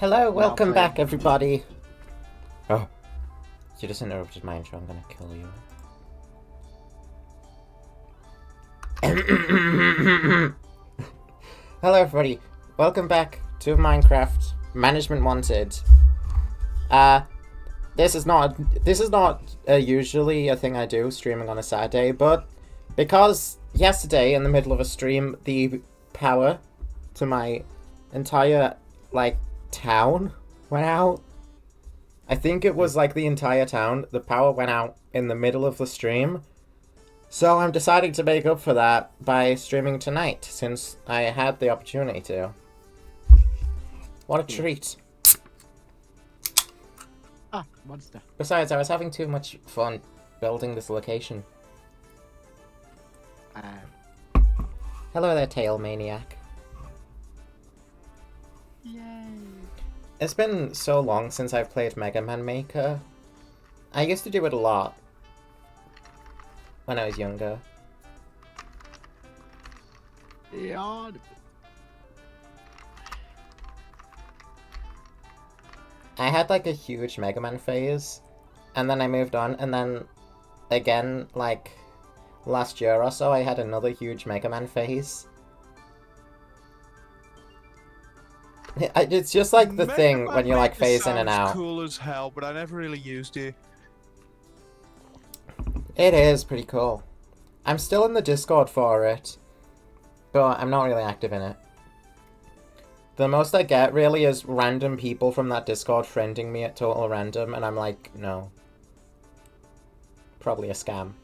Hello, welcome back, everybody. Oh, you just interrupted my intro. I'm gonna kill you. Hello, everybody. Welcome back to Minecraft Management Wanted. This is not usually a thing I do, streaming on a Saturday, but because yesterday in the middle of a stream, the power to my entire town went out. I think it was the entire town. The power went out in the middle of the stream. So I'm deciding to make up for that by streaming tonight, since I had the opportunity to. What a treat. Ah, monster. Besides, I was having too much fun building this location. Hello there, Tail Maniac. Yay. It's been so long since I've played Mega Man Maker. I used to do it a lot when I was younger. Yeah. I had a huge Mega Man phase, and then I moved on, and then again, last year or so, I had another huge Mega Man phase. It's just the thing when you phase in and out. Cool as hell, but I never really used it. It is pretty cool. I'm still in the Discord for it, but I'm not really active in it. The most I get really is random people from that Discord friending me at total random, and I'm like, no. Probably a scam.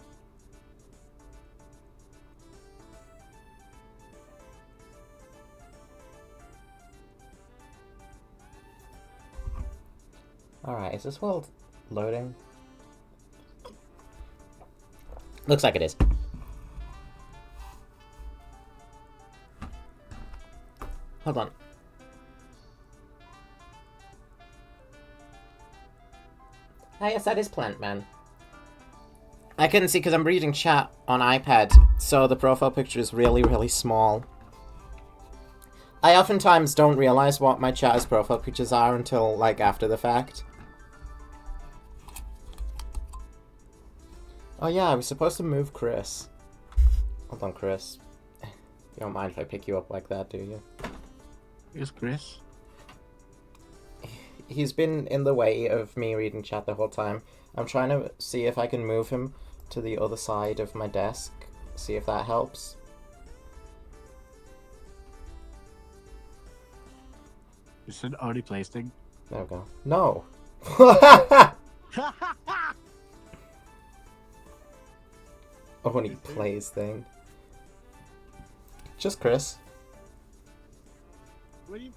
Alright, is this world loading? Looks like it is. Hold on. Ah, yes, that is Plant Man. I couldn't see because I'm reading chat on iPad, so the profile picture is really, really small. I oftentimes don't realize what my chat's profile pictures are until, after the fact. Oh yeah, I was supposed to move Chris. Hold on, Chris. You don't mind if I pick you up like that, do you? Who's Chris? He's been in the way of me reading chat the whole time. I'm trying to see if I can move him to the other side of my desk. See if that helps. It's an only place thing. There we go. No! Only plays thing. Just Chris. What do you...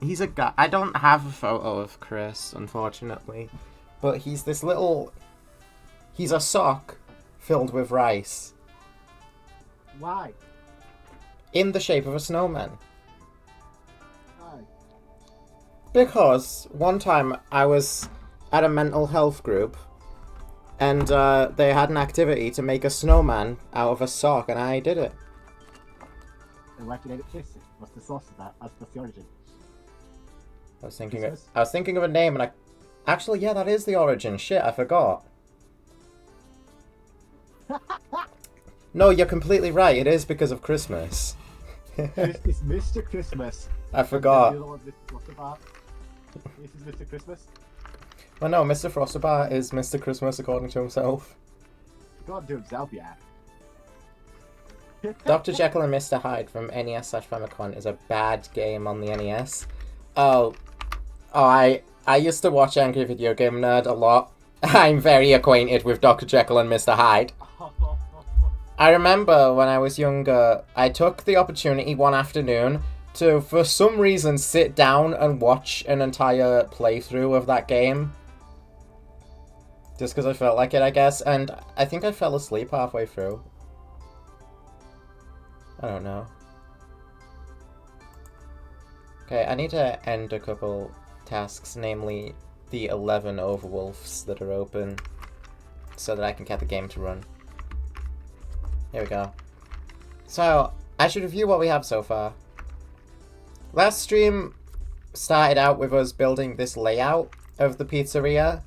He's a guy. I don't have a photo of Chris, unfortunately. But he's this little... He's a sock filled with rice. Why? In the shape of a snowman. Why? Because one time I was at a mental health group, and they had an activity to make a snowman out of a sock, and I did it. And why did you name it Kiss? What's the source of that? What's the origin? I was thinking of a name, and actually, yeah, that is the origin. Shit, I forgot. No, you're completely right. It is because of Christmas. It's Mr. Christmas. I forgot. The other one's Mr. Frostabar. This is Mr. Christmas. Well, no, Mr. Frostabar is Mr. Christmas according to himself. He can't do himself yet. Dr. Jekyll and Mr. Hyde from NES/Famicom is a bad game on the NES. Oh, I used to watch Angry Video Game Nerd a lot. I'm very acquainted with Dr. Jekyll and Mr. Hyde. I remember when I was younger, I took the opportunity one afternoon to, for some reason, sit down and watch an entire playthrough of that game. Just because I felt like it, I guess, and I think I fell asleep halfway through. I don't know. Okay, I need to end a couple tasks, namely the 11 overwolves that are open, so that I can get the game to run. Here we go. So, I should review what we have so far. Last stream started out with us building this layout of the pizzeria.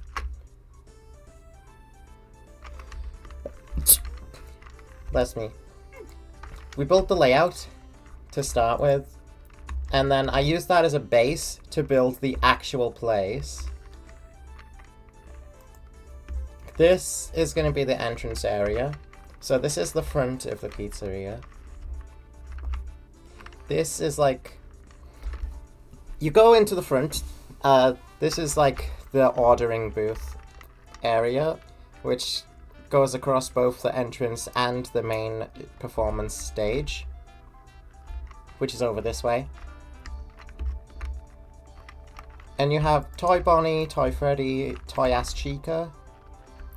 Bless me. We built the layout to start with, and then I used that as a base to build the actual place. This is going to be the entrance area. So this is the front of the pizzeria. This is like... You go into the front. This is like the ordering booth area, which goes across both the entrance and the main performance stage, which is over this way. And you have Toy Bonnie, Toy Freddy, Toy Ass Chica,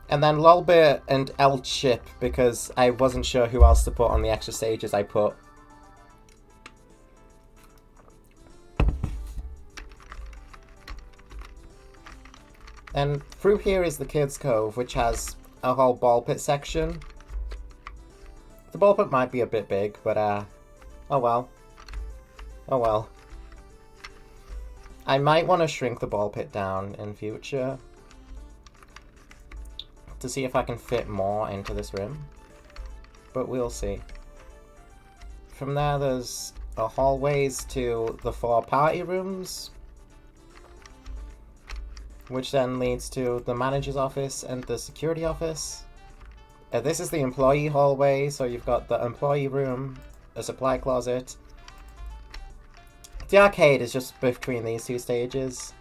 and then Lolbit and El Chip, because I wasn't sure who else to put on the extra stages I put. And through here is the Kids Cove, which has a whole ball pit section. The ball pit might be a bit big, but oh well. Oh well. I might want to shrink the ball pit down in future to see if I can fit more into this room, but we'll see. From there there's a hallways to the 4 party rooms, which then leads to the manager's office and the security office. This is the employee hallway, so you've got the employee room, a supply closet. The arcade is just between these 2 stages.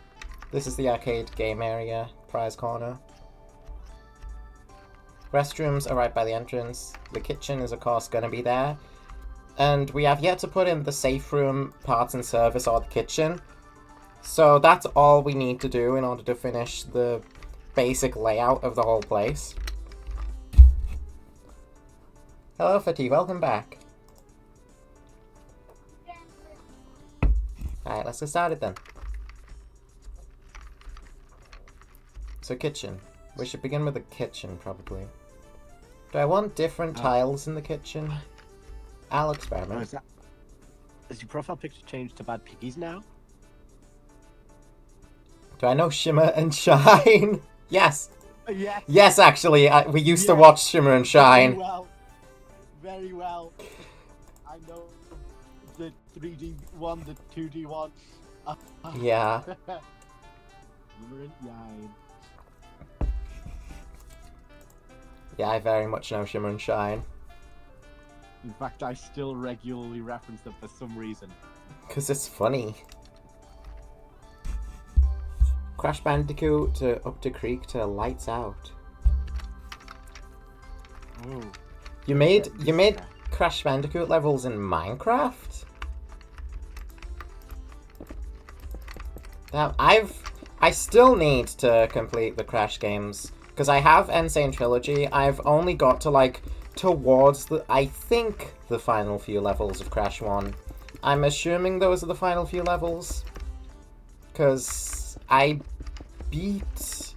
This is the arcade game area, prize corner. Restrooms are right by the entrance. The kitchen is of course going to be there. And we have yet to put in the safe room, parts and service, or the kitchen. So that's all we need to do in order to finish the basic layout of the whole place. Hello Fatih, welcome back. Alright, let's get started then. So kitchen. We should begin with the kitchen, probably. Do I want different tiles in the kitchen? I'll experiment. Is your profile picture changed to Bad Piggies now? Do I know Shimmer and Shine? Yes. Yes. Yes, actually, we used to watch Shimmer and Shine. Very well. Very well. I know the 3D one, the 2D one. Yeah. Shimmer and Shine. Yeah, I very much know Shimmer and Shine. In fact, I still regularly reference them for some reason. Because it's funny. Crash Bandicoot to Up the Creek to Lights Out. Oh. You made Crash Bandicoot levels in Minecraft? Now, I still need to complete the Crash games. Because I have Insane Trilogy, I've only got to, like, towards the, I think, the final few levels of Crash 1. I'm assuming those are the final few levels. Because I beat...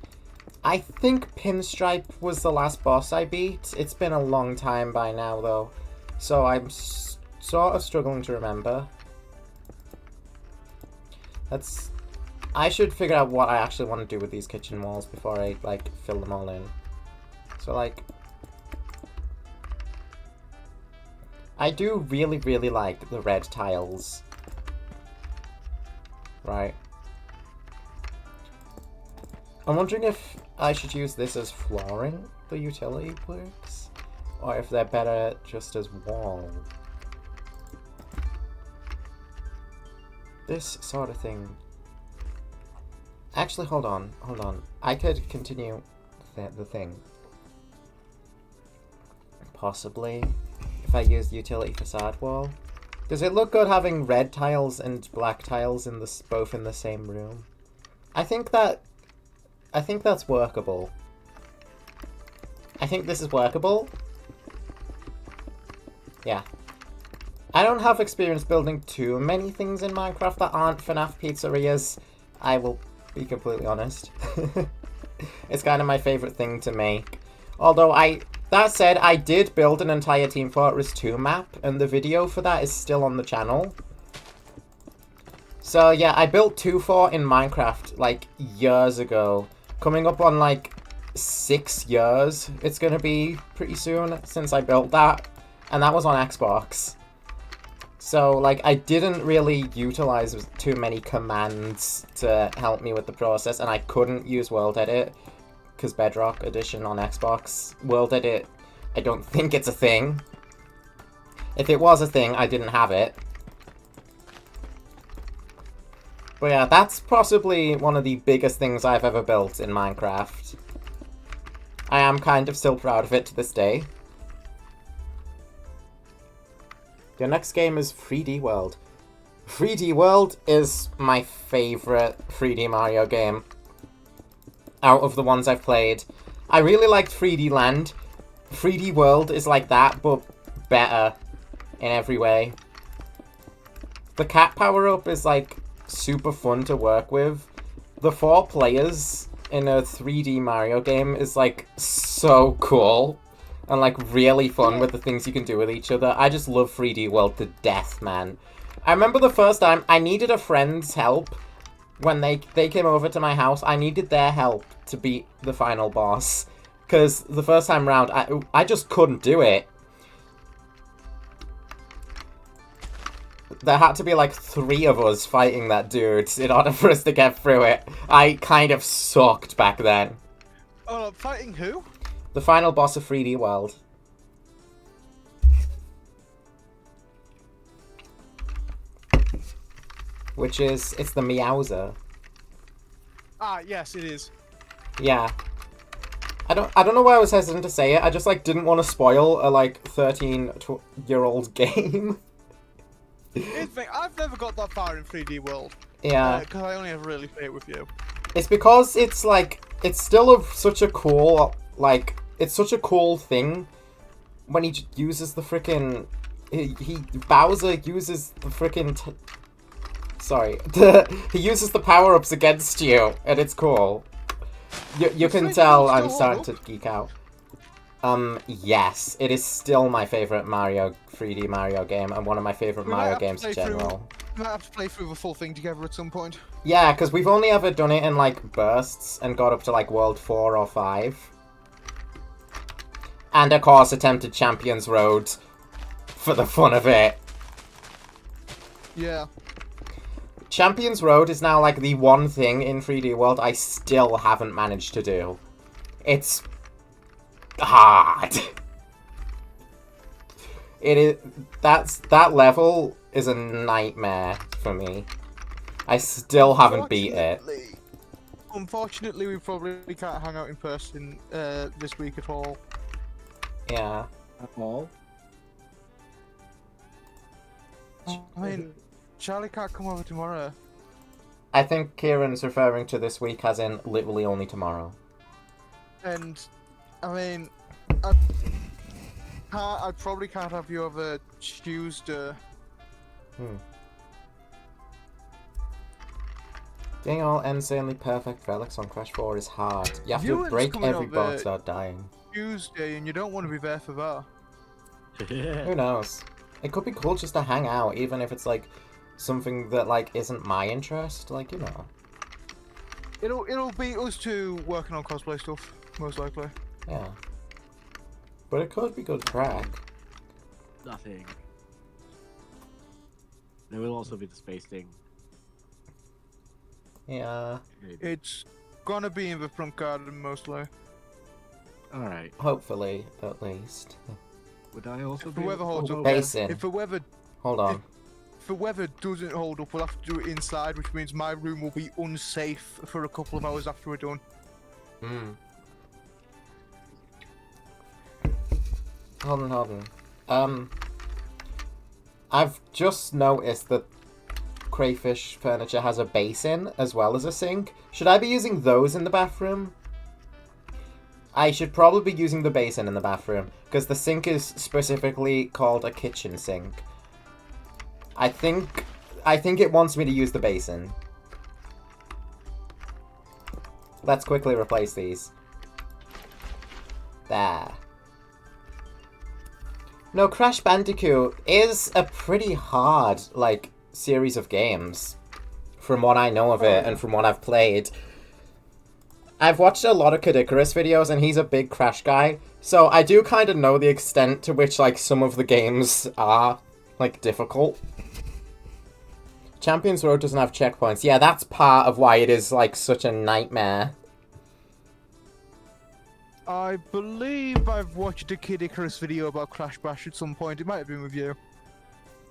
I think Pinstripe was the last boss I beat. It's been a long time by now, though. So I'm sort of struggling to remember. I should figure out what I actually want to do with these kitchen walls before I, like, fill them all in. So, like... I do really, really like the red tiles. Right. I'm wondering if I should use this as flooring, the utility bricks, or if they're better just as wall. This sort of thing. Actually, hold on. I could continue the thing. Possibly, if I use utility facade wall. Does it look good having red tiles and black tiles in both in the same room? I think that's workable. I think this is workable. Yeah. I don't have experience building too many things in Minecraft that aren't FNAF pizzerias. I will be completely honest. It's kind of my favorite thing to make. Although that said, I did build an entire Team Fortress 2 map, and the video for that is still on the channel. So yeah, I built 2 fort in Minecraft like years ago. Coming up on like 6 years it's gonna be pretty soon since I built that. And that was on Xbox. So like I didn't really utilize too many commands to help me with the process, and I couldn't use World Edit because Bedrock Edition on Xbox. World Edit, I don't think it's a thing. If it was a thing, I didn't have it. But yeah, that's possibly one of the biggest things I've ever built in Minecraft. I am kind of still proud of it to this day. Your next game is 3D World. 3D World is my favourite 3D Mario game out of the ones I've played. I really liked 3D Land. 3D World is like that, but better in every way. The cat power-up is like super fun to work with. The 4 players in a 3D Mario game is like so cool and like really fun with the things you can do with each other. I just love 3D World to death, man. I remember the first time I needed a friend's help when they came over to my house. I needed their help to beat the final boss because the first time round I just couldn't do it. There had to be like 3 of us fighting that dude in order for us to get through it. I kind of sucked back then. Oh, fighting who? The final boss of 3D World. Which is, it's the Meowser. Ah, yes, it is. Yeah. I don't know why I was hesitant to say it. I just like didn't want to spoil a like 13-year-old game. I've never got that far in 3D World. Yeah. Because I only ever really play it with you. It's because it's like, it's still such a cool, like, it's such a cool thing when he uses the frickin', Bowser uses the frickin', he uses the power-ups against you, and it's cool. You can tell I'm starting to geek out. Yes, it is still my favorite 3D Mario game, and one of my favorite Mario games in general. We might have to play through the full thing together at some point. Yeah, because we've only ever done it in, like, bursts, and got up to, like, World 4 or 5. And, of course, attempted Champions Road for the fun of it. Yeah. Champions Road is now, like, the one thing in 3D World I still haven't managed to do. It's hard. It is, that level is a nightmare for me. I still haven't beat it. Unfortunately, we probably can't hang out in person this week at all. Yeah. At all? I mean, Charlie can't come over tomorrow. I think Kieran's referring to this week as in literally only tomorrow. And, I mean, I probably can't have you over Tuesday. Getting all insanely perfect relics on Crash 4 is hard. You have to Ewan's break coming every over box without dying. Tuesday, and you don't want to be there for that. Who knows? It could be cool just to hang out, even if it's like something that like isn't my interest. Like, you know. It'll be us two working on cosplay stuff, most likely. Yeah. But it could be good crack. Nothing. There will also be the space thing. Yeah. It's gonna be in the front garden mostly. Alright. Hopefully, at least. Would I also If be the weather holds up, Basin. if the weather Hold on. if the weather doesn't hold up, we'll have to do it inside, which means my room will be unsafe for a couple of hours after we're done. Hold on. I've just noticed that Crayfish Furniture has a basin as well as a sink. Should I be using those in the bathroom? I should probably be using the basin in the bathroom, because the sink is specifically called a kitchen sink. I think it wants me to use the basin. Let's quickly replace these. There. No, Crash Bandicoot is a pretty hard, like, series of games. from what I know of it and from what I've played. I've watched a lot of Kid Icarus videos, and he's a big Crash guy, so I do kind of know the extent to which, like, some of the games are, like, difficult. Champions Road doesn't have checkpoints. Yeah, that's part of why it is, like, such a nightmare. I believe I've watched a Kid Icarus video about Crash Bash at some point. It might have been with you.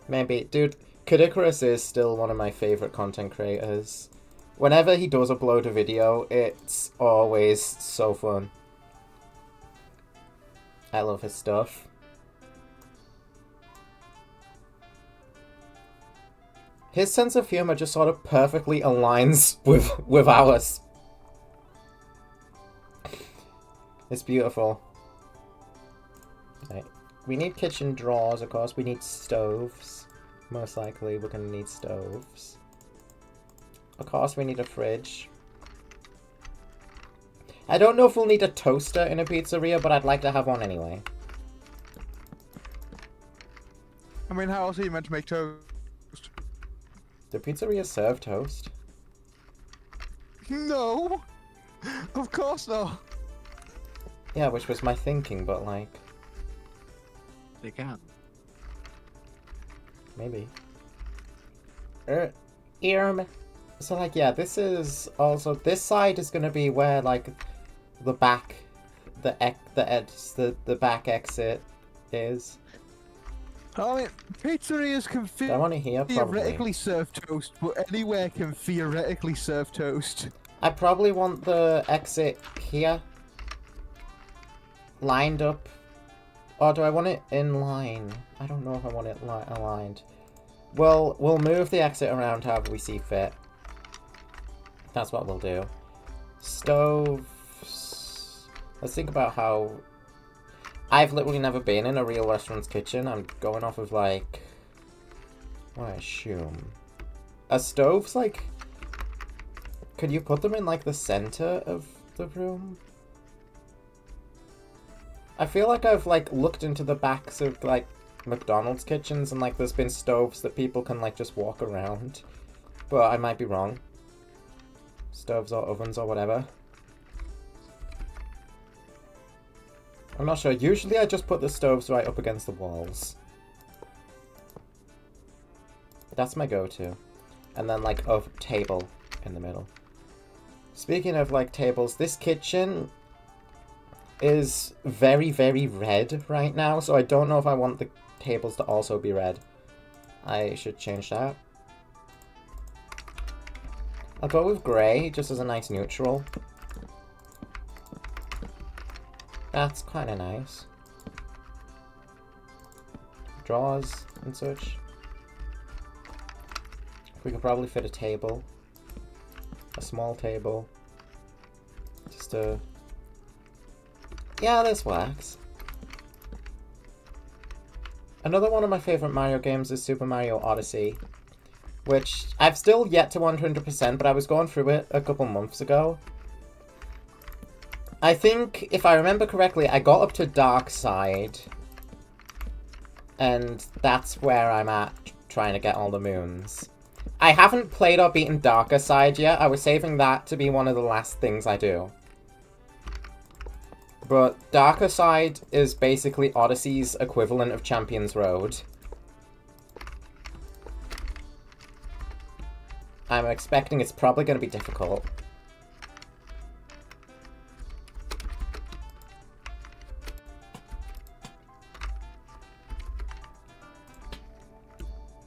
Maybe. Dude, Kid Icarus is still one of my favourite content creators. Whenever he does upload a video, it's always so fun. I love his stuff. His sense of humour just sort of perfectly aligns with ours. It's beautiful. Right. We need kitchen drawers, of course. We need stoves. Most likely we're gonna need stoves. Of course we need a fridge. I don't know if we'll need a toaster in a pizzeria, but I'd like to have one anyway. I mean, how else are you meant to make toast? Do pizzerias serve toast? No! Of course not! Yeah, which was my thinking, but like... They can. Maybe. So like, yeah, this is also... This side is gonna be where, like, the back... The back exit is. I mean, pizzerias can I want to hear, probably. theoretically serve toast, but anywhere can theoretically serve toast. I probably want the exit here. Lined up. Or do I want it in line? I don't know if I want it aligned. Well, we'll move the exit around however we see fit. That's what we'll do. Stoves. Let's think about how... I've literally never been in a real restaurant's kitchen. I'm going off of, like... what I assume. Are stoves, like... Could you put them in, like, the center of the room? I feel like I've, like, looked into the backs of, like, McDonald's kitchens and, like, there's been stoves that people can, like, just walk around. But I might be wrong. Stoves or ovens or whatever. I'm not sure. Usually I just put the stoves right up against the walls. That's my go-to. And then, like, a table in the middle. Speaking of, like, tables, this kitchen is very, very red right now, so I don't know if I want the tables to also be red. I should change that. I'll go with grey, just as a nice neutral. That's kind of nice. Drawers and such. We could probably fit a table. A small table. Just a... Yeah, this works. Another one of my favourite Mario games is Super Mario Odyssey, which I've still yet to 100%, but I was going through it a couple months ago. I think, if I remember correctly, I got up to Dark Side, and that's where I'm at, trying to get all the moons. I haven't played or beaten Darker Side yet. I was saving that to be one of the last things I do. But Darker Side is basically Odyssey's equivalent of Champions Road. I'm expecting it's probably going to be difficult.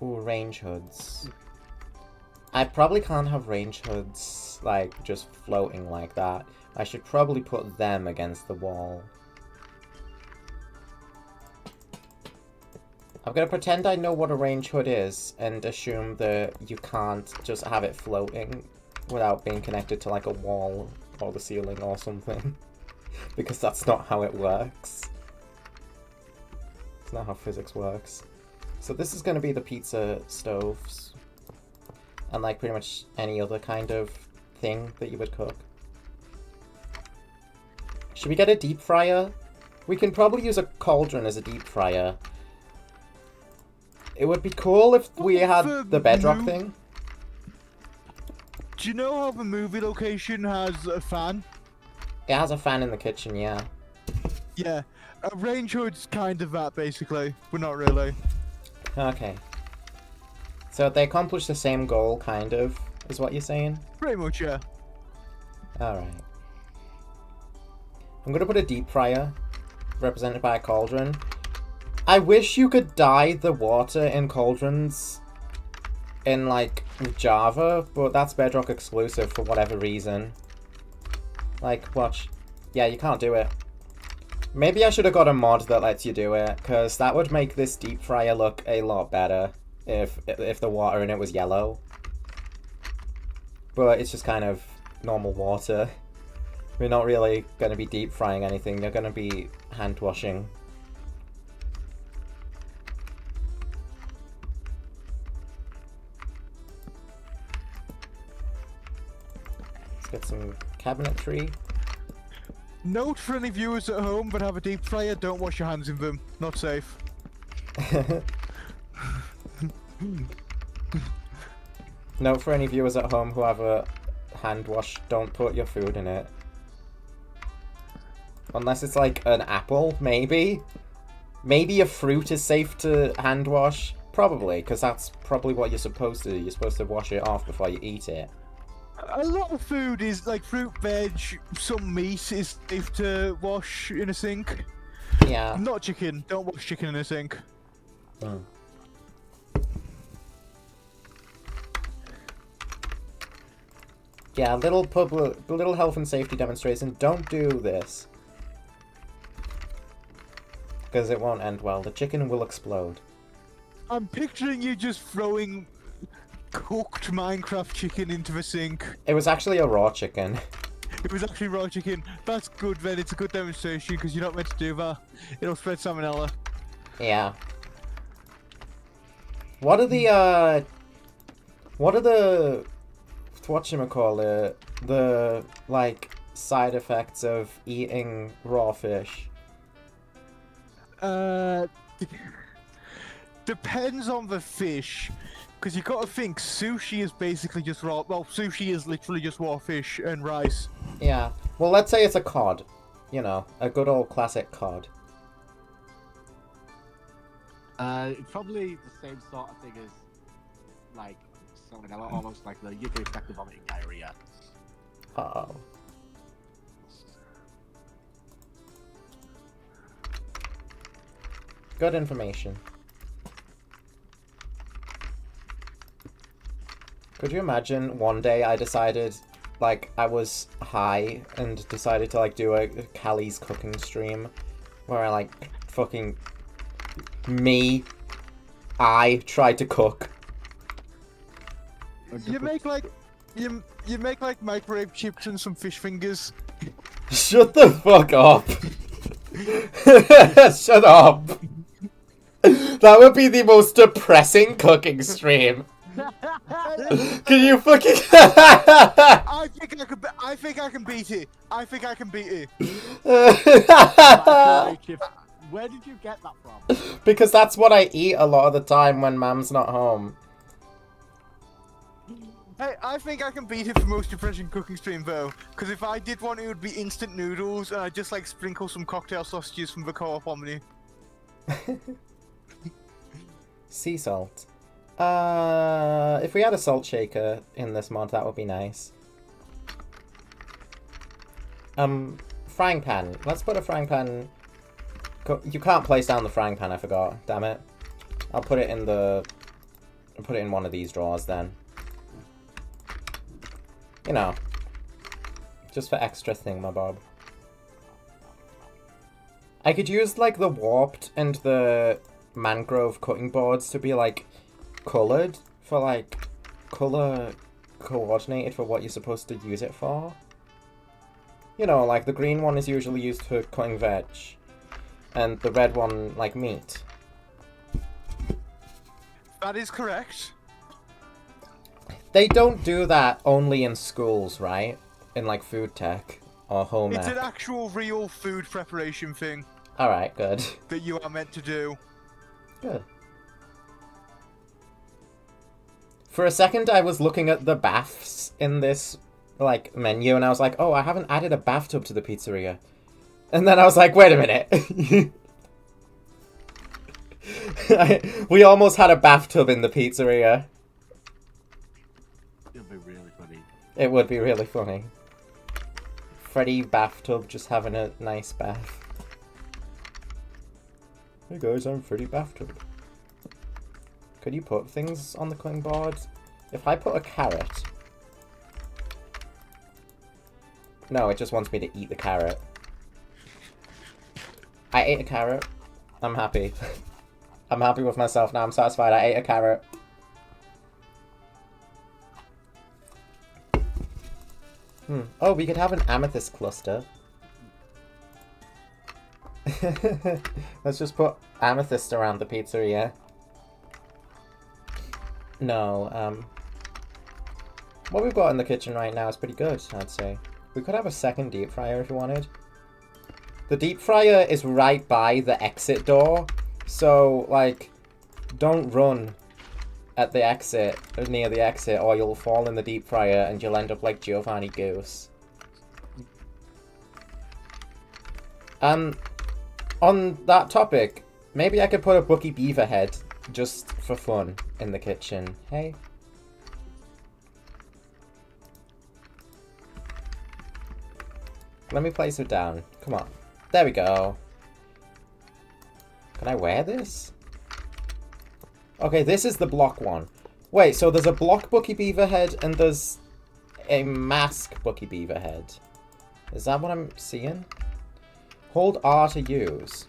Ooh, range hoods. I probably can't have range hoods, like, just floating like that. I should probably put them against the wall. I'm gonna pretend I know what a range hood is, and assume that you can't just have it floating without being connected to, like, a wall or the ceiling or something. Because that's not how it works. It's not how physics works. So this is gonna be the pizza stoves. And, like, pretty much any other kind of thing that you would cook. Should we get a deep fryer? We can probably use a cauldron as a deep fryer. It would be cool if we had the bedrock thing. Do you know how the movie location has a fan? It has a fan in the kitchen, yeah. Yeah. A range hood's kind of that, basically, but not really. Okay. So they accomplished the same goal, kind of, is what you're saying? Pretty much, yeah. Alright. I'm gonna put a deep fryer, represented by a cauldron. I wish you could dye the water in cauldrons in, like, Java, but that's Bedrock exclusive for whatever reason. Like, watch. Yeah, you can't do it. Maybe I should have got a mod that lets you do it, because that would make this deep fryer look a lot better if the water in it was yellow. But it's just kind of normal water. We're not really going to be deep frying anything, they're going to be hand washing. Let's get some cabinetry. Note for any viewers at home that have a deep fryer, don't wash your hands in them. Not safe. Note for any viewers at home who have a hand wash, don't put your food in it. Unless it's like an apple, maybe? Maybe a fruit is safe to hand wash? Probably, because that's probably what you're supposed to do. You're supposed to wash it off before you eat it. A lot of food is like fruit, veg, some meat is safe to wash in a sink. Yeah. Not chicken. Don't wash chicken in a sink. Mm. Yeah, little health and safety demonstration. Don't do this. Because it won't end well. The chicken will explode. I'm picturing you just throwing cooked Minecraft chicken into the sink. It was actually a raw chicken. It was actually raw chicken. That's good then, it's a good demonstration because you're not meant to do that. It'll spread salmonella. Yeah. What are the whatchamacallit, the like side effects of eating raw fish? Depends on the fish. Because you got to think, sushi is basically just raw. Well, sushi is literally just raw fish and rice. Yeah. Well, let's say it's a cod. You know, a good old classic cod. Probably the same sort of thing as, like, salmonella, almost like the you can expect the vomiting diarrhea. Uh-oh. Good information. Could you imagine one day I decided, like, I was high and decided to, like, do a Callie's cooking stream where I, like, fucking... I tried to cook. You make like... You make like microwave chips and some fish fingers. Shut the fuck up. Shut up. That would be the most depressing cooking stream. Can you fucking... I think I can beat it. I think I can beat it. Microwave chips. Where did you get that from? Because that's what I eat a lot of the time when Mam's not home. Hey, I think I can beat it for most depressing cooking stream though. Because if I did one, it would be instant noodles, and I'd just like sprinkle some cocktail sausages from the co-op on me. Sea salt. If we had a salt shaker in this mod, that would be nice. Frying pan. Let's put a frying pan... You can't place down the frying pan, I forgot. Damn it. I'll put it in the... I'll put it in one of these drawers then. You know. Just for extra thingamabob. I could use, like, the warped and the mangrove cutting boards to be, like, coloured for, like, colour coordinated for what you're supposed to use it for. You know, like, the green one is usually used for cutting veg, and the red one, like, meat. That is correct. They don't do that only in schools, right? In, like, food tech or home ec. It's an actual real food preparation thing. Alright, good. That you are meant to do. Good. For a second, I was looking at the baths in this, like, menu, and I was like, oh, I haven't added a bathtub to the pizzeria. And then I was like, wait a minute. We almost had a bathtub in the pizzeria. It'll be really funny. It would be really funny. Freddy bathtub just having a nice bath. Hey guys, I'm Freddy bathtub. Could you put things on the cutting board? If I put a carrot... No, it just wants me to eat the carrot. I ate a carrot. I'm happy. I'm happy with myself now. I'm satisfied. I ate a carrot. Oh, we could have an amethyst cluster. Let's just put amethyst around the pizzeria. No, what we've got in the kitchen right now is pretty good, I'd say. We could have a second deep fryer if you wanted. The deep fryer is right by the exit door, so, like, don't run at the exit, or near the exit, or you'll fall in the deep fryer and you'll end up like Giovanni Goose. On that topic, maybe I could put a Bucky Beaver head just for fun in the kitchen. Hey? Let me place it down. Come on. There we go. Can I wear this? Okay, this is the block one. Wait, so there's a block Bucky Beaver head and there's a mask Bucky Beaver head. Is that what I'm seeing? Hold R to use.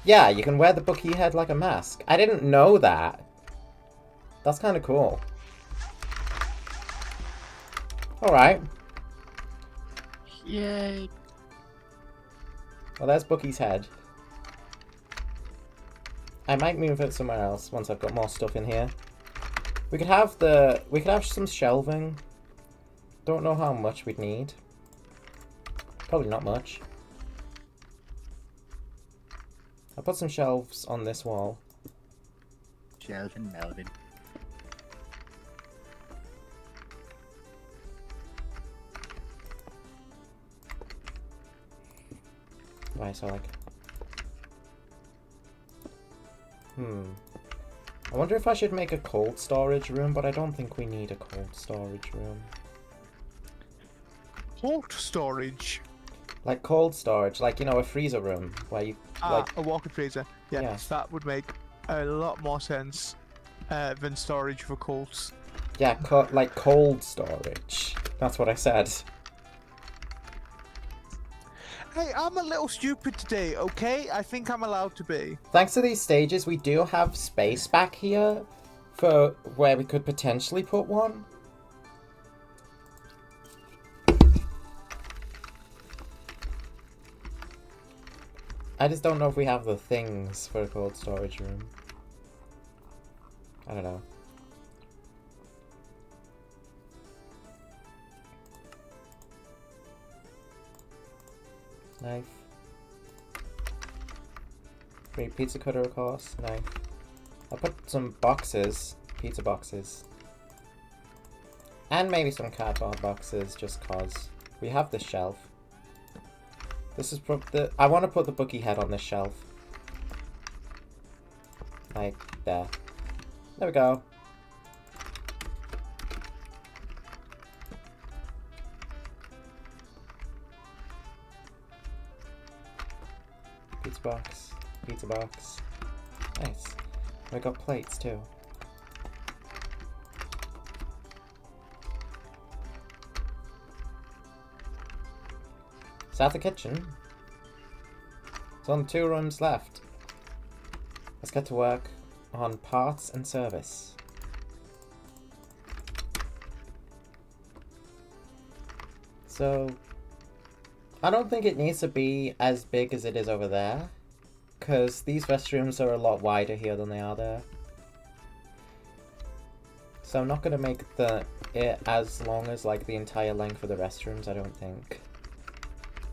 Yeah, you can wear the Bucky head like a mask. I didn't know that. That's kind of cool. Alright. Yay! Well, there's Bucky's head. I might move it somewhere else once I've got more stuff in here. We could have some shelving. Don't know how much we'd need. Probably not much. I'll put some shelves on this wall. Shelves and Melvin. Right, so like... I wonder if I should make a cold storage room, but I don't think we need a cold storage room. Hot storage. Like cold storage, like, you know, a freezer room where you like a walk-in freezer. Yes, that would make a lot more sense than storage for colds. Yeah, like cold storage. That's what I said. Hey, I'm a little stupid today, okay? I think I'm allowed to be. Thanks to these stages, we do have space back here for where we could potentially put one. I just don't know if we have the things for a cold storage room. I don't know. Knife. Great pizza cutter, of course. Knife. I'll put some boxes. Pizza boxes. And maybe some cardboard boxes, just cause. We have this shelf. This is I want to put the Bucky head on this shelf. Like, there. There we go. Pizza box. Pizza box. Nice. We got plates too. Is that the kitchen? There's only 2 rooms left. Let's get to work on parts and service. So, I don't think it needs to be as big as it is over there, because these restrooms are a lot wider here than they are there. So I'm not going to make it as long as like the entire length of the restrooms, I don't think.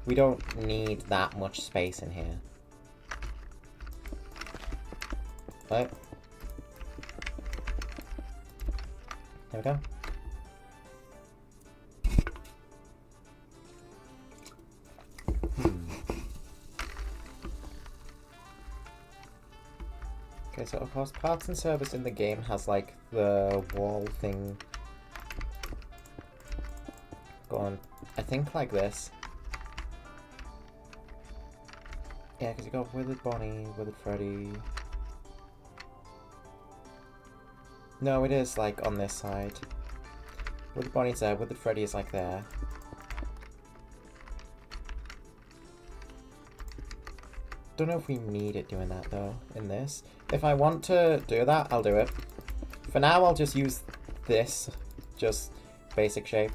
We don't need that much space in here. Right? There we go. Okay, so of course parts and service in the game has like the wall thing going, I think like this. Yeah, because you got Withered Bonnie, Withered Freddy. No, it is like on this side. Withered Bonnie's there, Withered Freddy is like there. Don't know if we need it doing that though in this. If I want to do that, I'll do it. For now, I'll just use this, just basic shape,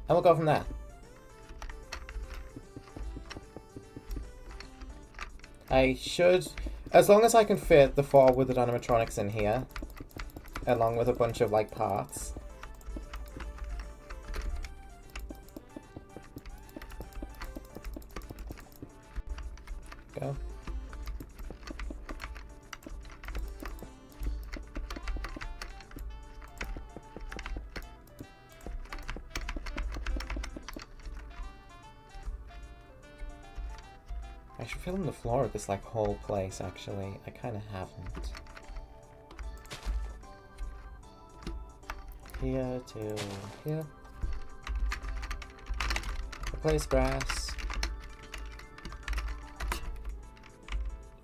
and we'll go from there. I should, as long as I can fit the 4 withered animatronics in here, along with a bunch of like parts. Go. I should film the floor of this like whole place actually. I kind of haven't. Here to here. Replace grass.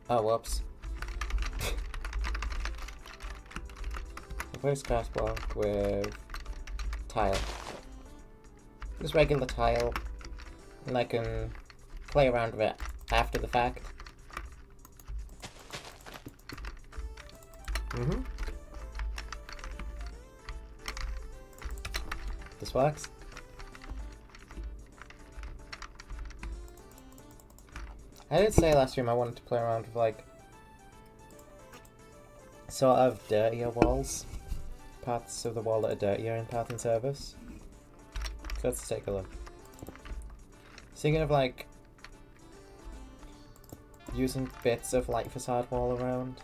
Oh, whoops. Replace grass block with tile. Just regular tile. And I can play around with it after the fact. This works. I did say last stream I wanted to play around with like sort of dirtier walls. Parts of the wall that are dirtier in Path and Service. So let's take a look. Thinking of like using bits of light facade wall around.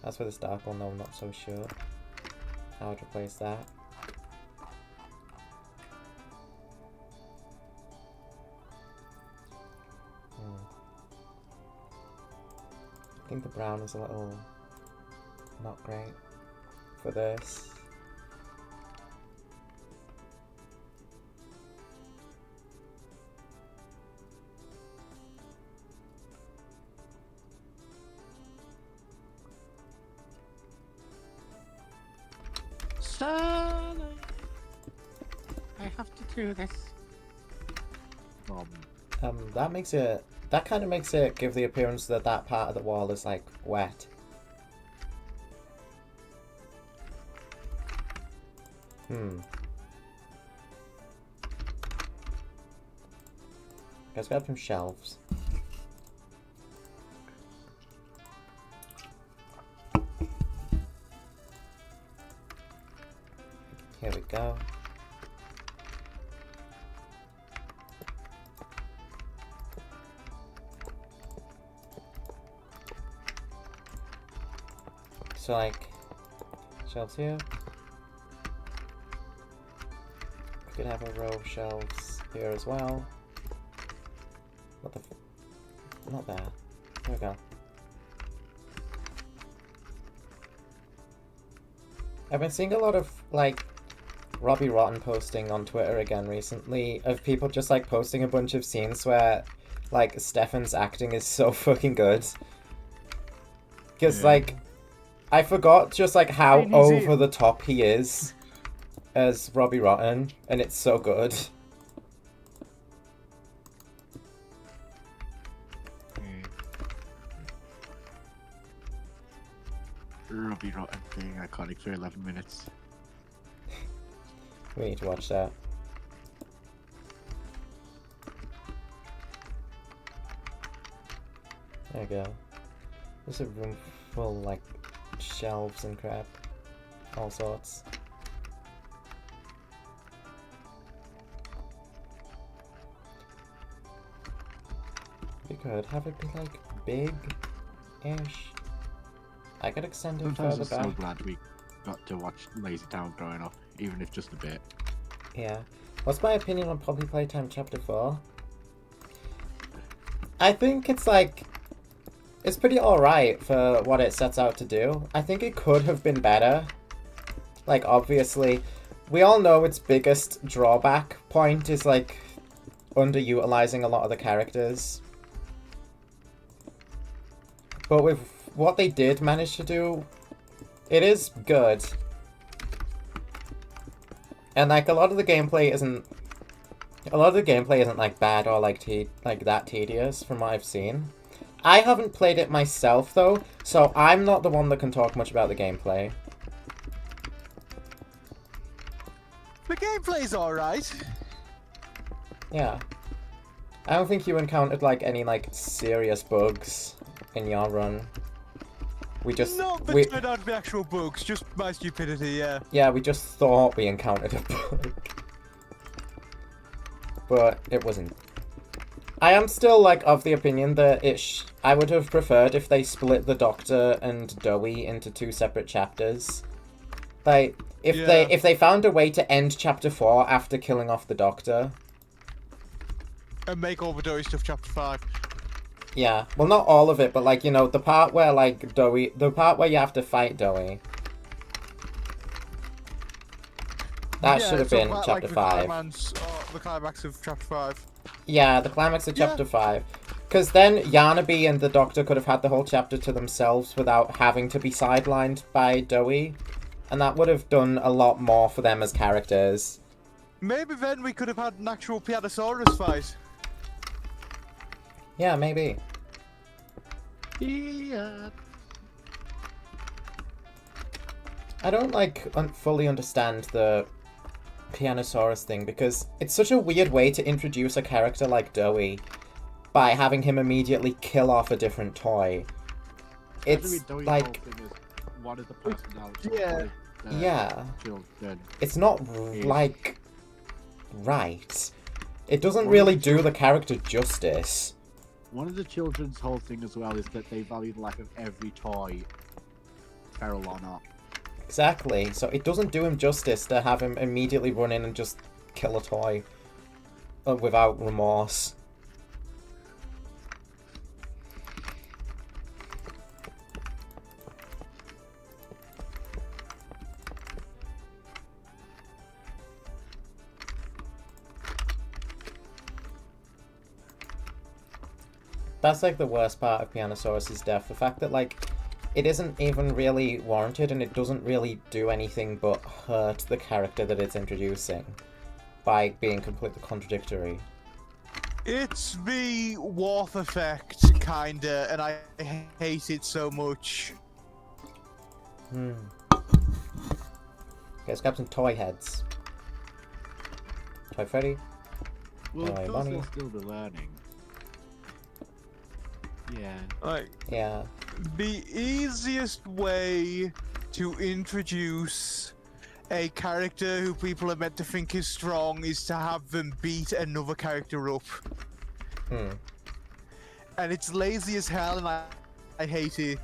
As for this dark one, no, I'm not so sure how I'd replace that. I think the brown is a little not great for this. Stylised. I have to do this. That makes it. That kind of makes it give the appearance that that part of the wall is like wet. Let's grab some shelves. Here we go. So like, shelves here. We could have a row of shelves here as well. What the not there. There we go. I've been seeing a lot of like Robbie Rotten posting on Twitter again recently of people just like posting a bunch of scenes where like Stefan's acting is so fucking good. Because like I forgot just like how over the top he is as Robbie Rotten, and it's so good. Robbie Rotten being iconic for 11 minutes. We need to watch that. There we go. There's a room full like shelves and crap. All sorts. We could have it be like big-ish. I could extend it Sometimes further I'm so back. glad we got to watch Lazy Town growing up, even if just a bit. Yeah. What's my opinion on Poppy Playtime Chapter 4? I think it's like... It's pretty alright for what it sets out to do. I think it could have been better. Like, obviously, we all know its biggest drawback point is, like, underutilizing a lot of the characters. But with what they did manage to do, it is good. And, like, a lot of the gameplay isn't like bad or like that tedious from what I've seen. I haven't played it myself though, so I'm not the one that can talk much about the gameplay. The gameplay's alright. Yeah. I don't think you encountered like any like serious bugs in your run. We just No, but we turned out to be actual bugs, just my stupidity, yeah. yeah, we just thought we encountered a bug. But it wasn't. I am still, like, of the opinion that I would have preferred if they split the Doctor and Dowie into 2 separate chapters. Like, if they found a way to end Chapter 4 after killing off the Doctor. And make all the Dory stuff chapter 5. Yeah. Well, not all of it, but, like, you know, the part where, like, the part where you have to fight Dowie. That should have been Chapter 5. The climax of chapter 5. Yeah, the climax of Chapter 5. Because then Yarnaby and the Doctor could have had the whole chapter to themselves without having to be sidelined by Dowie. And that would have done a lot more for them as characters. Maybe then we could have had an actual Pianosaurus fight. Yeah, maybe. Yeah. I don't, like, fully understand the Pianosaurus thing, because it's such a weird way to introduce a character like Dowie by having him immediately kill off a different toy. It's like... What is the personality? Yeah. Yeah. Children. It's not, like, right. It doesn't really do the character justice. One of the children's whole thing as well is that they value the life of every toy, feral or not. Exactly. So it doesn't do him justice to have him immediately run in and just kill a toy without remorse. That's like the worst part of Pianosaurus's death. The fact that like it isn't even really warranted and it doesn't really do anything but hurt the character that it's introducing by being completely contradictory. It's the Worf effect, kinda, and I hate it so much. Okay, let's grab some toy heads. Toy Freddy. Well, Alright, because money. they'll still be learning. Yeah. Like, Yeah. the easiest way to introduce a character who people are meant to think is strong is to have them beat another character up. And it's lazy as hell, and I hate it.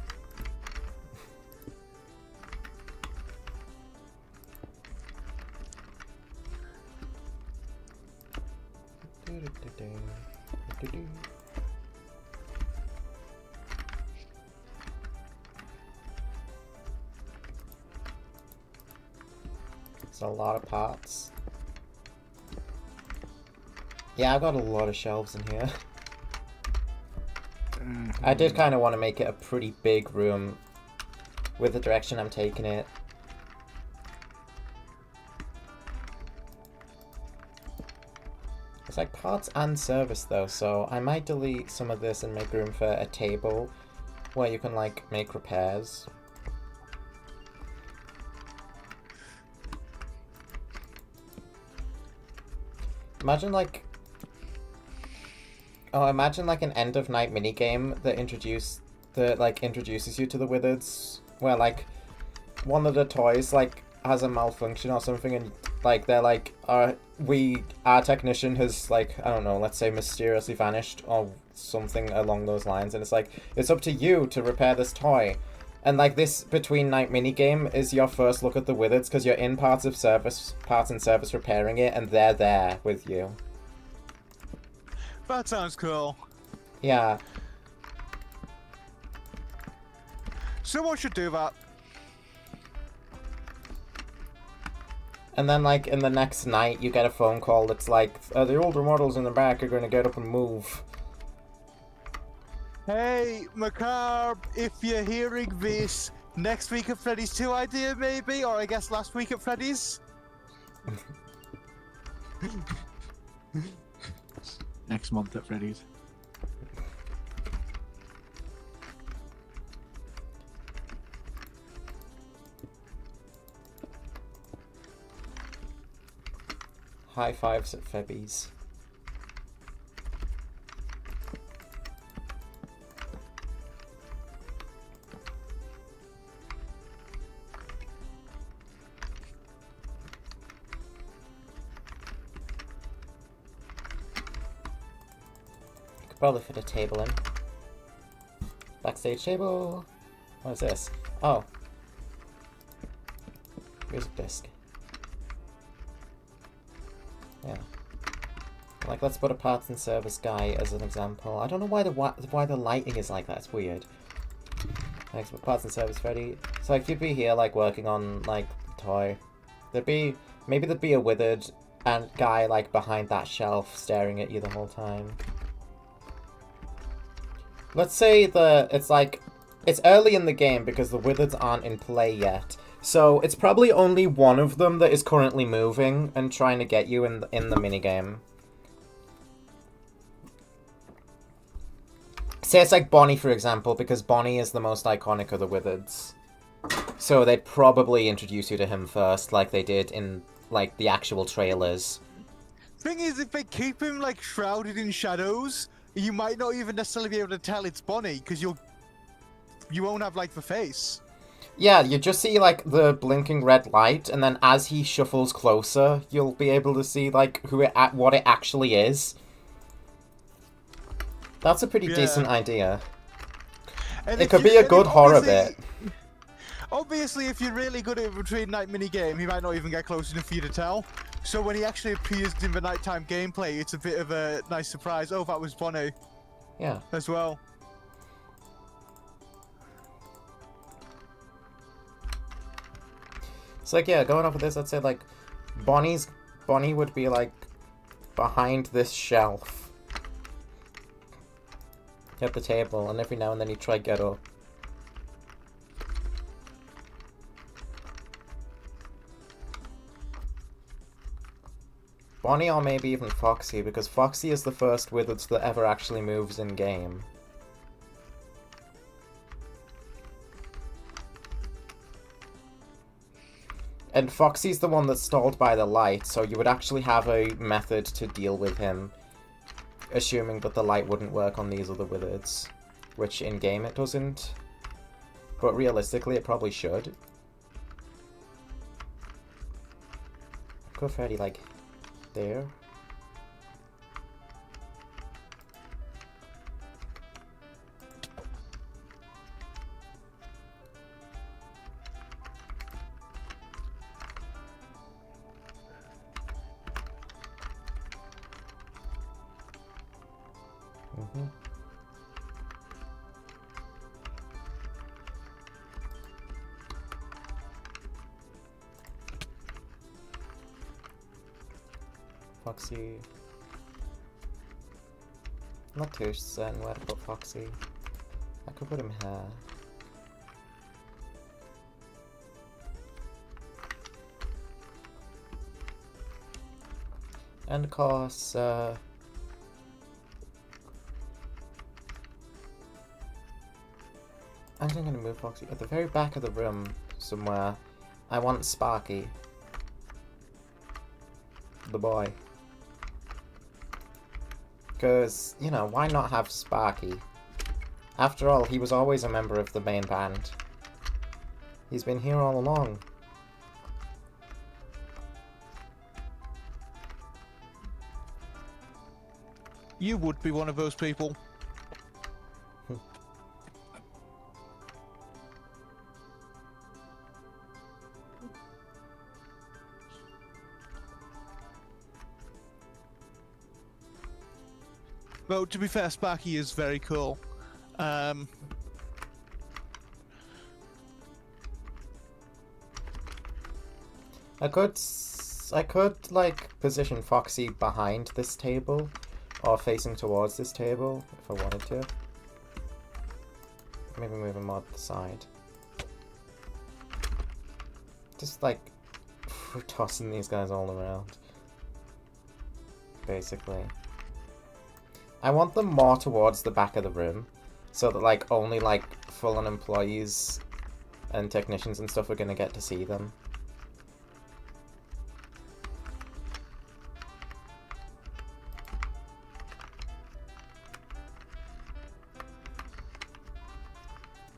It's a lot of parts. Yeah, I've got a lot of shelves in here. I did kind of want to make it a pretty big room with the direction I'm taking it. It's like parts and service though, so I might delete some of this and make room for a table where you can like make repairs. Imagine like... Oh, imagine like an end of night minigame that introduces you to the Wizards, where like one of the toys like has a malfunction or something, and like they're like, our technician has like, I don't know, let's say mysteriously vanished or something along those lines, and it's like, it's up to you to repair this toy. And like this between night minigame is your first look at the wizards because you're in parts in service repairing it, and they're there with you. That sounds cool. Yeah. Someone should do that. And then, like, in the next night, you get a phone call that's like, the older models in the back are going to get up and move. Hey, Macabre, if you're hearing this, next week at Freddy's 2 idea, maybe? Or I guess last week at Freddy's? Next month at Freddy's. High fives at Febby's. Could probably fit a table in. Backstage table. What is this? Oh. Music disc. Yeah. Like, let's put a parts and service guy as an example. I don't know why the lighting is like that. It's weird. Next, parts and service ready. So like, you'd be here like working on like the toy. Maybe there'd be a withered and guy like behind that shelf staring at you the whole time. Let's say it's early in the game because the wizards aren't in play yet. So it's probably only one of them that is currently moving and trying to get you in the minigame. Say it's like Bonnie, for example, because Bonnie is the most iconic of the wizards. So they'd probably introduce you to him first, like they did in like the actual trailers. Thing is, if they keep him like shrouded in shadows, you might not even necessarily be able to tell it's Bonnie because you won't have like the face. Yeah, you just see, like, the blinking red light, and then as he shuffles closer, you'll be able to see, like, what it actually is. That's a pretty decent idea. And it could be a good horror bit. Obviously, if you're really good at the between night minigame, he might not even get close enough for you to tell. So when he actually appears in the nighttime gameplay, it's a bit of a nice surprise. Oh, that was Bonnie. Yeah. As well. So, like, yeah, going off of this, I'd say, like, Bonnie would be, like, behind this shelf at the table, and every now and then he'd try to get up. Bonnie or maybe even Foxy, because Foxy is the first wizard that ever actually moves in-game. And Foxy's the one that's stalled by the light, so you would actually have a method to deal with him, assuming that the light wouldn't work on these other wizards, which in-game it doesn't, but realistically it probably should. Go Freddy, like, there. Foxy. I'm not too certain where to put Foxy. I could put him here. And of course, I think I'm gonna move Foxy at the very back of the room somewhere. I want Sparky. The boy. Because, you know, why not have Sparky? After all, he was always a member of the main band. He's been here all along. You would be one of those people. Well, to be fair, Sparky is very cool. I could like position Foxy behind this table, or facing towards this table if I wanted to. Maybe move him on the side. Just like tossing these guys all around. Basically. I want them more towards the back of the room, so that like only like full-on employees and technicians and stuff are gonna get to see them.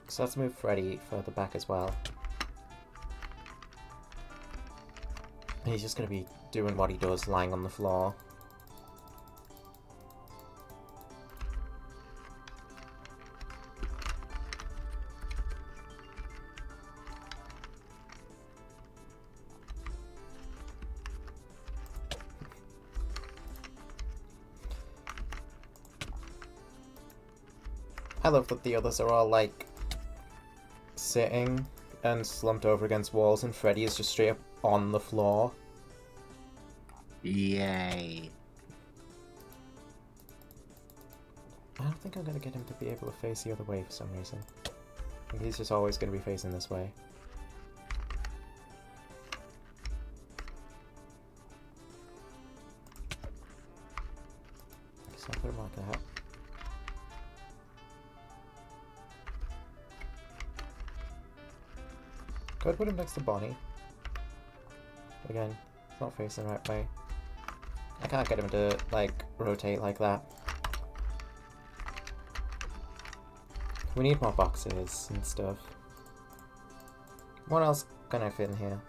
So let's move Freddy further back as well. He's just gonna be doing what he does, lying on the floor. I love that the others are all like sitting and slumped over against walls, and Freddy is just straight up on the floor. Yay. I don't think I'm gonna get him to be able to face the other way for some reason. I think he's just always gonna be facing this way. So I'll put him like that. Could put him next to Bonnie. Again, it's not facing the right way. I can't get him to, like, rotate like that. We need more boxes and stuff. What else can I fit in here?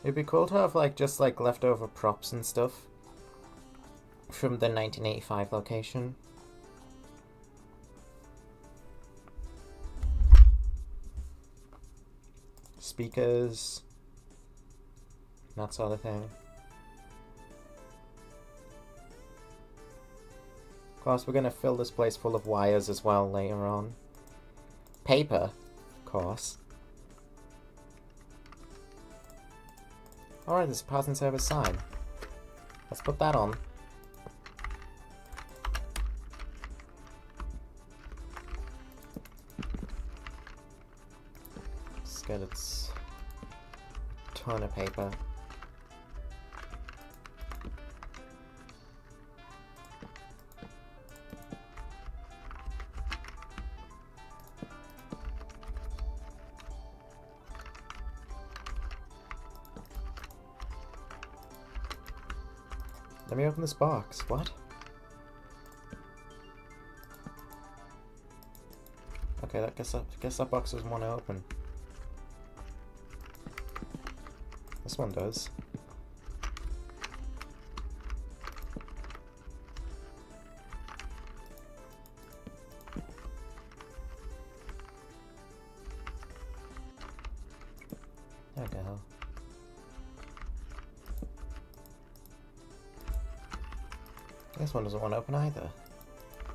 It'd be cool to have, like, just, like, leftover props and stuff from the 1985 location. Speakers, that sort of thing. Of course, we're going to fill this place full of wires as well later on. Paper, of course. Alright, there's a parts and service sign. Let's put that on. Let's get its ton of paper. Let me open this box. What? Okay, I guess that box doesn't want to open. This one does. There we go. This one doesn't want to open either.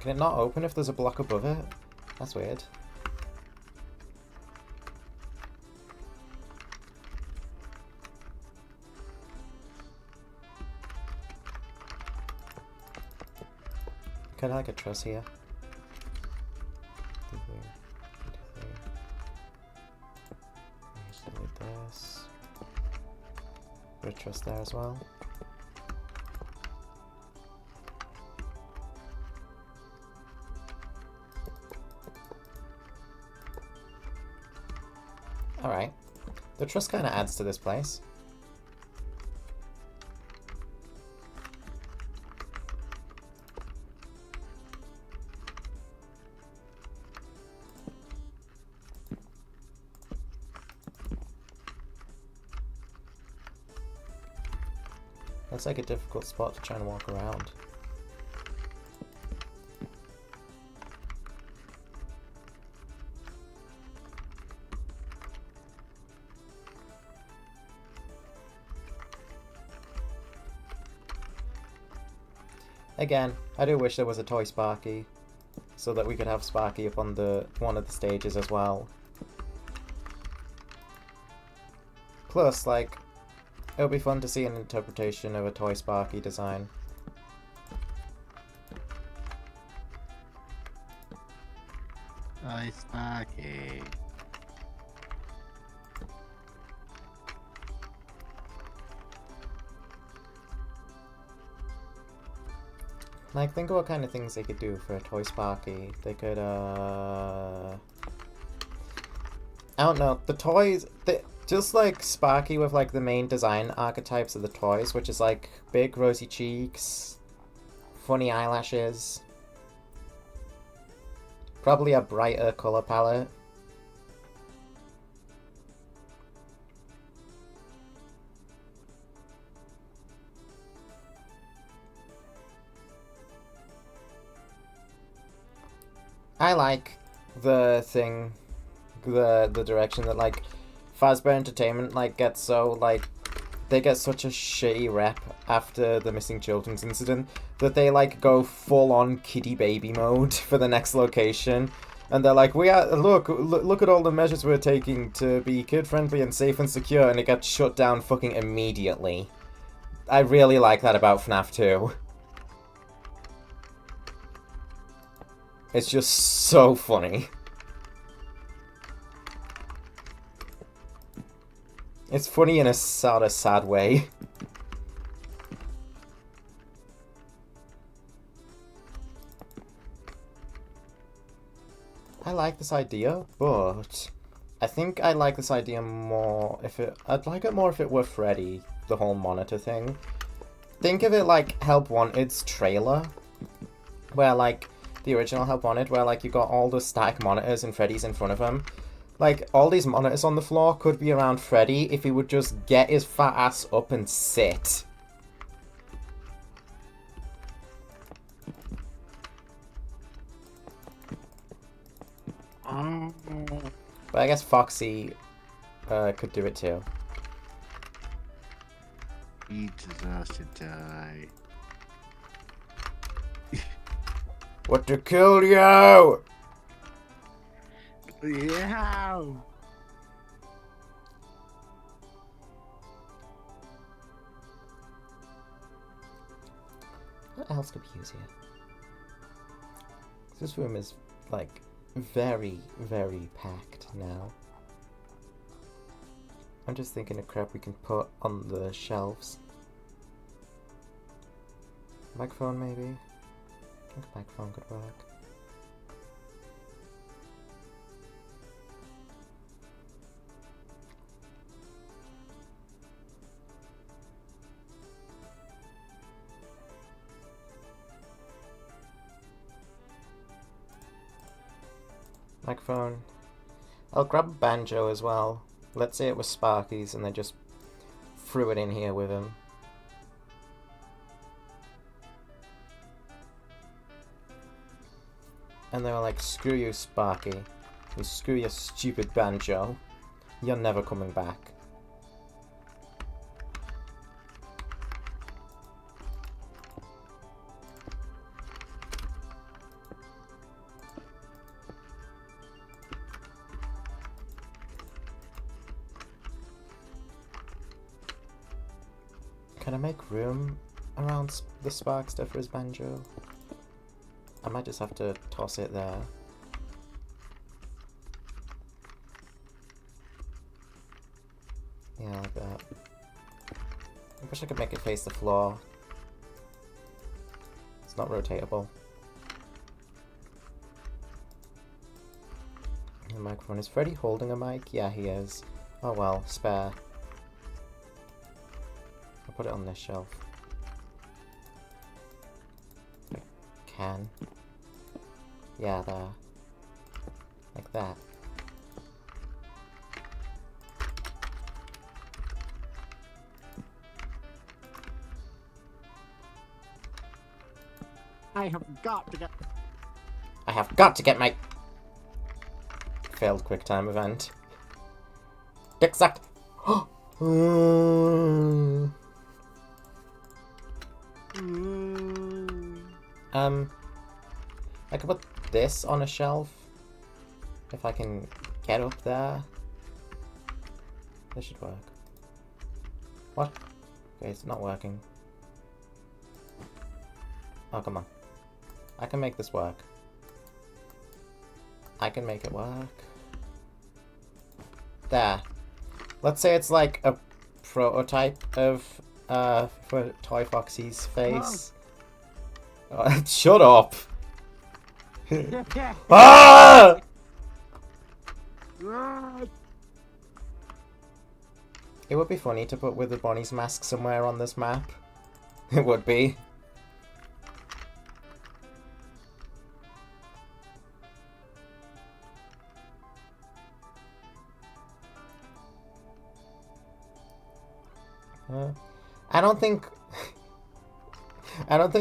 Can it not open if there's a block above it? That's weird. Can I like a truss here? So with this. Put a truss there as well. Alright. The truss kind of adds to this place. Looks like a difficult spot to try and walk around. again, I do wish there was a toy Sparky, so that we could have Sparky up on one of the stages as well. Plus, like, it would be fun to see an interpretation of a toy Sparky design. Toy Sparky. Like, think of what kind of things they could do for a toy Sparky. They could, I don't know, the toys, just like Sparky with like the main design archetypes of the toys, which is like big rosy cheeks, funny eyelashes, probably a brighter colour palette. I like the direction that like Fazbear Entertainment like gets so like they get such a shitty rep after the missing children's incident that they like go full on kiddie baby mode for the next location, and they're like, look at all the measures we're taking to be kid friendly and safe and secure, and it gets shut down fucking immediately. I really like that about FNAF 2. It's just so funny. It's funny in a sort of sad way. I like this idea, but I think I like this idea more I'd like it more if it were Freddy, the whole monitor thing. Think of it like Help Wanted's trailer, where like the original Help Wanted, where like you got all the static monitors and Freddy's in front of him. Like, all these monitors on the floor could be around Freddy if he would just get his fat ass up and sit. But I guess Foxy could do it too. He deserves to die. What to kill you? Yeah. What else could we use here? This room is like very, very packed now. I'm just thinking of crap we can put on the shelves. Microphone maybe? I think a microphone could work. Microphone. I'll grab a banjo as well. Let's say it was Sparky's and they just threw it in here with him. And they were like, screw you, Sparky. And screw your stupid banjo. You're never coming back. Can I make room around the spark stuff for his banjo? I might just have to toss it there. Yeah, like that. I wish I could make it face the floor. It's not rotatable. The microphone. Is Freddy holding a mic? Yeah, he is. Oh well, spare. I'll put it on this shelf. I can. Yeah, there. Like that. I have got to get. I have got to get my failed QuickTime event. Dick sucked. I could put this on a shelf. If I can get up there. This should work. What? Okay, it's not working. Oh, come on. I can make this work. I can make it work. There. Let's say it's like a prototype of for Toy Foxy's face. Oh, shut up! Ah! It would be funny to put Withered Bonnie's mask somewhere on this map. It would be. I don't think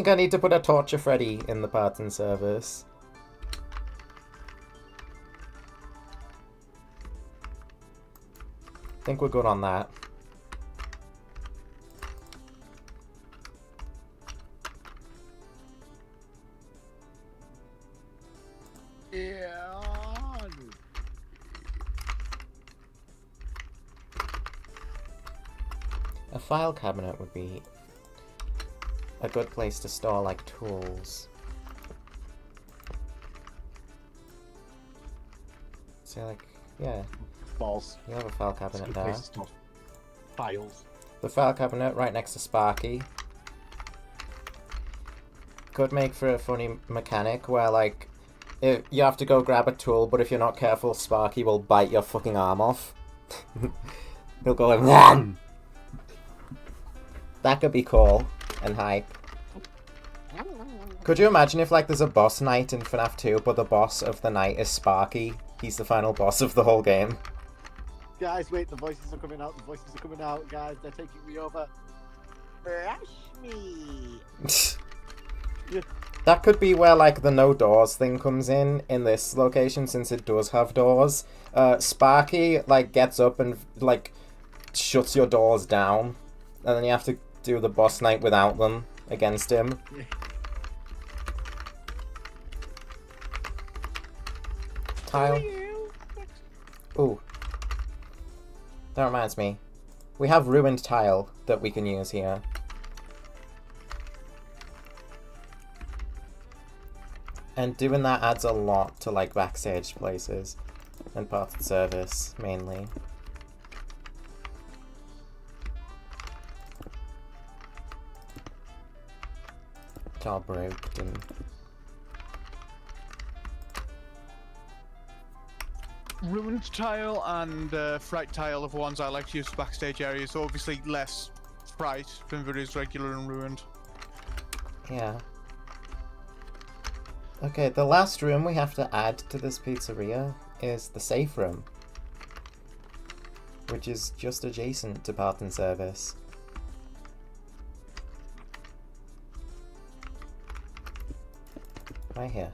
I need to put a Torture Freddy in the parts and service. I think we're good on that. Yeah. A file cabinet would be a good place to store, like, tools. So, like, yeah. Balls. You have a file cabinet Good there. place to store files. The file cabinet right next to Sparky. Could make for a funny mechanic where, like, if you have to go grab a tool, but if you're not careful, Sparky will bite your fucking arm off. He'll go like, Wham! That could be cool and hype. Could you imagine if, like, there's a boss night in FNAF 2, but the boss of the night is Sparky? He's the final boss of the whole game. Guys, wait, the voices are coming out. The voices are coming out, guys. They're taking me over. Rush me. That could be where, like, the no doors thing comes in this location, since it does have doors. Sparky, like, gets up and, like, shuts your doors down, and then you have to do the boss night without them against him. Tile. Ooh. That reminds me. We have ruined tile that we can use here. And doing that adds a lot to, like, backstage places and parts of the service, mainly. It's all broken. Ruined tile and fright tile are the ones I like to use for backstage areas. Obviously less fright than there is regular and ruined. Yeah. Okay, the last room we have to add to this pizzeria is the safe room, which is just adjacent to part and service. Right here.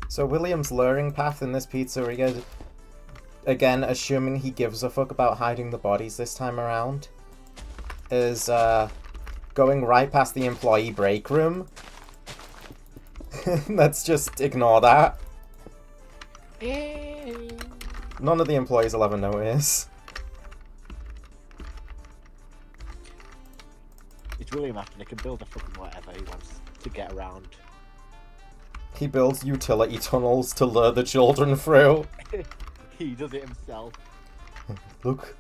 So William's luring path in this pizzeria, again, assuming he gives a fuck about hiding the bodies this time around, is going right past the employee break room. Let's just ignore that. None of the employees will ever notice. It's William after they can build a fucking whatever he wants to get around. He builds utility tunnels to lure the children through. He does it himself. Look.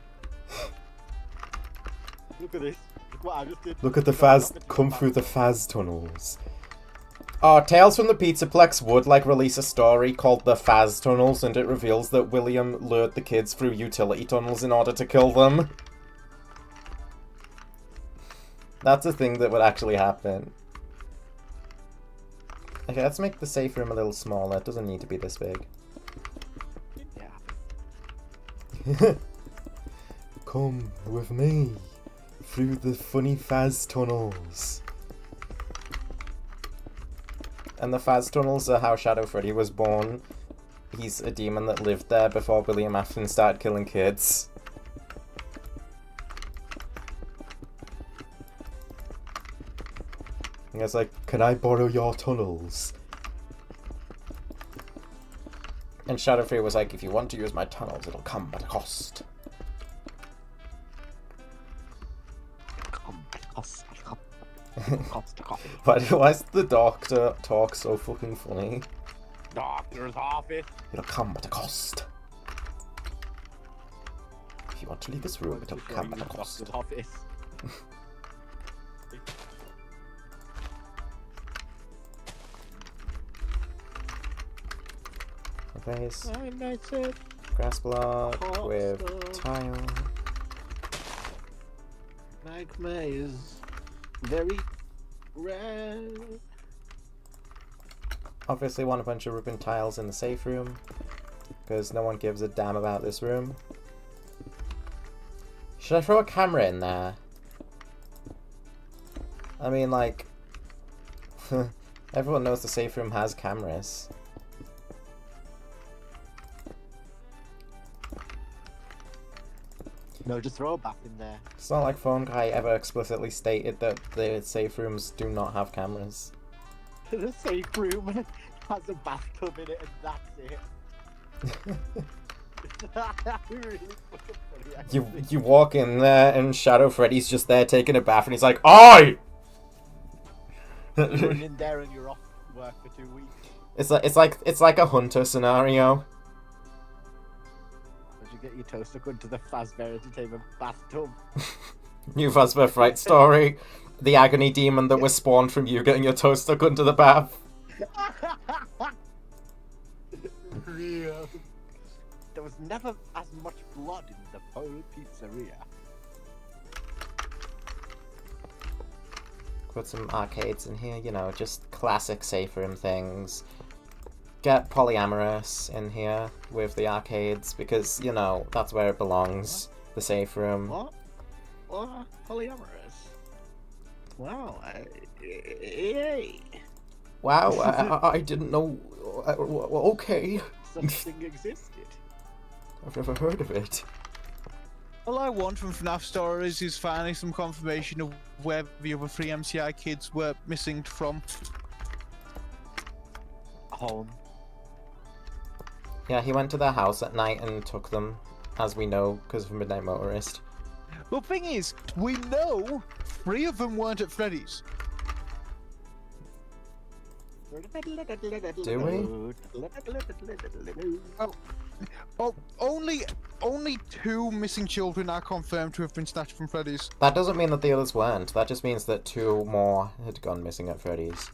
Look at this. Look what I just did. Look at the Faz. Come through the Faz tunnels. Oh, Tales from the Pizzaplex would, like, release a story called The Faz Tunnels, and it reveals that William lured the kids through utility tunnels in order to kill them. That's a thing that would actually happen. Okay, let's make the safe room a little smaller. It doesn't need to be this big. Yeah. Come with me through the funny Faz tunnels. And the Faz tunnels are how Shadow Freddy was born. He's a demon that lived there before William Afton started killing kids. It's like, can I borrow your tunnels? And Shadowfree was like, if you want to use my tunnels, it'll come at a cost. Why is the doctor talk so fucking funny? Doctor's office. It'll come at a cost. If you want to leave this room, it'll come at a cost. Doctor's office. Replace And that's it. grass block Cost with of- tile. Magma is very rare. Obviously want a bunch of ribbon tiles in the safe room, because no one gives a damn about this room. Should I throw a camera in there? I mean, like, everyone knows the safe room has cameras. No, just throw a bath in there. It's not like Phone Guy ever explicitly stated that the safe rooms do not have cameras. The safe room has a bathtub in it, and that's it. Really fucking funny, actually. You walk in there and Shadow Freddy's just there taking a bath and he's like, "Oi!" You run in there and you're off work for 2 weeks. It's like a Hunter scenario. Did you get your toaster gun to the Fazbear Entertainment bathtub? New Fazbear Fright Story. The agony demon that was spawned from you getting your toaster gun to the bath. Real. There was never as much blood in the whole pizzeria. Put some arcades in here, you know, just classic safe room things. Get polyamorous in here with the arcades because, you know, that's where it belongs. The safe room. What? What? Polyamorous? Wow. Hey. Wow, I didn't know. Okay. Such thing existed. I've never heard of it. All I want from FNAF stories is finally some confirmation of where the other 3 MCI kids were missing from. Home. Yeah, he went to their house at night and took them, as we know, because of Midnight Motorist. Well, thing is, we know 3 of them weren't at Freddy's. Do we? Oh, only 2 missing children are confirmed to have been snatched from Freddy's. That doesn't mean that the others weren't. That just means that 2 more had gone missing at Freddy's.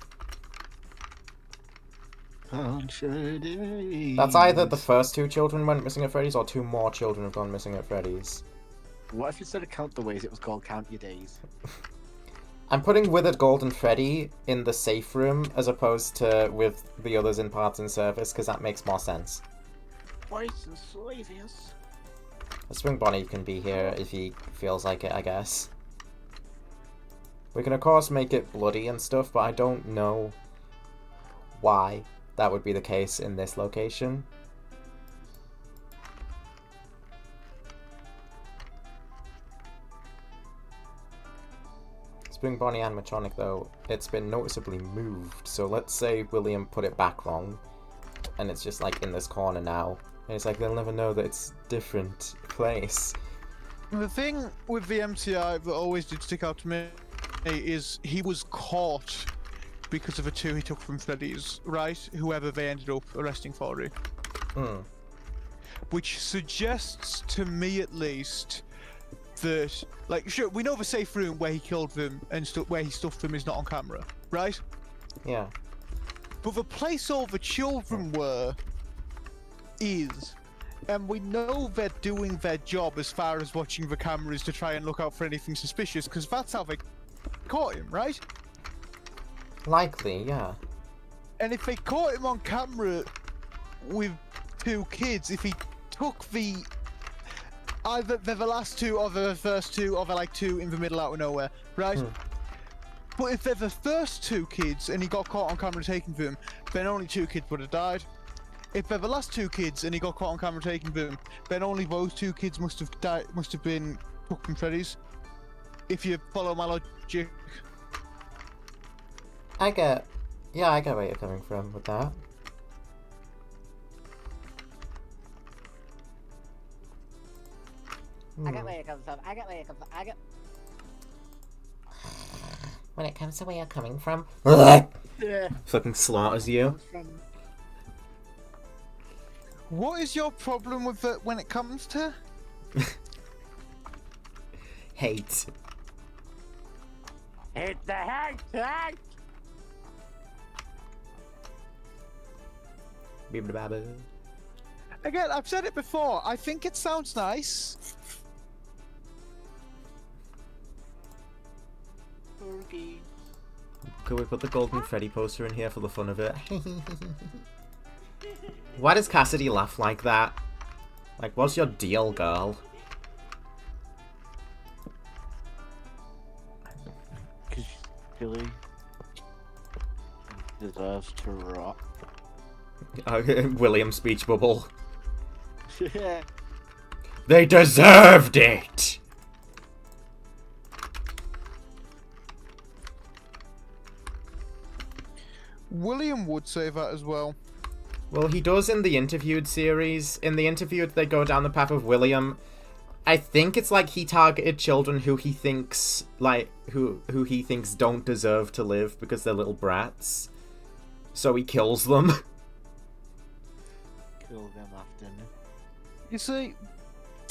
That's either the first 2 children went missing at Freddy's or 2 more children have gone missing at Freddy's. What if instead of Count the Ways, it was called Count Your Days? I'm putting Withered Golden Freddy in the safe room as opposed to with the others in Parts and Service, because that makes more sense. Voice and Slavius. Spring Bonnie can be here if he feels like it, I guess. We can of course make it bloody and stuff, but I don't know why that would be the case in this location. Spring Bonnie animatronic though, it's been noticeably moved, so let's say William put it back wrong, and it's just like in this corner now, and it's like they'll never know that it's different place. The thing with the MCI that always did stick out to me is he was caught because of a 2 he took from Freddy's, right? Whoever they ended up arresting for it. Which suggests to me at least that, like, sure, we know the safe room where he killed them and where he stuffed them is not on camera, right? Yeah. But the place all the children were is, and we know they're doing their job as far as watching the cameras to try and look out for anything suspicious, because that's how they caught him, right? Likely, yeah. And if they caught him on camera with 2 kids, if he took either they're the last 2 or the first 2 or they're like 2 in the middle out of nowhere, right? But if they're the first 2 kids and he got caught on camera taking them, then only 2 kids would have died. If they're the last 2 kids and he got caught on camera taking them, then only those 2 kids must have died, must have been took from Freddy's. If you follow my logic. I get... Yeah, I get where you're coming from with that. I get where you come from. I get where you come from. I get. When it comes to where you're coming from... Yeah. Fucking slaughters you. What is your problem with it when it comes to? Hate. Hit the hate, hate. Beep-a-da-ba-ba. Again, I've said it before. I think it sounds nice. Turkey. Could we put the Golden Freddy poster in here for the fun of it? Why does Cassidy laugh like that? Like, what's your deal, girl? Because Billy deserves to rot. William speech bubble. Yeah. They deserved it! William would say that as well. Well, he does in the Interviewed series. In the Interviewed, they go down the path of William. I think it's like he targeted children who he thinks, like, who he thinks don't deserve to live because they're little brats. So he kills them. Kill them often. You see,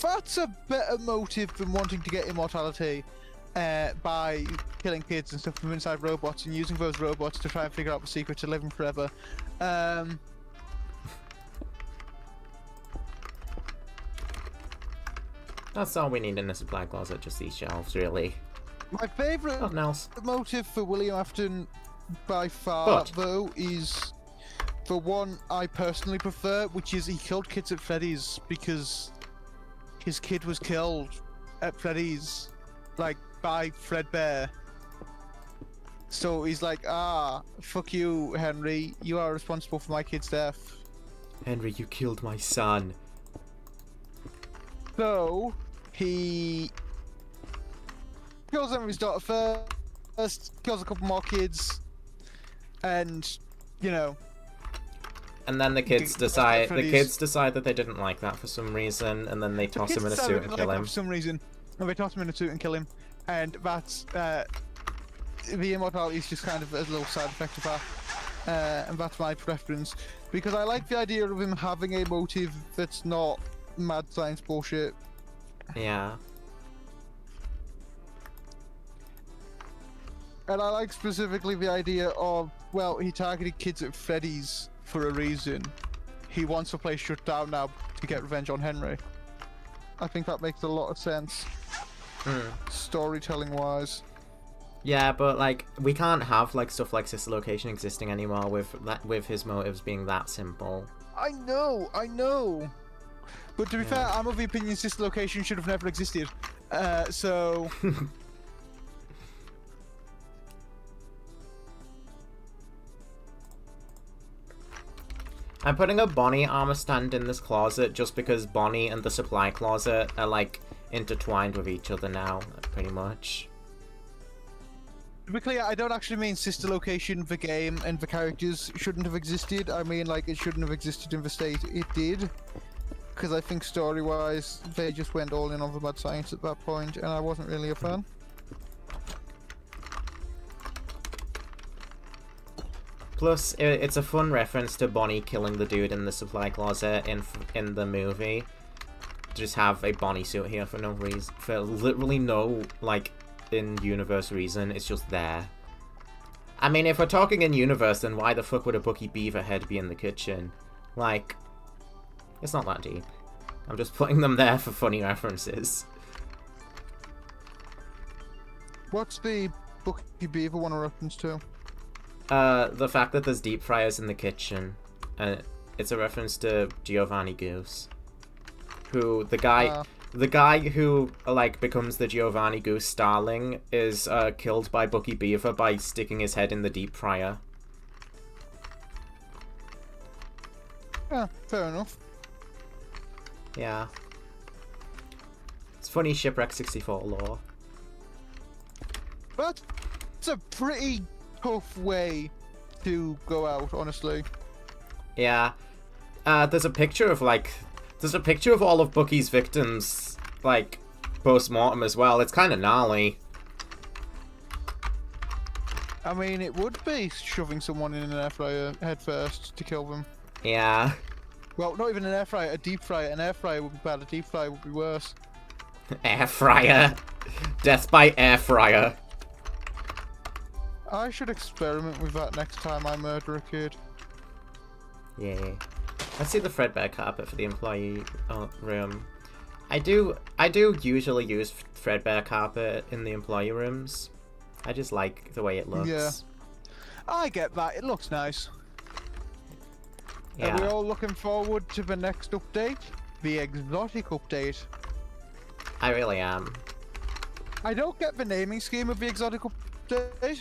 that's a better motive than wanting to get immortality by killing kids and stuff from inside robots and using those robots to try and figure out the secret to living forever. That's all we need in a supply closet, just these shelves, really. My favourite Nothing else. motive for William Afton by far, But- though, is the one I personally prefer, which is he killed kids at Freddy's because his kid was killed at Freddy's, like, by Fredbear. So he's like, fuck you, Henry, you are responsible for my kid's death. Henry, you killed my son. So he kills Henry's daughter first, kills a couple more kids, and, you know, And then the kids The- decide Freddy's- the kids decide that they didn't like that for some reason, and then they toss him in a kids suit and decided kill like that him. for some reason. And they toss him in a suit and kill him, and that's the immortality is just kind of a little side effect of that, and that's my preference because I like the idea of him having a motive that's not mad science bullshit. Yeah. And I like specifically the idea of, well, he targeted kids at Freddy's for a reason. He wants the place shut down now to get revenge on Henry. I think that makes a lot of sense, storytelling wise. Yeah, but like we can't have like stuff like Sister Location existing anymore with his motives being that simple. I know. But to be Yeah. fair, I'm of the opinion Sister Location should have never existed. So I'm putting a Bonnie armor stand in this closet just because Bonnie and the supply closet are like intertwined with each other now, pretty much. to be clear, I don't actually mean Sister Location, the game, and the characters shouldn't have existed. I mean, like, it shouldn't have existed in the state it did. Because I think story-wise, they just went all in on the mad science at that point, and I wasn't really a fan. Plus, it's a fun reference to Bonnie killing the dude in the supply closet in the movie. Just have a Bonnie suit here for no reason, for literally no like in-universe reason. It's just there. I mean, if we're talking in-universe, then why the fuck would a Bucky Beaver head be in the kitchen? Like, it's not that deep. I'm just putting them there for funny references. What's the Bucky Beaver one a reference to? The fact that there's deep fryers in the kitchen. It's a reference to Giovanni Goose. Who, the guy who, like, becomes the Giovanni Goose starling is, killed by Bucky Beaver by sticking his head in the deep fryer. Yeah, fair enough. Yeah. It's funny Shipwreck 64 lore. But it's a pretty tough way to go out, honestly. Yeah. There's a picture of all of Bucky's victims, like, post-mortem as well. It's kind of gnarly. I mean, it would be shoving someone in an air fryer head first to kill them. Yeah. Well, not even an air fryer, a deep fryer. An air fryer would be bad, a deep fryer would be worse. Air fryer. Death by air fryer. I should experiment with that next time I murder a kid. Yeah. Let's see the threadbare carpet for the employee room. I do usually use threadbare carpet in the employee rooms. I just like the way it looks. Yeah. I get that, it looks nice. Yeah. Are we all looking forward to the next update? The exotic update. I really am. I don't get the naming scheme of the exotic update.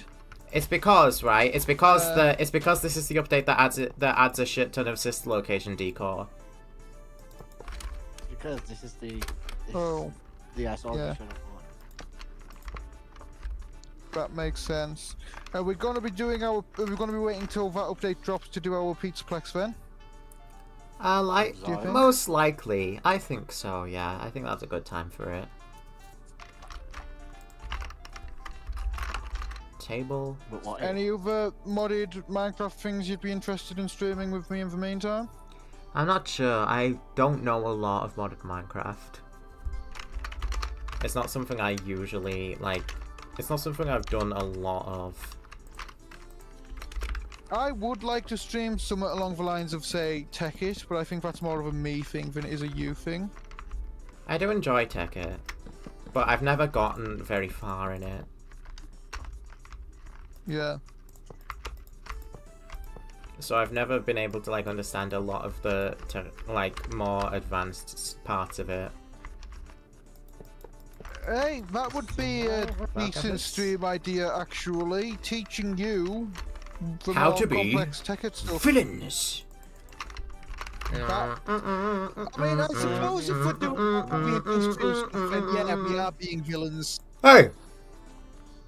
It's because, right? It's because this is the update that adds a shit ton of sister location decor. Because this is the Yeah. That makes sense. Are we gonna be waiting till that update drops to do our Pizzaplex then? Like, Do you think? most likely. I think so, yeah. I think that's a good time for it. Table. But what? Any other modded Minecraft things you'd be interested in streaming with me in the meantime? I'm not sure. I don't know a lot of modded Minecraft. It's not something I usually, like... It's not something I've done a lot of. I would like to stream somewhat along the lines of, say, Tekkit, but I think that's more of a me thing than it is a you thing. I do enjoy Tekkit, but I've never gotten very far in it. Yeah. So I've never been able to, like, understand a lot of the, like, more advanced parts of it. Hey, that would be a decent stream idea, actually. Teaching you the How more to be complex Tekkit stuff. villains. That, I mean, I suppose if we're doing being stuff, then yeah, we are being villains. Hey!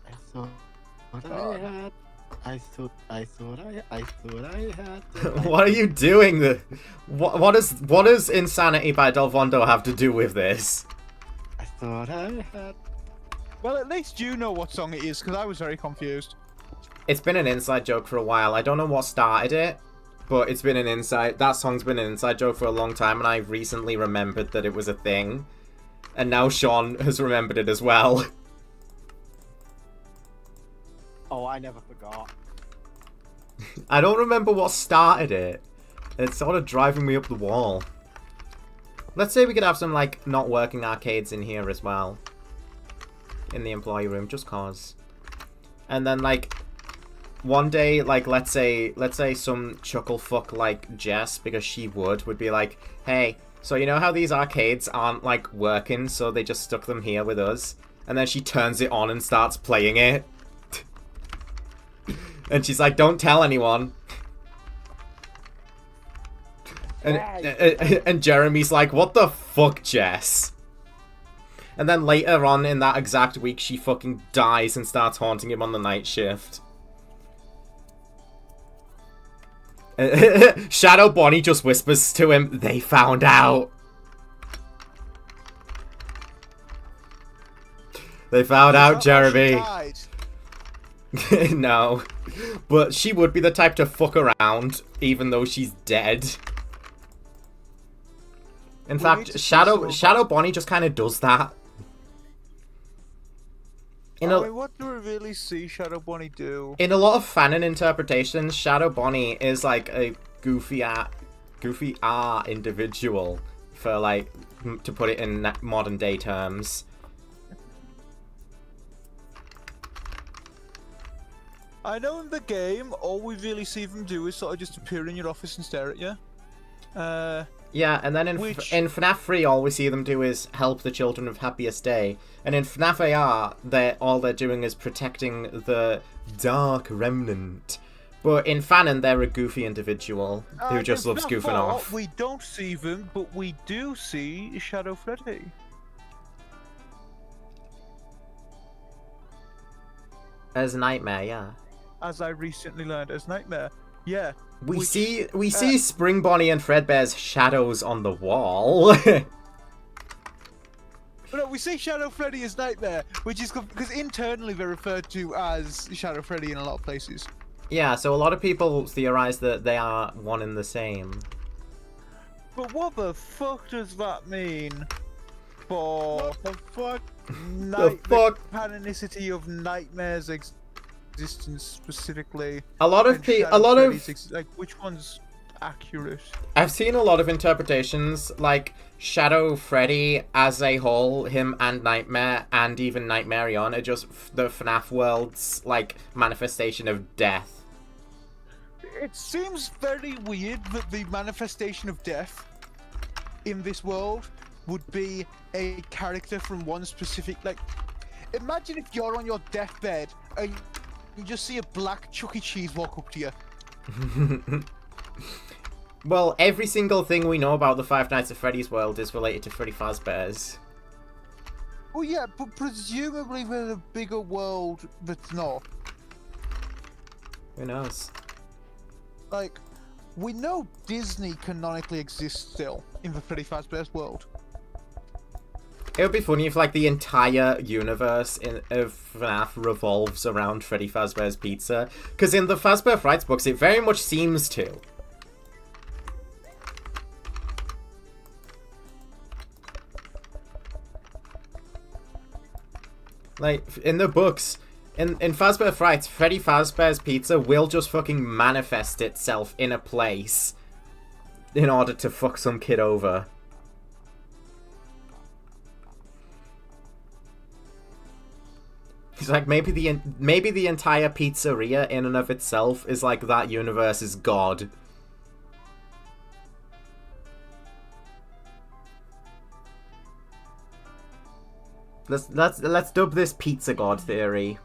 I thought I had. What are you doing? What does Insanity by Delvondo have to do with this? I thought I had. Well, at least you know what song it is, because I was very confused. It's been an inside joke for a while. I don't know what started it, but it's been an that song's been an inside joke for a long time, and I recently remembered that it was a thing. And now Sean has remembered it as well. Oh, I never forgot. I don't remember what started it. It's sort of driving me up the wall. Let's say we could have some, like, not working arcades in here as well. In the employee room, just cause. And then, like, one day, like, let's say some chucklefuck like Jess, because she would be like, hey, so you know how these arcades aren't, like, working, so they just stuck them here with us? And then she turns it on and starts playing it. And she's like, don't tell anyone. And Jeremy's like, what the fuck, Jess? And then later on in that exact week, she fucking dies and starts haunting him on the night shift. Shadow Bonnie just whispers to him, they found out. They found out, Jeremy. No. But she would be the type to fuck around, even though she's dead. In fact, Shadow Bonnie just kind of does that. I mean, what do we really see Shadow Bonnie do? In a lot of fanon interpretations, Shadow Bonnie is like a goofy individual, for like, to put it in modern day terms. I know in the game, all we really see them do is sort of just appear in your office and stare at you. Yeah, and then in FNAF 3, all we see them do is help the children of Happiest Day. And in FNAF AR, all they're doing is protecting the Dark Remnant. But in fanon, they're a goofy individual who just loves goofing off. We don't see them, but we do see Shadow Freddy. As Nightmare, yeah. as I recently learned, as Nightmare. Yeah. We see Spring Bonnie and Fredbear's shadows on the wall. But no, we see Shadow Freddy as Nightmare, which is because internally they're referred to as Shadow Freddy in a lot of places. Yeah, so a lot of people theorize that they are one and the same. But what the fuck does that mean for What the fuck? The fuck? canonicity of Nightmare's existence specifically? A lot of like, which one's accurate? I've seen a lot of interpretations, like Shadow Freddy as a whole, him and Nightmare, and even Nightmarion are just the FNAF world's, like, manifestation of death. It seems very weird that the manifestation of death in this world would be a character from one specific, like, imagine if you're on your deathbed and you just see a black Chuck E. Cheese walk up to you. Well, every single thing we know about the Five Nights at Freddy's world is related to Freddy Fazbear's. Well, yeah, but presumably there's a bigger world that's not. Who knows? Like, we know Disney canonically exists still in the Freddy Fazbear's world. It would be funny if, like, the entire universe of FNAF revolves around Freddy Fazbear's Pizza. Because in the Fazbear Frights books, it very much seems to. Like, in the books, in Fazbear Frights, Freddy Fazbear's Pizza will just fucking manifest itself in a place in order to fuck some kid over. It's like, maybe the entire pizzeria in and of itself is like that universe's god. Let's dub this pizza god theory.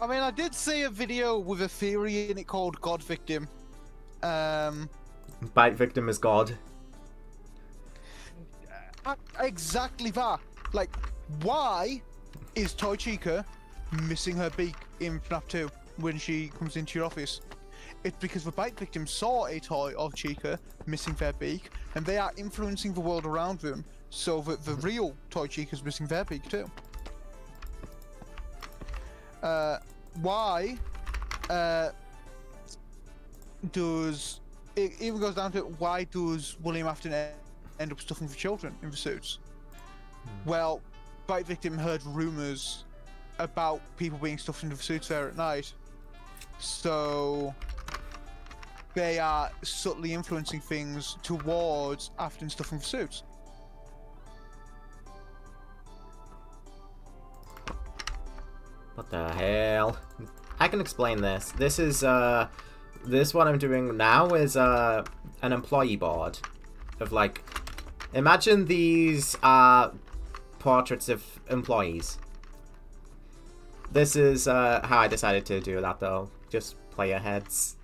I mean, I did see a video with a theory in it called God Victim. Bite victim is god. Exactly that. Like, why is Toy Chica missing her beak in FNAF 2 when she comes into your office? It's because the bite victim saw a toy of Chica missing their beak, and they are influencing the world around them, so that the real Toy Chica's missing their beak too. Why does it even goes down to why does William Afton end up stuffing for children in the suits? Well, bite victim heard rumors about people being stuffed into the suits there at night, so they are subtly influencing things towards Afton stuffing for suits. What the hell? I can explain this. This is, this what I'm doing now is, an employee board. Of, like, imagine these are portraits of employees. This is, how I decided to do that, though. Just player heads.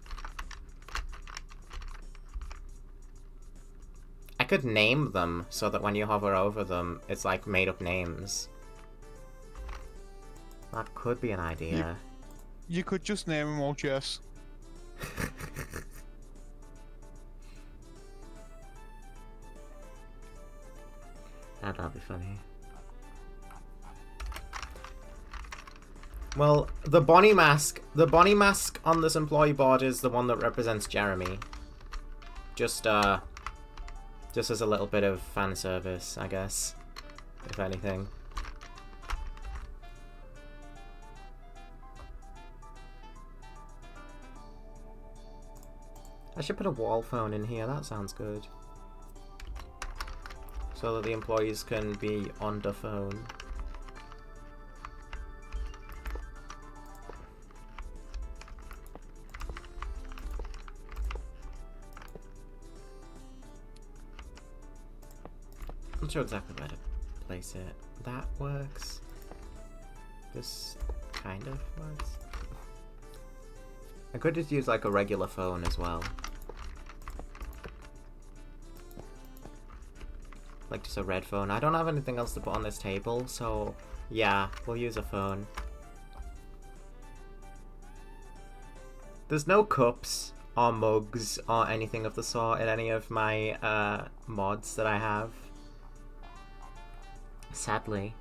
I could name them so that when you hover over them, it's like made up names. That could be an idea. You could just name them all Jess. That'd be funny. Well, the Bonnie mask on this employee board is the one that represents Jeremy. Just as a little bit of fan service, I guess, if anything. I should put a wall phone in here, that sounds good. So that the employees can be on the phone. I'm not sure exactly where to place it. That works. This kind of works. I could just use like a regular phone as well. Like just a red phone. I don't have anything else to put on this table, so yeah, we'll use a phone. There's no cups or mugs or anything of the sort in any of my mods that I have. Sadly.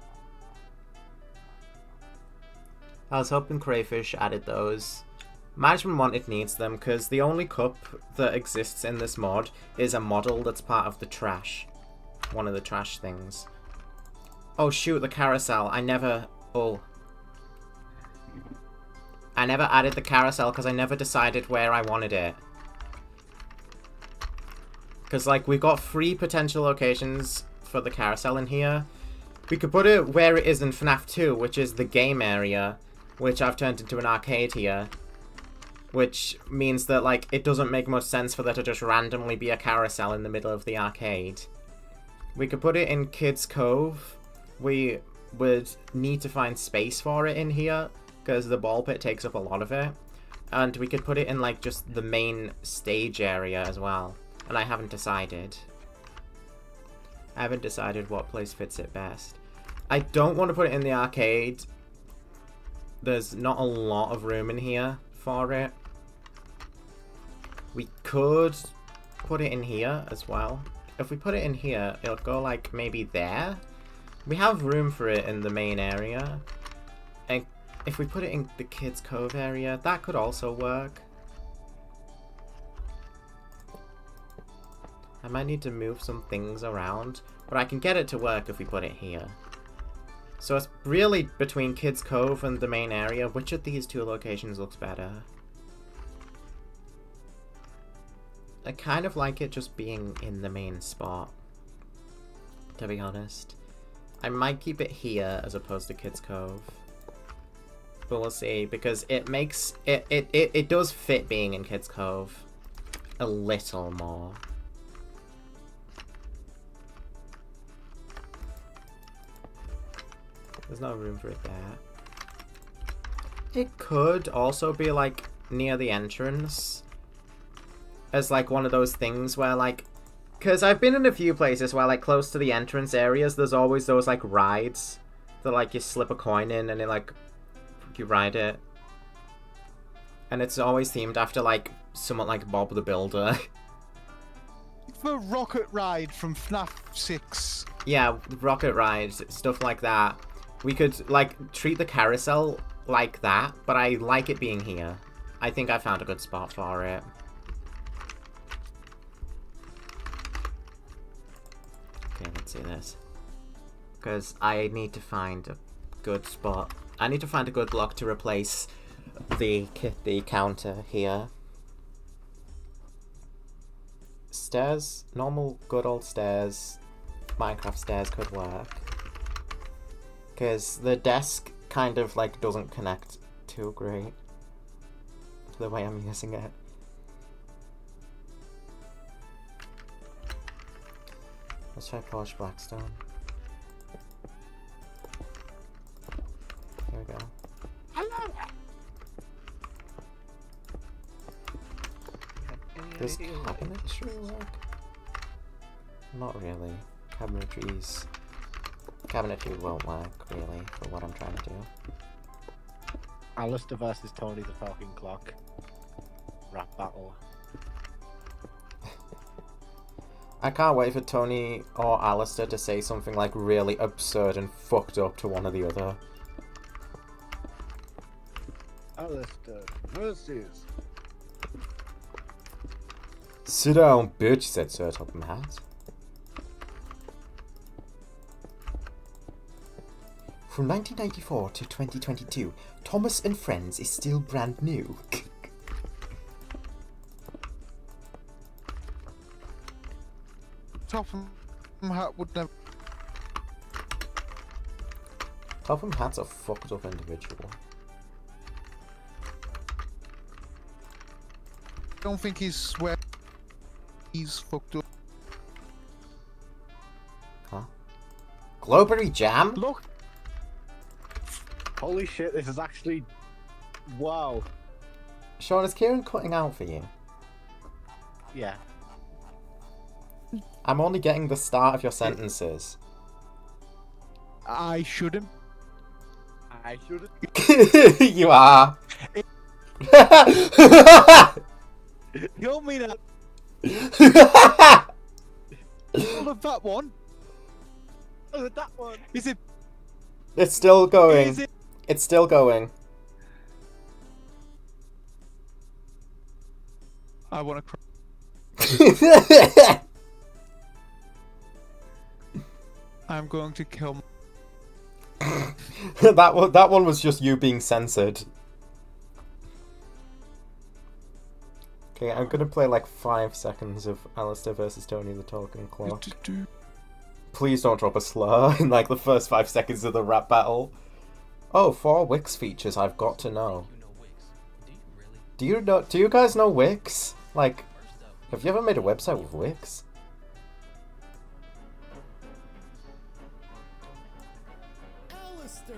I was hoping Crayfish added those. Management wanted needs them because the only cup that exists in this mod is a model that's part of the trash. One of the trash things. Oh shoot, the carousel. I never added the carousel because I never decided where I wanted it. Because, like, we've got 3 potential locations for the carousel in here. We could put it where it is in FNAF 2, which is the game area, which I've turned into an arcade here. Which means that, like, it doesn't make much sense for there to just randomly be a carousel in the middle of the arcade. We could put it in Kids Cove. We would need to find space for it in here, because the ball pit takes up a lot of it. And we could put it in, like, just the main stage area as well. And I haven't decided. I haven't decided what place fits it best. I don't want to put it in the arcade. There's not a lot of room in here for it. We could put it in here as well. If we put it in here, it'll go, like, maybe there. We have room for it in the main area. And if we put it in the Kids Cove area, that could also work. I might need to move some things around, but I can get it to work if we put it here. So it's really between Kids Cove and the main area. Which of these 2 locations looks better? I kind of like it just being in the main spot, to be honest. I might keep it here as opposed to Kids Cove. But we'll see, because it makes it does fit being in Kids Cove a little more. There's no room for it there. It could also be, like, near the entrance. As, like, one of those things where, like... Because I've been in a few places where, like, close to the entrance areas, there's always those, like, rides. That, like, you slip a coin in and it, like... You ride it. And it's always themed after, like, someone like Bob the Builder. The rocket ride from FNAF 6. Yeah, rocket rides, stuff like that. We could, like, treat the carousel like that, but I like it being here. I think I found a good spot for it. Okay, let's see this. Because I need to find a good spot. I need to find a good block to replace the counter here. Stairs, normal good old stairs, Minecraft stairs could work. Because the desk kind of, like, doesn't connect too great to the way I'm using it. Let's try polished blackstone. Here we go. Does cabinetry work? Not really. Cabinetry won't work, really, for what I'm trying to do. Alistair versus Tony the Falcon Clock. Rap battle. I can't wait for Tony or Alistair to say something, like, really absurd and fucked up to one or the other. Alistair versus... Sit down, bitch, said Sir Topham Hatt. From 1994 to 2022, Thomas and Friends is still brand new. Topham Hatt would never. Topham Hatt's a fucked up individual. I don't think he's swear. He's fucked up. Huh? Glowberry jam? Look! Holy shit, this is actually... Wow. Sean, is Kieran cutting out for you? Yeah. I'm only getting the start of your sentences. I shouldn't. I shouldn't. You are. You don't mean that. All of that one. Oh, that one. Is it? It's still going. Is it? It's still going. I want to cry. I'm going to kill. that one was just you being censored. Okay, I'm gonna play like 5 seconds of Alistair versus Tony the Talking Clock. Please don't drop a slur in like the first 5 seconds of the rap battle. Oh, 4 Wix features I've got to know. Do you guys know Wix? Like, have you ever made a website with Wix? Alistair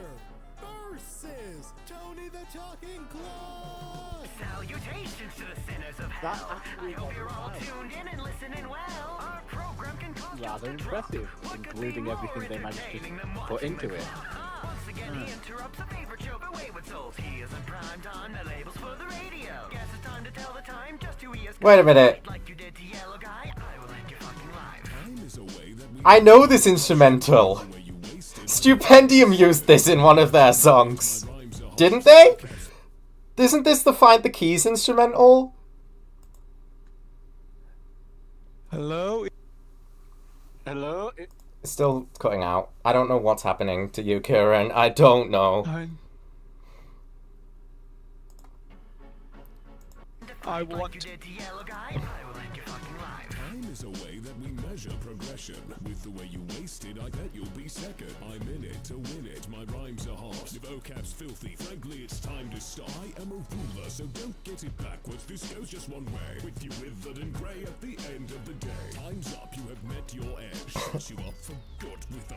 versus Tony the Talking Clock. Salutations to the sinners of That hell. actually I hope you're all was tuned in and listening well. Our program can cause rather just a drop. impressive, What could including be everything more they managed to entertaining than put watching into the it. clock? Once again, he interrupts a favorite show, but wayward souls. He isn't prime time, the labels for the radio. Guess it's time to tell the time, just who he is. Wait a minute. Like you did to Yellow Guy, I will end your fucking life. I know this instrumental. Stupendium used this in one of their songs. Didn't they? Isn't this the Find the Keys instrumental? Hello. Hello? It's still cutting out. I don't know what's happening to you, Kieran. I don't know. I want. Like you did to Yellow Guy, I will end your fucking life. Time is a way that we measure progression. With the way you waste it, I bet you'll be second. I'm in it to win it. My rhymes are harsh. The vocab's filthy. Frankly, it's time to stop. I am a ruler, so don't get it backwards. This goes just one way. With you withered and grey at the end of the day. Time's up. You have met your edge. Shut you up for good with the.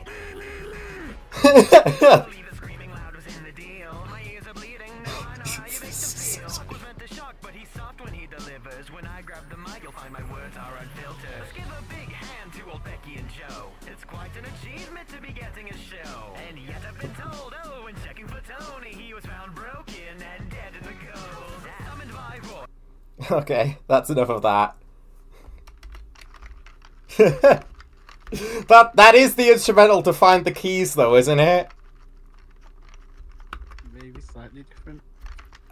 Believe the screaming loud was in the deal. My ears are bleeding. Now I know how you make them feel. Fuck was meant to shock, but he's soft when he delivers. When I grab the mic, you'll find my words are unfiltered. Let's give a big hand to old Becky and Joe. It's quite an achievement to be getting a show. And yet I've been told, oh, when checking for Tony, he was found broken and dead in the cold. Summoned by voice. Okay, that's enough of that. That is the instrumental to Find the Keys, though, isn't it? Maybe slightly different.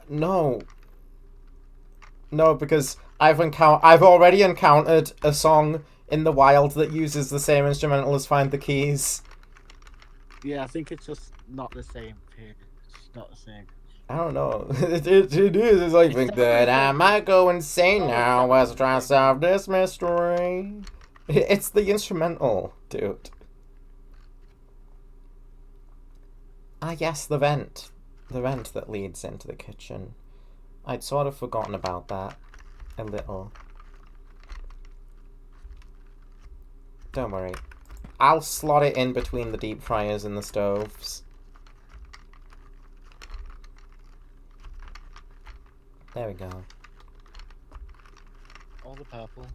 No. No, because I've already encountered a song in the wild that uses the same instrumental as Find the Keys. Yeah, I think it's just not the same. It's not the same. I don't know. It is. I think that I might go insane now as I try to solve this mystery. It's the instrumental, dude. Ah, yes, the vent. The vent that leads into the kitchen. I'd sort of forgotten about that. A little. Don't worry. I'll slot it in between the deep fryers and the stoves. There we go. All the purple.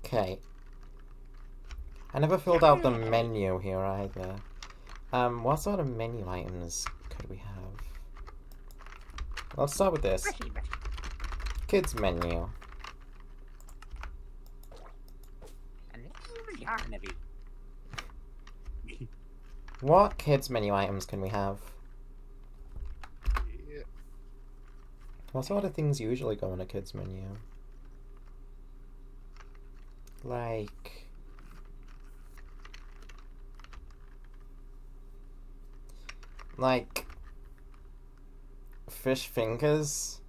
Okay. I never filled out the menu here either. What sort of menu items could we have? Let's start with this. Kids menu. What kids menu items can we have? What sort of things usually go in a kids menu? Like fish fingers?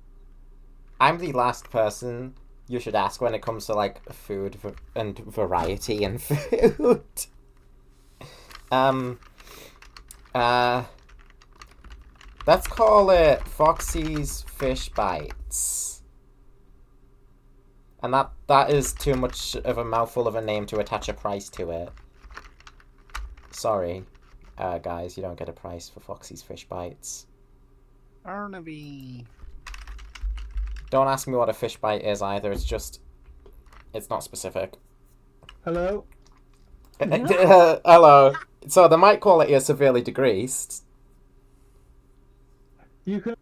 I'm the last person you should ask when it comes to like food and variety in food. Let's call it Foxy's Fish Bites. And that is too much of a mouthful of a name to attach a price to it. Sorry, guys, you don't get a price for Foxy's Fish Bites. Arnaby. Don't ask me what a fish bite is either, it's just It's not specific. Hello? Hello. So the mic quality is severely decreased. You can.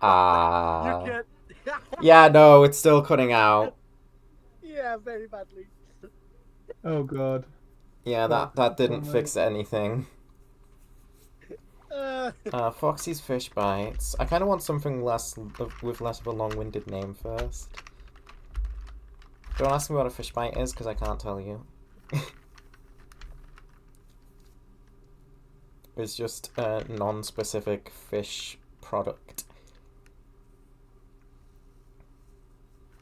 Ah. You get. Yeah, no, it's still cutting out. Yeah, very badly. Oh god. Yeah, that didn't fix anything. Foxy's Fish Bites. I kind of want something with less of a long-winded name first. Don't ask me what a fish bite is, because I can't tell you. It's just a non-specific fish product.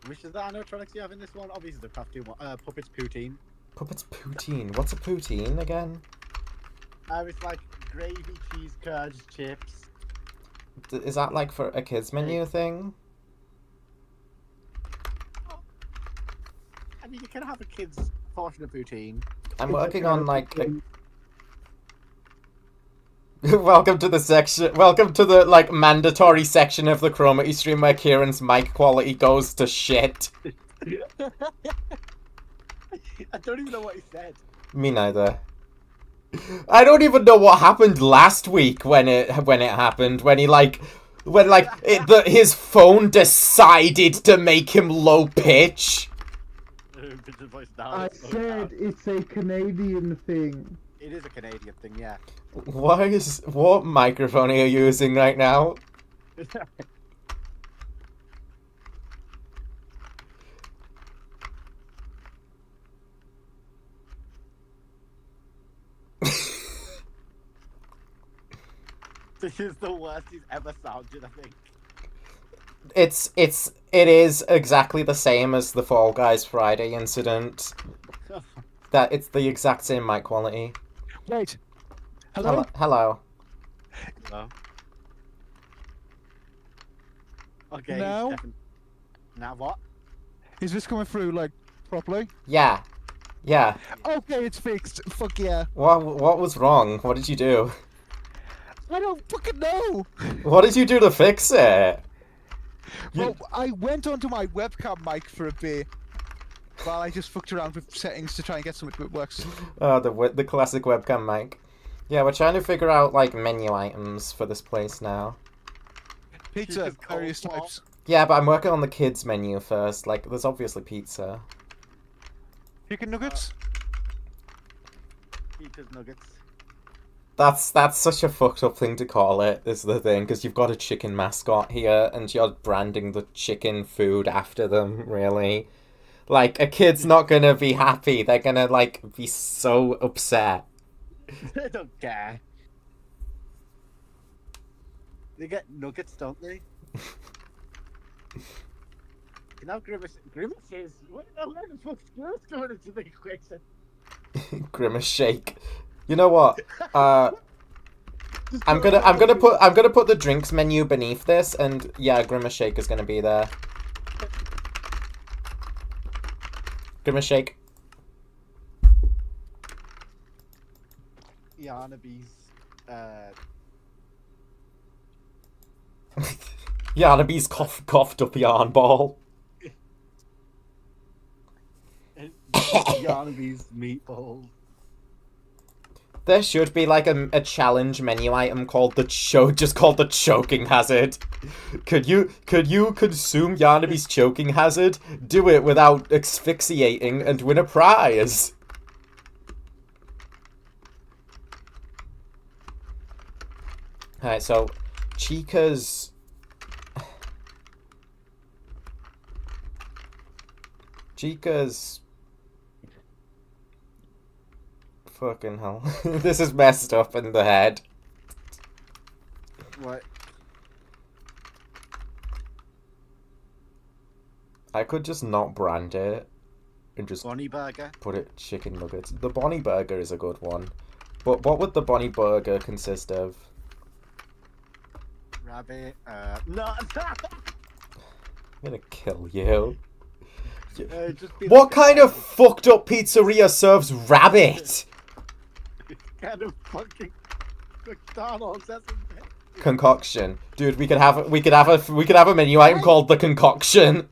Which is the animatronics you have in this one? Obviously the craft one. Puppets Poutine. Puppets Poutine. What's a poutine again? It's like gravy, cheese curds, chips. Is that like for a kids menu thing? I mean, you can have a kid's portion of poutine. I'm working on like welcome to the section. Welcome to the like mandatory section of the Chromity stream where Kieran's mic quality goes to shit. I don't even know what he said. Me neither. I don't even know what happened last week when it happened. When his phone decided to make him low pitch. I said it's a Canadian thing. It is a Canadian thing, yeah. What microphone are you using right now? This is the worst he's ever sounded, I think. It is exactly the same as the Fall Guys Friday incident. That it's the exact same mic quality. Wait. Hello? Hello. Hello. Okay. Now? Now what? Is this coming through, like, properly? Yeah. Yeah. Okay, it's fixed. Fuck yeah. What was wrong? What did you do? I don't fucking know. What did you do to fix it? Well, I went onto my webcam mic for a bit while I just fucked around with settings to try and get something that works. Oh, the classic webcam mic. Yeah, we're trying to figure out like menu items for this place now. Pizza, various types. Yeah, but I'm working on the kids menu first. Like, there's obviously pizza. Chicken nuggets? Pizza's nuggets. That's such a fucked up thing to call it, is the thing, because you've got a chicken mascot here, and you're branding the chicken food after them, really. Like, a kid's not gonna be happy, they're gonna, like, be so upset. They don't care. They get nuggets, don't they? You know, Grimaces. Where the fuck's Grimace going into the equation? Grimace shake. You know what? I'm gonna put the drinks menu beneath this, and yeah, Grimace shake is gonna be there. Grimace shake. Yarnaby's, Yarnaby's coughed up yarn ball. Yarnaby's meatballs. There should be like a challenge menu item called the choking hazard. Could you consume Yarnaby's choking hazard, do it without asphyxiating, and win a prize? Alright, so Chica's fucking hell. This is messed up in the head. What? I could just not brand it and just Bonnie Burger? put it chicken nuggets. The Bonnie Burger is a good one. But what would the Bonnie Burger consist of? Rabbit, no! I'm gonna kill you. What kind of fucked up pizzeria serves rabbit? kind of fucking McDonald's, that's Concoction. Dude, we could have a menu item called the concoction.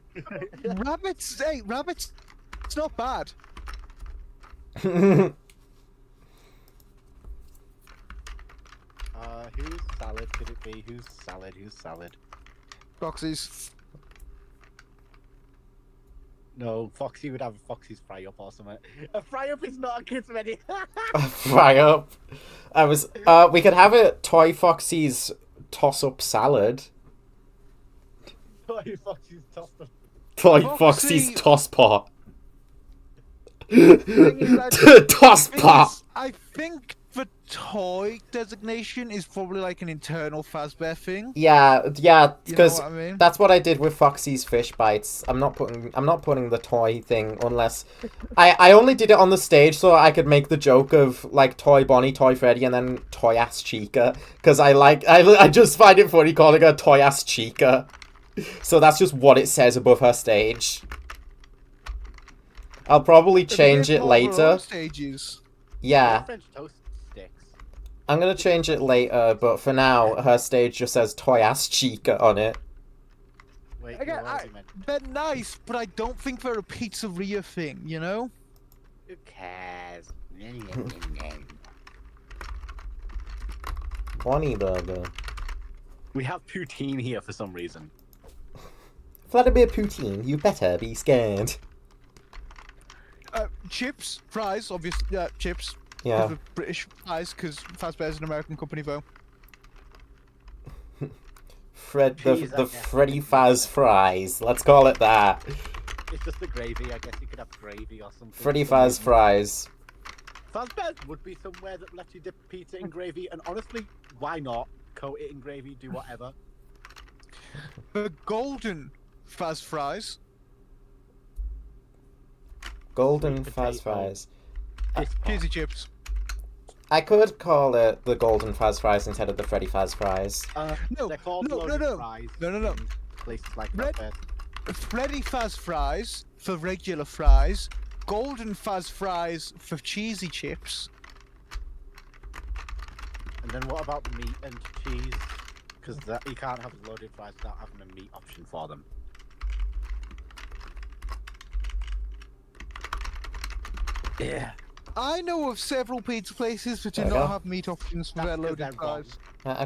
Rabbits, hey, rabbits, it's not bad. Whose salad could it be? Whose salad? Whose salad? Foxy's. No, Foxy would have a Foxy's fry up or something. A fry up is not a kid's menu. Fry up. We could have a Toy Foxy's toss-up salad. Toy Foxy's tossed up. Toy Foxy- Foxy's toss pot. I Toss pot. I think the toy designation is probably like an internal Fazbear thing. Yeah, You know because what I mean? that's what I did with Foxy's fish bites. I'm not putting the toy thing unless I only did it on the stage so I could make the joke of like Toy Bonnie, Toy Freddy, and then Toy Ass Chica because I just find it funny calling her Toy Ass Chica. So that's just what it says above her stage. I'll probably change it later. Stages. Yeah. French toast sticks. I'm gonna change it later, but for now, her stage just says Toy Ass Chica on it. Wait, Again, what was he meant? they're nice, but I don't think they're a pizzeria thing, you know? Who cares? Bonnie Burger. We have poutine here for some reason. Vladimir Putin, you better be scared. Chips, fries, obviously. Yeah, chips. Yeah. The British fries, because Fazbear's an American company, though. Cheese, The I guess. Freddy Faz fries. Let's call it that. It's just the gravy. I guess you could have gravy or something. Freddy Faz fries. Fazbear's would be somewhere that lets you dip pizza in gravy, and honestly, why not? Coat it in gravy, do whatever. The golden Faz fries. Golden Sweet Faz potato. fries. Cheesy chips. I could call it the Golden Faz fries instead of the Freddy Faz fries. No, They're called no, loaded no. fries. No, no, no. in Places like Red- Fazbear's. Freddy Faz fries for regular fries. Golden Faz fries for cheesy chips. And then what about meat and cheese? Because you can't have loaded fries without having a meat option for them. Yeah. I know of several pizza places that do There we go. not have meat options for their That's 'cause loaded they're wrong. fries.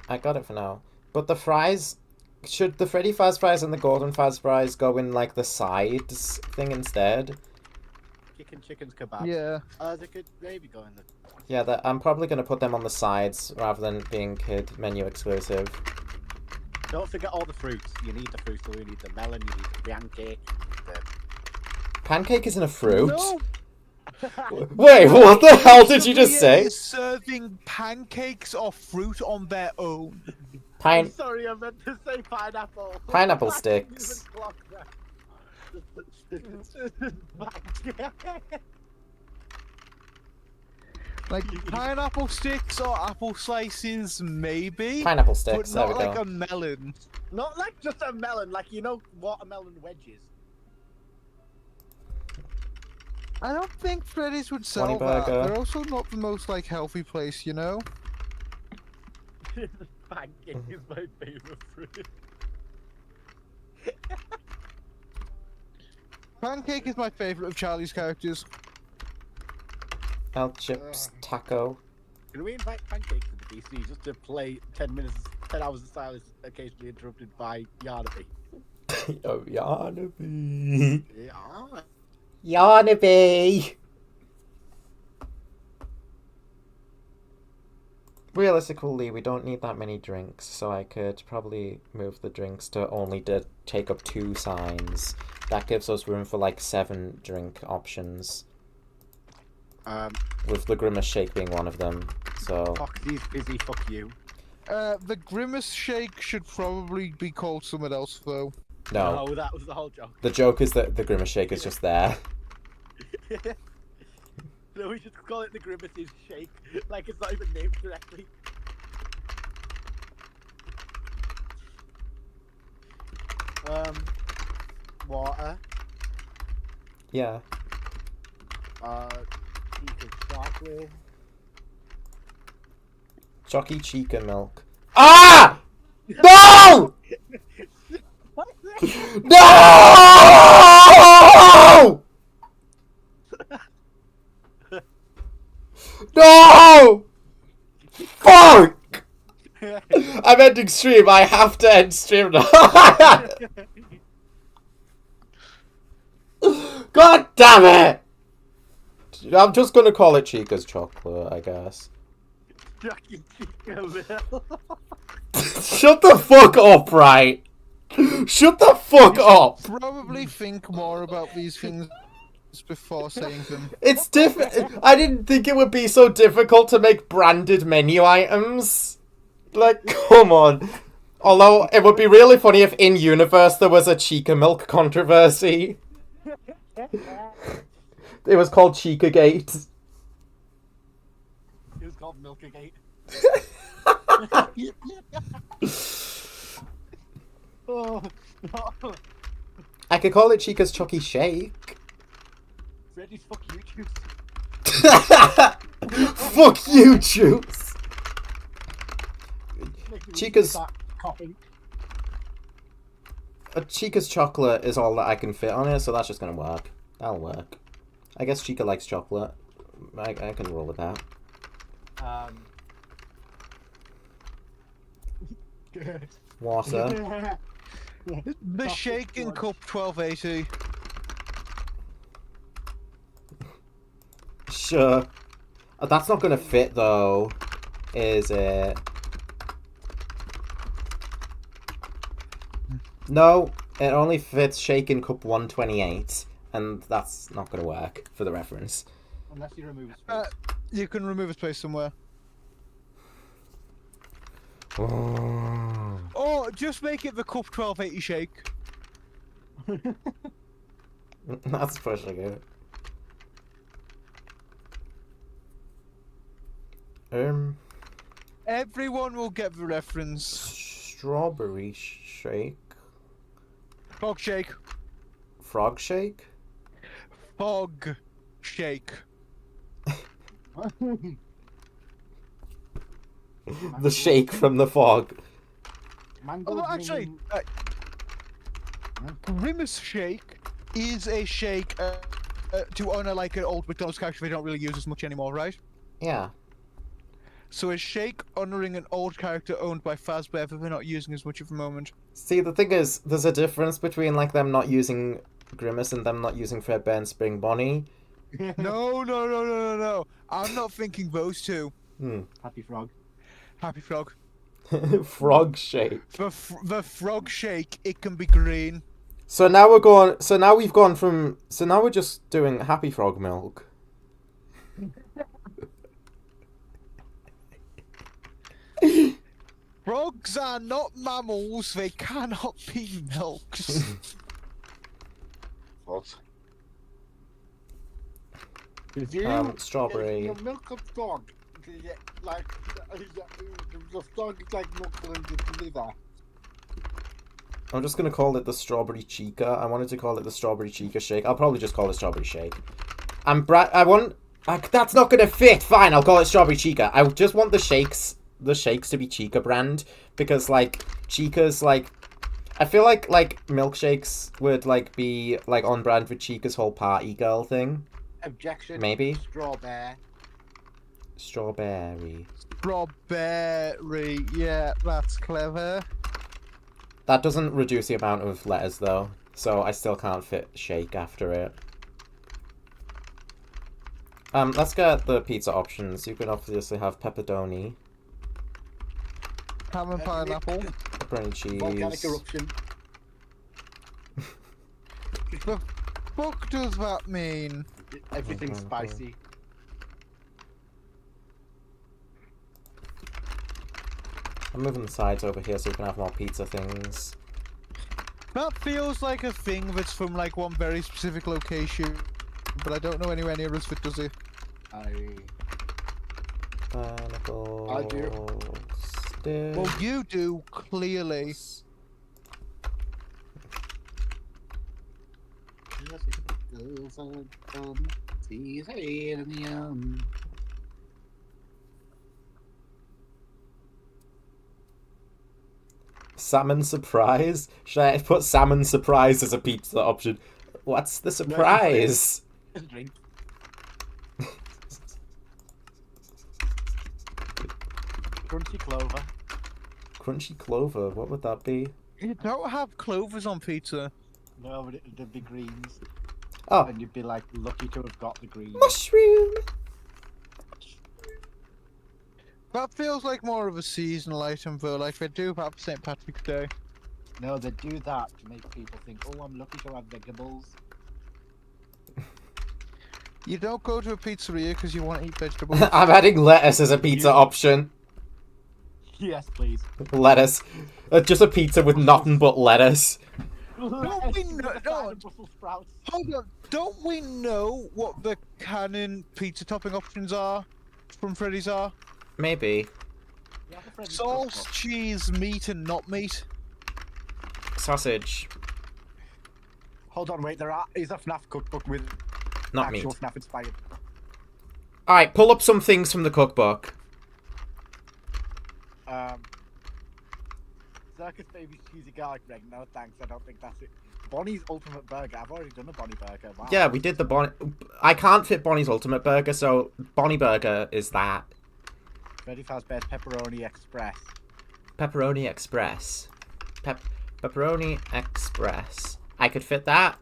I got it for now. But the fries, should the Freddy Faz fries and the Golden Faz fries go in like the sides thing instead? Chicken's kebab. Yeah. They could maybe go in the. Yeah, I'm probably gonna put them on the sides rather than being kid menu exclusive. Don't forget all the fruits. You need the fruits, so you need the melon, you need the pancake, the. Pancake isn't a fruit. No. Wait, what the hell did you just Pizzeria say? is serving pancakes or fruit on their own. Pine. Sorry, I meant to say pineapple. Pineapple I sticks. didn't clock that. Like pineapple sticks or apple slices, maybe. Pineapple But sticks. There not we like go. a melon. Not like just a melon, like you know watermelon wedges. I don't think Freddy's would sell Bonnie that. burger. They're also not the most like healthy place, you know. Pancake is my favorite fruit. Pancake is my favorite of Charlie's characters. El Chips Taco. Can we invite Pancake to the DC just to play 10 hours of silence, occasionally interrupted by Yarnaby? Oh, Yarnaby. Yeah. Yarnaby. Realistically, we don't need that many drinks, so I could probably move the drinks to only take up 2 signs. That gives us room for like 7 drink options, with the Grimace Shake being one of them. So Foxy's busy, fuck you. The Grimace Shake should probably be called something else, though. no, Oh, that was the whole joke. the joke is that the Grimace Shake is just there. No, we should call it the Grimace's Shake, like it's not even named correctly. Water. Yeah. Piece of chocolate. Chalky Chica Milk. Ah! No! No! No! Fuck! I'm ending stream. I have to end stream now. God damn it! I'm just gonna call it Chica's chocolate, I guess. Jackie Chica Mill. Shut the fuck up, right? Shut the fuck up! Probably think more about these things before saying them. It's I didn't think it would be so difficult to make branded menu items. Like, come on. Although, it would be really funny if in universe there was a Chica milk controversy. It was called Chica Gate. It was called Milkagate. Oh, no. I could call it Chica's Chucky Shake. Freddy's fuck you juice. Fuck you, Juice. Chica's Chica's chocolate is all that I can fit on it, so that's just gonna work. That'll work. I guess Chica likes chocolate. I can roll with that. Water. The shaking cup 1280. Sure. Oh, that's not gonna fit though, is it? No, it only fits shaken cup 128, and that's not gonna work for the reference. Unless you remove a space. You can remove a space somewhere. Oh. Or just make it the cup 1280 shake. That's pushing it. Everyone will get the reference. Strawberry shake. Frog shake. Frog shake? Fog shake. The shake from the fog. Mango Oh, actually, Grimace shake is a shake to honor like an old McDonald's character they don't really use as much anymore, right? Yeah. So a shake honoring an old character owned by Fazbear that they're not using as much at the moment. See, the thing is, there's a difference between like them not using Grimace and them not using Fredbear and Spring Bonnie. No. I'm not thinking those two. Happy Frog. Happy Frog. Frog shake. The frog shake, it can be green. So now we're going. So now we've gone from. So now we're just doing Happy Frog milk. Frogs are not mammals. They cannot be milks. What? Strawberry. Your milk of frog. Like the frog is like knuckling the liver. I'm just gonna call it the Strawberry Chica. I wanted to call it the Strawberry Chica Shake. I'll probably just call it Strawberry Shake. That's not gonna fit. Fine, I'll call it Strawberry Chica. I just want the shakes to be Chica brand because like Chica's like, I feel like milkshakes would like be like on brand with Chica's whole party girl thing. Objection. Maybe. Strawberry. Strawberry. Strawberry. Yeah, that's clever. That doesn't reduce the amount of letters though, so I still can't fit shake after it. Let's get the pizza options. You can obviously have pepperoni, Ham and pineapple. pepperoni cheese. Volcanic eruption. The fuck does that mean? Everything's spicy. I'm moving the sides over here so we can have more pizza things. That feels like a thing that's from like one very specific location, but I don't know anywhere near us that does it. Pineapple. I do. Stick. Well, you do, clearly. Salmon surprise? Should I put salmon surprise as a pizza option? What's the surprise? Drink. Crunchy clover. Crunchy clover, what would that be? You don't have clovers on pizza. No, but it'd be greens. Oh, And you'd be like lucky to have got the greens. mushroom! That feels like more of a seasonal item, though. Like they do have St. Patrick's Day. No, they do that to make people think, oh, I'm lucky to have vegetables. You don't go to a pizzeria because you want to eat vegetables. I'm adding lettuce as a pizza option. Yes, please. Lettuce. Just a pizza with nothing but lettuce. Don't we know? No, Brussels sprouts. hold on. Don't we know what the canon pizza topping options are from Freddy's are? Maybe. You have a Freddy's Sauce, cookbook. cheese, meat, and not meat. Sausage. Hold on, wait. There is a FNAF cookbook with Not meat. actual FNAF inspired. Alright, pull up some things from the cookbook. Circus Baby's cheesy garlic bread. No thanks, I don't think that's it. Bonnie's ultimate burger. I've already done a Bonnie burger. Wow. Yeah, we did the Bonnie... I can't fit Bonnie's ultimate burger, so Bonnie burger is that. Freddy Fazbear's Pepperoni Express. Pepperoni Express. Pepperoni Express. I could fit that.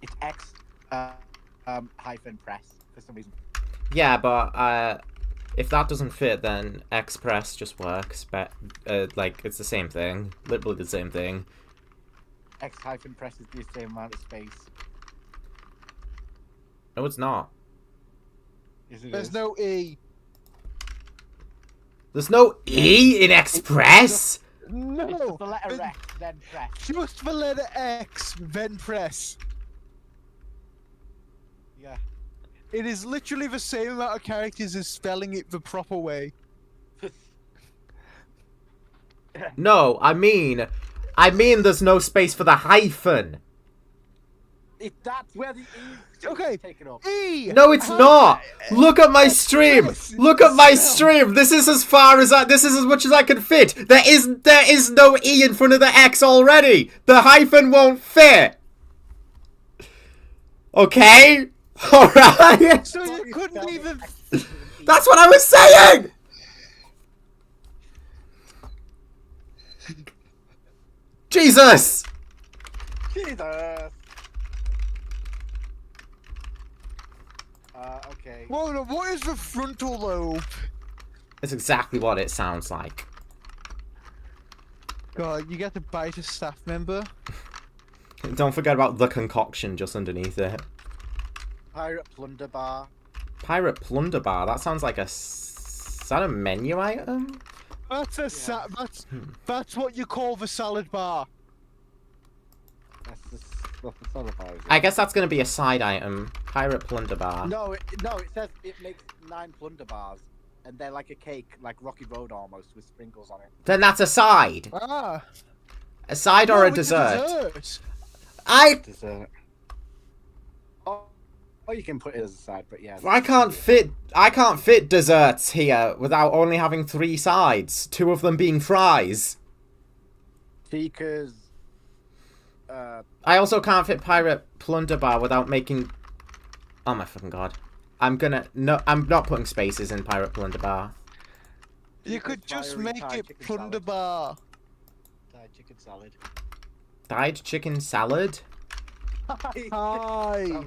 It's X hyphen press for some reason. Yeah, but if that doesn't fit, then Express just works. But like, it's the same thing. Literally the same thing. X hyphen press is the same amount of space. No, it's not. Yes, it There's is. no E. There's no E in Express. It's No. just the letter it- X, then press. Just the letter X, then press. Yeah. It is literally the same amount of characters as spelling it the proper way. No, I mean there's no space for the hyphen. That's where the E is Okay. taken up. E. No, it's not. Look at my stream. Look at my stream. This is as far as this is as much as I can fit. There is no E in front of the X already. The hyphen won't fit. Okay. All right. So you couldn't even. That's what I was saying. Jesus. Jesus. Okay. Whoa, what is the frontal lobe? That's exactly what it sounds like. God, you get to bite a staff member. Don't forget about the concoction just underneath it. Pirate plunder bar. Pirate plunder bar. That sounds like is that a menu item? That's a that's what you call the salad bar. That's the stuff the salad bar is. I guess that's gonna be a side item. Pirate plunder bar. No, it says it makes 9 plunder bars, and they're like a cake, like Rocky Road almost, with sprinkles on it. Then that's a side. Ah. A side or No, a it's dessert. I Dessert. Oh, you can put it as a side, but yeah. I can't fit desserts here without only having 3 sides. 2 of them being fries. Because. I also can't fit pirate plunder bar without making. Oh my fucking god! I'm not putting spaces in pirate plunder bar. You could just fiery make Thai it chicken plunder salad. bar. Thai chicken salad. Dyed chicken salad. Hi.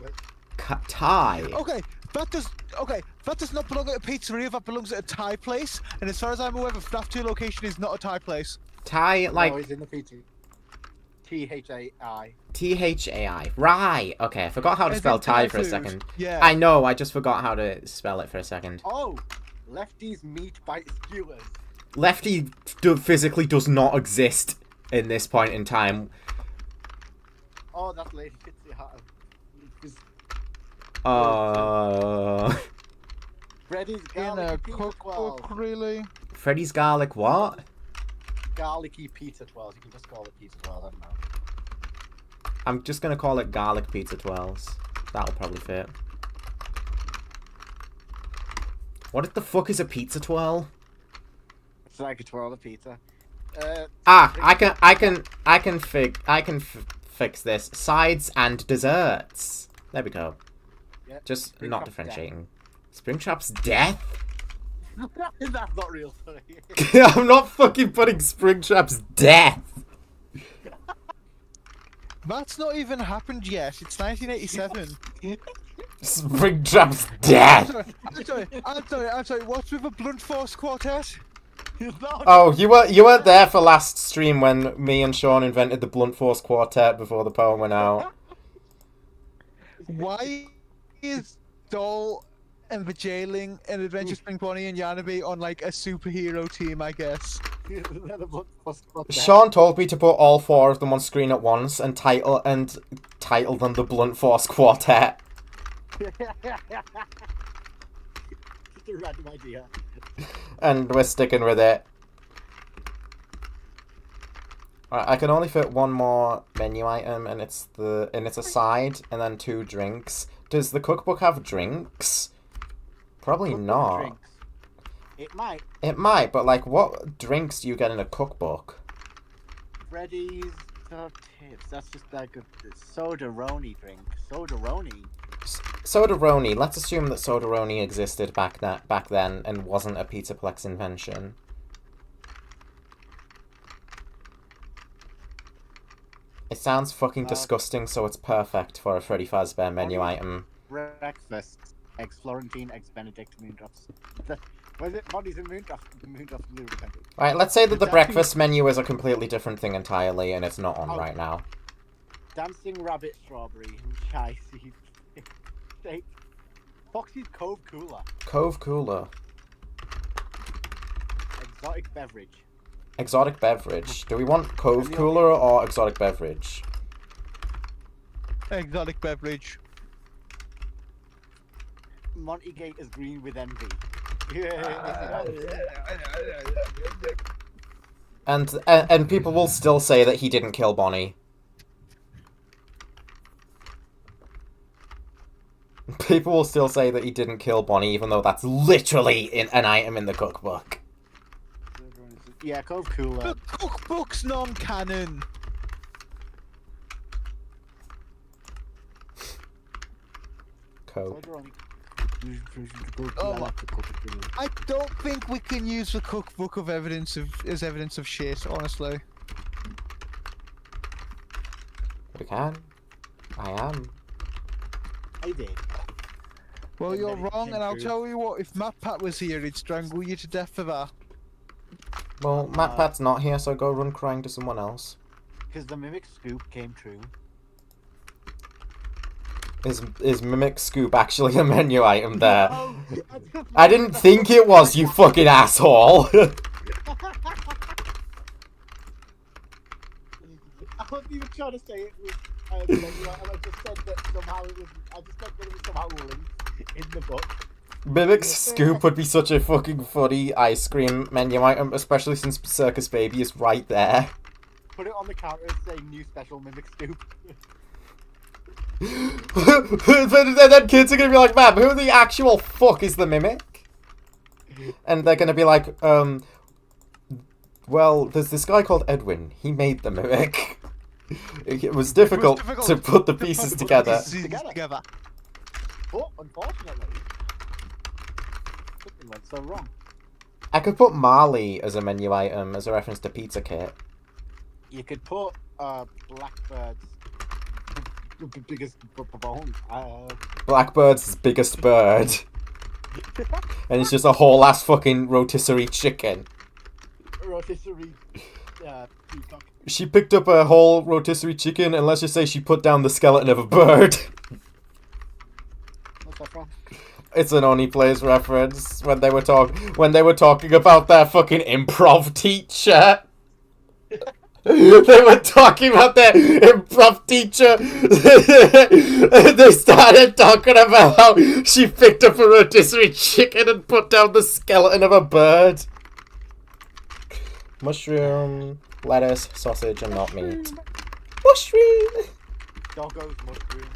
Thai. Okay, that does not belong at a pizzeria. That belongs at a Thai place. And as far as I'm aware, the FNAF 2 location is not a Thai place. Thai like. No, it's in the pizza. Thai. Thai. Right. Okay, I forgot how to As spell in Thai for a food. second. Yeah. I know, I just forgot how to spell it for a second. Oh, Lefty's meat bite skewers. Lefty physically does not exist in this point in time. Oh, that's Lady Fitzy Hut. Freddy's In a garlicky pizza cookbook, twirls. really? Freddy's garlic what? Garlicky pizza twirls. You can just call it pizza twirls. I don't know. I'm just gonna call it garlic pizza twirls. That'll probably fit. What the fuck is a pizza twirl? It's like a twirl of pizza. I can fix this. Sides and desserts. There we go. Yeah, Just Springtrap's not differentiating. Springtrap's death? That's not real funny. I'm not fucking putting Springtrap's death. That's not even happened yet. It's 1987. Springtrap's death. I'm sorry. What's with a blunt force quartet? Oh, you weren't there for last stream when me and Sean invented the blunt force quartet before the poem went out. Why is Doll and the Jling and Adventure Spring Bonnie and Yanabe on like a superhero team, I guess? Sean told me to put all 4 of them on screen at once and title them the Blunt Force Quartet. Just a random idea. And we're sticking with it. Alright, I can only fit 1 more menu item, and it's a side, and then 2 drinks. Does the cookbook have drinks? Probably not. Drinks. It might. It might, but like, what drinks do you get in a cookbook? Freddy's tips. That's just like a soda-roni drink. Soda-roni. Soda-roni. Let's assume that soda-roni existed back then and wasn't a Pizzaplex invention. It sounds fucking disgusting, so it's perfect for a Freddy Fazbear menu item. Breakfast. Eggs Florentine, eggs Benedict, moondrops. Was it bodies and moondrops? Moondrops blue depending. Right, let's say that the breakfast menu is a completely different thing entirely, and it's not on right now. Dancing rabbit strawberry, chai seed, steak, Foxy's Cove Cooler. Cove Cooler. Exotic beverage. Exotic beverage. Do we want Cove Cooler or exotic beverage? Exotic beverage. Monty Gate is green with envy. And people will still say that he didn't kill Bonnie. People will still say that he didn't kill Bonnie, even though that's literally an item in the cookbook. Yeah, Cove Cooler. The cookbook's non-canon. Coke. Oh, I don't think we can use the cookbook as evidence of shit, honestly. We can. I am. I did. Well, you're wrong, and I'll tell you what, if MatPat was here, he'd strangle you to death for that. Well, MatPat's not here, so go run crying to someone else. Because the Mimic Scoop came true. Is Mimic Scoop actually a menu item there? I didn't think it was, you fucking asshole! I wasn't even trying to say it was menu item, I just said that somehow it was. I just said that it was somehow linked in the book. Mimic Scoop would be such a fucking funny ice cream menu item, especially since Circus Baby is right there. Put it on the counter and say new special Mimic Scoop. Then kids are gonna be like, "Man, who the actual fuck is the Mimic?" And they're gonna be like, well, there's this guy called Edwin. He made the Mimic. It was difficult to put the pieces together. But unfortunately, something went so wrong. I could put Marley as a menu item as a reference to Pizza Kit. You could put Blackbird's biggest bone. Blackbird's biggest bird. And it's just a whole ass fucking rotisserie chicken. Rotisserie peacock. She picked up a whole rotisserie chicken, and let's just say she put down the skeleton of a bird. What's that from? It's an Only Plays reference when they were talking about their fucking improv teacher. They were talking about their improv teacher. They started talking about how she picked up a rotisserie chicken and put down the skeleton of a bird. Mushroom, lettuce, sausage, and not meat. Mushroom! Doggo's mushroom.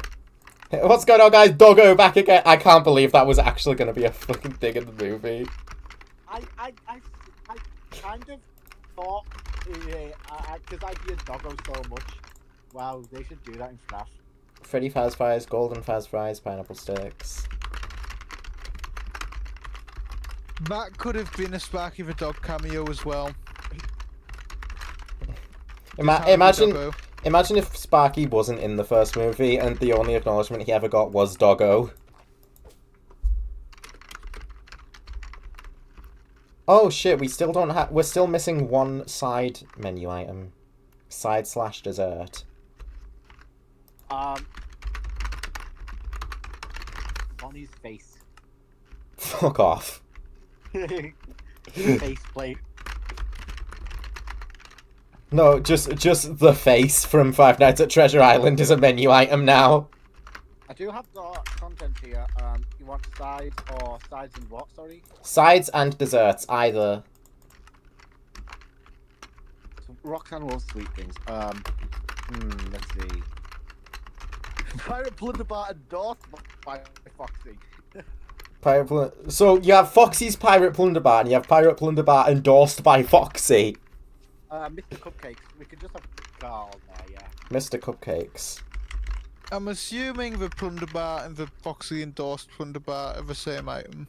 What's going on, guys? Doggo back again. I can't believe that was actually going to be a fucking thing in the movie. I kind of thought Yeah, because I hear doggo so much. Wow, they should do that in FNAF. Freddy Faz Fries, Golden Faz Fries, Pineapple Sticks. That could have been a Sparky the Dog cameo as well. Imagine if Sparky wasn't in the first movie and the only acknowledgement he ever got was Doggo. Oh shit, we still don't have. We're still missing one side menu item. Side/dessert. Bonnie's face. Fuck off. Face plate. No, just the face from Five Nights at Treasure Island is a menu item now. I do have the content here. You want sides or sides and what? Sorry. Sides and desserts, either. So Roxanne loves sweet things. Let's see. Pirate Plunder Bar endorsed by Foxy. So you have Foxy's Pirate Plunder Bar and you have Pirate Plunder Bar endorsed by Foxy. Mr. Cupcakes. We could just have Carl there, yeah. Mr. Cupcakes. I'm assuming the Plunder Bar and the Foxy endorsed Plunder Bar are the same item.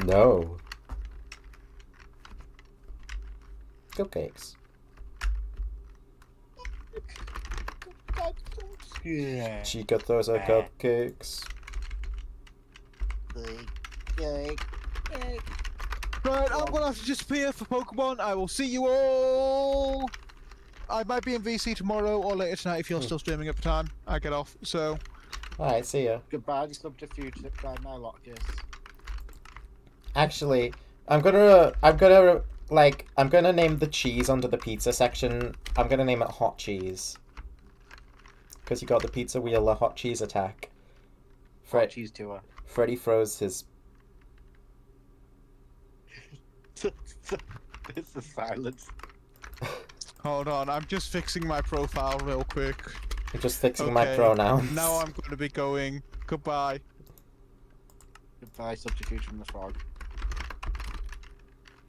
No. Cupcakes. Yeah. Chica throws her cupcakes. Right, I'm gonna have to disappear for Pokemon. I will see you all. I might be in VC tomorrow or later tonight if you're still streaming at the time I get off. So, Alright, see ya. Goodbye, subterfuge that cried my lockers. Actually, I'm gonna name the cheese under the pizza section. I'm gonna name it hot cheese. Because you got the pizza wheeler hot cheese attack. Hot cheese tour. Freddy throws his. It's the silence. hold on, I'm just fixing my profile real quick. I'm just fixing my pronouns. Now I'm going to be going. Goodbye. Goodbye, subterfuge from the frog.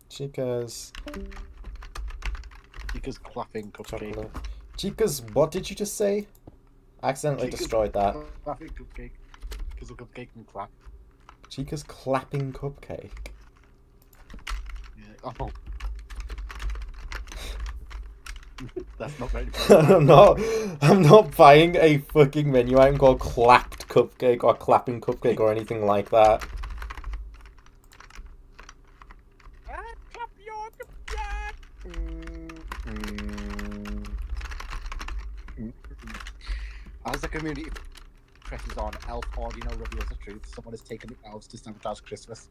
Chica's clapping cupcake. chocolate. Chica's, what did you just say? Accidentally destroyed that. Clapping cupcake. Because a cupcake can clap. Chica's clapping cupcake. Yeah. Oh. That's not very funny. I'm not buying a fucking menu item called clapped cupcake or clapping cupcake or anything like that. Clap your cupcake! As the community presses on, Elf Ordino reveals the truth. Someone has taken the elves to sabotage Christmas.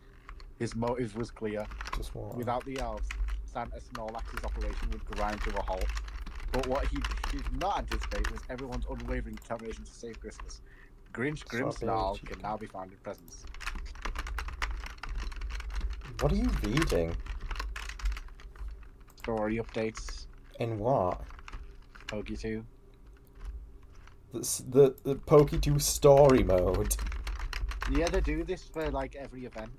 His motive was clear. Just what? Without the elves, Santa Snorlax's operation would grind to a halt. But what he did not anticipate was everyone's unwavering determination to save Christmas. Grinch Grimmsnarl can now be found in presence. What are you reading? Story updates. In what? Pokey 2. The Pokey 2 story mode. Yeah, they do this for like every event.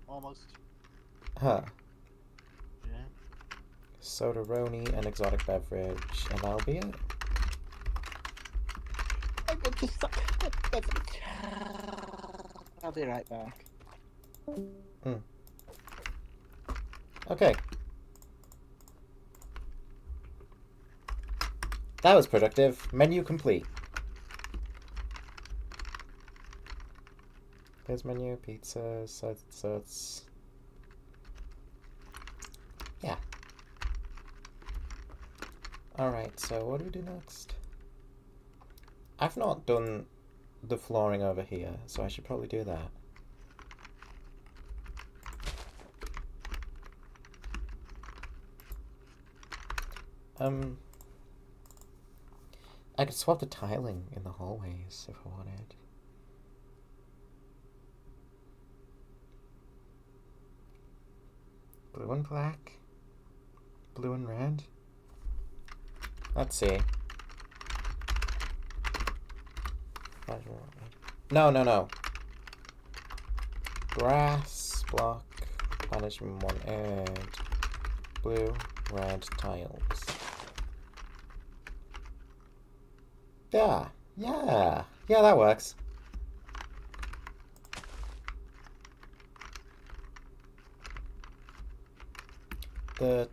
Almost. Huh. Yeah. Soda-roni, an exotic beverage, and that'll be it. I'll be right back. Okay. That was productive. Menu complete. There's menu, pizza, sides, desserts. Yeah. Alright, so what do we do next? I've not done the flooring over here, so I should probably do that. I could swap the tiling in the hallways if I wanted. Blue and black. Blue and red. Let's see. No. Grass block. Punishment 1 and blue, red tiles. Yeah, that works. The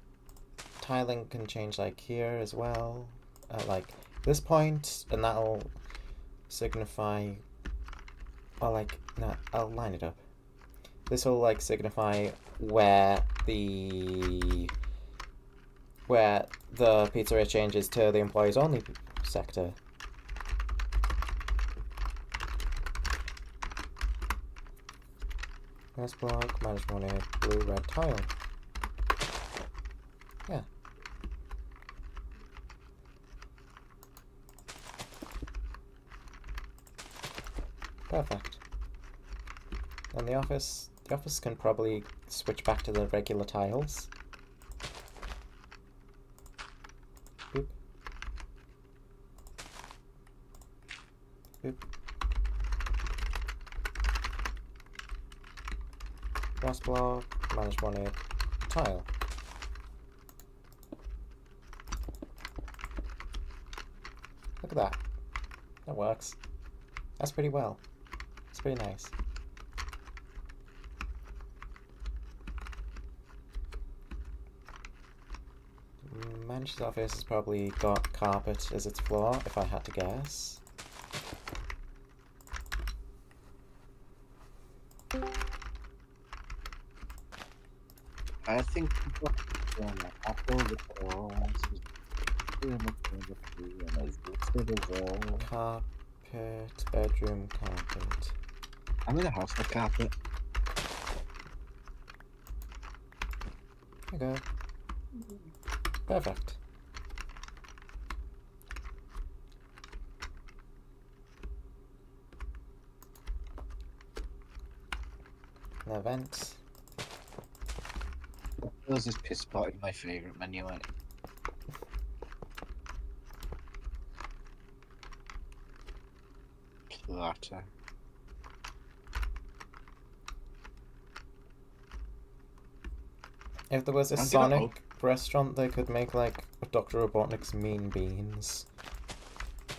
tiling can change like here as well, at like this point, and that'll signify, or like, no, I'll line it up. This will like signify where the pizzeria changes to the employees only sector. First block, -1 air, blue, red tile. Yeah. Perfect. And the office can probably switch back to the regular tiles. Boop. Boop. Last block, -1 air, tile. Look at that. That works. That's pretty well. It's pretty nice. Manager's office has probably got carpet as its floor, if I had to guess. I think Carpet, bedroom carpet. I'm in a house for carpet. There you go. Perfect. An event. Those is piss pot in my favourite menu, ain't it? Platter. If there was a I'm gonna Sonic hope- restaurant, they could make like Dr. Robotnik's Mean Beans.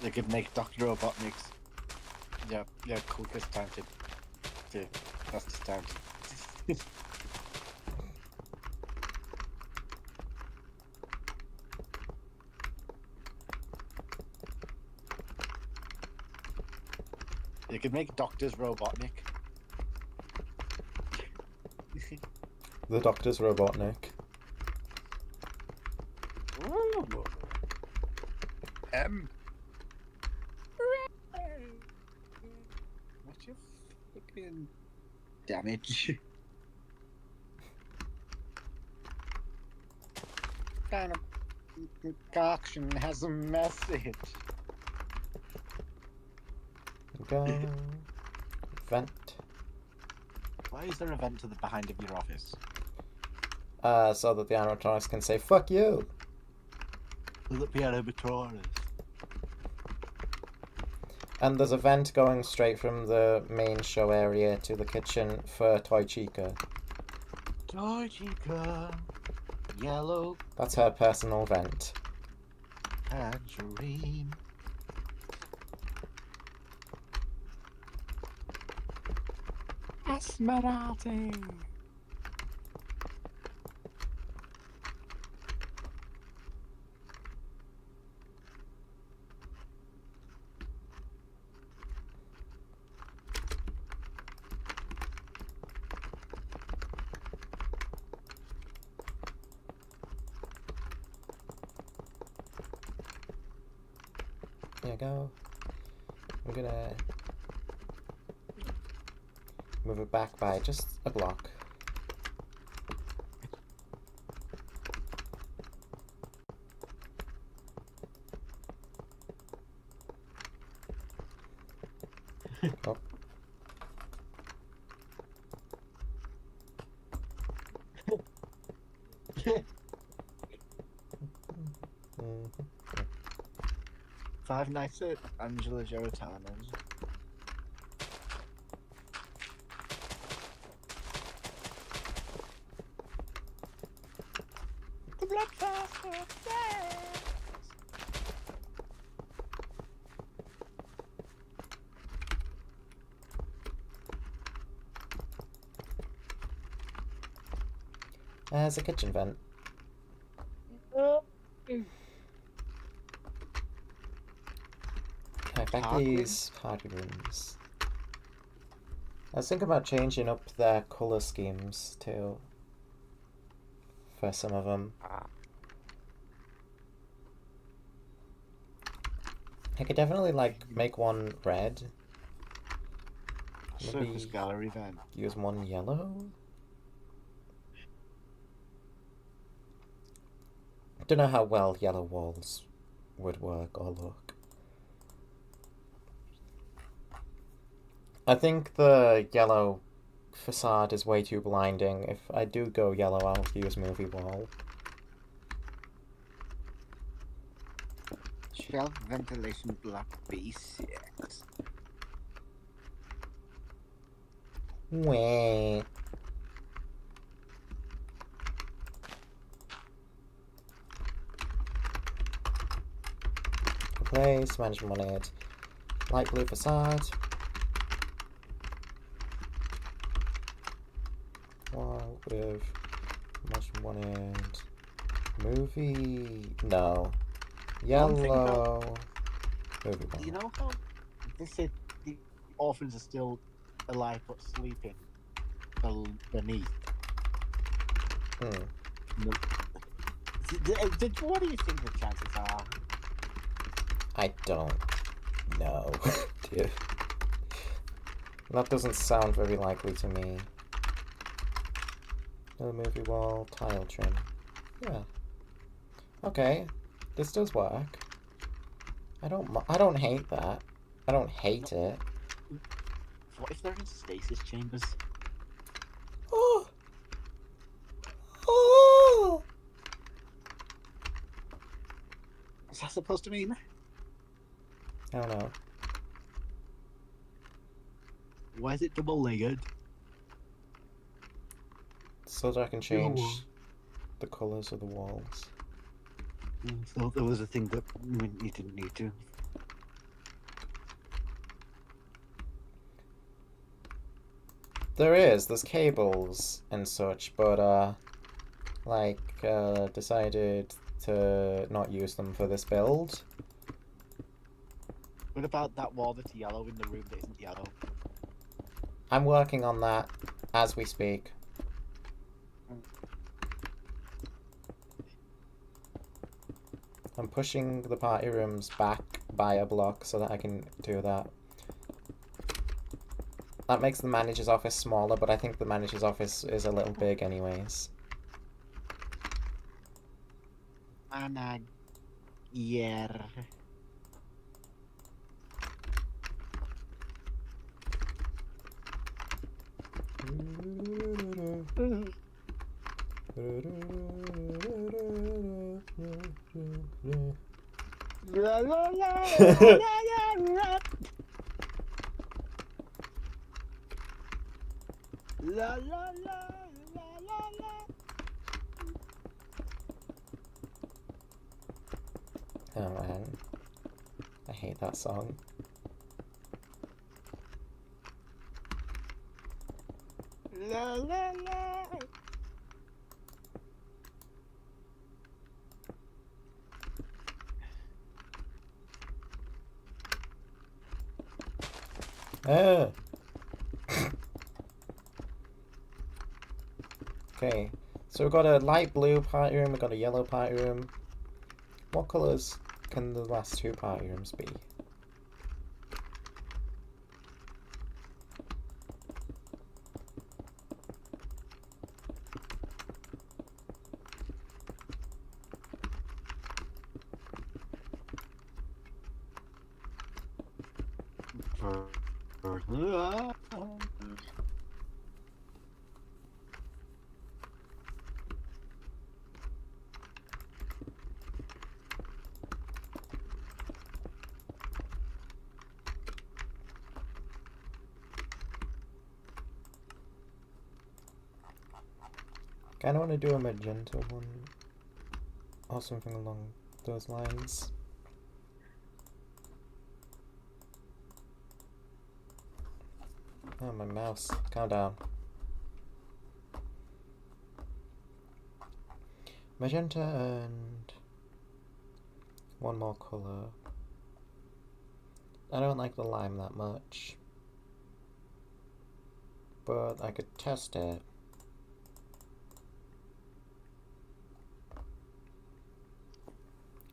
They could make Dr. Robotnik's. Yeah, quickest time to fastest time to. You could make Doctor's Robotnik. The Doctor's Robotnik. What's your fucking damage? Kind of concoction has a message. Go. Vent. Why is there a vent to the behind of your office? So that the animatronics can say, fuck you! The animatronics. And there's a vent going straight from the main show area to the kitchen for Toy Chica. Toy Chica. Yellow That's her personal vent. tangerine. Esmeralda. There you go. We're gonna move it back by just a block. Oh. Five Nights at Angela Giordatano's. There's a kitchen vent. Okay, back to these party rooms. I was thinking about changing up their colour schemes too. For some of them. I could definitely like make one red. Circus gallery then. Use one yellow. Don't know how well yellow walls would work or look. I think the yellow facade is way too blinding. If I do go yellow, I'll use movie wall. Shelf ventilation block B6. Wait. Replace, management wanted. Light blue facade. Wall with management wanted. Movie. No. Yellow. Movie wall. You know how they said the orphans are still alive but sleeping beneath? No. What do you think the chances are? I don't know. Dude. That doesn't sound very likely to me. Another movie wall, tile trim. Yeah. Okay. This does work. I don't hate that. I don't hate it. What if they're in stasis chambers? Oh! Oh! What's that supposed to mean? I don't know. Why is it double-legged? So that I can change the colours of the walls. So there was a thing that you didn't need to. There's cables and such, but decided to not use them for this build. What about that wall that's yellow in the room that isn't yellow? I'm working on that as we speak. I'm pushing the party rooms back by a block so that I can do that. That makes the manager's office smaller, but I think the manager's office is a little big anyways. Yeah. La la la la la la la la. Oh man, I hate that song. La la la. Okay, so we've got a light blue party room, we've got a yellow party room. What colours can the last two party rooms be? Kinda wanna do a magenta one. or something along those lines. Oh, my mouse. Calm down. Magenta and one more colour. I don't like the lime that much, but I could test it.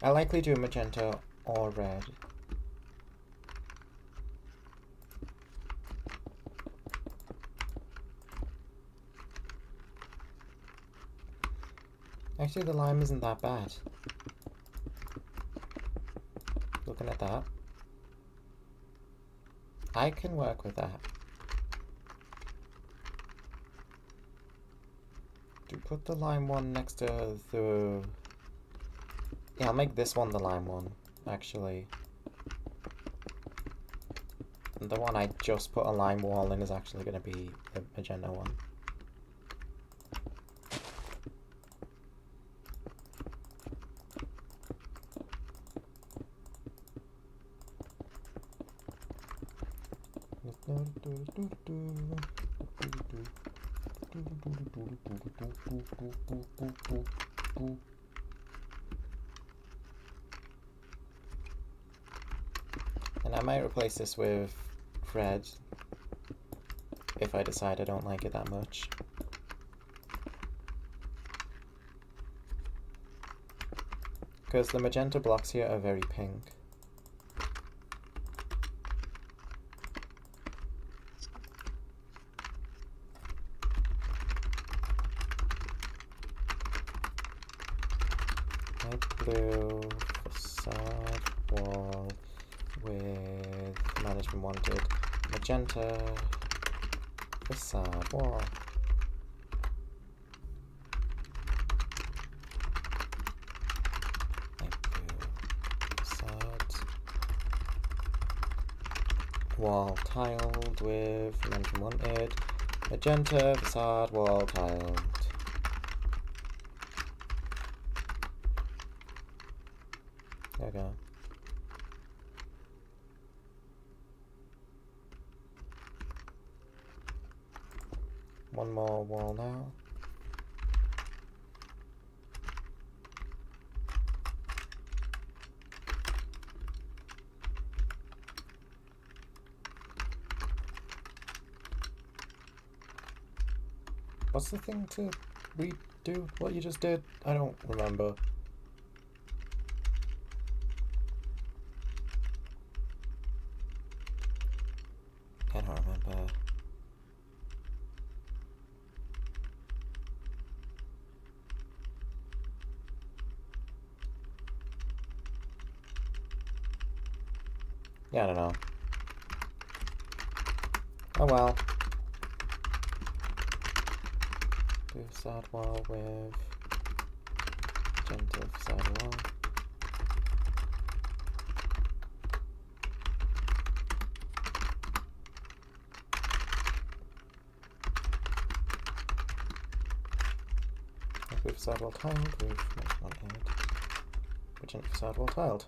I'll likely do magenta or red. Actually, the lime isn't that bad. Looking at that, I can work with that. To put the lime one next to the... Yeah, I'll make this one the lime one, actually. And the one I just put a lime wall in is actually going to be the magenta one. And I might replace this with red if I decide I don't like it that much. Because the magenta blocks here are very pink. Light blue facade wall with management wanted magenta facade wall. Light blue facade wall tiled with management wanted magenta facade wall tiled. There we go. One more wall now. What's the thing to redo what you just did? I don't remember. I don't remember. Yeah, I don't know. Oh well. Do facade wall with gentle facade wall. With facade wall tiled with one head. Magenta facade wall tiled.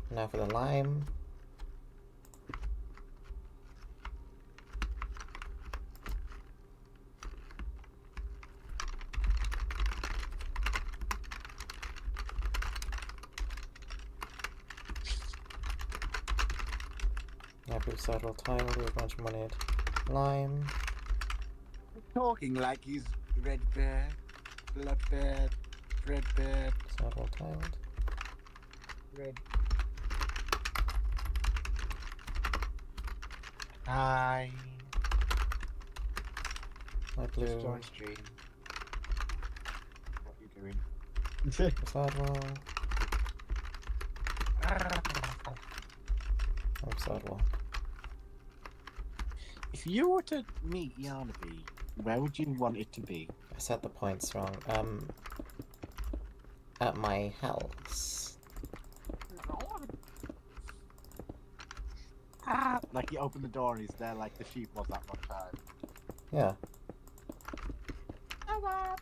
Now for the lime. Now for the sidewall tile with a bunch of money. Lime. Talking like he's red bear, blood bear, red bear, Sidewall tiled. red. Hi. Light Just blue. joined stream. What are you doing? Sidewall. Oh, sidewall. If you were to meet Yarnaby, where would you want it to be? I set the points wrong. At my house. Like you open the door and he's there like the sheep was that one time. Yeah. up.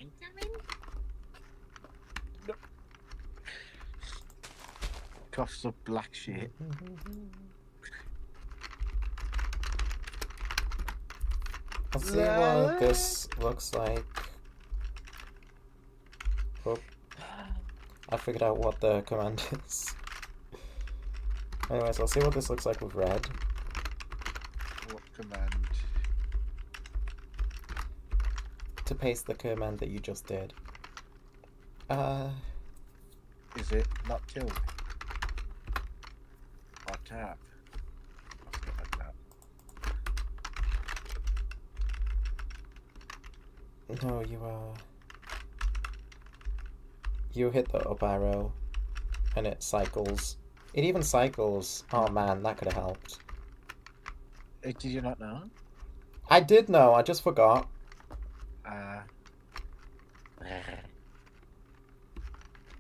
I'm coming. No. Coughs up black shit. I'll see what this looks like. Oh. I figured out what the command is. Anyways, I'll see what this looks like with red. What command? To paste the command that you just did. Is it not tilt? Or tab? Something like that. No, you hit the up arrow and it cycles. It even cycles. Oh man, that could have helped. Did you not know? I did know, I just forgot.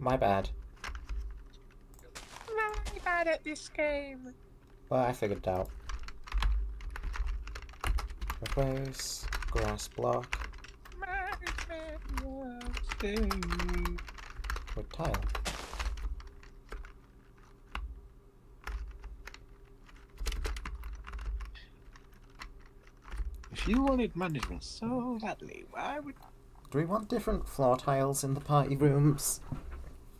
My bad. My bad at this game. Well, I figured it out. Replace grass block with tile. If you wanted management so badly, why would... Do we want different floor tiles in the party rooms?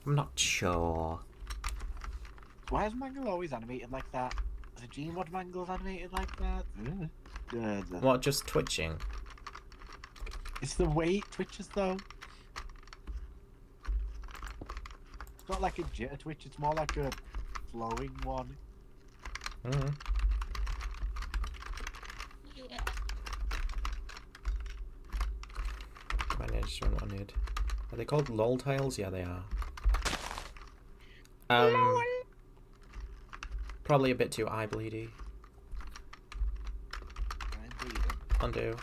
I'm not sure. Why is Mangle always animated like that? Is a Gmod Mangle's animated like that? What, just twitching? It's the way it twitches though. It's not like a jitter twitch, it's more like a flowing one. Mm. Management wanted. Are they called lol tiles? Yeah, they are. Probably a bit too eye bleedy. Undo.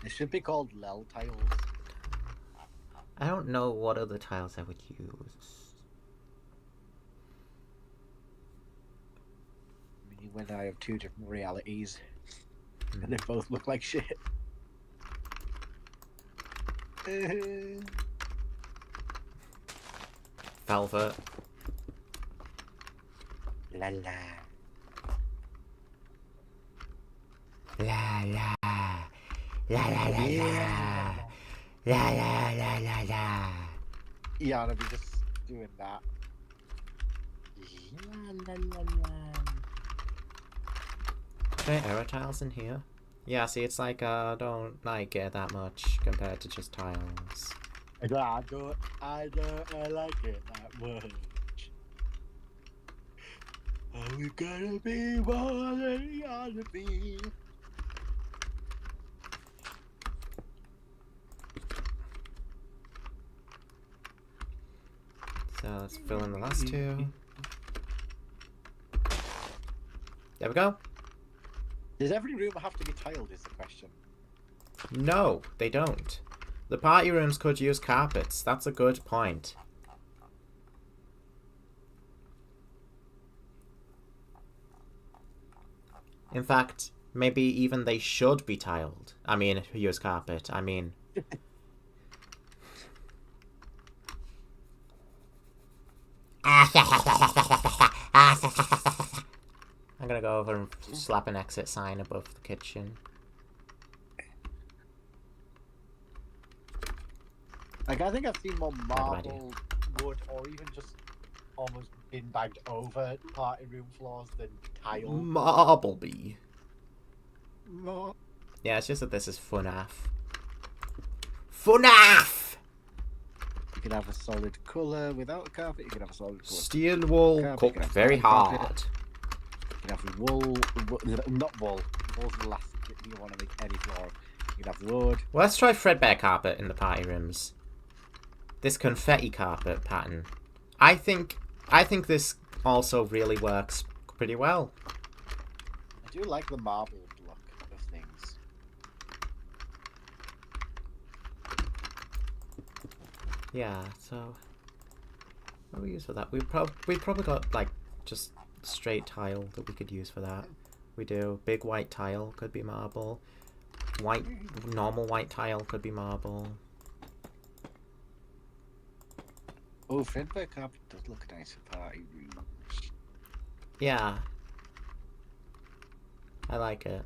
It should be called lel tiles. I don't know what other tiles I would use. When I have two different realities and they both look like shit. Velvet. La la. La la. La la la la. La la la la la. Yeah, I'll be just doing that. La la la la. Are there error tiles in here? Yeah, see, it's like, don't like it that much compared to just tiles. I don't like it that much. Are we gonna be more than we ought to be? So let's fill in the last two. There we go. Does every room have to be tiled is the question. No, they don't. The party rooms could use carpets. That's a good point. In fact, maybe even they should be tiled. I mean, use carpet. I mean... I'm gonna go over and slap an exit sign above the kitchen. Like, I think I've seen more marble, wood, or even just almost bin bagged over party room floors than tile. Marbleby. No. Yeah, it's just that this is FNAF. FNAF! You can have a solid colour without a carpet, you can have a solid colour. Steel wool Carpet, cooked you can have very carpet. hard. You can have wool, not wool. Wool's the last bit you want to make any floor. You can have wood. Well, let's try threadbare carpet in the party rooms. This confetti carpet pattern. I think this also really works pretty well. I do like the marble look of things. Yeah, so what do we use for that? We probably got like just straight tile that we could use for that. We do. Big white tile could be marble. Normal white tile could be marble. Oh, Fredbear carpet does look nice for party rooms. Yeah. I like it.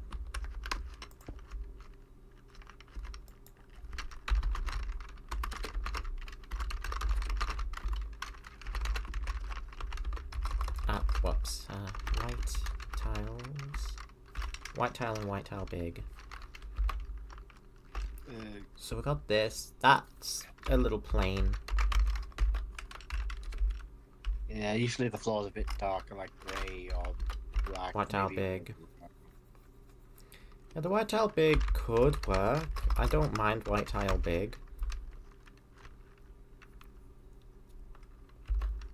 Whoops. White tiles. White tile and white tile big. So we got this. That's a little plain. Yeah, usually the floor's a bit darker, like grey or black. White tile maybe. big. Yeah, the white tile big could work. I don't mind white tile big.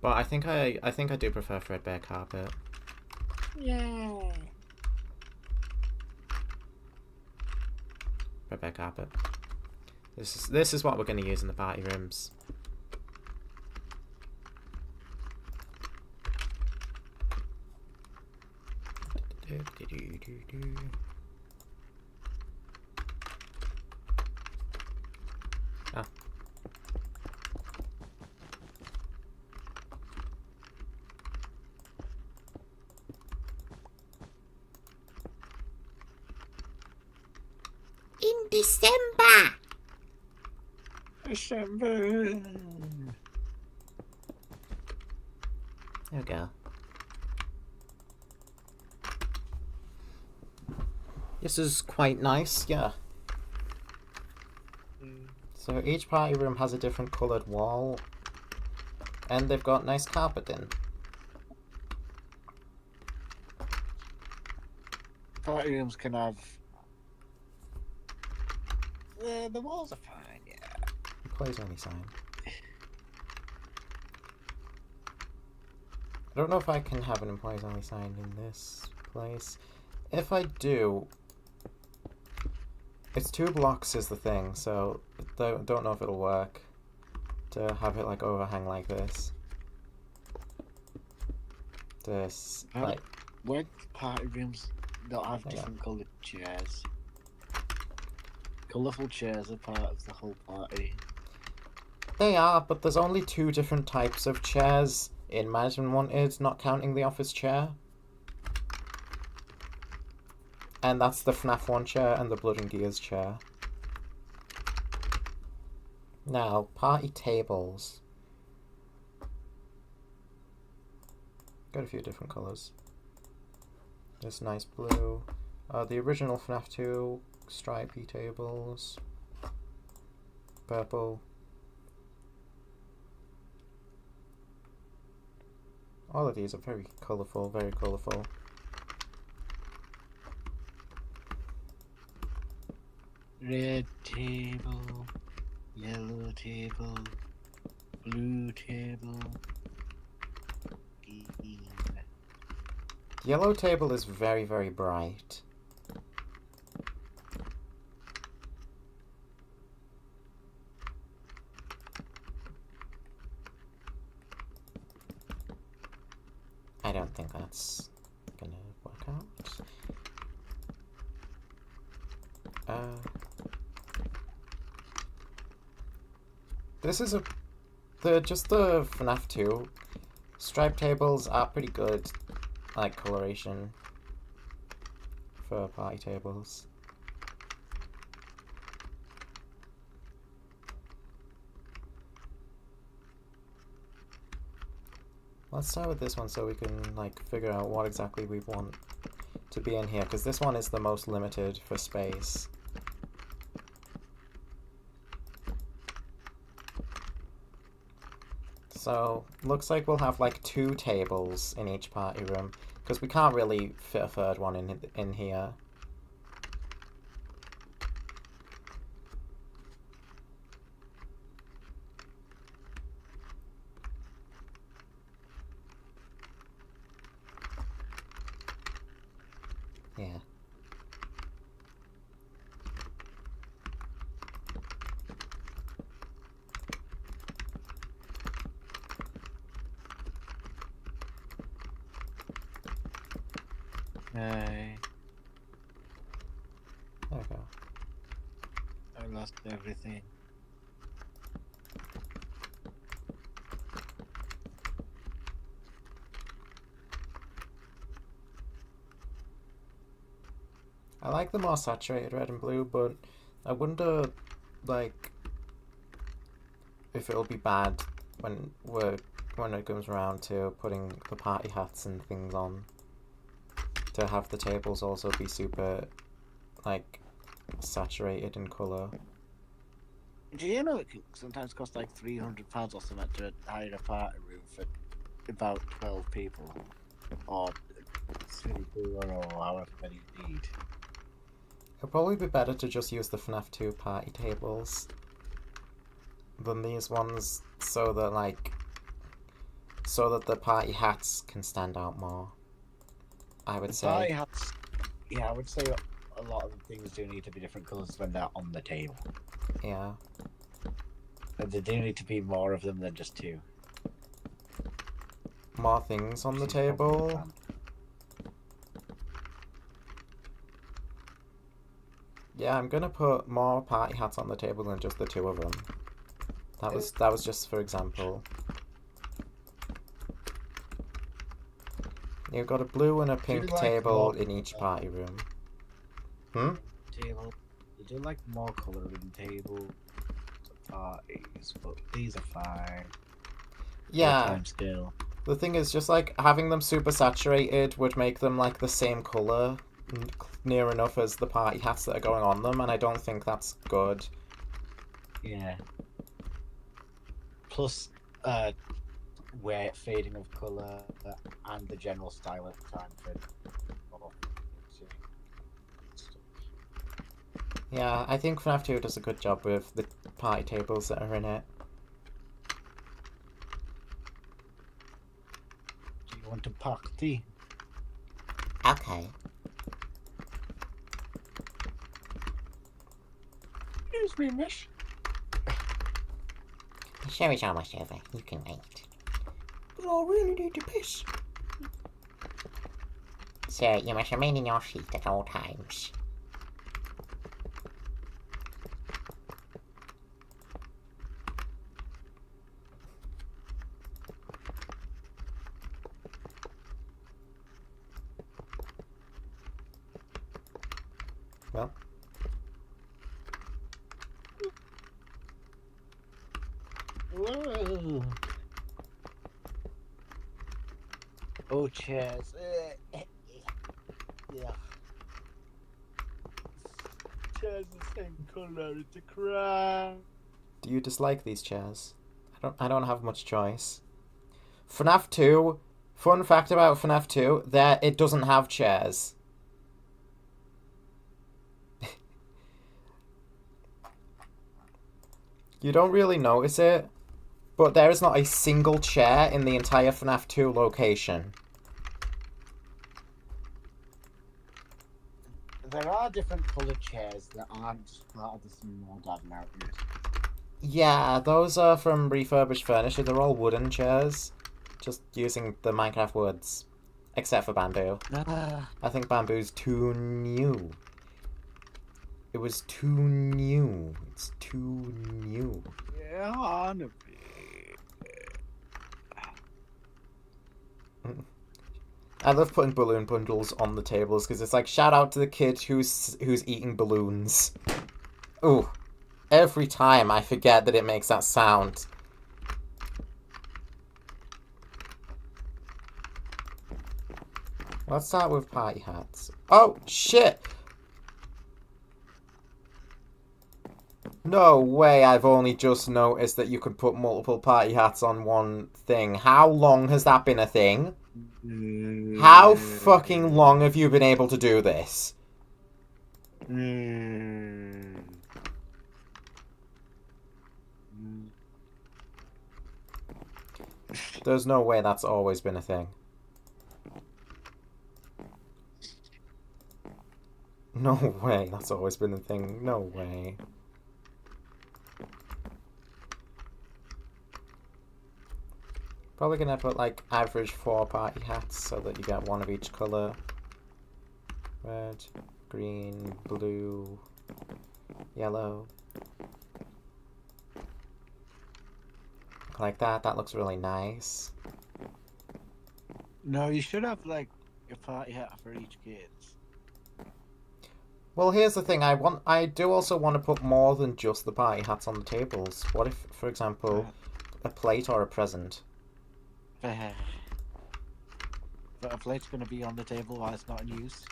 But I think I do prefer threadbare carpet. Yeah. Threadbare carpet. This is what we're going to use in the party rooms. Ah. In December. December. There we go. This is quite nice, yeah. So each party room has a different coloured wall, and they've got nice carpeting. Party rooms can have. The walls are fine, yeah. Employees only sign. I don't know if I can have an employees only sign in this place. If I do, it's 2 blocks is the thing, so don't know if it'll work to have it like overhang like this. This like Where party rooms don't have different coloured chairs. Colourful chairs are part of the whole party. they are, but there's only 2 different types of chairs in Management Wanted, not counting the office chair. And that's the FNAF 1 chair and the Blood and Gears chair. Now, party tables. Got a few different colours. This nice blue. The original FNAF 2 stripy tables. Purple. All of these are very colourful, very colourful. Red table, yellow table, blue table. Green. The yellow table is very, very bright. I don't think that's gonna work out. This is just the FNAF 2 stripe tables are pretty good, like coloration for party tables. Let's start with this one so we can like figure out what exactly we want to be in here, because this one is the most limited for space. So, looks like we'll have like 2 tables in each party room, because we can't really fit a third one in here. Yeah. There we go. I lost everything. I like the more saturated red and blue, but I wonder, like, if it'll be bad when it comes around to putting the party hats and things on. To have the tables also be super, like, saturated in colour. Do you know it can sometimes cost like £300 or something to hire a party room for about 12 people? Or 24 or however many you need. It'd probably be better to just use the FNAF 2 party tables than these ones, so that the party hats can stand out more. I would say. Party hats, yeah, I would say a lot of the things do need to be different colours when they're on the table. Yeah. And there do need to be more of them than just two. More things on the Which is probably the table. plan. Yeah, I'm gonna put more party hats on the table than just the two of them. That was just for example. You've got a blue and a pink like table more in each colour? party room. Hmm? Table. You do like more colour in table parties, but these are fine. Yeah. Time scale. The thing is, just like having them super saturated would make them like the same colour near enough as the party hats that are going on them, and I don't think that's good. Yeah. Plus, fading of colour and the general style at the time for. Yeah, I think FNAF 2 does a good job with the party tables that are in it. Do you want a party? Okay. Excuse me, miss. The show is almost over. You can wait. But I really need to piss. So, you must remain in your seat at all times. Well. Whoa. Oh, chairs. Yeah. Chairs the same colour as the crown. Do you dislike these chairs? I don't have much choice. FNAF 2, fun fact about FNAF 2, it doesn't have chairs. You don't really notice it, but there is not a single chair in the entire FNAF 2 location. There are different coloured chairs that aren't part of the small dad outfit. Yeah, those are from refurbished furniture. They're all wooden chairs, just using the Minecraft woods, except for bamboo. I think bamboo's too new. It was too new. It's too new. Yeah, on a bit. I love putting balloon bundles on the tables because it's like, shout out to the kid who's eating balloons. Ooh, every time I forget that it makes that sound. Let's start with party hats. Oh, shit! No way, I've only just noticed that you could put multiple party hats on one thing. How long has that been a thing? How fucking long have you been able to do this? There's no way that's always been a thing. No way that's always been a thing. No way. Probably gonna put like average 4 party hats so that you get one of each colour. Red, green, blue, yellow. Like that. That looks really nice. No, you should have like a party hat for each kid. Well, here's the thing. I do also want to put more than just the party hats on the tables. What if, for example, a plate or a present? But a plate's going to be on the table while it's not in use.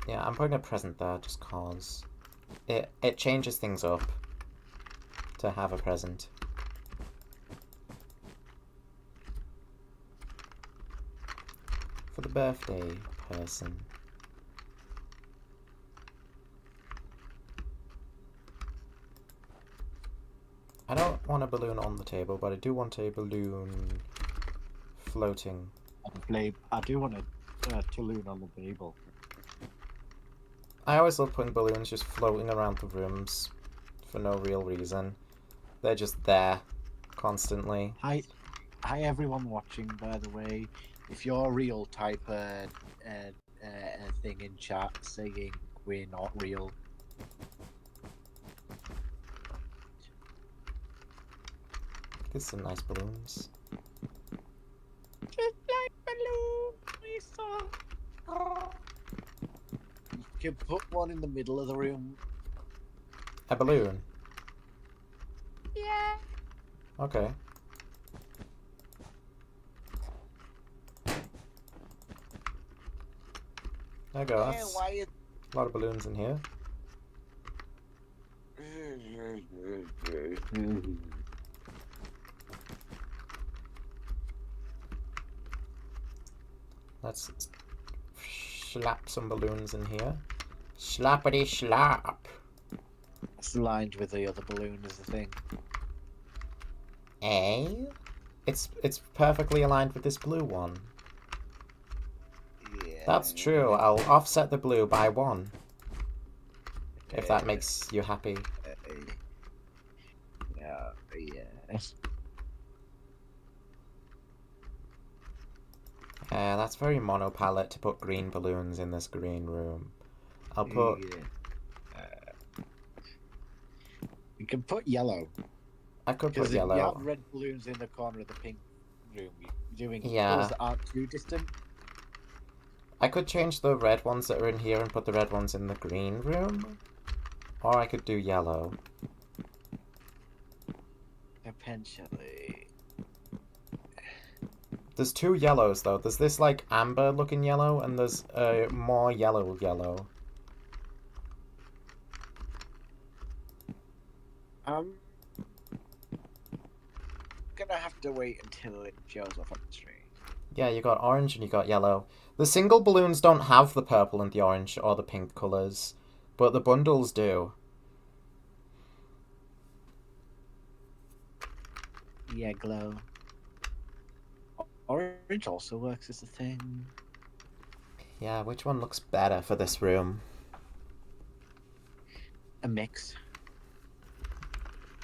Yeah, I'm putting a present there just cause it changes things up to have a present. For the birthday person. I don't want a balloon on the table, but I do want a balloon floating. I do want a balloon on the table. I always love putting balloons just floating around the rooms for no real reason. They're just there constantly. Hi everyone watching, by the way. If you're real, type a thing in chat saying we're not real. There's some nice balloons. Just like balloon, we saw. You can put one in the middle of the room. A balloon? Yeah. Okay. There you go, that's a lot of balloons in here. Let's slap some balloons in here. Slappity slap. It's lined with the other balloon is the thing. Eh? It's perfectly aligned with this blue one. Yeah. That's true. I'll offset the blue by 1. If that makes you happy. Yeah. That's very monopalette to put green balloons in this green room. I'll put... You can put yellow. I could put Because if you yellow. have red balloons in the corner of the pink room, you're doing Yeah. those that aren't too distant. I could change the red ones that are in here and put the red ones in the green room. Or I could do yellow. Potentially. There's 2 yellows though. There's this like amber looking yellow and there's more yellow. Gonna have to wait until it shows off on the screen. Yeah, you got orange and you got yellow. The single balloons don't have the purple and the orange or the pink colours, but the bundles do. Yeah, glow. Orange also works as a thing. Yeah, which one looks better for this room? A mix.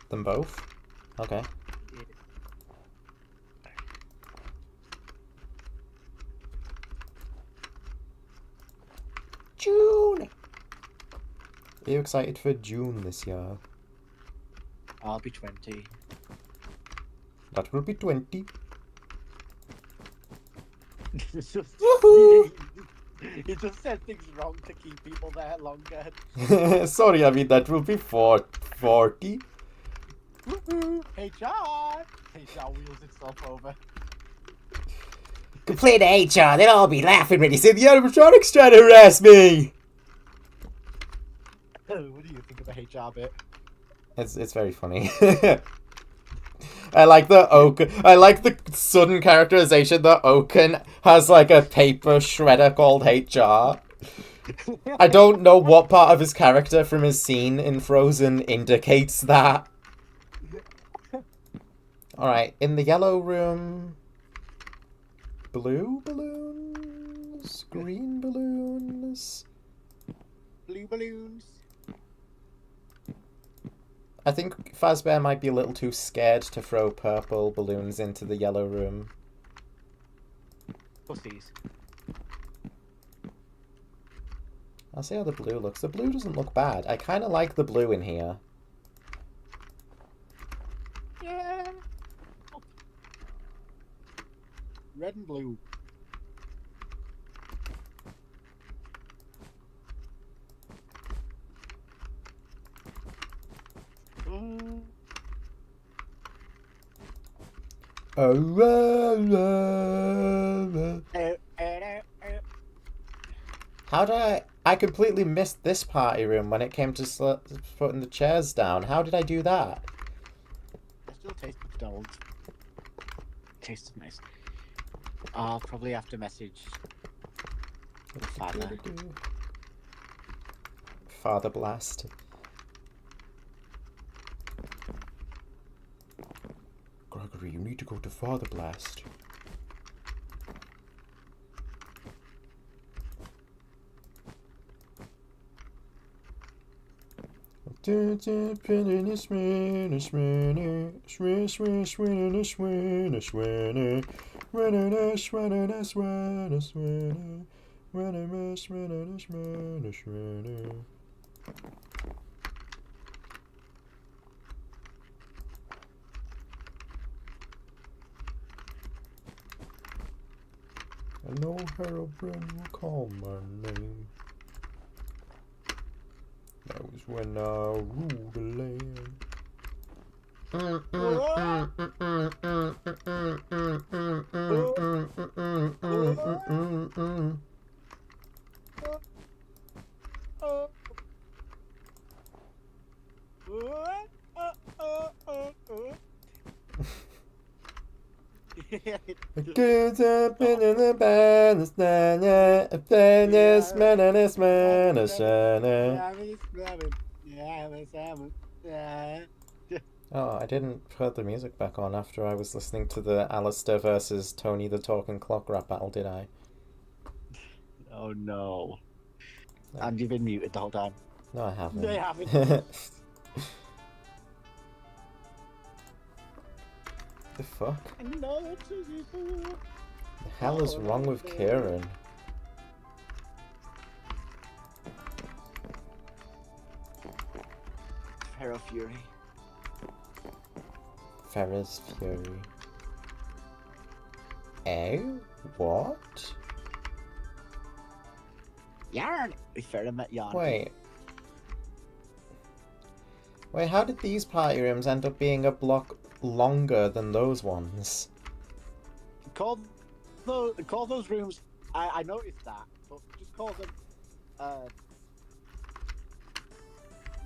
Them both? Okay. June! Are you excited for June this year? I'll be 20. That will be 20. It's just, he just said things wrong to keep people there longer. Sorry, I mean that will be 40. HR wheels itself over. Complain to HR, they'll all be laughing when you say the animatronics trying to harass me! What do you think of the HR bit? It's very funny. I like the sudden characterization that Oaken has like a paper shredder called HR. I don't know what part of his character from his scene in Frozen indicates that. Alright, in the yellow room... Blue balloons? Green balloons? Blue balloons. I think Fazbear might be a little too scared to throw purple balloons into the yellow room. Pussies. I'll see how the blue looks. The blue doesn't look bad. I kind of like the blue in here. Yeah. Red and blue. How did I completely missed this party room when it came to putting the chairs down. How did I do that? I still taste McDonald's. Tastes nice. I'll probably have to message the father. Father Blast. Gregory, you need to go to Father Blast. I know Herobrine will call my name. That was when I ruled the land. Get up in the Oh, I didn't put the music back on after I was listening to the Alistair versus Tony the Talking Clock rap battle, did I? Oh no. And you've been muted the whole time. No, I haven't. No, you haven't. The fuck? The The hell is wrong with Kieran? Pharaoh Fury. Ferris Fury. Oh? What? Yarn! We Pharaoh met Yarn. Wait. Wait, how did these party rooms end up being a block longer than those ones? Call those rooms. I noticed that, but just call them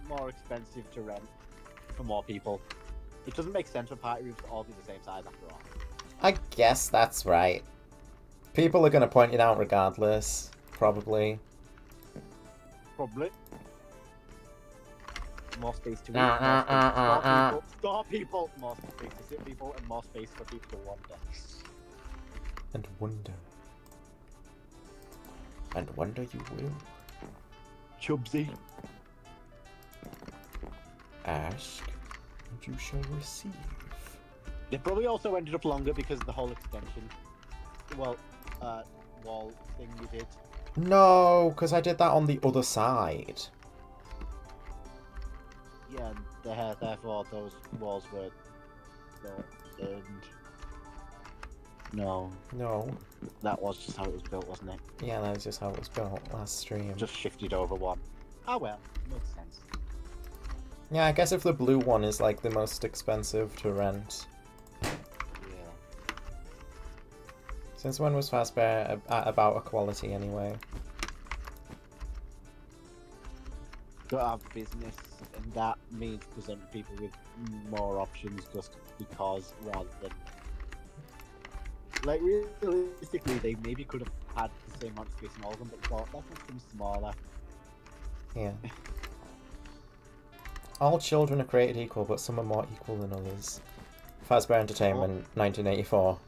more expensive to rent for more people. It doesn't make sense for party rooms to all be the same size after all. I guess that's right. People are going to point it out regardless, probably. Probably. More space to eat, store people, more space to sit people, and more space for people to wander. And wonder. And wonder you will. Chubsy. Ask, and you shall receive. They probably also ended up longer because of the whole extension. Well, wall thing you did. No, because I did that on the other side. Yeah, and therefore those walls were and no, that was just how it was built, wasn't it? Yeah, that was just how it was built last stream. Just shifted over one. Oh well, makes sense. Yeah, I guess if the blue one is like the most expensive to rent. Yeah. Since when was Fazbear about equality anyway? Got have business, and that means present people with more options just because, rather than like realistically, they maybe could have had the same amount of space in all of them, but thought that one's going smaller. Yeah. All children are created equal, but some are more equal than others. Fazbear Entertainment, 1984.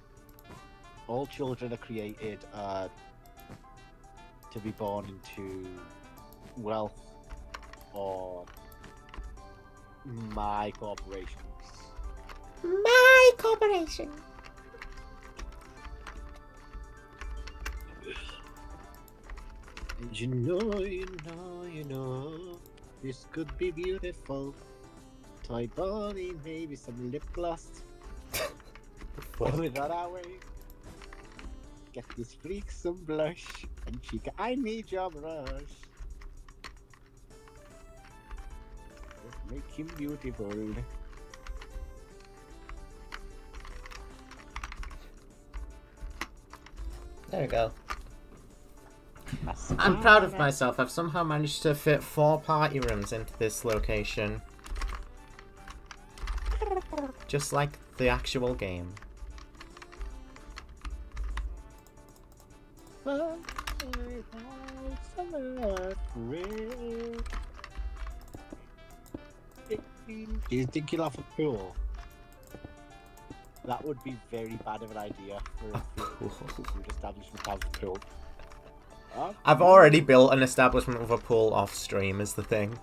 All children are created to be born into wealth or my corporation. My corporation! And you know, this could be beautiful. Toy bunny, maybe some lip gloss. With our way. Get this freak some blush. And chica, I need your brush. Make him beautiful. There we go. I'm proud of myself. I've somehow managed to fit 4 party rooms into this location. Just like the actual game. Do you think you'll have a pool? That would be very bad of an idea for a food establishment to have a pool. I've already built an establishment with a pool off stream, is the thing.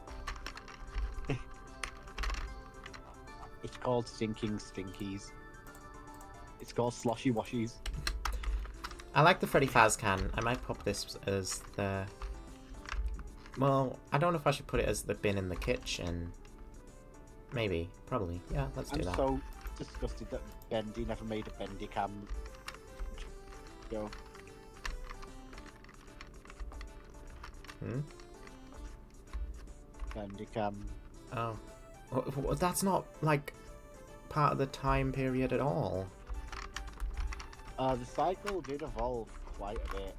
It's called Sinking Stinkies. It's called Sloshy Washies. I like the Freddy Faz can. I might pop this as the... Well, I don't know if I should put it as the bin in the kitchen. Maybe. Probably. Yeah, let's do that. I'm so disgusted that Bendy never made a Bendy cam. Go. Bendy cam. Oh. Well, that's not, like, part of the time period at all. The cycle did evolve quite a bit.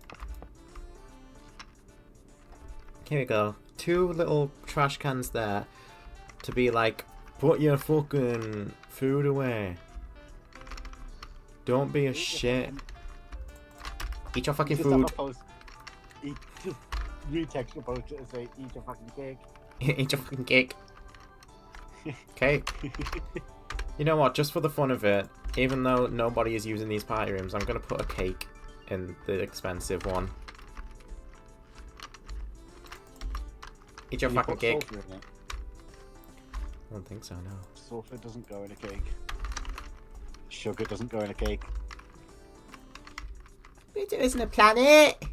Here we go. 2 little trash cans there to be like, put your fucking food away. Don't be a shit. Eat your fucking food. Retext your post and say, eat your fucking cake. Eat your fucking cake. Cake. You know what? Just for the fun of it, even though nobody is using these party rooms, I'm gonna put a cake in the expensive one. Eat your fucking cake. In it? I don't think so, no. Sulfur doesn't go in a cake. Sugar doesn't go in a cake. It isn't a planet!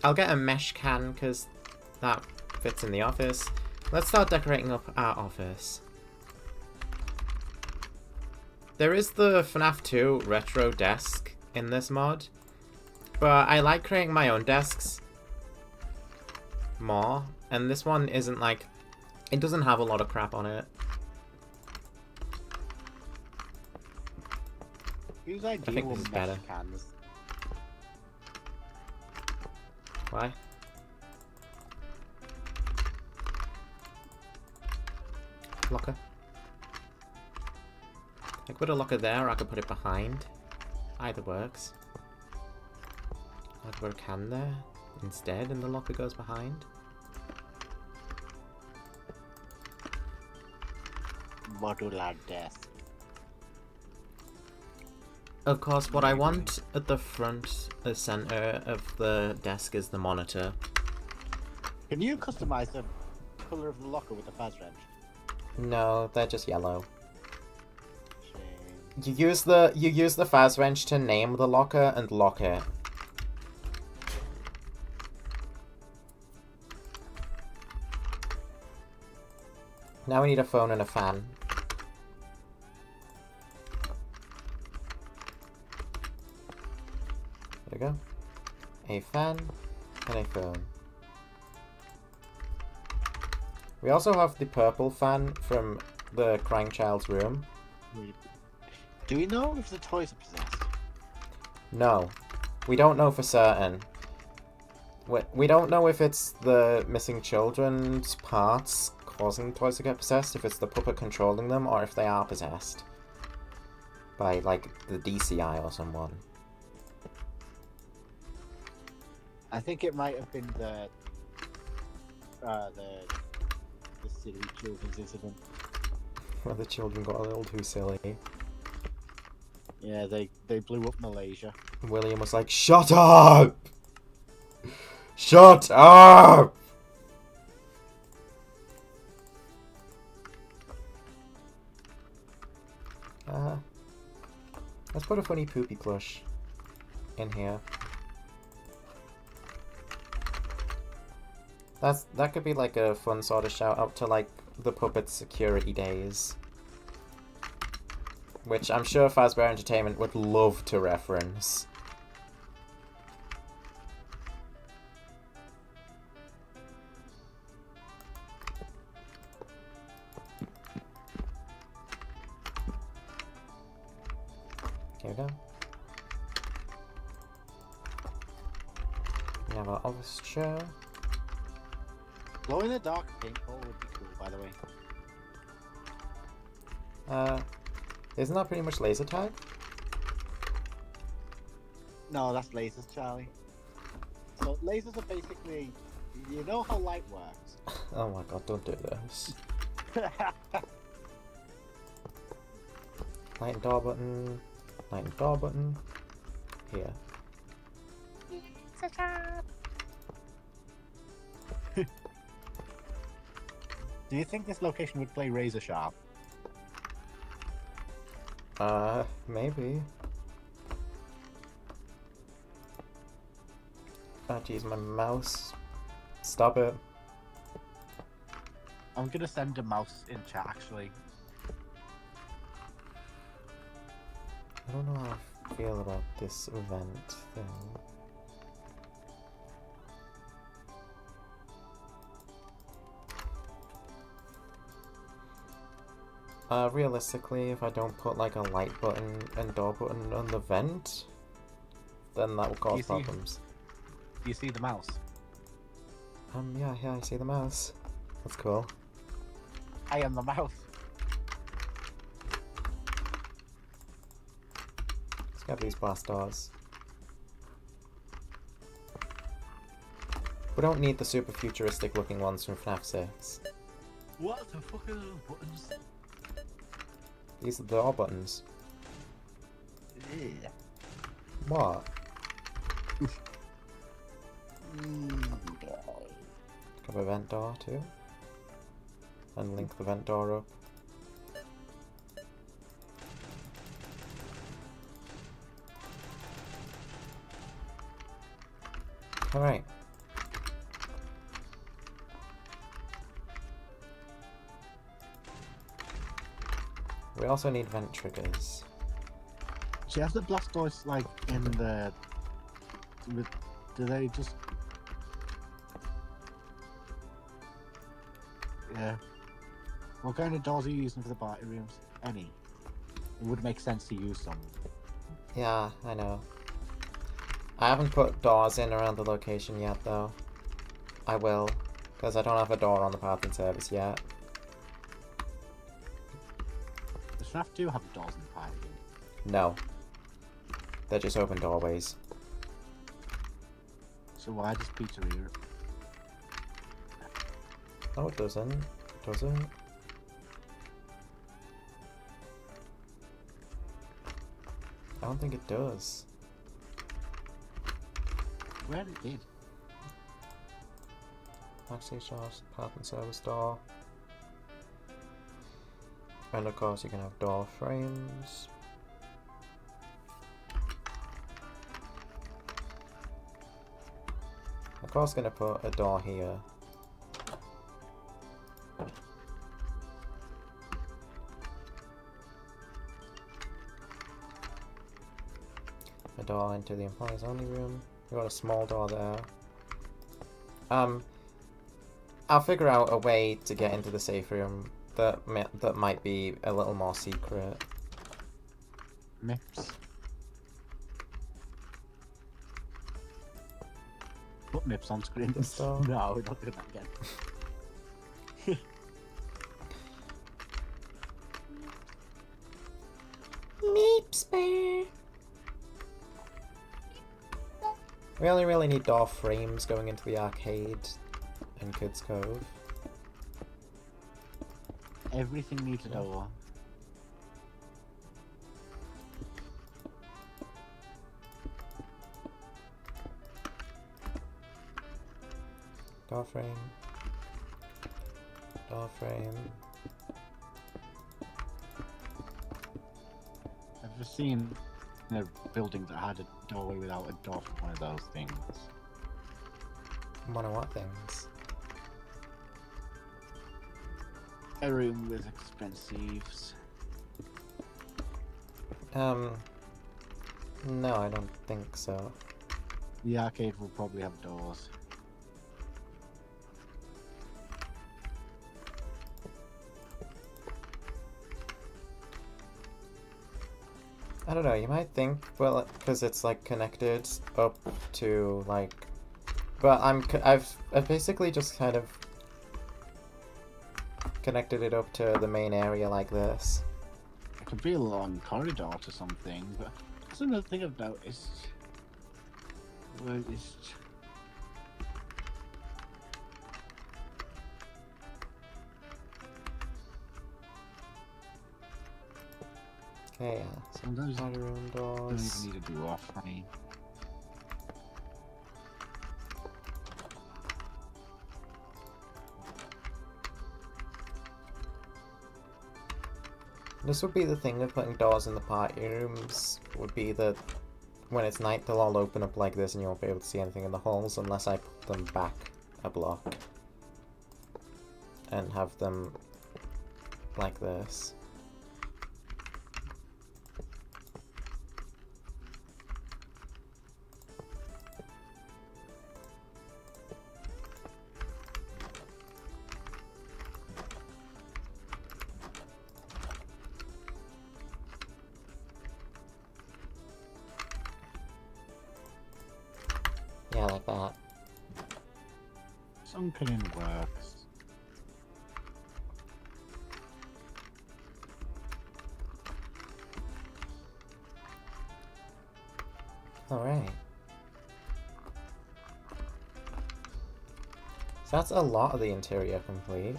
I'll get a mesh can, because that fits in the office. Let's start decorating up our office. There is the FNAF 2 retro desk in this mod, but I like creating my own desks more, and this one isn't like... It doesn't have a lot of crap on it. Whose idea I think this is better. Cans? Why? Locker. I could put a locker there, or I could put it behind. Either works. I could put a can there instead, and the locker goes behind. Modular desk. Of course, what I want at the front, the center of the desk is the monitor. Can you customize the color of the locker with the faz wrench? No, they're just yellow. Shame. You use the faz wrench to name the locker and lock it. Now we need a phone and a fan. There we go. A fan and a phone. We also have the purple fan from the crying child's room. Do we know if the toys are possessed? No. We don't know for certain. We don't know if it's the missing children's parts causing the toys to get possessed, if it's the puppet controlling them, or if they are possessed by, like, the DCI or someone. I think it might have been the silly children's incident. Where the children got a little too silly. Yeah, they blew up Malaysia. William was like, "Shut up! Shut up!" Let's put a funny poopy plush in here. That could be like a fun sort of shout out to like the puppet security days, which I'm sure Fazbear Entertainment would love to reference. Here we go. We have our office chair. Glow in the dark paintball would be cool, by the way. Isn't that pretty much laser tag? No, that's lasers, Charlie. So lasers are basically, you know how light works. Oh my god, don't do this. Light and door button. Light and door button. Here. Do you think this location would play razor sharp? Maybe. I have to use my mouse. Stop it. I'm gonna send a mouse in chat, actually. I don't know how I feel about this event thing. Realistically, if I don't put like a light button and door button on the vent, then that will cause problems. Do you see the mouse? Yeah, I see the mouse. That's cool. I am the mouse. Let's get these blast doors. We don't need the super futuristic looking ones from FNAF 6. What the fuck are those buttons? These are the door buttons. Yeah. What? Have a vent door too. And link the vent door up. Alright. We also need vent triggers. Do you have the blast doors like in the? Do they just? Yeah. What kind of doors are you using for the party rooms? Any? It would make sense to use some. Yeah, I know. I haven't put doors in around the location yet though. I will, because I don't have a door on the parking service yet. The FNAF do have doors in the party room. No. They're just open doorways. So why does Pizzeria? No, it doesn't. Does it? I don't think it does. Well, it did. Actually, just parking service door. And of course you can have door frames. Of course gonna put a door here. A door into the employees only room. We've got a small door there. I'll figure out a way to get into the safe room that might be a little more secret. Mips. Put Mips on screen. This door. No, we're not doing that again. Meeps bear. We only really need door frames going into the arcade and Kids Cove. Everything needs a door. Door frame. Door frame. I've just seen a building that had a doorway without a door for one of those things. One of what things? A room with expensives. No, I don't think so. The arcade will probably have doors. I don't know, you might think, well, because it's like connected up to like, but I've basically just kind of connected it up to the main area like this. It could be a long corridor to something, but that's another thing I've noticed. Where is... Okay, yeah. Sometimes I Party room don't doors. even need to do offline. This would be the thing of putting doors in the party rooms, would be that when it's night they'll all open up like this and you won't be able to see anything in the halls unless I put them back a block. And have them like this. Yeah, like that. Something works. Alright. So that's a lot of the interior complete.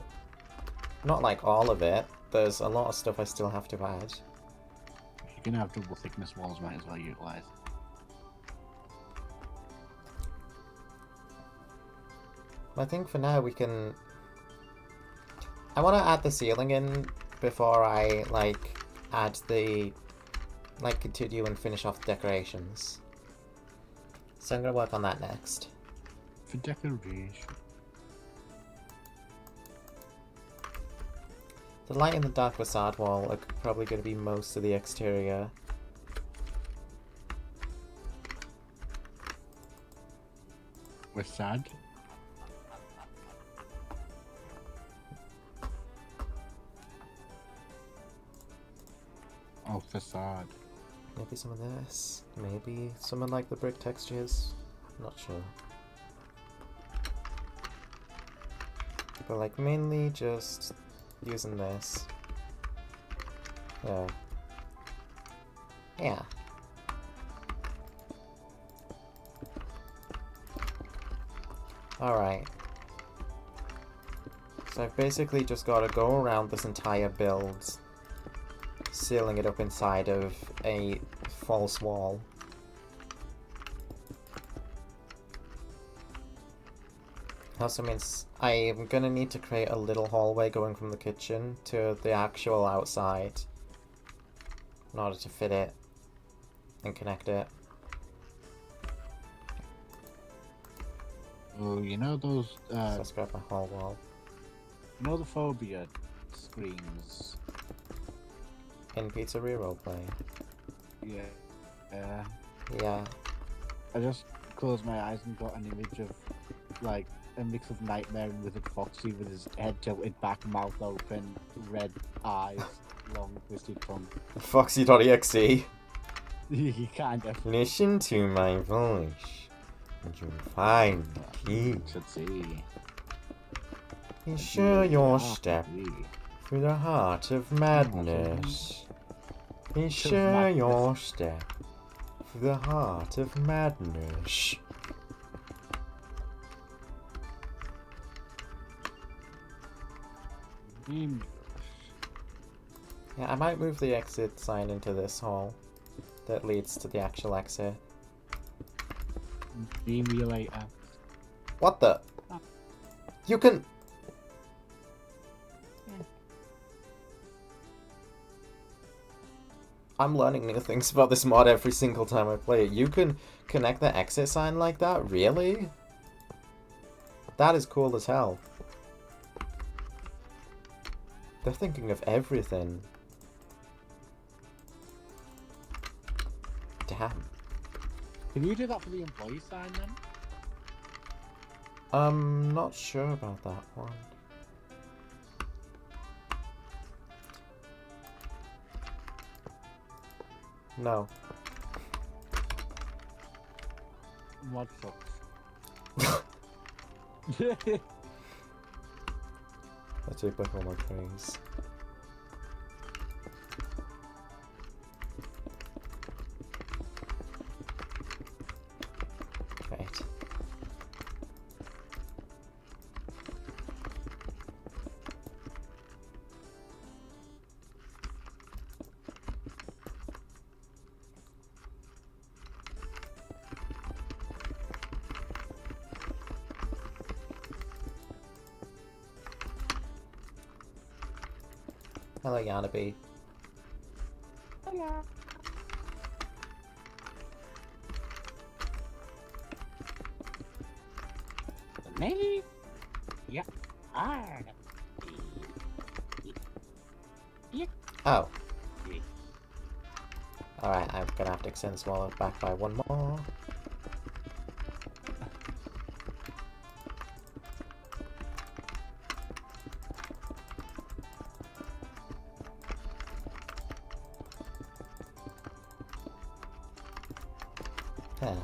Not like all of it. There's a lot of stuff I still have to add. If you're gonna have double thickness walls, might as well utilize. I think for now we can... I want to add the ceiling in before I, like, add the... like, continue and finish off the decorations. So I'm going to work on that next. For decoration. The light in the dark facade wall are probably going to be most of the exterior. We're sad. Oh, facade. Maybe some of this. Maybe some of like the brick textures. I'm not sure. But like mainly just using this. Yeah. Yeah. Alright. So I've basically just got to go around this entire build, sealing it up inside of a false wall. Also means I am going to need to create a little hallway going from the kitchen to the actual outside in order to fit it and connect it. Oh, you know those, So let's grab my hall wall. you know the phobia screens? In Pizzeria Roleplay. Yeah. Yeah. I just closed my eyes and got an image of, like, a mix of Nightmare and Withered Foxy with his head tilted back, mouth open, red eyes, long twisted tongue. Foxy.exe. You kind of Listen to my voice, and you'll find the key. should see. Be sure your step through the heart of madness. Be sure your step through the heart of madness. Yeah, I might move the exit sign into this hall that leads to the actual exit. Beam you later. What the? You can... I'm learning new things about this mod every single time I play it. You can connect the exit sign like that? Really? That is cool as hell. They're thinking of everything. Damn. Can you do that for the employee sign then? I'm not sure about that one. No. What sucks? Let's take back all my praise. Right. Hello, Yanabe. Hello. Me? Yeah. Oh. Alright, I'm gonna have to extend this wall back by one more. There.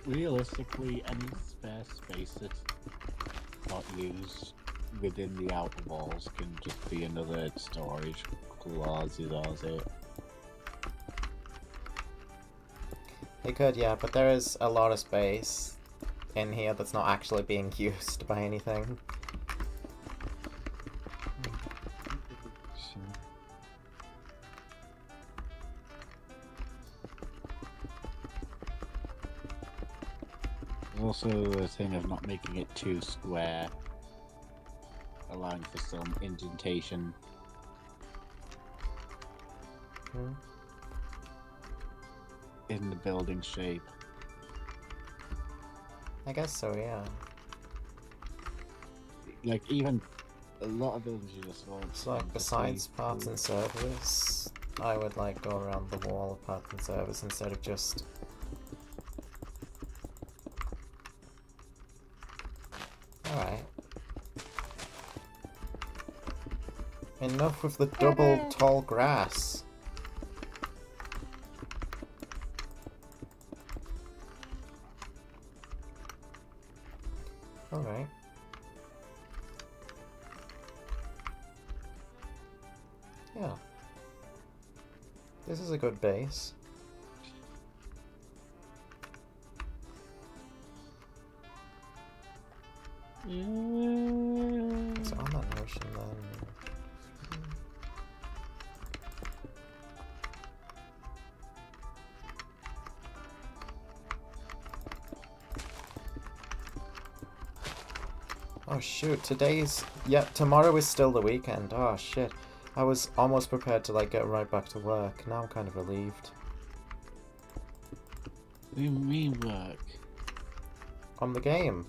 Realistically, any spare space that's not used within the outer walls can just be another storage closet. It could, yeah, but there is a lot of space in here that's not actually being used by anything. There's also a thing of not making it too square, allowing for some indentation. In the building shape. I guess so, yeah. Like, even a lot of buildings you just won't. So, like, besides parts and servers, I would, like, go around the wall of parts and servers instead of just... Alright. Enough with the double tall grass. Alright. Yeah. This is a good base. So on that notion then... Oh shoot, tomorrow is still the weekend. Oh shit. I was almost prepared to like get right back to work. Now I'm kind of relieved. What do you mean work? On the game.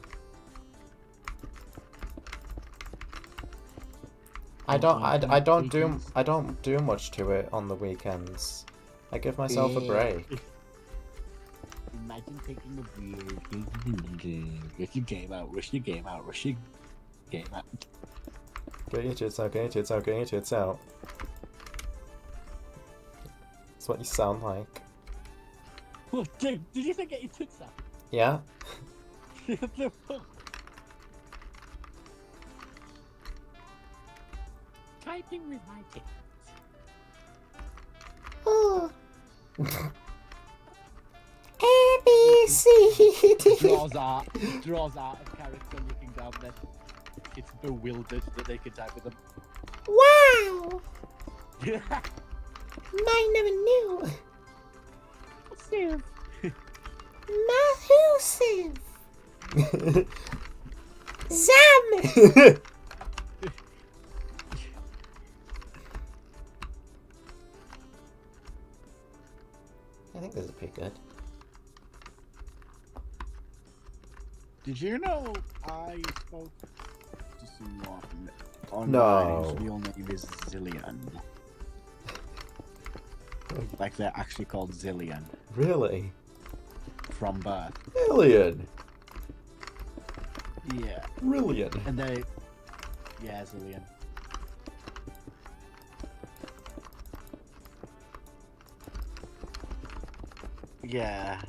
I don't do much to it on the weekends. I give myself a break. Imagine taking a break. Rush your game out, rush your game out, rush your game out. Get your tits out, get your tits out, get your tits out. That's what you sound like. What, did you say get your tits out? Yeah? What the fuck? Typing with my tits. Oh. A, B, C, D. Draws out a character looking down there. It's bewildered that they can type with them. Wow! Mine never knew. Steve. Mahusive! Zam! I think this is pretty good. Did you know I spoke to someone online No. whose real name is Zillion? Like they're actually called Zillion Really? from birth. Alien! Yeah. Brilliant. And they... Yeah, Zillion. Yeah.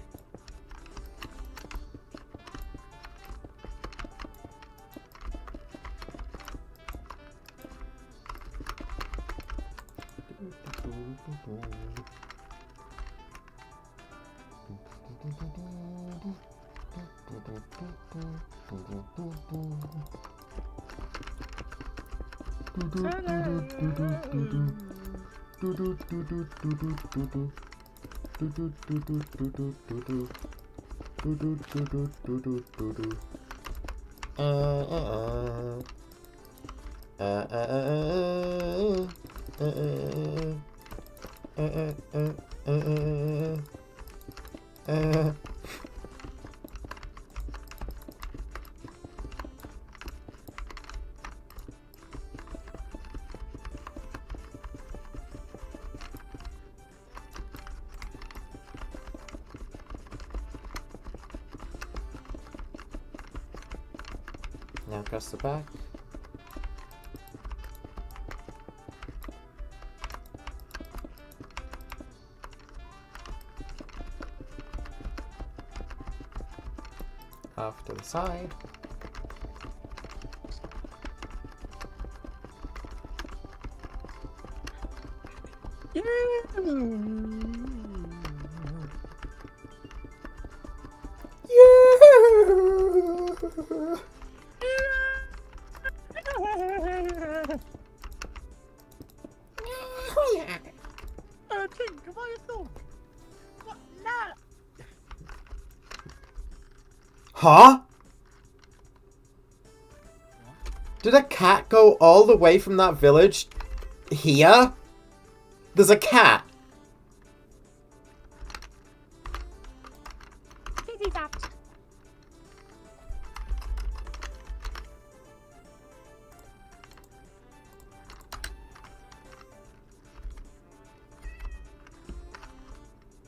Now across the back. Off to the side. Yeah. Jling, come on, your dog. What? Nah. Huh? Did a cat go all the way from that village here? There's a cat.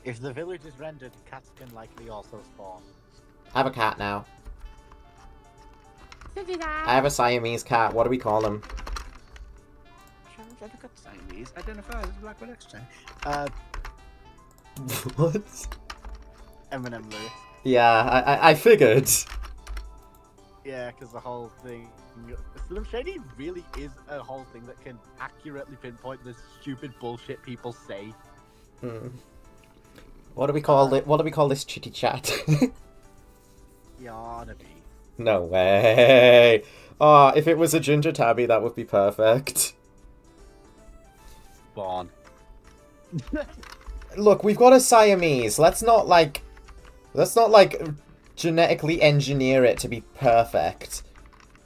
If the village is rendered, cats can likely also spawn. I have a cat now. I have a Siamese cat. What do we call him? Siamese identifies as black with X-Chain. What? Eminem lyrics. Yeah, I figured. Yeah, because the whole thing... Slim Shady really is a whole thing that can accurately pinpoint the stupid bullshit people say. Hmm. What do we call it? What do we call this chitty chat? Yarnaby. No way. Oh, if it was a ginger tabby, that would be perfect. Spawn. Look, we've got a Siamese. Let's not like genetically engineer it to be perfect.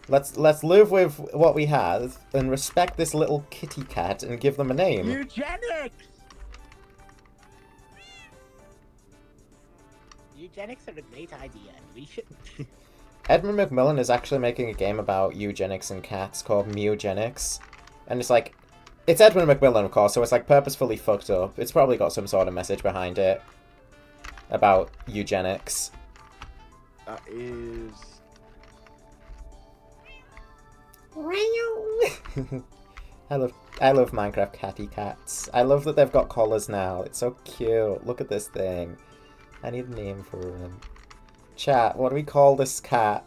Let's live with what we have and respect this little kitty cat and give them a name. Eugenics! Eugenics are a great idea, and we should... Edmund McMillan is actually making a game about eugenics and cats called Mewgenics. And it's like... It's Edmund McMillan, of course, so it's like purposefully fucked up. It's probably got some sort of message behind it. About eugenics. That is... I love Minecraft catty cats. I love that they've got collars now. It's so cute. Look at this thing. I need a name for him. Chat, what do we call this cat?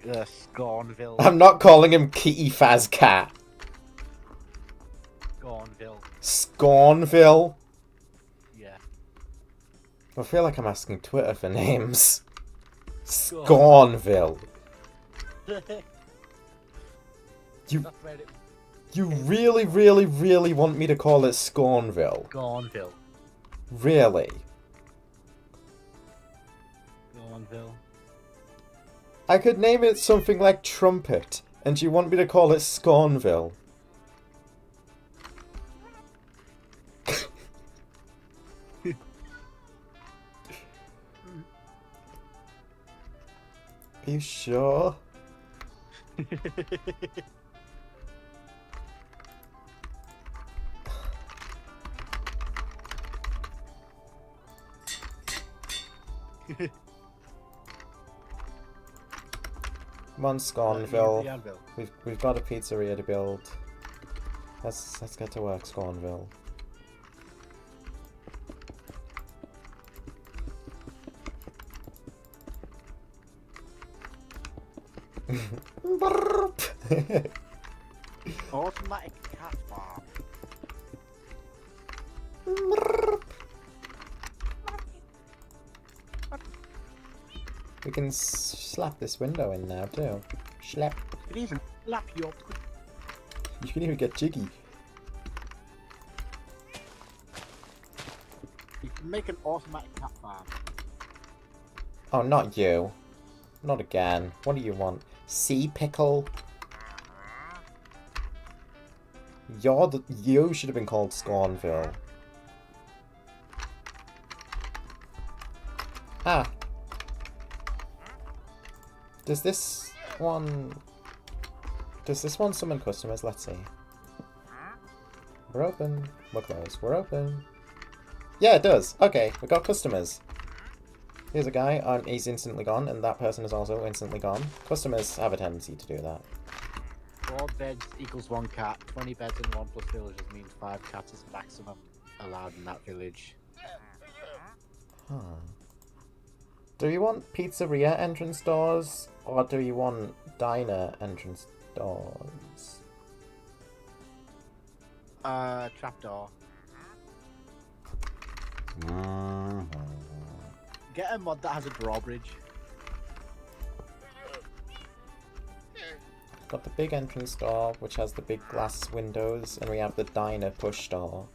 Scornville. I'm not calling him Kitty Faz Cat. Scornville. Scornville? Yeah. I feel like I'm asking Twitter for names. Scornville. You really, really, really want me to call it Scornville? Scornville. Really? Scornville. I could name it something like Trumpet, and you want me to call it Scornville? Are you sure? Come on, Scornville. We've got a pizzeria to build. Let's get to work, Scornville. Automatic cat farm. We can slap this window in now too. Slap. You can even slap your. You can even get jiggy. You can make an automatic cat farm. Oh, not you. Not again. What do you want? Sea pickle? You should have been called Scornville. Ah. Does this one summon customers? Let's see. We're open. We're closed. We're open. Yeah, it does. Okay, we got customers. Here's a guy, he's instantly gone, and that person is also instantly gone. Customers have a tendency to do that. 4 beds equals 1 cat. 20 beds in 1 plus villagers means 5 cats is maximum allowed in that village. Huh. Do you want pizzeria entrance doors, or do you want diner entrance doors? Trapdoor. Get a mod that has a drawbridge. Got the big entrance door, which has the big glass windows, and we have the diner push door.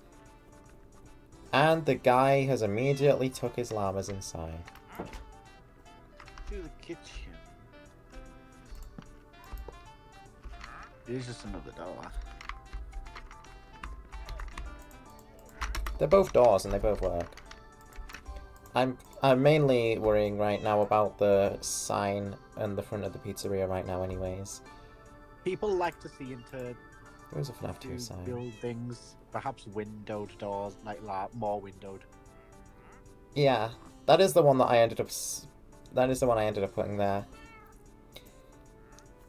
And the guy has immediately took his llamas inside. To the kitchen. Here's just another door. They're both doors and they both work. I'm mainly worrying right now about the sign and the front of the pizzeria right now anyways. People like to see into There was a FNAF 2 sign. buildings, perhaps windowed doors, like more windowed. Yeah, that is the one that I ended up putting there.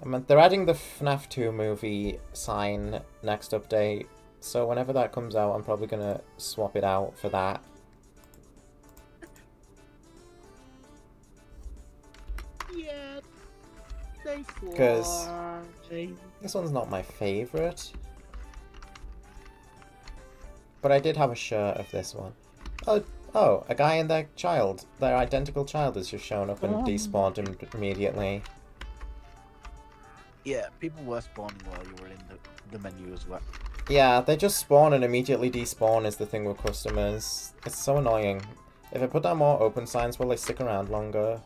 I mean, they're adding the FNAF 2 movie sign next update, so whenever that comes out, I'm probably gonna swap it out for that. Yeah, they Because fly. this one's not my favourite. But I did have a shirt of this one. Oh, a guy and their child. Their identical child has just shown up and despawned immediately. Yeah, people were spawning while you were in the menu as well. Yeah, they just spawn and immediately despawn is the thing with customers. It's so annoying. If I put down more open signs, will they stick around longer?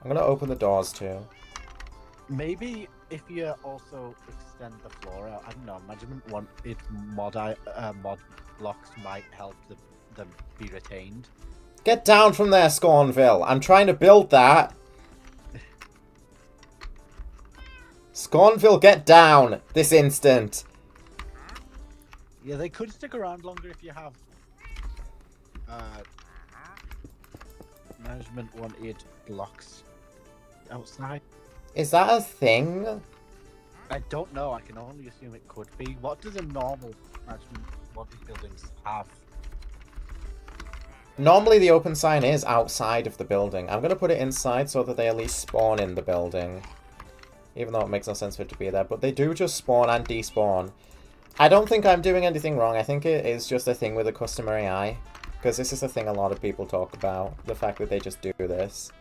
I'm gonna open the doors too. Maybe if you also extend the floor out, I don't know, imagine mod blocks might help them be retained. Get down from there, Scornville! I'm trying to build that! Scornville, get down! This instant! Yeah, they could stick around longer if you have management wanted blocks outside. Is that a thing? I don't know, I can only assume it could be. What does a normal management wanted buildings have? Normally the open sign is outside of the building. I'm gonna put it inside so that they at least spawn in the building. Even though it makes no sense for it to be there. But they do just spawn and despawn. I don't think I'm doing anything wrong. I think it is just a thing with the customer AI. Because this is a thing a lot of people talk about. The fact that they just do this.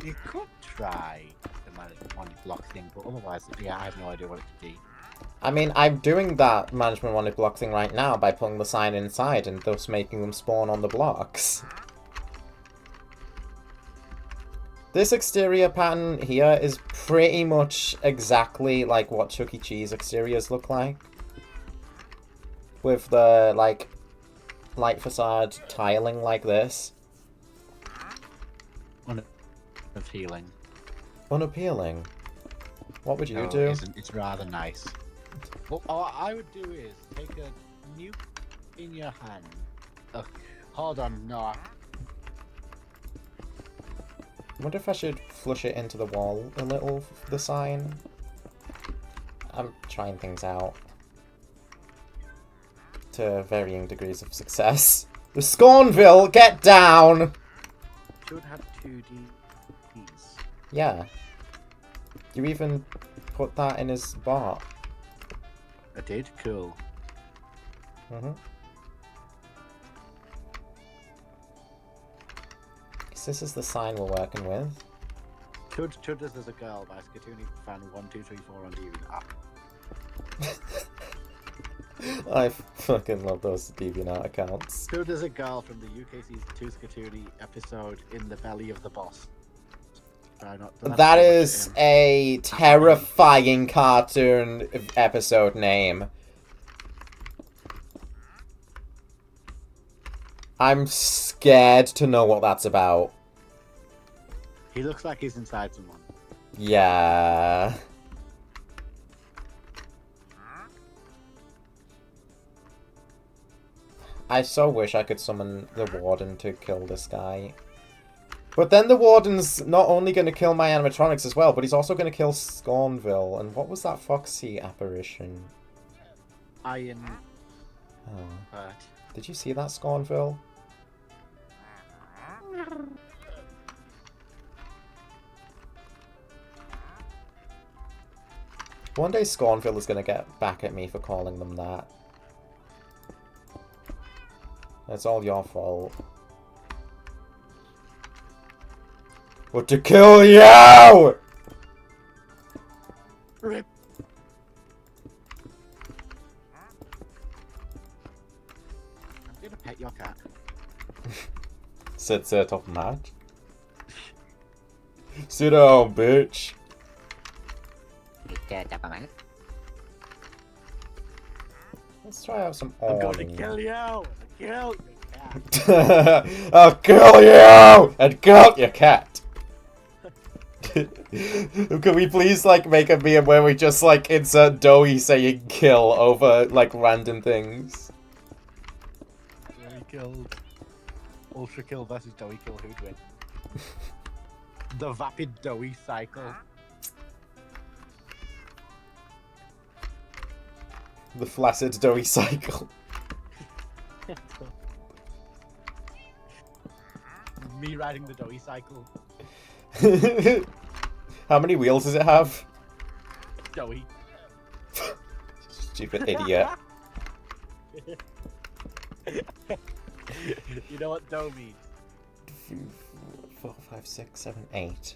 You could try the management wanted block thing, but otherwise, yeah, I have no idea what it could be. I mean, I'm doing that management wanted block thing right now by putting the sign inside and thus making them spawn on the blocks. This exterior pattern here is pretty much exactly like what Chuck E. Cheese exteriors look like. With the, like, light facade tiling like this. Unappealing. Unappealing? What would you No, do? it isn't. It's rather nice. What I would do is take a nuke in your hand. Hold on, no. I wonder if I should flush it into the wall a little, the sign. I'm trying things out. To varying degrees of success. The Scornville, get down! Should have 2Ds. Yeah. You even put that in his bar. I did? Cool. Mm-hmm. This is the sign we're working with. Chud as a girl by Skatuni fan 1234 on DeviantArt. I fucking love those DeviantArt accounts. Chud as a girl from the UK Season 2 Skatuni episode In the Belly of the Boss. That is a terrifying cartoon episode name. I'm scared to know what that's about. He looks like he's inside someone. Yeah. I so wish I could summon the Warden to kill this guy. But then the Warden's not only going to kill my animatronics as well, but he's also going to kill Scornville. And what was that Foxy apparition? Iron. Oh. Did you see that, Scornville? One day Scornville is going to get back at me for calling them that. It's all your fault. But to kill you! Rip. I'm gonna pet your cat. Sit up, Matt. Sit down, bitch. Let's try out some I'm organ. gonna kill you! Kill your cat! I'll kill you! And kill your cat! Can we please, like, make a meme where we just, like, insert Doey saying kill over, like, random things? Doey killed. Ultra kill versus Doey kill, who'd win? The vapid Doey cycle. The flaccid Doey cycle. Me riding the Doey cycle. How many wheels does it have? Doey. Stupid idiot. You know what dough means? 4, 5, 6, 7, 8.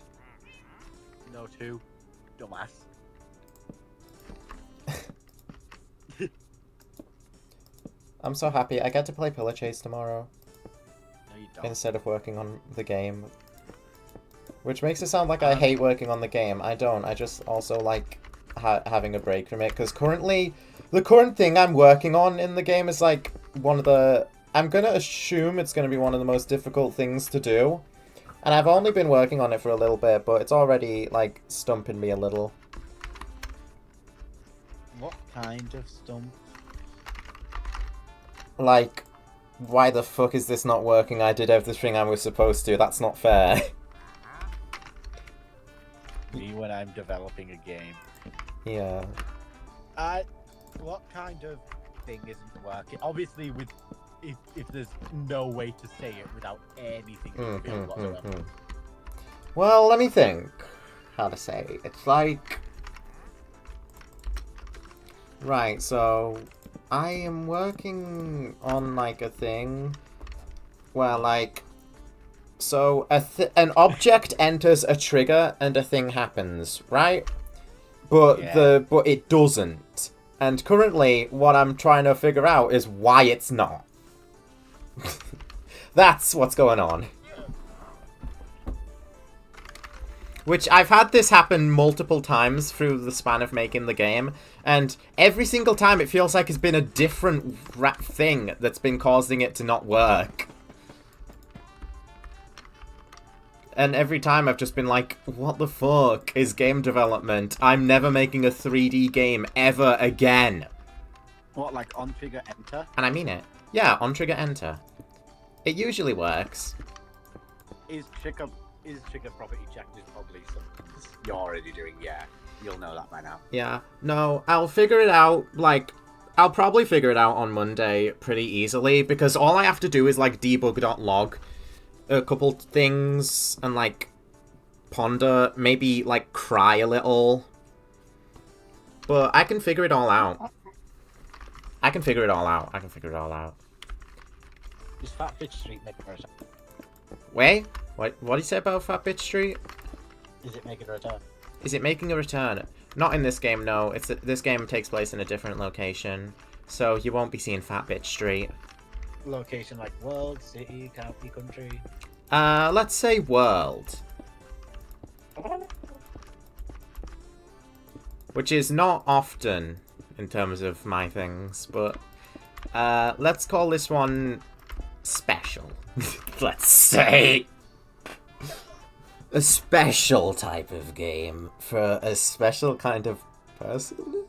No, 2. Dumbass. I'm so happy. I get to play Pillar Chase tomorrow. No, you don't. Instead of working on the game. Which makes it sound like I hate working on the game. I don't. I just also like having a break from it. Because currently, the current thing I'm working on in the game is like one of the... I'm going to assume it's going to be one of the most difficult things to do. And I've only been working on it for a little bit, but it's already like stumping me a little. What kind of stump? Like, why the fuck is this not working? I did everything I was supposed to. That's not fair. Me when I'm developing a game. Yeah. What kind of thing isn't working? Obviously, with if there's no way to say it without anything whatsoever. Well, let me think how to say it. It's like... Right, so... I am working on, like, a thing where, like... So, an object enters a trigger and a thing happens, right? But but it doesn't. And currently, what I'm trying to figure out is why it's not. That's what's going on. Which I've had this happen multiple times through the span of making the game, and every single time it feels like it's been a different thing that's been causing it to not work. And every time I've just been like, what the fuck is game development? I'm never making a 3D game ever again. What, like on trigger enter? And I mean it. Yeah, on trigger enter. It usually works. Is trigger property checked is probably something you're already doing, yeah. You'll know that by now. Yeah. No, I'll figure it out, like, I'll probably figure it out on Monday pretty easily, because all I have to do is, like, debug.log a couple things, and, like, ponder, maybe, like, cry a little. But I can figure it all out. I can figure it all out. Is Fat Bitch Street making a return? Wait? What do you say about Fat Bitch Street? Is it making a return? Is it making a return? Not in this game, no. This game takes place in a different location, so you won't be seeing Fat Bitch Street. Location like world, city, county, country? Let's say world. Which is not often in terms of my things, but let's call this one special. Let's say a special type of game for a special kind of person,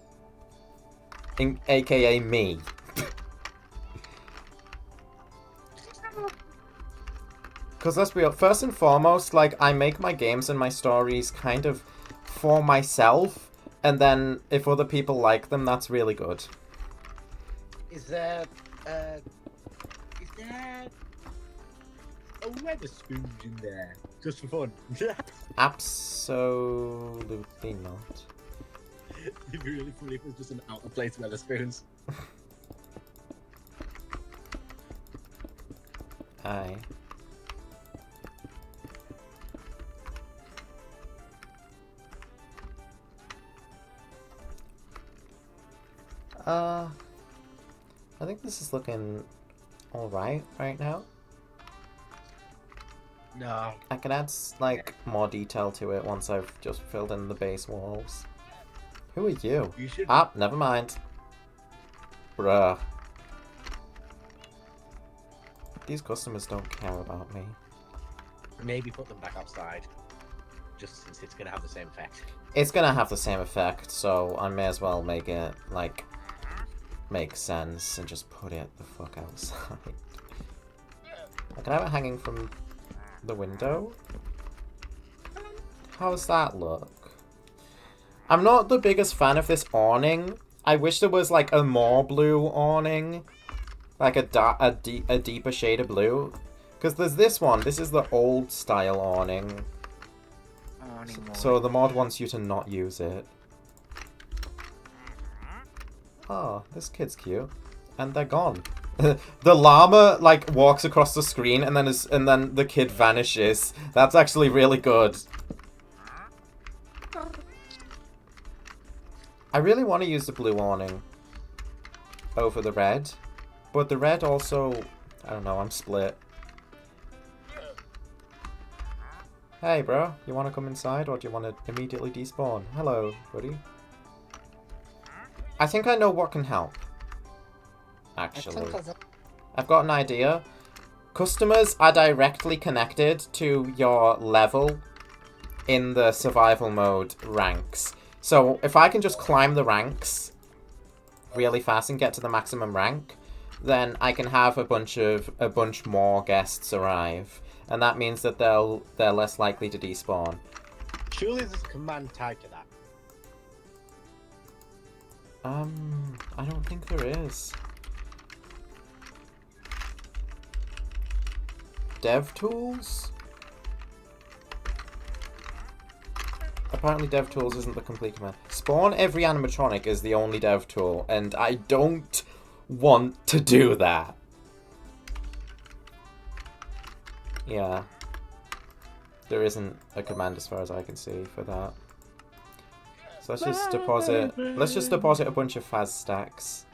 aka me. Because let's be honest, first and foremost, like, I make my games and my stories kind of for myself, and then if other people like them, that's really good. Is there a Weatherspoons in there? Just for fun. Absolutely not. It'd be really funny if it was just an out of place Weatherspoons. Aye. I think this is looking alright right now. No. I can add, like, more detail to it once I've just filled in the base walls. Who are you? You should. Ah, never mind. Bruh. These customers don't care about me. Maybe put them back outside. Just since it's gonna have the same effect. It's gonna have the same effect, so I may as well make it, like, make sense and just put it the fuck outside. I can have it hanging from the window. How's that look? I'm not the biggest fan of this awning. I wish there was, like, a more blue awning. Like a deeper shade of blue. Because there's this one. This is the old style awning. So the mod wants you to not use it. Oh, this kid's cute. And they're gone. The llama, like, walks across the screen and then the kid vanishes. That's actually really good. I really want to use the blue awning over the red. But the red also... I don't know, I'm split. Hey, bro. You want to come inside or do you want to immediately despawn? Hello, buddy. I think I know what can help. Actually. I've got an idea. Customers are directly connected to your level in the survival mode ranks. So if I can just climb the ranks really fast and get to the maximum rank, then I can have a bunch more guests arrive. And that means that they're less likely to despawn. Surely there's a command tied to that. I don't think there is. Dev tools? Apparently dev tools isn't the complete command. Spawn every animatronic is the only dev tool, and I don't want to do that. Yeah. There isn't a command as far as I can see for that. So let's just deposit a bunch of Faz stacks.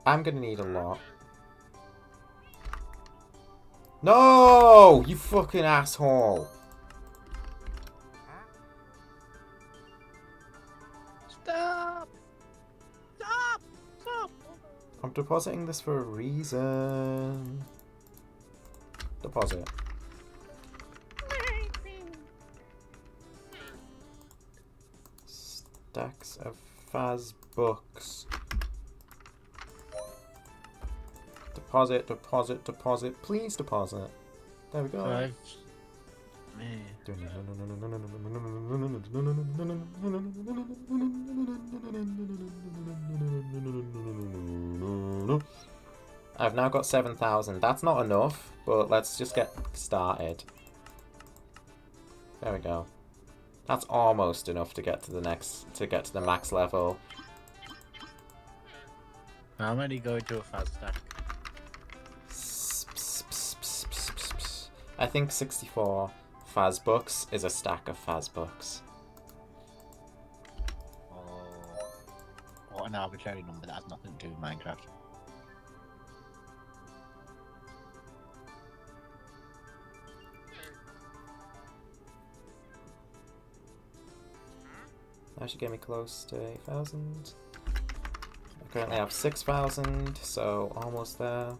I'm gonna need a lot. No! You fucking asshole! Stop! Stop! Stop! I'm depositing this for a reason. Deposit. Stacks of Faz books. Deposit, deposit, deposit. Please deposit. There we go. Five. Man. I've now got 7,000. That's not enough, but let's just get started. There we go. That's almost enough to get to the max level. How many go into a fast stack? I think 64 Faz books is a stack of Faz books. Oh, what an arbitrary number that has nothing to do with Minecraft. That should get me close to 8,000. I currently have 6,000, so almost there.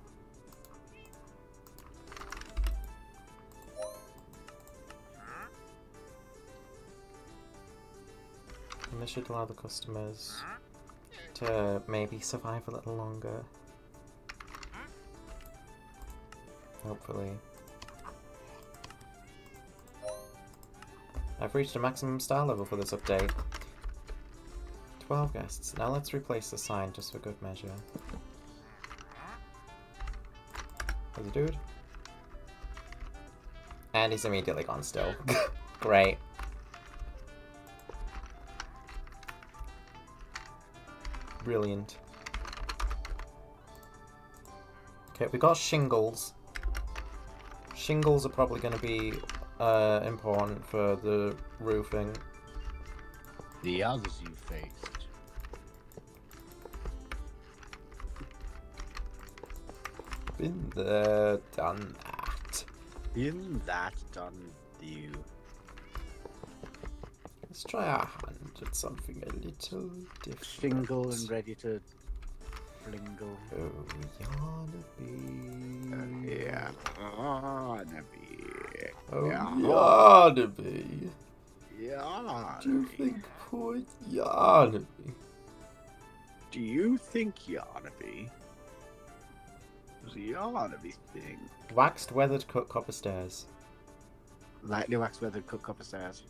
And this should allow the customers to maybe survive a little longer. Hopefully. I've reached a maximum star level for this update. 12 guests. Now let's replace the sign just for good measure. There's a dude. And he's immediately gone still. Great. Brilliant. Okay, we got shingles. Shingles are probably going to be important for the roofing. The others you faced. Been there, done that. In that done you. Let's try our hand at something a little different. Single and ready to blingle. Oh, Yarnaby. Yeah. Oh, Yeah. Yarnaby. Yeah. Do you think poor Yarnaby? Do you think Yarnaby? Was Yarnaby's thing? Waxed, weathered, cut copper stairs. Lightly waxed weathered cook copper stairs.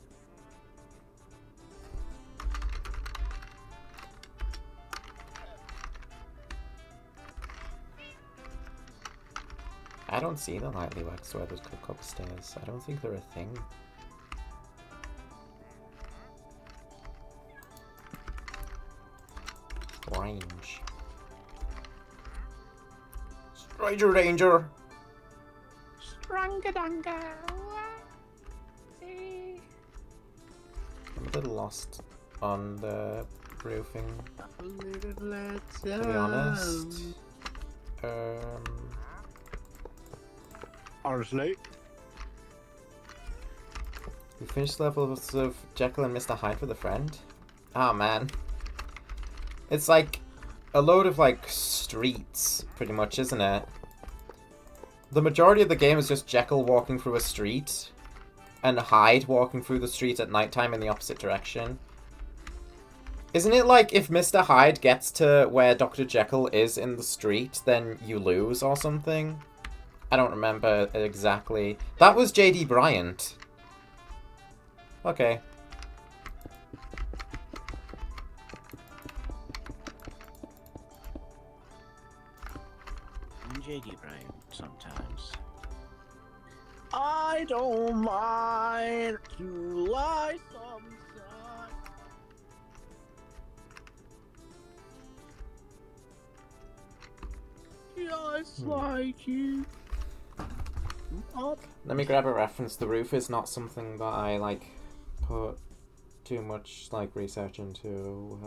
I don't see the lightly waxed, weathered, cut copper stairs. I don't think they're a thing. Strange. Stranger danger! Strangadanga. I'm a little lost on the roofing, to be honest. Honestly. We finished levels of Jekyll and Mr. Hyde with a friend. Ah, man. It's like a load of like streets, pretty much, isn't it? The majority of the game is just Jekyll walking through a street and Hyde walking through the street at nighttime in the opposite direction. Isn't it like if Mr. Hyde gets to where Dr. Jekyll is in the street, then you lose or something? I don't remember exactly. That was J.D. Bryant. Okay. J.D. Bryant sometimes. I don't mind to lie sometimes. Just like you. Let me grab a reference. The roof is not something that I, like, put too much, like, research into.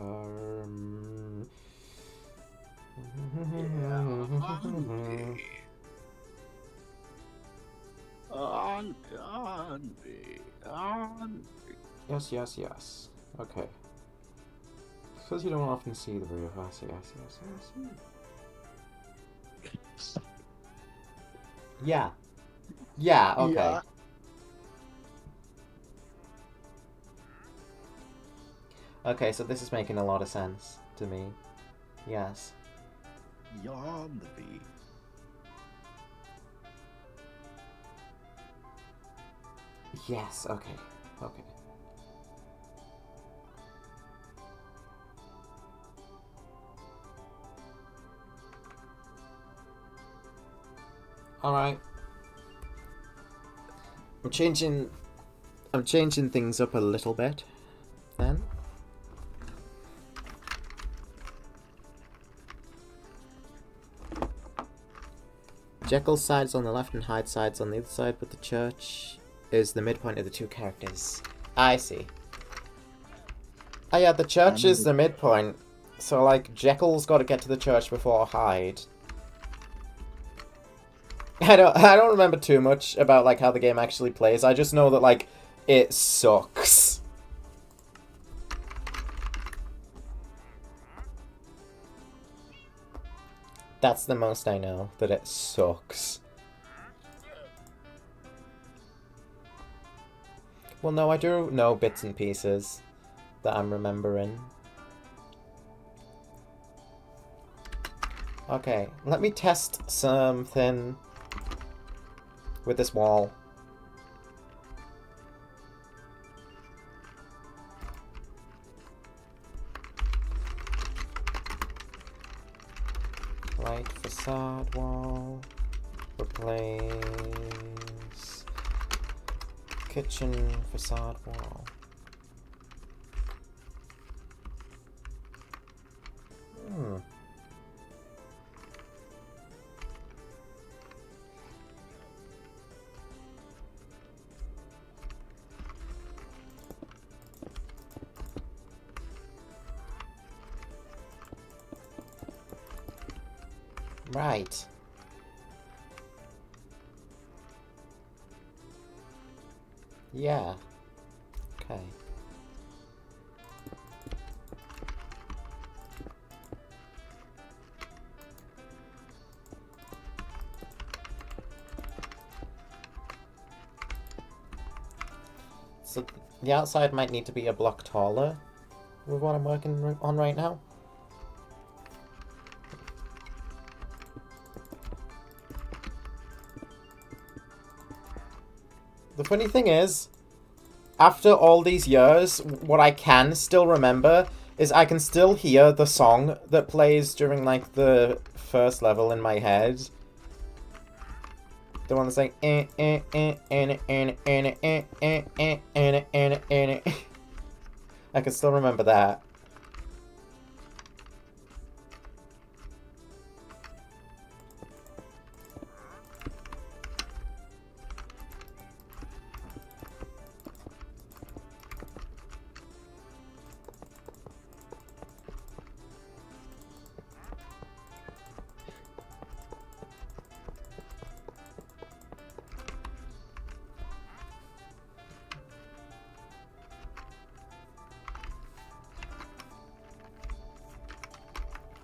On me. Yes, yes, yes. Okay. Because you don't often see the roof. I see, I see, I see, I see. Yeah. Yeah, okay. Yeah. Okay, so this is making a lot of sense to me. Yes. Yawn the bee. Yes, okay. Okay. Alright. I'm changing things up a little bit then. Jekyll's side is on the left and Hyde's side's on the other side, but the church is the midpoint of the two characters. I see. Oh yeah, the church is the midpoint. So like Jekyll's got to get to the church before Hyde. I don't remember too much about like how the game actually plays. I just know that like it sucks. That's the most I know, that it sucks. Well, no, I do know bits and pieces that I'm remembering. Okay, let me test something with this wall. Light facade wall. Replace kitchen facade wall. Hmm. Right. Yeah. Okay. So the outside might need to be a block taller with what I'm working on right now. The funny thing is, after all these years, what I can still remember is I can still hear the song that plays during, like, the first level in my head. The one that's like... I can still remember that.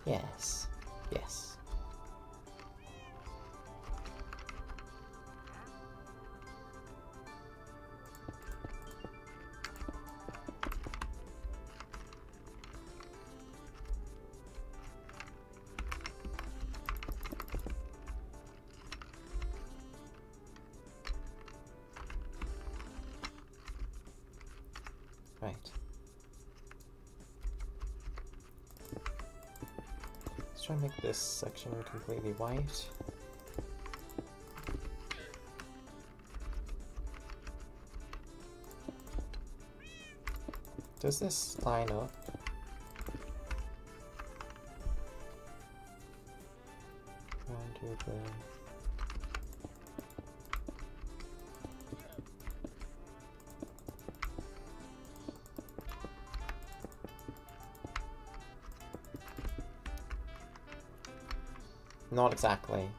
Yes. Yes. Right. Let's try and make this section completely white. Does this line up? One, two, three. Not exactly.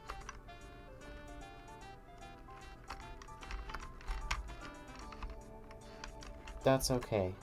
That's okay.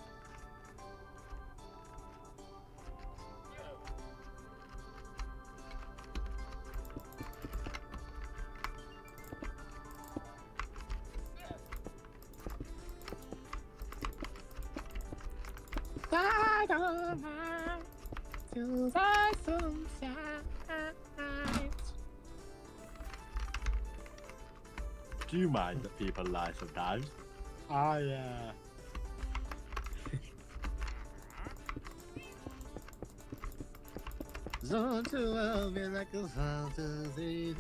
Do you mind that people lie sometimes? I Zone to love me like a fantasy.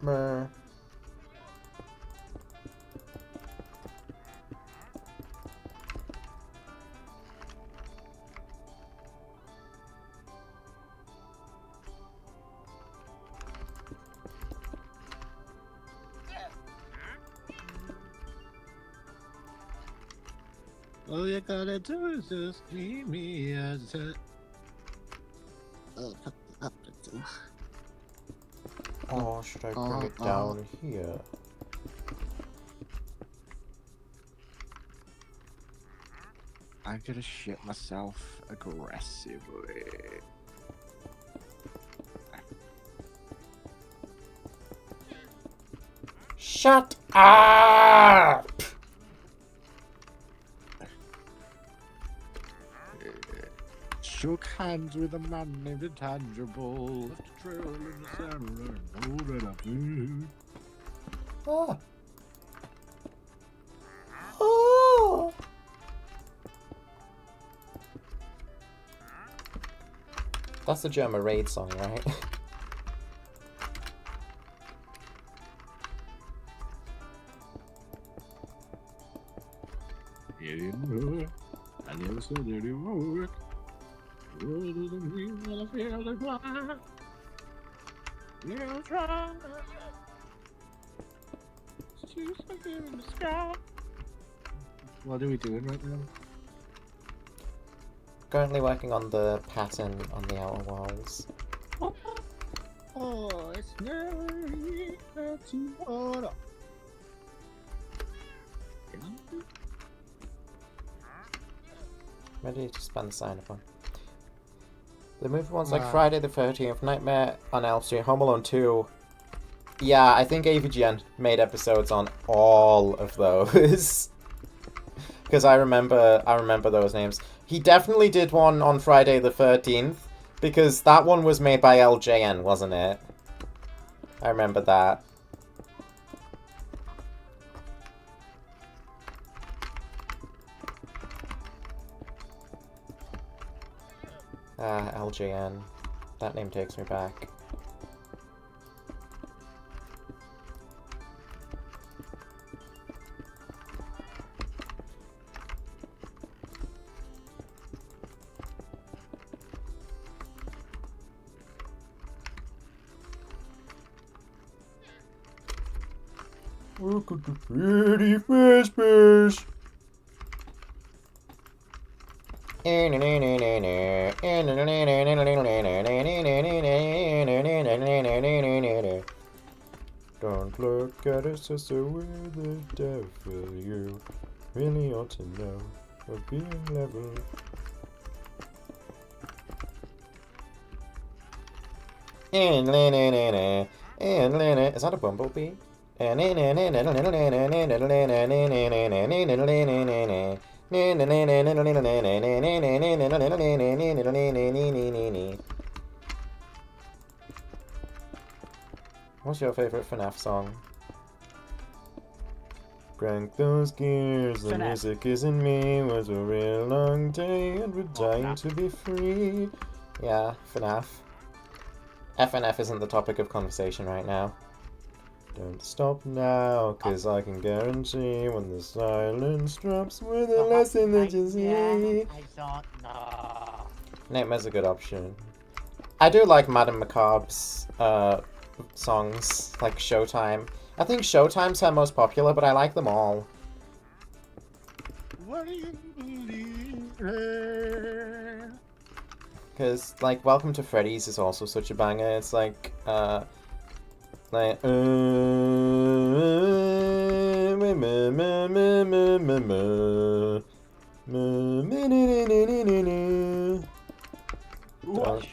Meh. All you gotta do is just meet me as a... Oh, should I bring it down here? I'm gonna shit myself aggressively. Shut up! Shook hands with a man named Intangible. Left a trail in the sand and know that I did. Oh. Oh. That's the German raid song, right? It didn't work. I never said it didn't work. It doesn't mean that I feel the climb. You'll try. See something in the sky. What are we doing right now? Currently working on the pattern on the outer walls. Oh, it's never easy to order. Ready to spend the sign upon. The movie ones like Friday the 13th, Nightmare on Elm Street, Home Alone 2. Yeah, I think AVGN made episodes on all of those. Because I remember those names. He definitely did one on Friday the 13th, because that one was made by LJN, wasn't it? I remember that. LJN. That name takes me back. Look at the pretty fish. Don't look at us, sister, we're the devil. You really ought to know we're being level. Is that a bumblebee? What's your favorite FNAF song? Crank those gears, the music isn't me. Was a real long day and we're dying to be free. Yeah, FNAF. FNF isn't the topic of conversation right now. Don't stop now, cause I can guarantee when the silence drops, we're the lesson that you see. I don't know. Nightmare's a good option. I do like Madame Macabre's songs, like Showtime. I think Showtime's her most popular, but I like them all. what do you believe in? Because, like, Welcome to Freddy's is also such a banger. It's like, like, don't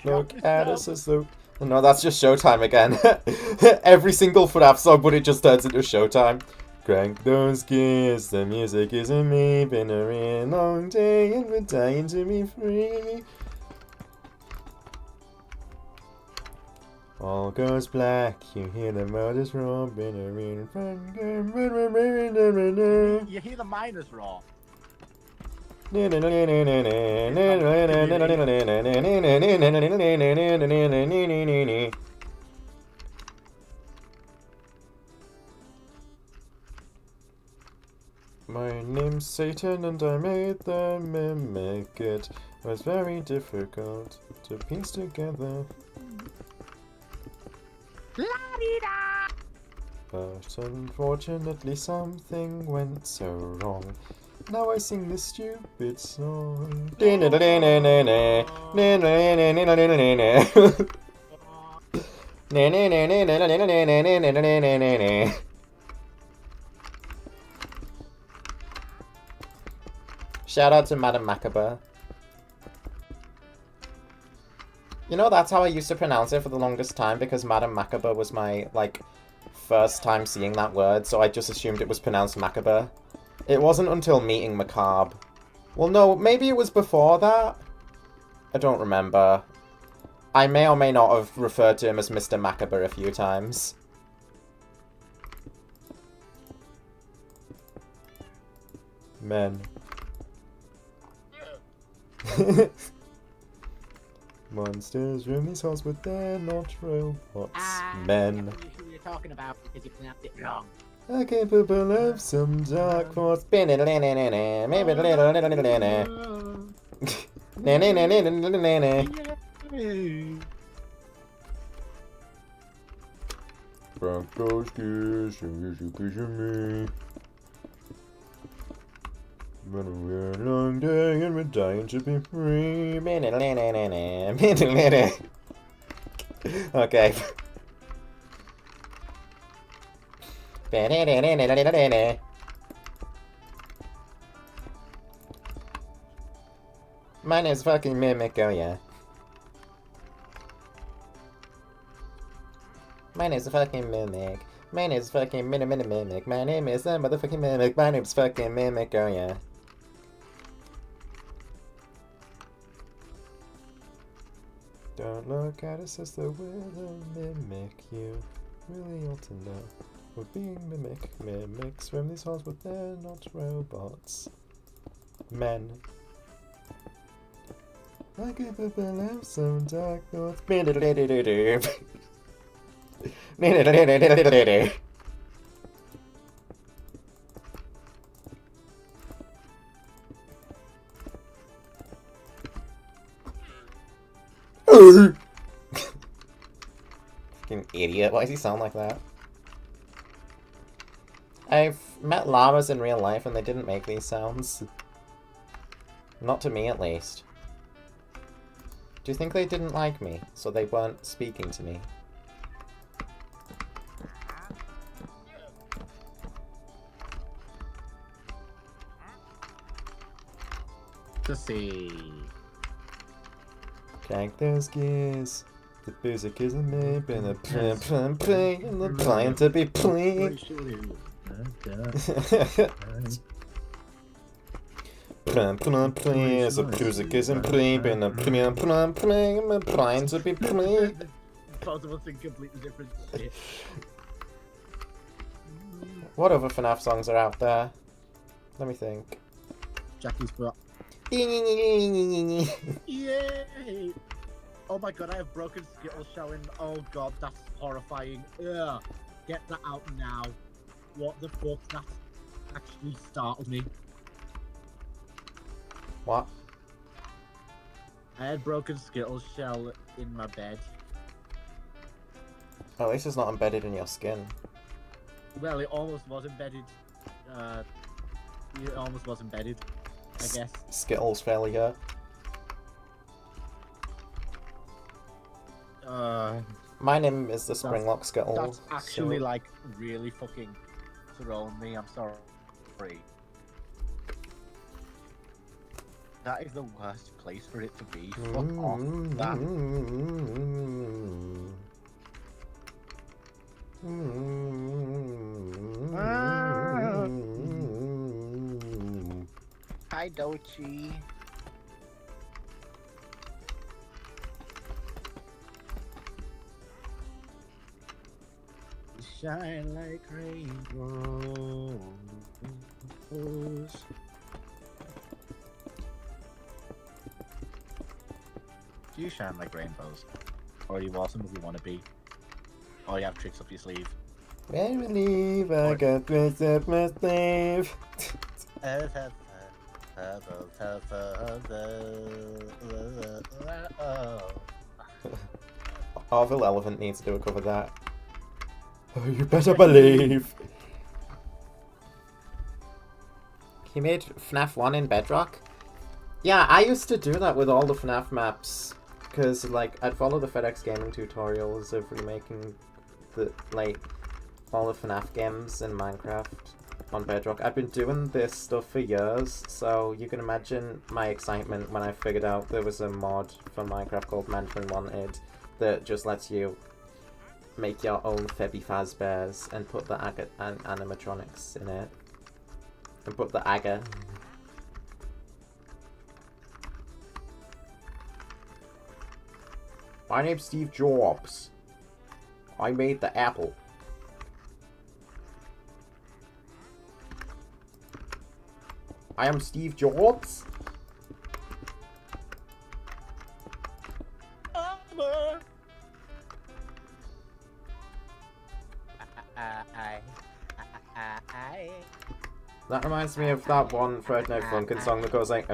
look at us as though... No, that's just Showtime again. Every single FNAF song, but it just turns into Showtime. Crank those gears, the music isn't me. Been a real long day and we're dying to be free. All goes black, you hear the motors roar. Been a real fun game. You hear the miners roar. My name's Satan and I made the mimic. It was very difficult to piece together. But unfortunately something went so wrong. Now I sing this stupid song. Shout out to Madam Macabre. You know, that's how I used to pronounce it for the longest time, because Madam Macabre was my, like, first time seeing that word, so I just assumed it was pronounced Macabre. It wasn't until meeting Macabre. Well, no, maybe it was before that? I don't remember. I may or may not have referred to him as Mr. Macabre a few times. Men. Monsters roam these halls, but they're not robots. Men. Who you're talking about because you pronounced it wrong. Are capable of some dark force. Maybe a little. Broncos kiss, me. Been a real long day and we're dying to be free. Okay. Mine is fucking Mimic, oh yeah. My name is fucking Mimic. My name is fucking Mimic. My name is the motherfucking Mimic. My name is fucking Mimic, oh yeah. Don't look at us as though we're the Mimic. You really ought to know. We're being mimics from these halls, but they're not robots. Men. I give up and have some dark thoughts. Fucking idiot, why does he sound like that? I've met llamas in real life and they didn't make these sounds. Not to me, at least. Do you think they didn't like me, so they weren't speaking to me? To see. Crank those gears. The music isn't me, been a play, and the plan to be played. Play, the music isn't played, been a play, and the plan to be played. Both of us in completely different shit. What other FNAF songs are out there? Let me think. Jackie's Spot. Yay! Oh my god, I have broken Skittles showing. Oh god, that's horrifying. Ugh. Get that out now. What the fuck? That actually startled me. What? I had broken Skittles shell in my bed. At least it's not embedded in your skin. Well, it almost was embedded. It almost was embedded. guess. Skittles failure. My name is the Springlock Skittle. That's actually like really fucking thrown me. I'm sorry. That is the worst place for it to be. Fuck off that. Hi, Dochi. Shine like rainbows. Do you shine like rainbows? Or are you awesome if you want to be? Or you have tricks up your sleeve? I believe I got tricks up my sleeve. Orville Elephant needs to do a cover of that. Oh, you better believe. He made FNAF 1 in Bedrock? Yeah, I used to do that with all the FNAF maps. Because, like, I'd follow the FedEx Gaming tutorials of remaking the, like, all the FNAF games in Minecraft on Bedrock. I've been doing this stuff for years, so you can imagine my excitement when I figured out there was a mod for Minecraft called Mandarin Wanted that just lets you make your own Febby Fazbears and put the animatronics in it. And put the Aga. My name's Steve Jobs. I made the Apple. I am Steve Jobs. That reminds me of that one Fred No Funkin' song that goes like It's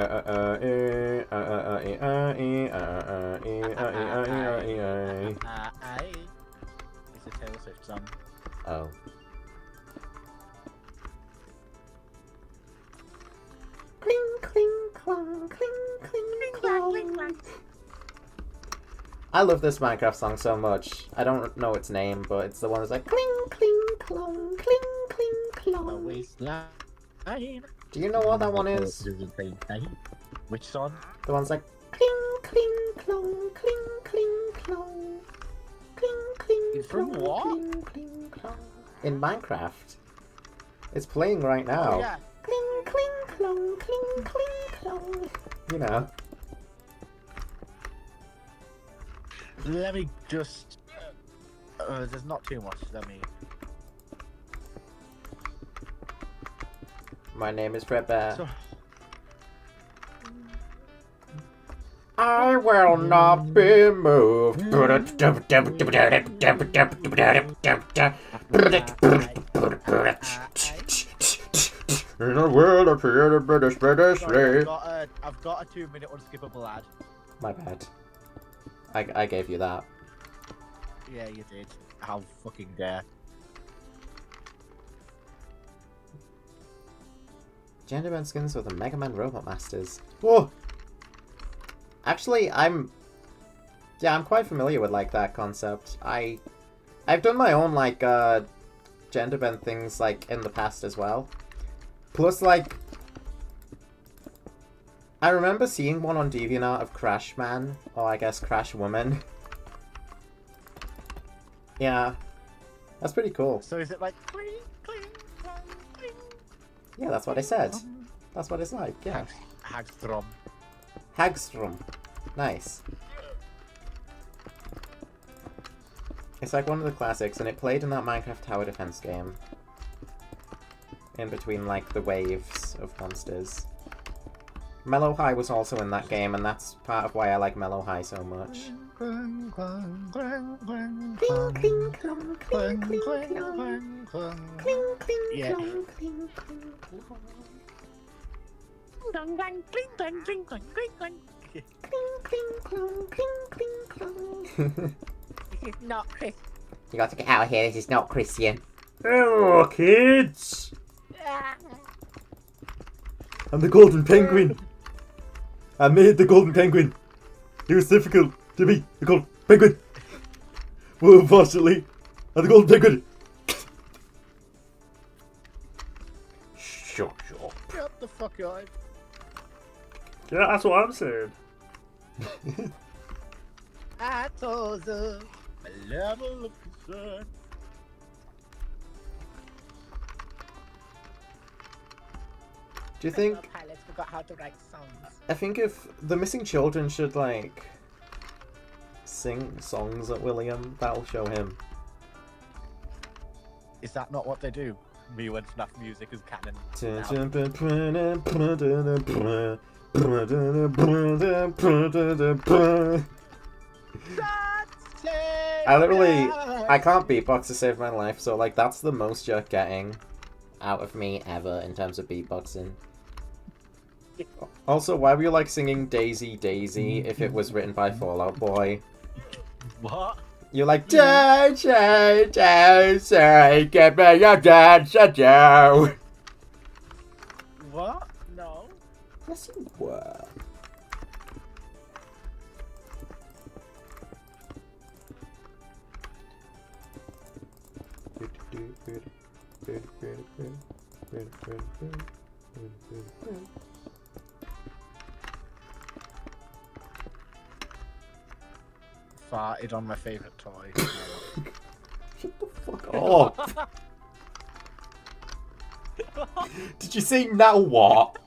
a Taylor Swift song. Oh. Cling cling clong, cling cling clong. I love this Minecraft song so much. I don't know its name, but it's the one that's like cling cling clong, cling cling clong. Do you know what that one is? Which song? The one's like cling cling clong, cling cling clong, cling cling It's from clong, what? cling cling clong. In Minecraft. It's playing right now. Oh, yeah. Cling cling clong, cling cling clong. You know. Let me just. There's not too much. Let me. My name is Fred Bear. So... I will not be moved. In a world of British. Sorry, I've got a 2-minute unskippable ad. My bad. I gave you that. Yeah, you did. How fucking dare. Genderbend skins with the Mega Man Robot Masters. Whoa! Actually, I'm quite familiar with like that concept. I've done my own like genderbend things like in the past as well. Plus, like, I remember seeing one on DeviantArt of Crash Man, or I guess Crash Woman. Yeah, that's pretty cool. So is it like cling, cling, clang, cling? Yeah, that's what I said. That's what it's like. Yeah. Hagstrom. Hagstrom. Nice. It's like one of the classics, and it played in that Minecraft tower defense game. In between, like, the waves of monsters. Mellow High was also in that game, and that's part of why I like Mellow High so much. Cling, clang, clang, clang, Cling, clang, cling, clong, clang, cling, clang, cling, clong. clang, clang. Cling, cling, Yeah. clong, cling, cling, clong. Clang, clang, cling, clang, cling, clang, cling, clang. Cling, cling, clong, cling, cling, clong. This is not Chris. You got to get out of here, this is not Christian. Oh, kids! I'm the golden penguin. I made the golden penguin. It was difficult to be the golden penguin. Well, unfortunately, I'm the golden penguin. Shut up. Shut the fuck up. Yeah, that's what I'm saying. I told her my level of concern. Do you think? Pilots forgot how to write songs. I think if the missing children should like sing songs at William, that'll show him. Is that not what they do? Me when FNAF music is canon. I can't beatbox to save my life, so like that's the most you're getting out of me ever in terms of beatboxing. Also, why were you like singing Daisy Daisy if it was written by Fallout Boy? What? You're like Daisy Daisy, give me your dance, Joe. What? No. Yes, you were. Farted on my favourite toy. Shut the fuck up. Did you say now what?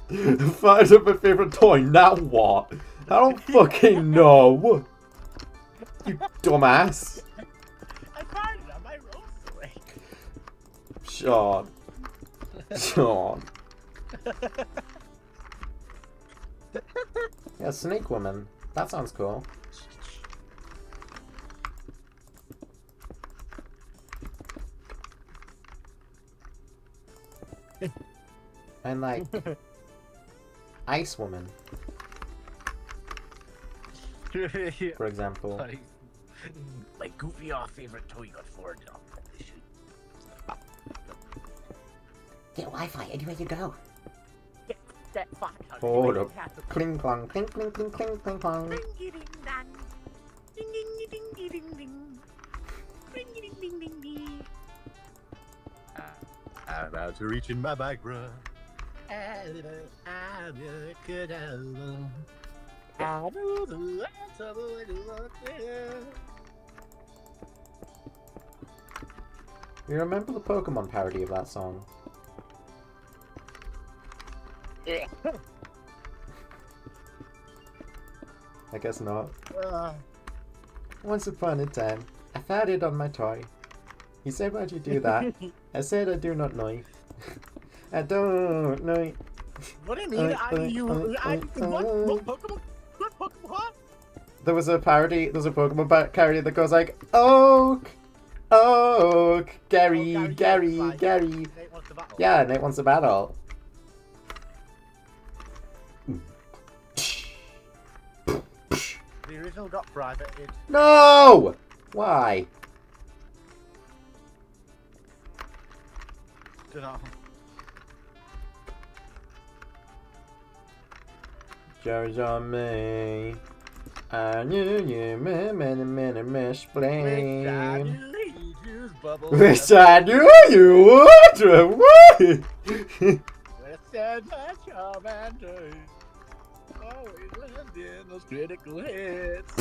Farted on my favourite toy, now what? I don't fucking know. You dumbass. I farted on my rose toy. Sean. Sean. Yeah, Snake Woman. That sounds cool. And like Ice Woman, for example. Like Goofy, our favorite toy got forwarded on. Get Wi-Fi anywhere you go. That fart. Hold up. Cling clong, cling cling cling cling cling clong. Ding ding ding ding ding ding. Ding ding ding ding ding. I'm about to reach in my bag, bruh. You remember the Pokemon parody of that song? I guess not. Once upon a time, I farted on my toy. He said, "Why'd you do that?" I said, "I do not know." I don't know. What do you mean? What Pokemon? What Pokemon? There's a Pokemon parody that goes like, Oak, Oak, Gary, Oh, Gary, Gary, Gary. Nate wants to battle. Yeah, Nate wants a battle. The original got privated. No! Why? Dunno. George on me. I knew you many explain. Wish I knew you would away. Said my Charmander always lived in those critical hits.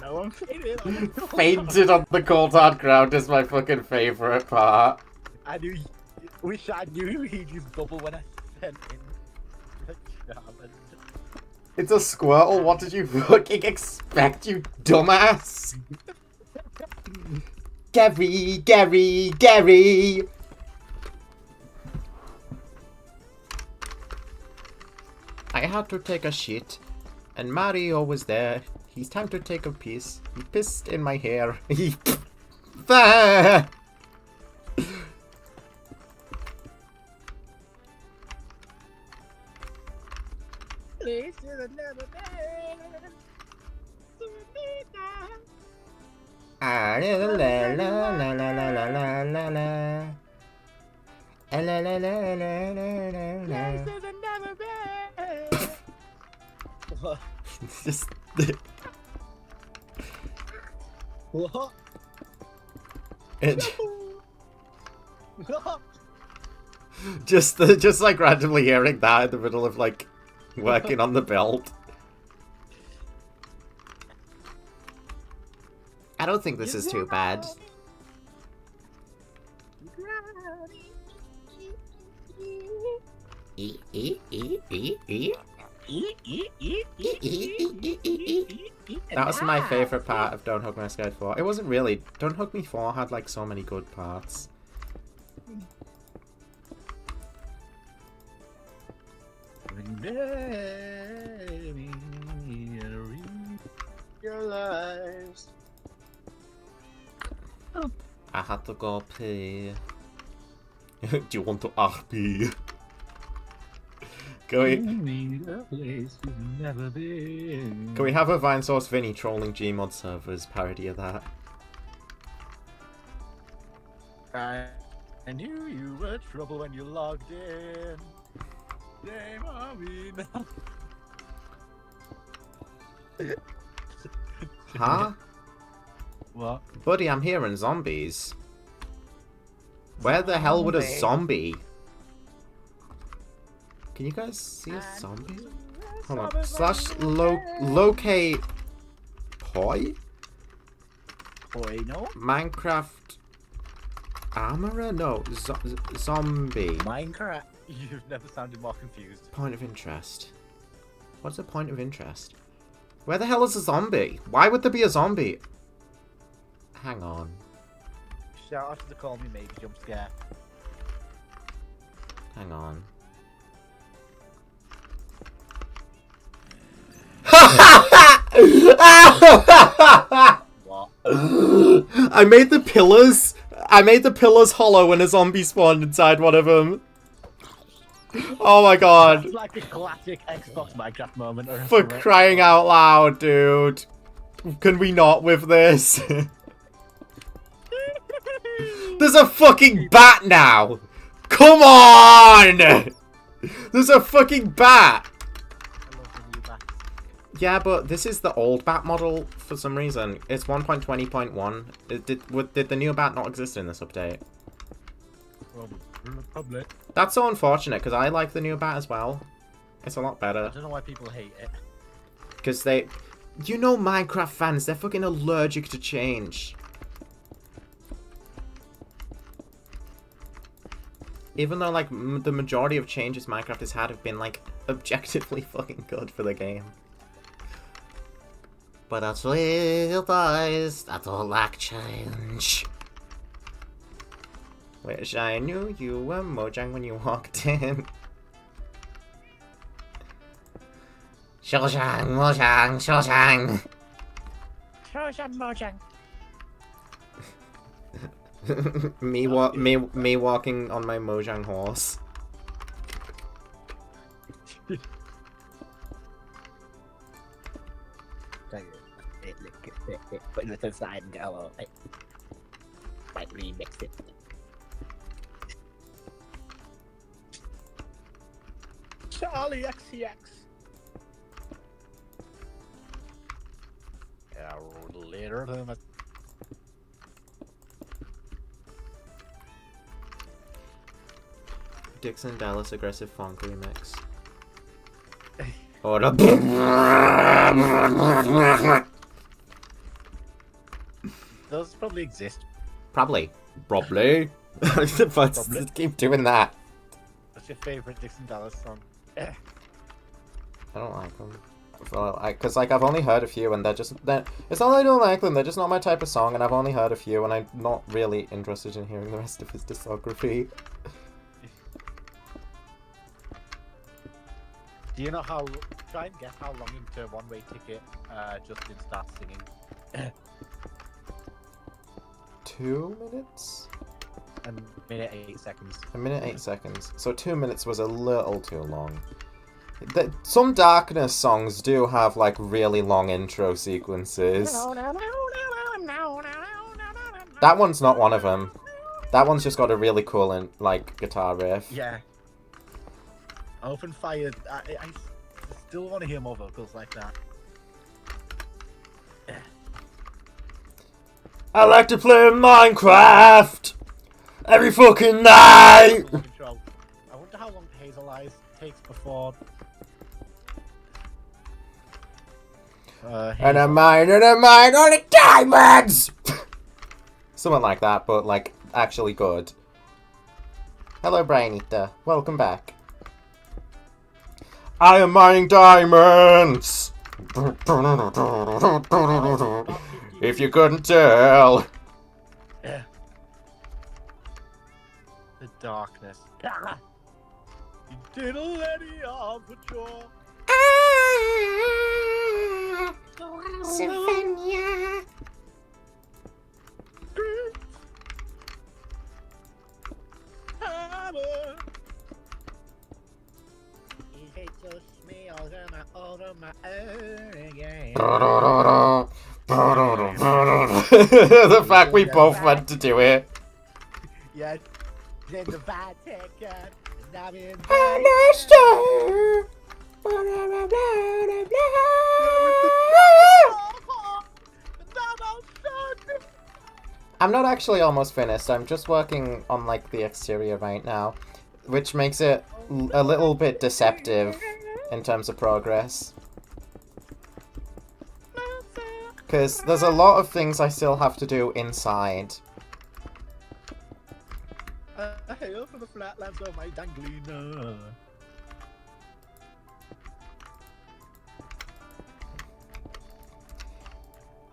No one fainted on the cold. Fainted on the cold hard ground is my fucking favourite part. I knew. Wish I knew he'd use bubble when I sent in the Charmander. It's a Squirtle, what did you fucking expect, you dumbass? Gary, Gary, Gary! I had to take a shit, and Mario was there. He's time to take a piss. He pissed in my hair. He... Ah! Please to the never Ah, la la la la la la la la la. It's just What? it. Just like randomly hearing that in the middle of like working on the build. I don't think this is too bad. That was my favourite part of Don't Hug Me Scared 4. It wasn't really. Don't Hug Me 4 had like so many good parts. I had to go pee. Do you want to RP? Can we have a Vinesource Vinny trolling Gmod servers parody of that? I knew you were trouble when you logged in. Shame on me now. Huh? What? Buddy, I'm hearing zombies. Where the hell would a zombie? Can you guys see a zombie? Hold on. Slash locate poi? Boy, no. Minecraft armorer? No, zombie. Minecraft. You've never sounded more confused. Point of interest. What's a point of interest? Where the hell is a zombie? Why would there be a zombie? Hang on. Shout out to the Call Me Maybe jump scare. Hang on. What? I made the pillars. I made the pillars hollow when a zombie spawned inside one of them. Oh my god. It's like a classic Xbox Minecraft moment. For crying out loud, dude. Can we not with this? There's a fucking bat now! Come on! There's a fucking bat! Yeah, but this is the old bat model for some reason. It's 1.20.1. Did the new bat not exist in this update? Probably. That's so unfortunate, because I like the new bat as well. It's a lot I better. don't know why people hate it. Because they... You know Minecraft fans, they're fucking allergic to change. Even though, like, the majority of changes Minecraft has had have been, like, objectively fucking good for the game. But that's real boys that don't like change. Wish I knew you were Mojang when you walked in. Shoshan, Mojang, Shoshan. Shoshan Mojang. me walking on my Mojang horse. Put it aside and go. Might remix it. Charlie XCX. Yeah, later than Dixon Dallas aggressive funk remix. Or those probably exist. Probably. But keep doing that. What's your favorite Dixon Dallas song? I don't like them. Because like I've only heard a few, and it's not that I don't like them. They're just not my type of song, and I've only heard a few, and I'm not really interested in hearing the rest of his discography. Do you know how? Try and guess how long into One Way Ticket Justin starts singing. 2 minutes? A minute 8 seconds. A minute 8 seconds. So 2 minutes was a little too long. Some Darkness songs do have like really long intro sequences. That one's not one of them. That one's just got a really cool and like guitar riff. Yeah. Open Fire. I still want to hear more vocals like that. I like to play Minecraft every fucking night. Control. I wonder how long Hazel Eyes takes before. And a mine on the diamonds! Something like that, but like actually good. Hello, Brian Eater. Welcome back. I am mining diamonds! If you couldn't tell. Yeah. The darkness. You didn't let it off with your. Savannah. The fact we both went to do it. Yeah. Then the vodka. I'm not actually almost finished. I'm just working on like the exterior right now, which makes it a little bit deceptive in terms of progress. Because there's a lot of things I still have to do inside. Hail for the flatlands of my danglina.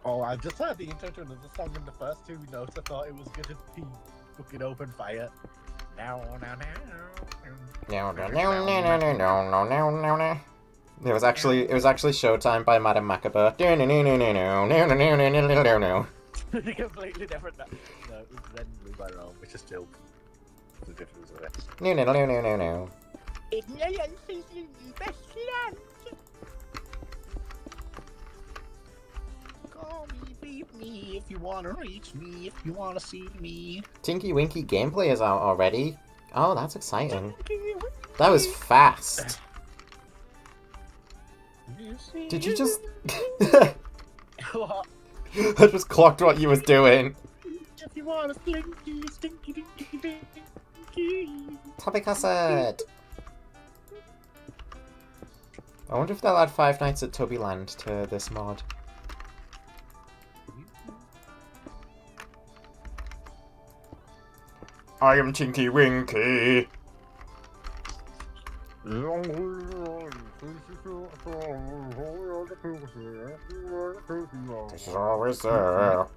Oh, I just heard the intro to another song in the first 2 notes. I thought it was gonna be fucking Open Fire. Now. It was actually Showtime by Madame Macabre. Completely different. No, it was then Blue by Rome, which is still the difference of it. No. Ignorance is the best land. Call me, beat me if you wanna reach me, if you wanna see me. Tinky Winky gameplay is out already. Oh, that's exciting. That was fast. Did you just... What? I just clocked what you was doing. If you want a slinky, stinky, dinky, dinky. Topic hazard. I wonder if they'll add Five Nights at Tubbyland to this mod. I am Tinky Winky. This is always there.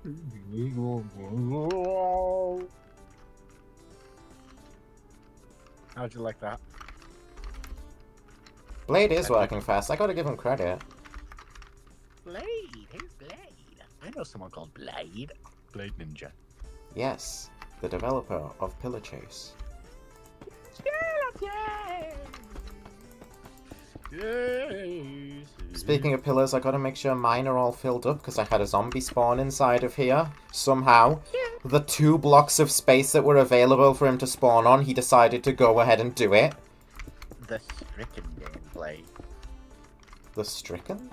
How'd you like that? Blade is working fast. I gotta give him credit. Blade? Who's Blade? I know someone called Blade. Blade Ninja. Yes, the developer of Pillar Chase. Speaking of pillars, I gotta make sure mine are all filled up because I had a zombie spawn inside of here. Somehow, the 2 blocks of space that were available for him to spawn on, he decided to go ahead and do it. The Stricken gameplay. The Stricken?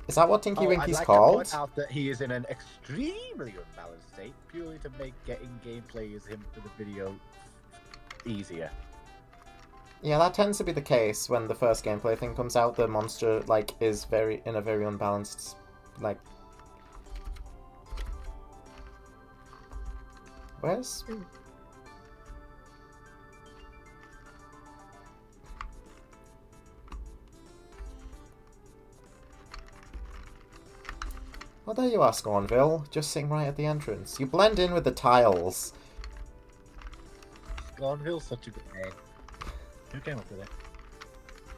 Is that what Tinky Winky's I'd like called? to point out that he is in an extremely unbalanced state, purely to make getting gameplay as him for the video easier. Yeah, that tends to be the case when the first gameplay thing comes out. The monster, like, is in a very unbalanced, like... Where's... Oh, there you are, Scornville. Just sitting right at the entrance. You blend in with the tiles. Scornville's such a good name. Who came up with it?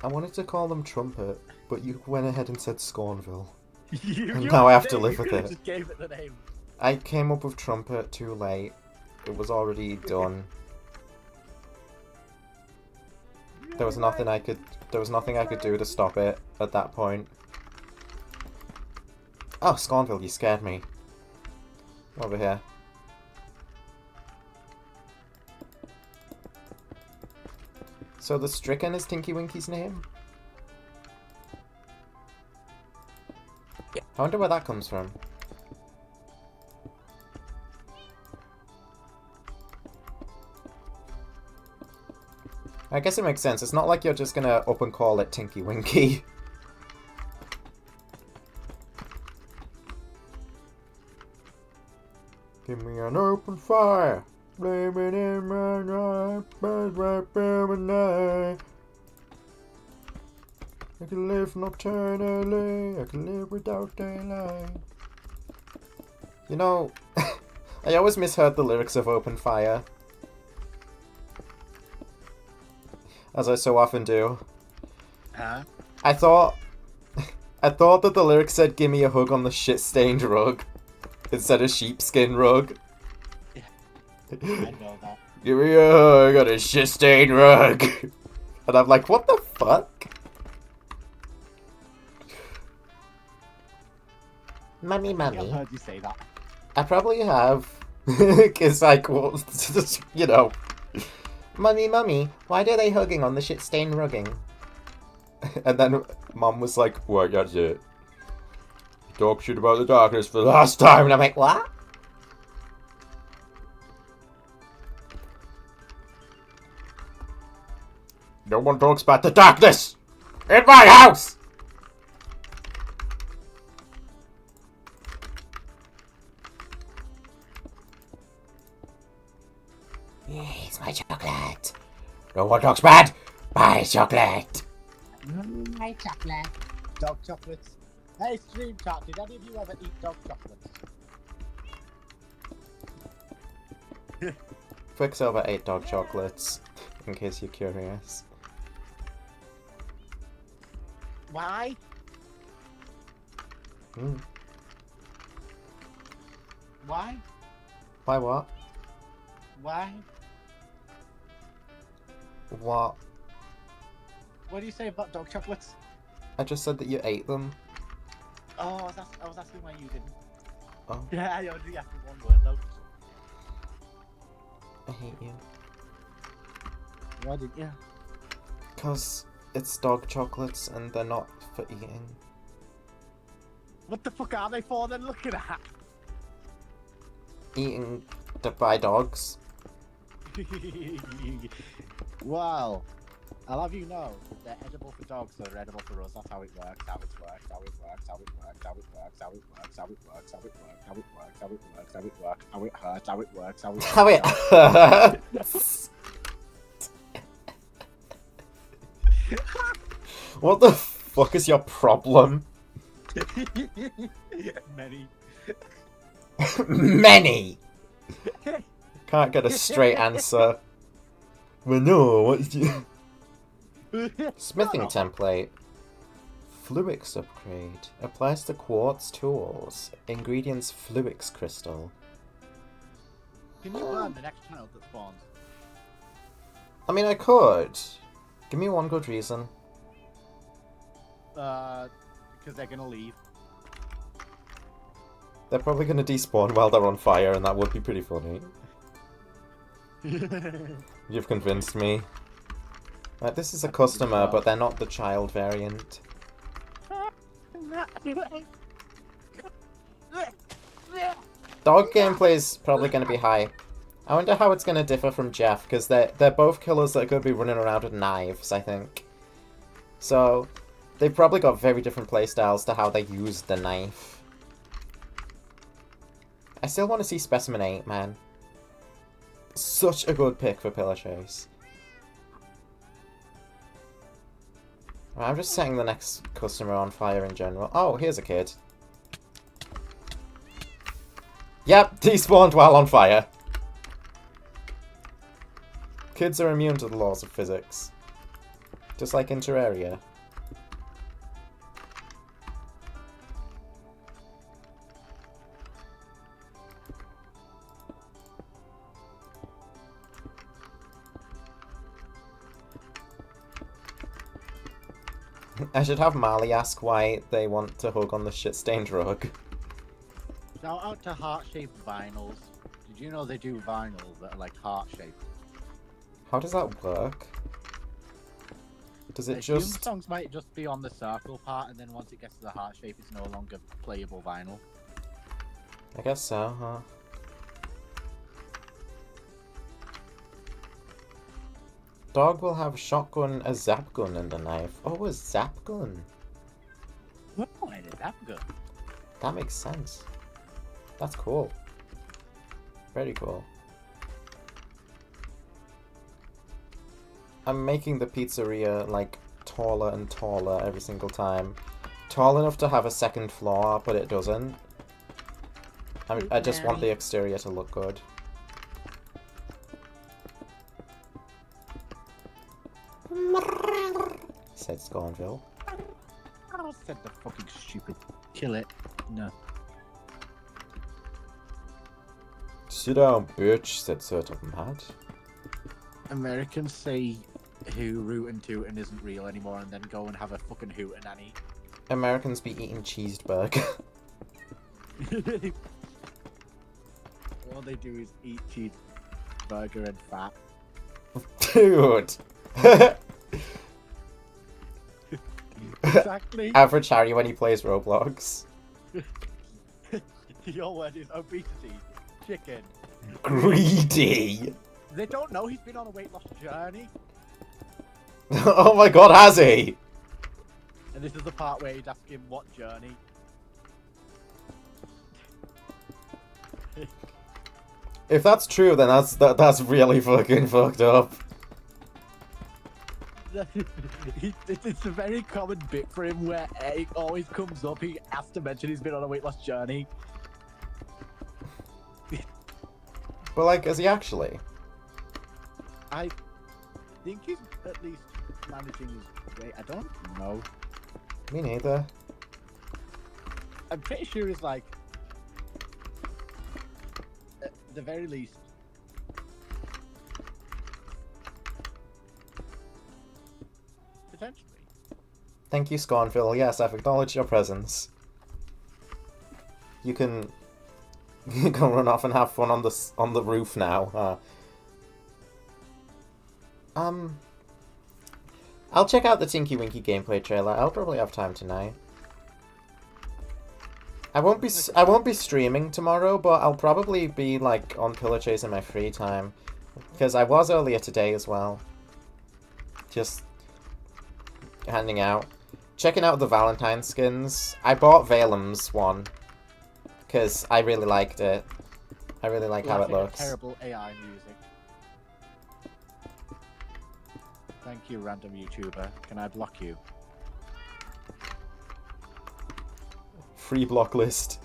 I wanted to call them Trumpet, but you went ahead and said Scornville. you now I have to live with it. Just gave it the name. I came up with Trumpet too late. It was already done. There was nothing I could do to stop it at that point. Oh, Scornville, you scared me. Over here. So the Stricken is Tinky Winky's name? Yeah. I wonder where that comes from. I guess it makes sense. It's not like you're just gonna up and call it Tinky Winky. Give me an open fire. Blame it in my night. I can live nocturnally. I can live without daylight. You know, I always misheard the lyrics of Open Fire. As I so often do. Huh? I thought that the lyrics said "Give me a hug on the shit-stained rug" instead of sheepskin rug. I know that. Give me a hug on a shit-stained rug. And I'm like, what the fuck? Mummy, I've mummy. heard you say that. I probably have. It's like, well, you know. Mummy, mummy, why are they hugging on the shit-stained rugging? And then Mom was like, what, that's it. Talk shit about the darkness for the last time. And I'm like, what? No one talks about the darkness in my house! It's my chocolate. No one talks bad. My chocolate. My chocolate. Dog chocolates. Hey, Stream Chat, did any of you ever eat dog chocolates? Quicksilver ate dog chocolates, in case you're curious. Why? Mm. Why? Why what? Why? What? What do you say about dog chocolates? I just said that you ate them. Oh, I was asking why you didn't. Oh, Yeah, you only asked me one word though. I hate you. Why didn't you? Because it's dog chocolates and they're not for eating. What the fuck are they for then looking at? Eating by dogs. Well, I'll have you know, they're edible for dogs, so they're edible for us. That's how it works, how it works, how it works, how it works, how it works, how it works, how it works, how it works, how it works, how it works, how it works, how it hurts, how it works, how it works. How it hurts. What the fuck is your problem? Many. Many! Can't get a straight answer. Well, no, what is you... Smithing template. Fluix upgrade. Applies to quartz tools. Ingredients Fluix crystal. Can you burn the next child that spawns? I mean, I could. Give me one good reason. Because they're gonna leave. They're probably gonna despawn while they're on fire, and that would be pretty funny. You've convinced me. Right, this is a customer, but they're not the child variant. Dog gameplay is probably going to be high. I wonder how it's going to differ from Jeff, because they're both killers that are going to be running around with knives, I think. So, they've probably got very different playstyles to how they use the knife. I still want to see Specimen 8, man. Such a good pick for Pillar Chase. Right, I'm just setting the next customer on fire in general. Oh, here's a kid. Yep, despawned while on fire. Kids are immune to the laws of physics. Just like in Terraria. I should have Marley ask why they want to hug on the shit-stained rug. Shout out to heart-shaped vinyls. Did you know they do vinyls that are like heart-shaped? How does that work? Does it Assume just... songs might just be on the circle part, and then once it gets to the heart shape, it's no longer playable vinyl. I guess so, huh? Dog will have a shotgun, a zap gun, and a knife. Oh, a zap gun. Oh, I did that good. That makes sense. That's cool. Very cool. I'm making the pizzeria, like, taller and taller every single time. Tall enough to have a second floor, but it doesn't. I just want the exterior to look good. Said Scornville. I said the fucking stupid. Kill it. No. Sit down, bitch, said Sir Topham Hatt. Americans say who rootin' tootin' isn't real anymore, and then go and have a fucking hootenanny. Americans be eating cheeseburger. All they do is eat cheeseburger and fat. Dude! Exactly. Average Harry when he plays Roblox. Your word is obesity. Chicken. Greedy! They don't know he's been on a weight loss journey. Oh my god, has he? And this is the part where he'd ask him what journey. If that's true, then that's really fucking fucked up. It's a very common bit for him where it always comes up. He has to mention he's been on a weight loss journey. But like, is he actually? I think he's at least managing his weight. I don't know. Me neither. I'm pretty sure he's like, at the very least, potentially. Thank you, Scornville. Yes, I've acknowledged your presence. You can go run off and have fun on the roof now. I'll check out the Tinky Winky gameplay trailer. I'll probably have time tonight. I won't be streaming tomorrow, but I'll probably be like on Pillar Chase in my free time, because I was earlier today as well. Just handing out, checking out the Valentine skins. I bought Valem's one because I really liked it. I really like how it looks. Terrible AI music. Thank you, random YouTuber. Can I block you? Free block list.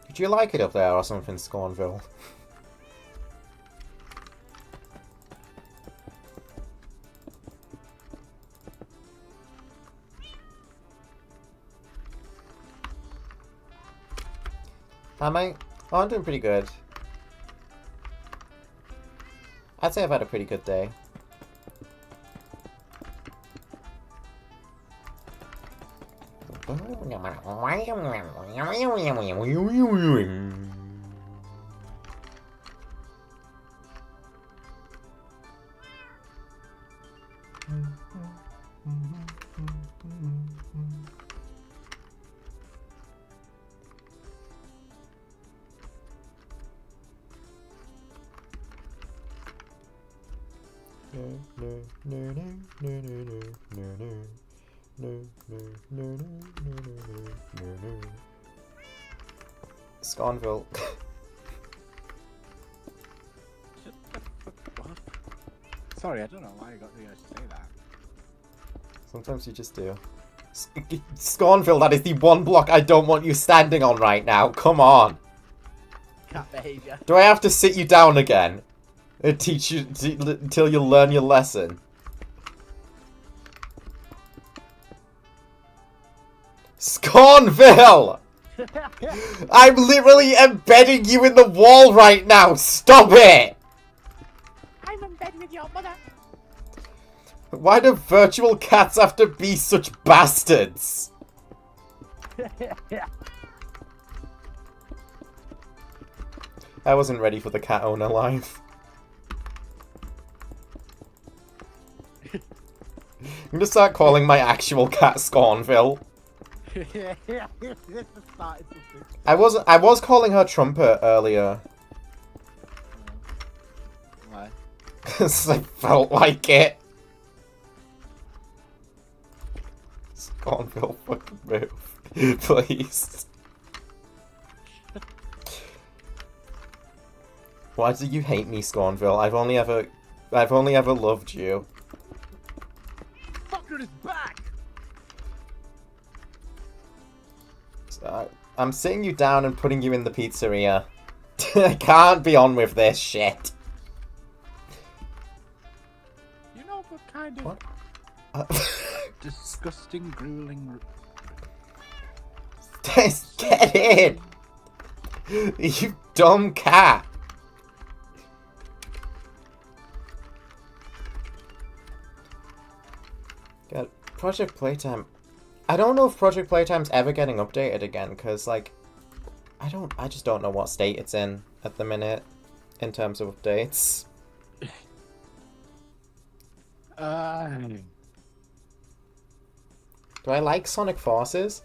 Did you like it up there or something, Scornville? Am I? Oh, I'm doing pretty good. I'd say I've had a pretty good day. Scornville. Sorry, I don't know why you got the guys to say that. Sometimes you just do. Scornville, that is the one block I don't want you standing on right now. Come on. Cat behavior. Do I have to sit you down again? And teach you until you learn your lesson? Scornville! I'm literally embedding you in the wall right now! Stop it! I'm in bed with your mother. Why do virtual cats have to be such bastards? I wasn't ready for the cat owner life. I'm gonna start calling my actual cat Scornville. I was calling her Trumpet earlier. Why? Because I felt like it. Scornville, fucking move. Please. Why do you hate me, Scornville? I've only ever loved you. Fucker is back! I'm sitting you down and putting you in the pizzeria. I can't be on with this shit. You know what kind of What? disgusting, grueling... Get in! You dumb cat! God, Project Playtime. I don't know if Project Playtime's ever getting updated again, because, like, I just don't know what state it's in at the minute, in terms of updates. Do I like Sonic Forces?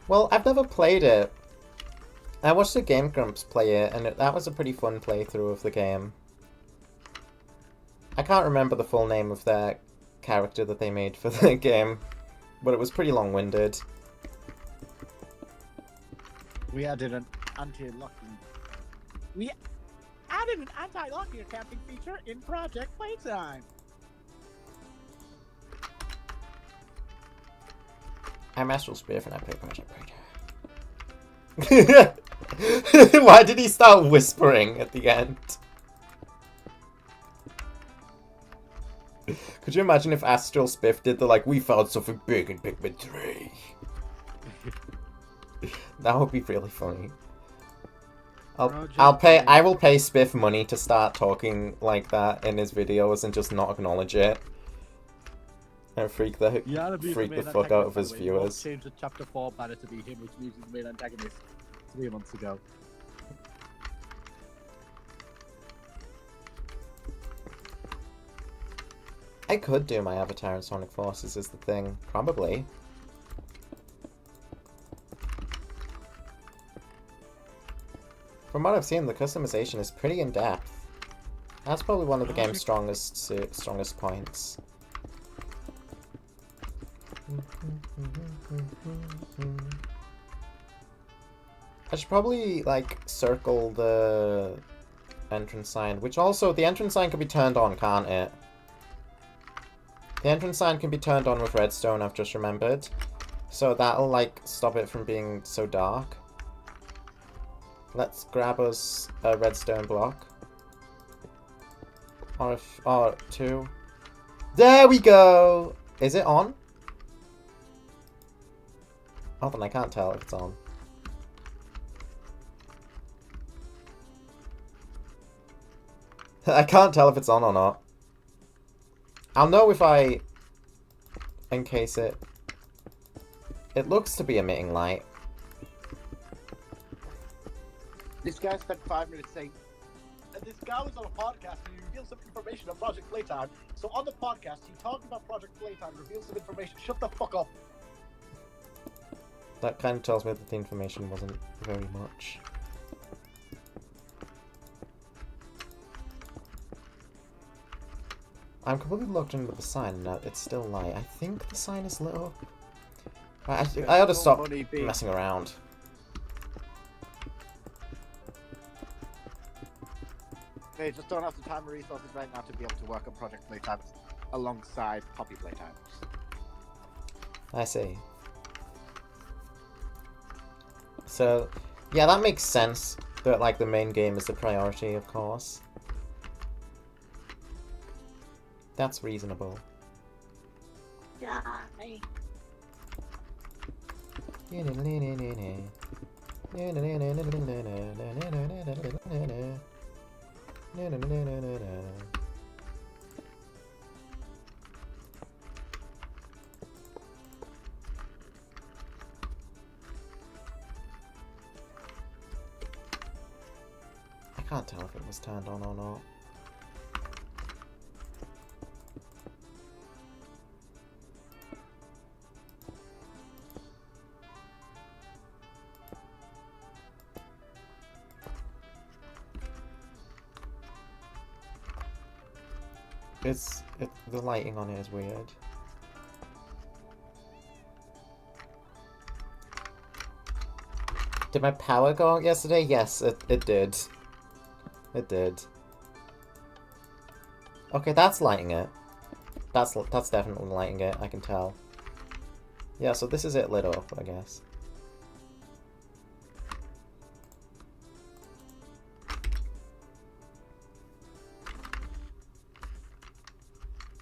Well, I've never played it. I watched the Game Grumps play it, and that was a pretty fun playthrough of the game. I can't remember the full name of their character that they made for the game, but it was pretty long-winded. We added an anti-locking... We added an anti-locking camping feature in Project Playtime! I'm Astral Spiff and I play Project Playtime. Why did he start whispering at the end? Could you imagine if Astral Spiff did the, like, we found something big in Pikmin 3? That would be really funny. I will pay Spiff money to start talking like that in his videos and just not acknowledge it. And freak the fuck out of his viewers. Changed the chapter 4 banner to be him, which means he's the main antagonist 3 months ago. I could do my avatar in Sonic Forces is the thing. Probably. From what I've seen, the customization is pretty in-depth. That's probably one of the game's strongest points. I should probably, like, circle the entrance sign, which also, the entrance sign can be turned on, can't it? The entrance sign can be turned on with redstone, I've just remembered. So that'll, like, stop it from being so dark. Let's grab us a redstone block. Or two. There we go! Is it on? Oh, then I can't tell if it's on. I can't tell if it's on or not. I'll know if I encase it. It looks to be emitting light. This guy spent 5 minutes saying, and this guy was on a podcast and he revealed some information on Project Playtime. So on the podcast, he talked about Project Playtime, revealed some information. Shut the fuck up. That kind of tells me that the information wasn't very much. I'm completely locked into the sign now. It's still light. I think the sign is lit up. I ought to stop messing around. They just don't have the time or resources right now to be able to work on Project Playtime alongside Poppy Playtime. I see. So, yeah, that makes sense that, like, the main game is the priority, of course. That's reasonable. Die. I can't tell if it was turned on or not. The lighting on it is weird. Did my power go out yesterday? Yes, it did. It did. Okay, that's lighting it. That's definitely lighting it, I can tell. Yeah, so this is it lit up, I guess.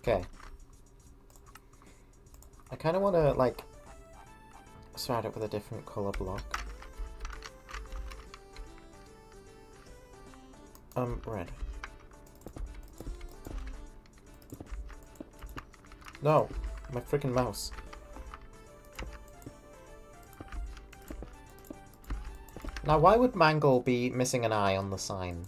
Okay. I kind of want to, like, start it with a different colour block. Red. No! My freaking mouse. Now, why would Mangle be missing an eye on the sign?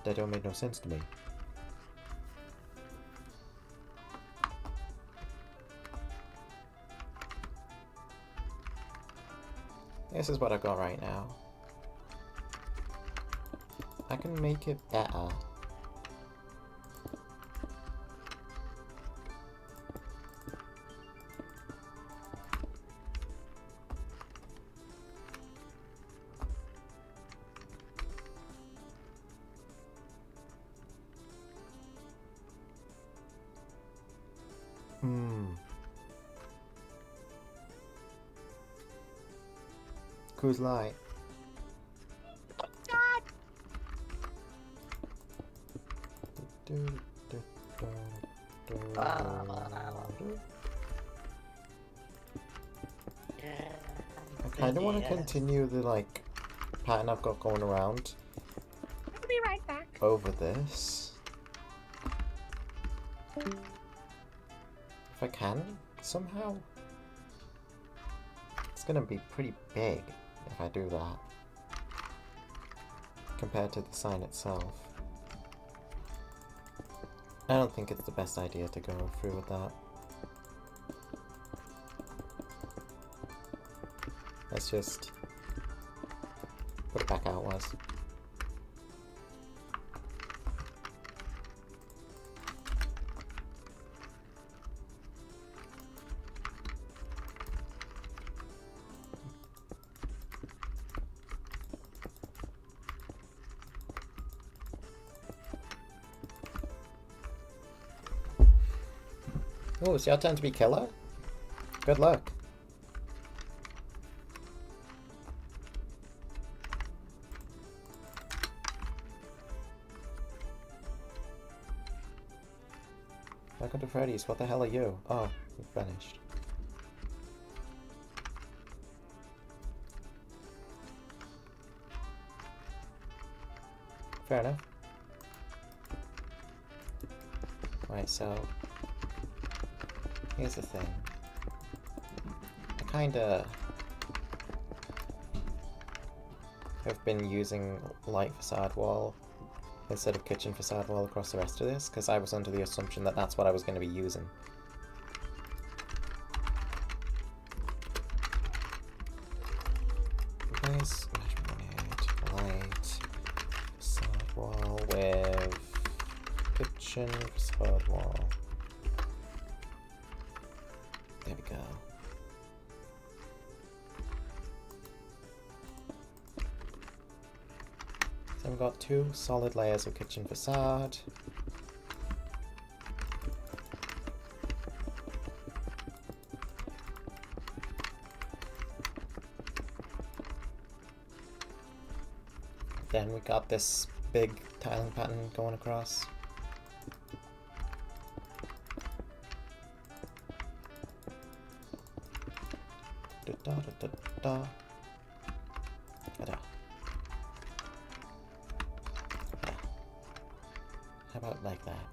That don't make no sense to me. This is what I've got right now. I can make it better. Cruise light. I kind of want to continue the like pattern I've got going around. I'll be right back. Over this. If I can, somehow. It's gonna be pretty big if I do that. Compared to the sign itself. I don't think it's the best idea to go through with that. Let's just put it back how it was. Oh, it's your turn to be killer? Good luck. Welcome to Freddy's. What the hell are you? Oh, you've vanished. Fair enough. Right, so here's the thing. I kinda have been using light facade wall instead of kitchen facade wall across the rest of this, because I was under the assumption that that's what I was going to be using. Replace light facade wall with kitchen facade wall. There we go. So we've got 2 solid layers of kitchen facade. Then we got this big tiling pattern going across. da. Da. Yeah. How about like that?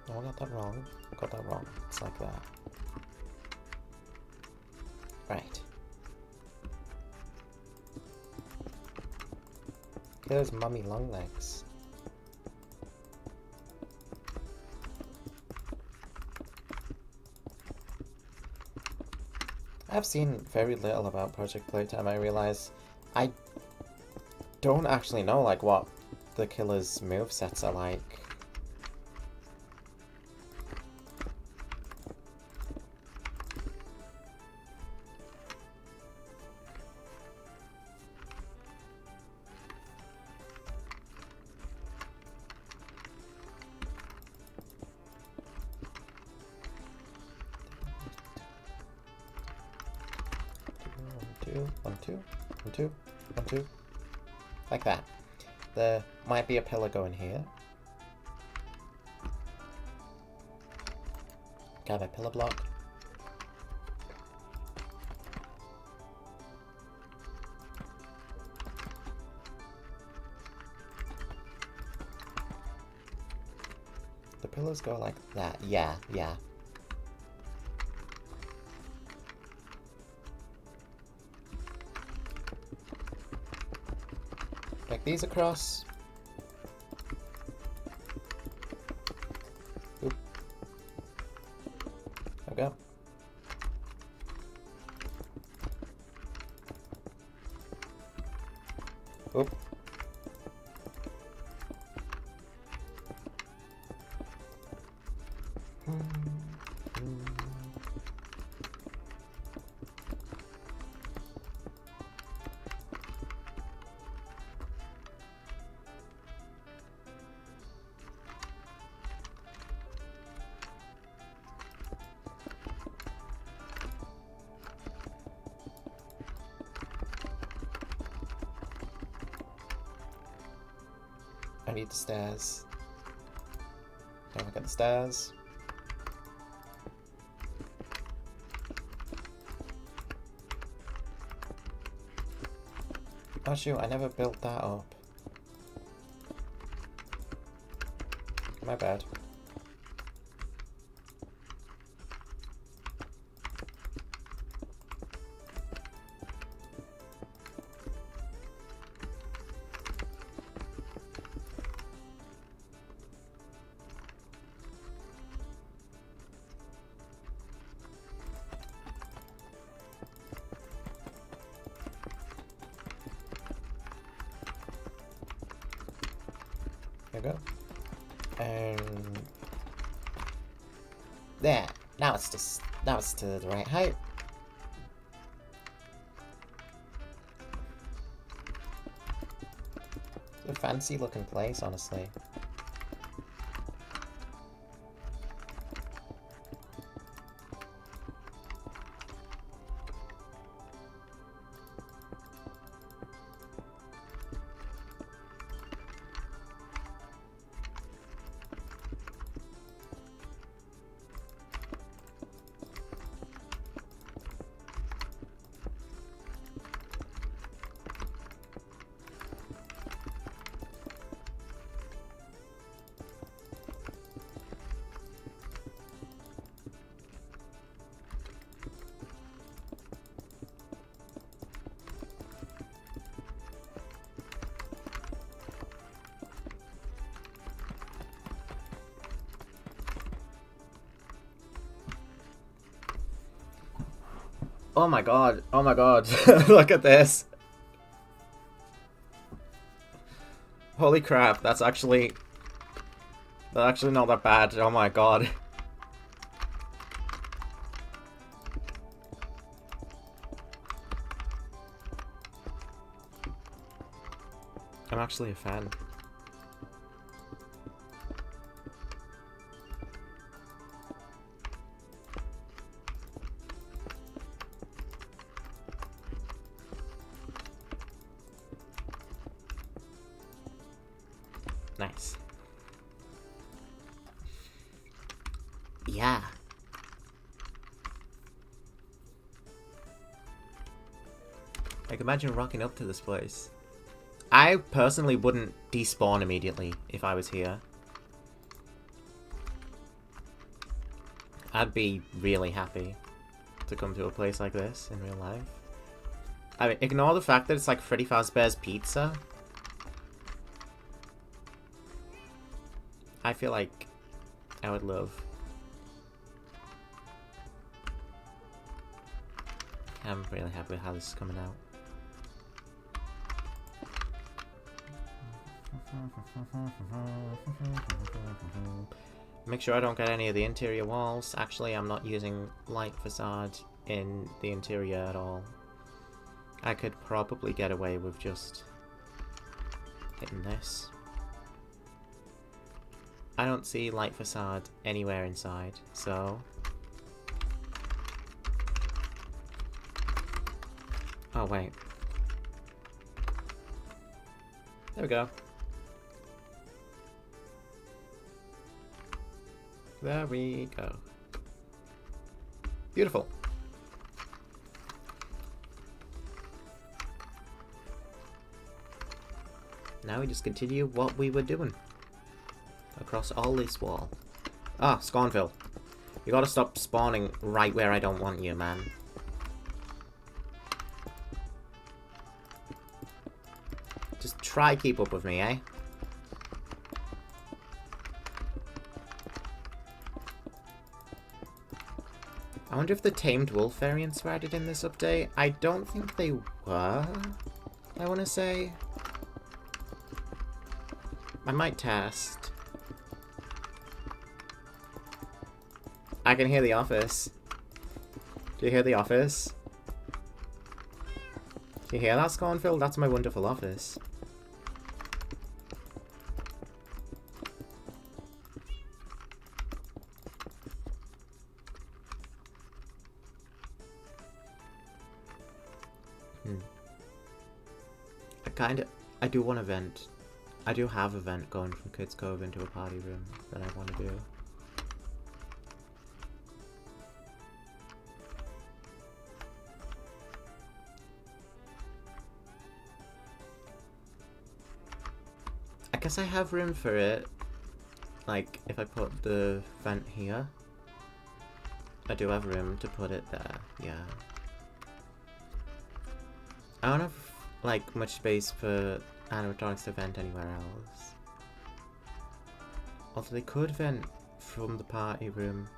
No, I got that wrong. I got that wrong. It's like that. Right. Okay, those mummy long legs. I've seen very little about Project Playtime. I realize I don't actually know like what the killer's movesets are like. One, two. Like that. There might be a pillar going here. Gather pillar block. The pillars go like that. Yeah. Drag these across. Oop. There we go. Oop. I need the stairs. Don't forget the stairs. Oh shoot, I never built that up. My bad. There we go. And there. Now it's to the right height. It's a fancy looking place, honestly. Oh my god, look at this. Holy crap, that's actually not that bad, oh my god. I'm actually a fan. Nice. yeah. Like, imagine rocking up to this place. I personally wouldn't despawn immediately if I was here. I'd be really happy to come to a place like this in real life. I mean, ignore the fact that it's like Freddy Fazbear's Pizza. I feel like I would love. I'm really happy with how this is coming out. Make sure I don't get any of the interior walls. Actually, I'm not using light facade in the interior at all. I could probably get away with just hitting this. I don't see light facade anywhere inside, so... Oh, wait. There we go. There we go. Beautiful. Now we just continue what we were doing. Across all this wall. Ah, Scornville. You gotta stop spawning right where I don't want you, man. Just try keep up with me, eh? I wonder if the tamed wolf variants were added in this update. I don't think they were, I want to say. I might test. I can hear the office. Do you hear the office? Do you hear that, Scornfield? That's my wonderful office. I do want a vent. I do have a vent going from Kids Cove into a party room that I want to do. I guess I have room for it. Like, if I put the vent here, I do have room to put it there, yeah. I don't have, like, much space for animatronics to vent anywhere else. Although they could vent from the party room.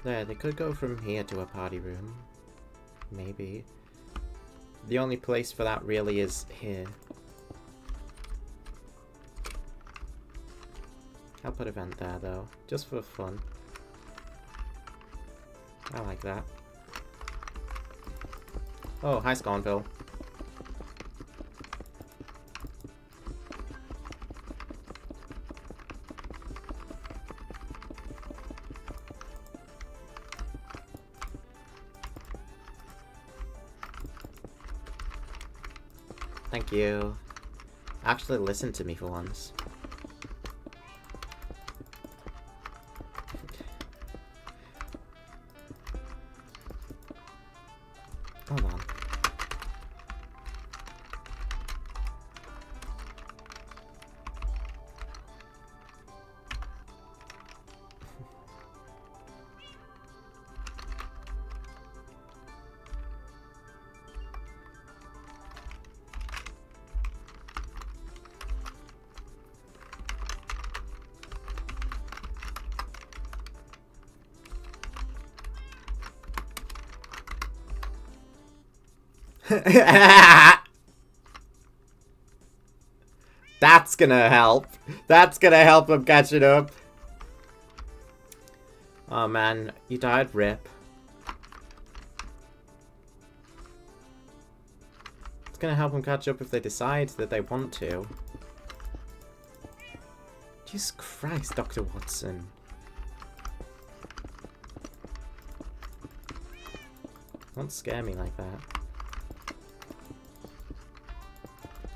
There, they could go from here to a party room. Maybe. The only place for that really is here. I'll put a vent there though, just for fun. I like that. Oh, hi Scornville. Thank you. Actually listen to me for once. Hold on. That's gonna help. That's gonna help him catching up. Oh man, you died, rip. It's gonna help him catch up if they decide that they want to. Jesus Christ, Dr. Watson. Don't scare me like that.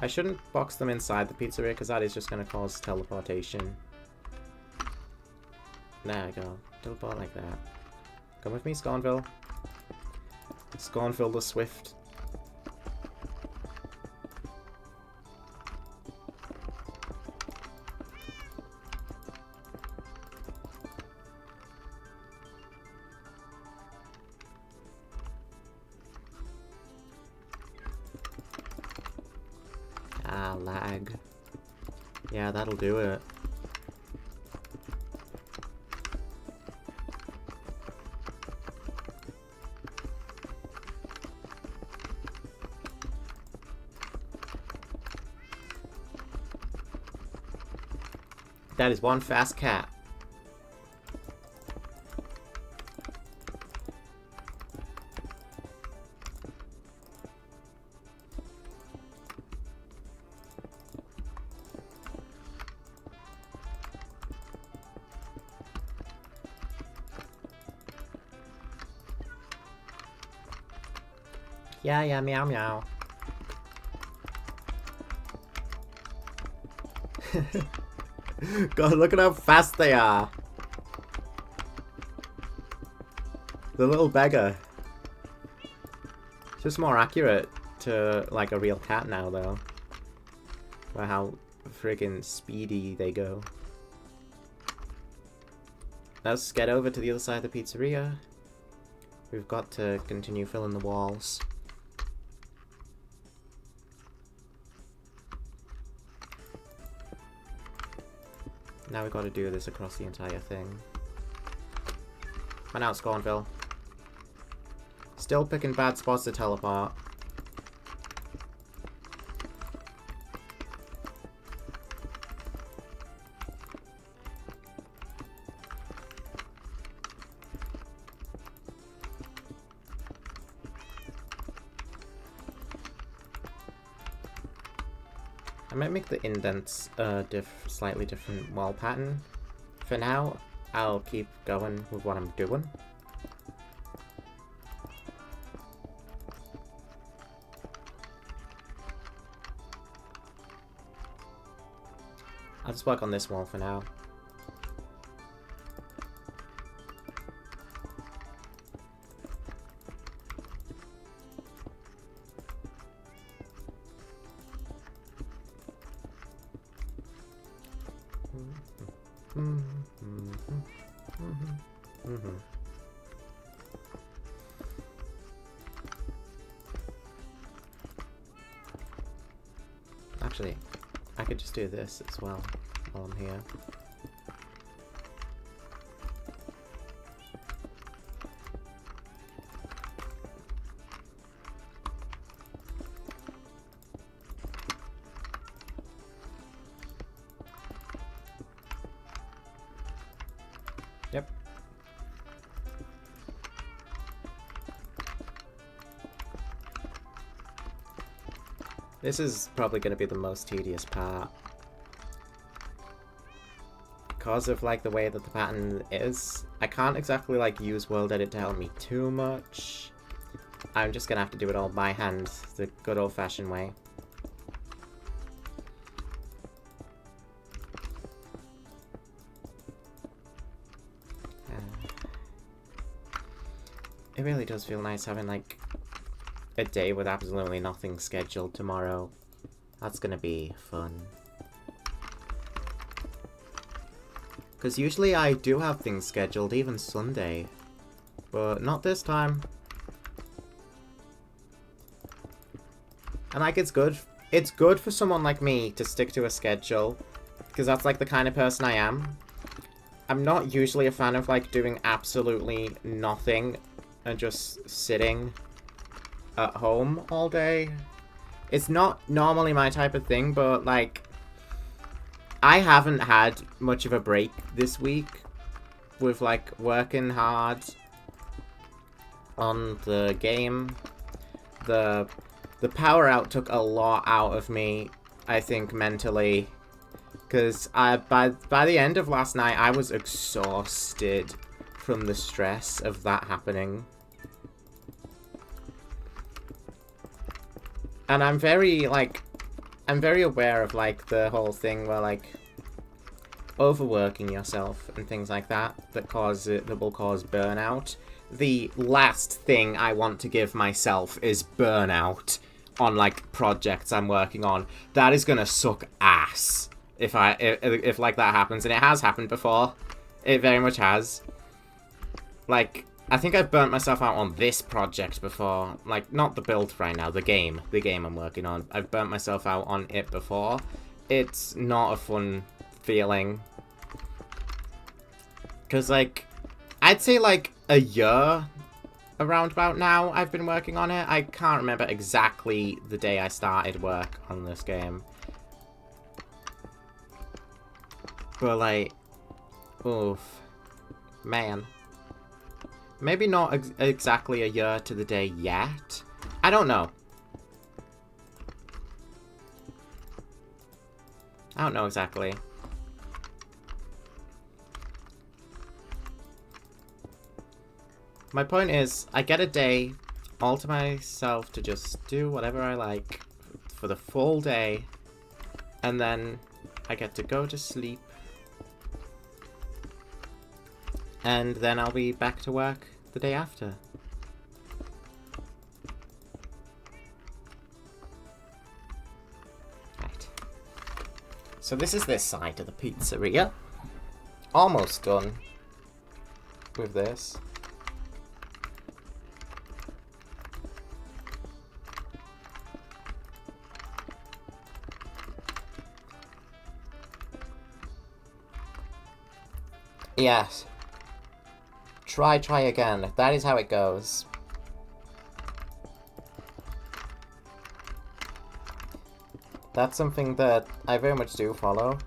I shouldn't box them inside the pizzeria because that is just going to cause teleportation. There we go. Teleport like that. Come with me, Scornville. Scornville the Swift. Ah, lag. Yeah, that'll do it. That is one fast cat. Yeah, yeah, meow, meow. God, look at how fast they are. The little beggar. It's just more accurate to, like, a real cat now, though. For how friggin' speedy they go. Let's get over to the other side of the pizzeria. We've got to continue filling the walls. Now we've got to do this across the entire thing. Come on out, Scornville. Still picking bad spots to teleport. I might make the indents slightly different wall pattern. For now, I'll keep going with what I'm doing. I'll just work on this wall for now. Actually, I could just do this as well while I'm here. Yep. This is probably going to be the most tedious part. Because of, like, the way that the pattern is, I can't exactly, like, use World Edit to help me too much. I'm just going to have to do it all by hand, the good old-fashioned way. It really does feel nice having, like, a day with absolutely nothing scheduled tomorrow. That's gonna be fun. Because usually I do have things scheduled, even Sunday. But not this time. And, like, it's good. It's good for someone like me to stick to a schedule. Because that's, like, the kind of person I am. I'm not usually a fan of, like, doing absolutely nothing and just sitting at home all day. It's not normally my type of thing, but, like, I haven't had much of a break this week with, like, working hard on the game. The power out took a lot out of me, I think, mentally, because by the end of last night I was exhausted from the stress of that happening. And I'm very I'm very aware of, like, the whole thing where, like, overworking yourself and things like that that will cause burnout. The last thing I want to give myself is burnout on, like, projects I'm working on. That is gonna suck ass if like that happens, and it has happened before. It very much has. Like, I think I've burnt myself out on this project before. Like, not the build right now, the game I'm working on. I've burnt myself out on it before. It's not a fun feeling. Because, like, I'd say, like, a year around about now I've been working on it. I can't remember exactly the day I started work on this game. But, like, oof. Man. Maybe not exactly a year to the day yet. I don't know. I don't know exactly. My point is, I get a day all to myself to just do whatever I like for the full day, and then I get to go to sleep, and then I'll be back to work the day after. Right. So this is this side of the pizzeria. Almost done with this. Yes. Try again. That is how it goes. That's something that I very much do follow.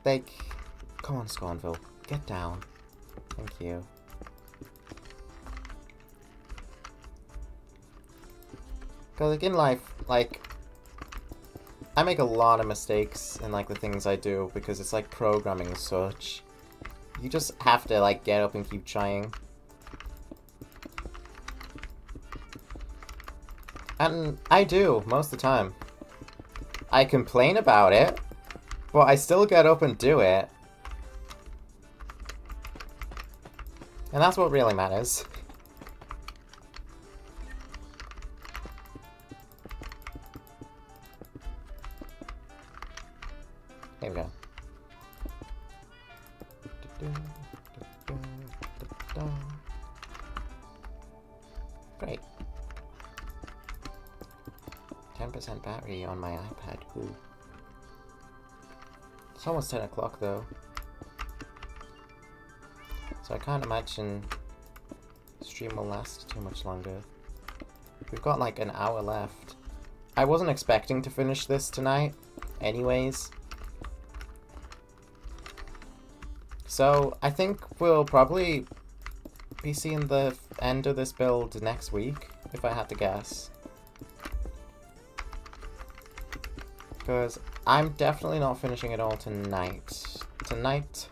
Like, come on, Scornville. Get down. Thank you. Because, like, in life, like, I make a lot of mistakes in, like, the things I do, because it's like programming and such. You just have to, like, get up and keep trying. And I do, most of the time. I complain about it, but I still get up and do it. And that's what really matters. Here we go. Great. 10% battery on my iPad. Ooh. It's almost 10 o'clock though. So I can't imagine the stream will last too much longer. We've got like an hour left. I wasn't expecting to finish this tonight anyways. So I think we'll probably be seeing the end of this build next week, if I had to guess. Because I'm definitely not finishing it all tonight. Tonight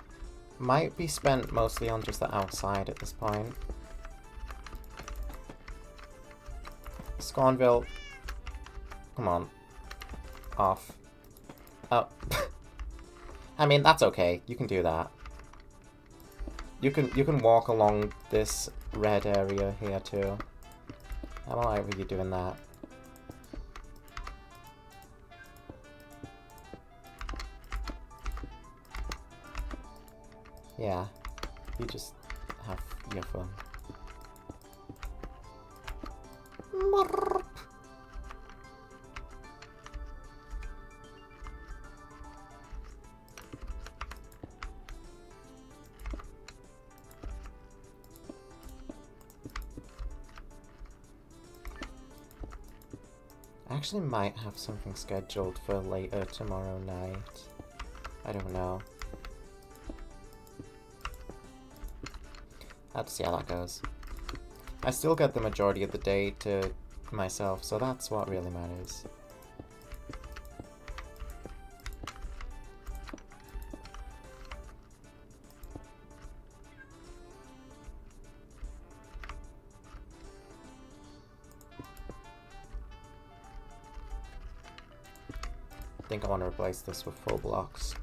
might be spent mostly on just the outside at this point. Scornville, come on. Off. Oh. I mean, that's okay. You can do that. You can walk along this red area here too. I'm alright with you doing that. Yeah, you just have your fun. I actually might have something scheduled for later tomorrow night. I don't know. I'll have to see how that goes. I still get the majority of the day to myself, so that's what really matters. think I want to replace this with full blocks.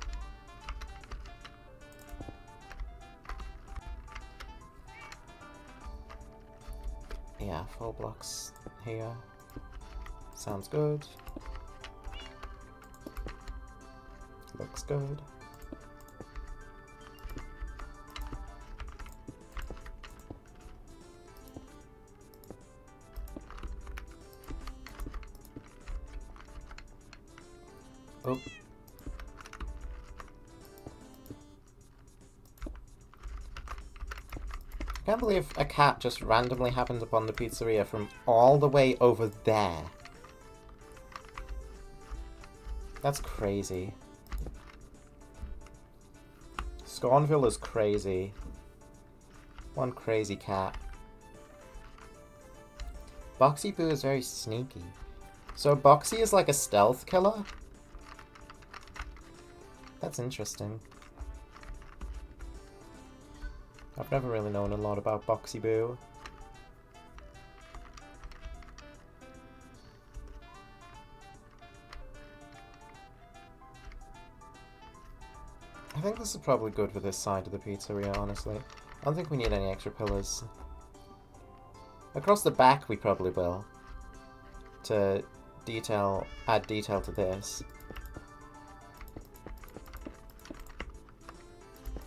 Yeah, full blocks here. Sounds good. Looks good. Oh. I can't believe a cat just randomly happened upon the pizzeria from all the way over there. That's crazy. Scornville is crazy. One crazy cat. Boxy Boo is very sneaky. So Boxy is like a stealth killer? That's interesting. I've never really known a lot about Boxy Boo. I think this is probably good for this side of the pizzeria, honestly. I don't think we need any extra pillars. Across the back we probably will. To add detail to this.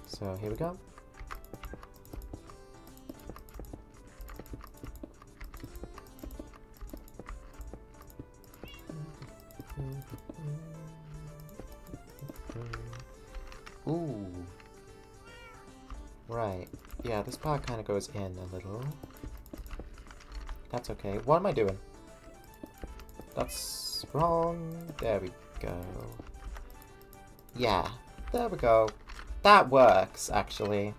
So here we go. Ooh. Right. Yeah, this part kind of goes in a little. That's okay. What am I doing? That's wrong. There we go. Yeah. There we go. That works, actually.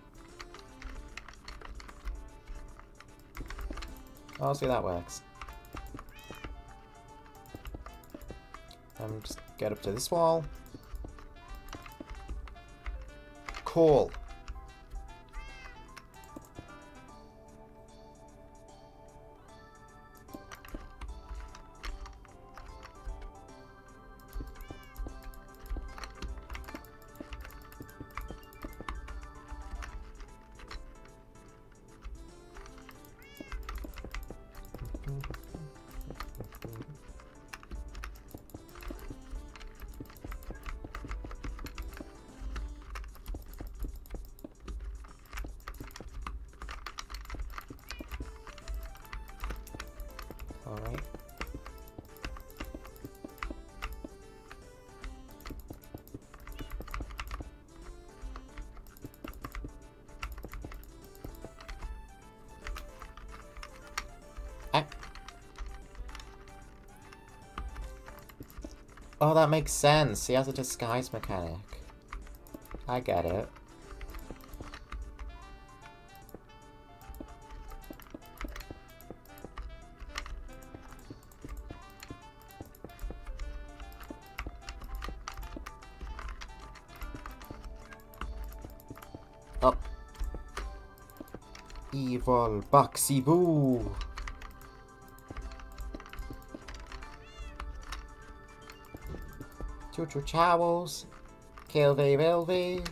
Oh, see, that works. Just get up to this wall. Cool. Alright. Oh, that makes sense. He has a disguise mechanic. I get it. Up. Evil Boxy Boo. Choo-choo chowels. Kilvy Vilvy.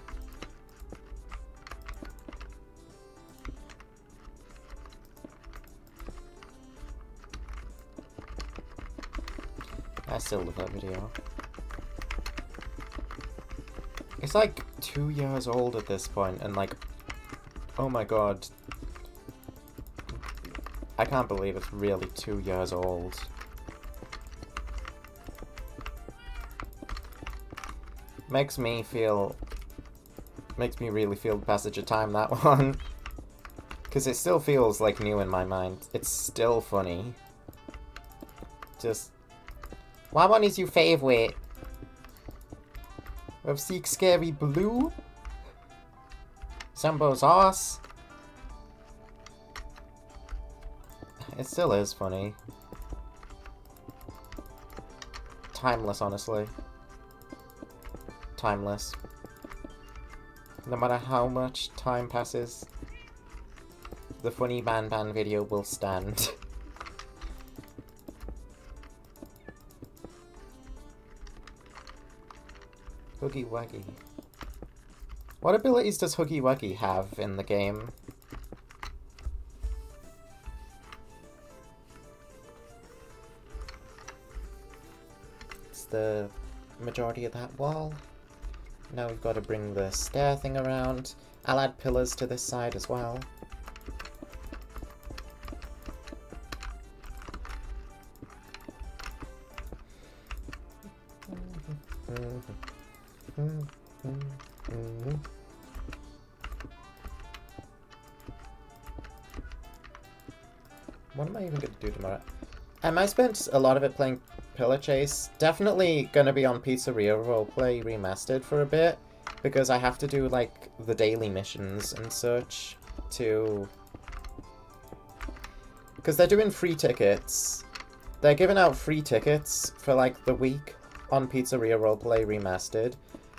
I still love that video. It's like 2 years old at this point, and like, oh my god. I can't believe it's really 2 years old. Makes me really feel the passage of time, that one. Because it still feels like new in my mind. It's still funny. Just, what one is your favorite? Of Seek Scary Blue? Sambo's ass? It still is funny. Timeless, honestly. Timeless. No matter how much time passes, the funny Ban Ban video will stand. Huggy Wuggy. What abilities does Huggy Wuggy have in the game? It's the majority of that wall. Now we've got to bring the stair thing around. I'll add pillars to this side as well. What am I even going to do tomorrow? I might spend a lot of it playing Pillar Chase. Definitely going to be on Pizzeria Roleplay Remastered for a bit, because I have to do, like, the daily missions and such to... Because they're doing free tickets. They're giving out free tickets for, like, the week on Pizzeria Roleplay Remastered.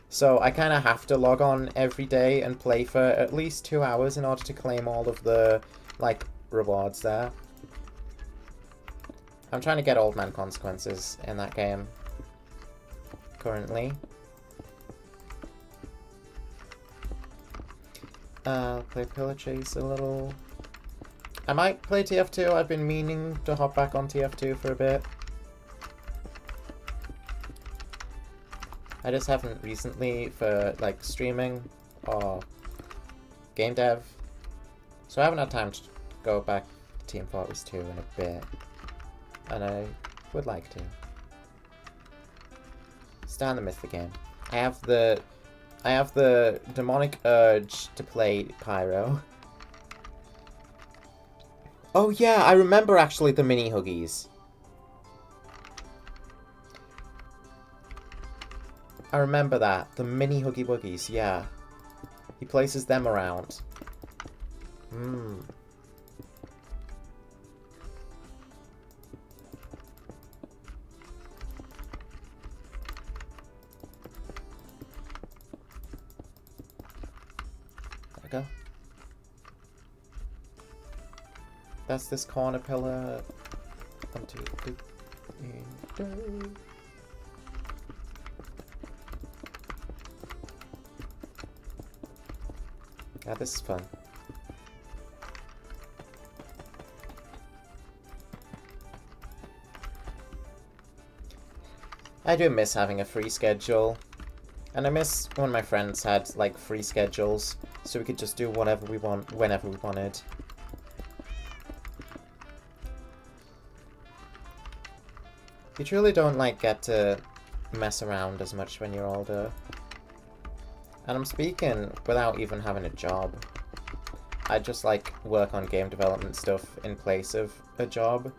So I kind of have to log on every day and play for at least 2 hours in order to claim all of the, like, rewards there. I'm trying to get Old Man Consequences in that game currently. Play Pillar Chase a little. I might play TF2. I've been meaning to hop back on TF2 for a bit. I just haven't recently for, like, streaming or game dev. So I haven't had time to go back to Team Fortress 2 in a bit. And I would like to. Starting to miss the game. I have the demonic urge to play Pyro. Oh yeah, I remember actually the mini huggies. I remember that. The mini huggy wuggies, yeah. He places them around. Hmm. Go. That's this corner pillar. 1, 2, 3, and go. Yeah, this is fun. I do miss having a free schedule. And I miss when my friends had, like, free schedules, so we could just do whatever we want, whenever we wanted. You truly don't, like, get to mess around as much when you're older. And I'm speaking without even having a job. I just, like, work on game development stuff in place of a job,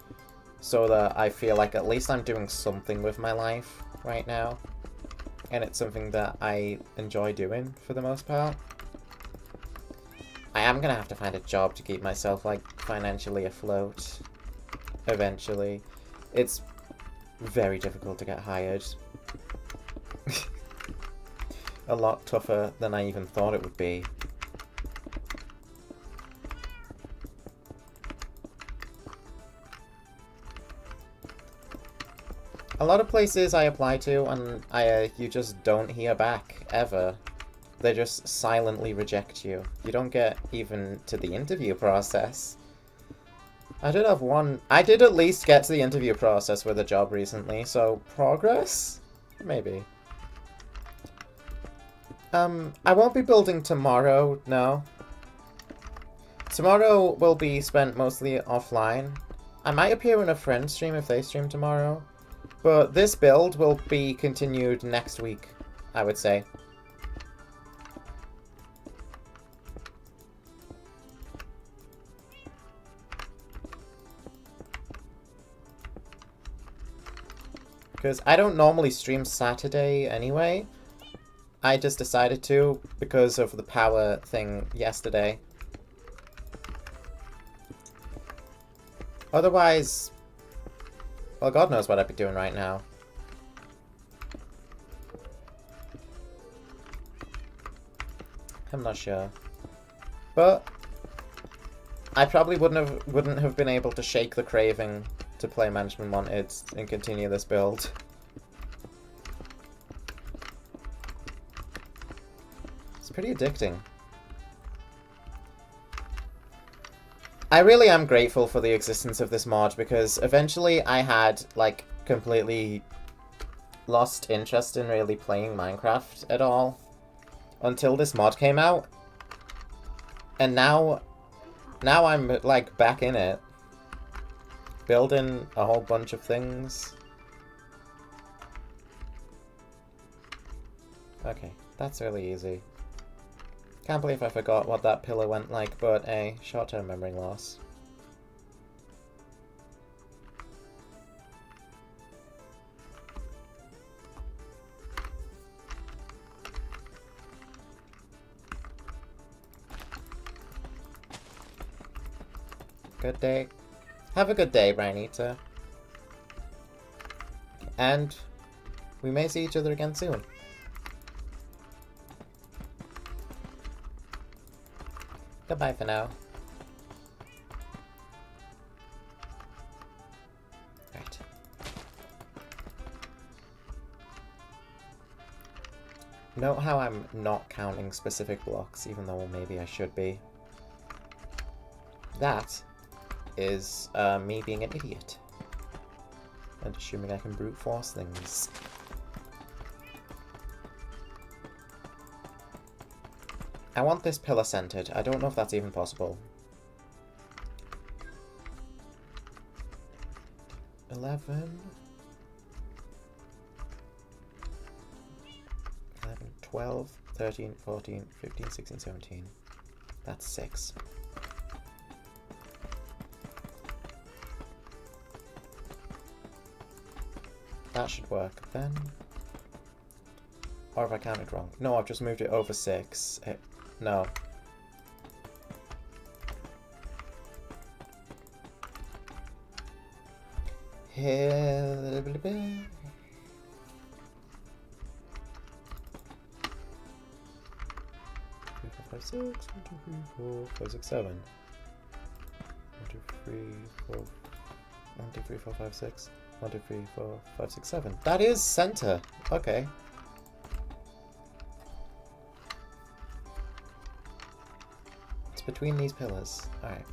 so that I feel like at least I'm doing something with my life right now. And it's something that I enjoy doing, for the most part. I am gonna have to find a job to keep myself, like, financially afloat. Eventually. It's very difficult to get hired. A lot tougher than I even thought it would be. A lot of places I apply to, and you just don't hear back, ever. They just silently reject you. You don't get even to the interview process. I did have one... I did at least get to the interview process with a job recently, so progress? Maybe. I won't be building tomorrow, no. Tomorrow will be spent mostly offline. I might appear in a friend's stream if they stream tomorrow. But this build will be continued next week, I would say. Because I don't normally stream Saturday anyway. I just decided to because of the power thing yesterday. Otherwise... well, God knows what I'd be doing right now. I'm not sure. But I probably wouldn't have been able to shake the craving to play Management Wanted and continue this build. pretty addicting. I really am grateful for the existence of this mod because eventually I had, like, completely lost interest in really playing Minecraft at all until this mod came out. And now I'm, like, back in it. Building a whole bunch of things. Okay, that's really easy. Can't believe I forgot what that pillar went like, but a short-term memory loss. Good day. Have a good day, Brian Eater. And we may see each other again soon. Goodbye for now. Right. Note how I'm not counting specific blocks, even though maybe I should be. That is me being an idiot. And assuming I can brute force things. I want this pillar centered. I don't know if that's even possible. 11, 12, 13, 14, 15, 16, 17. That's 6. That should work then. Or have I counted wrong? No, I've just moved it over 6. No. Here. 5, 6, 1, 2, 3, 4, 5, 6, 7. 1, 2, 3, 4. 1, 2, 3, 4, 5, 6. 1, 2, 3, 4, 5, 6, 7. That is center. Okay. It's between these pillars. Alright.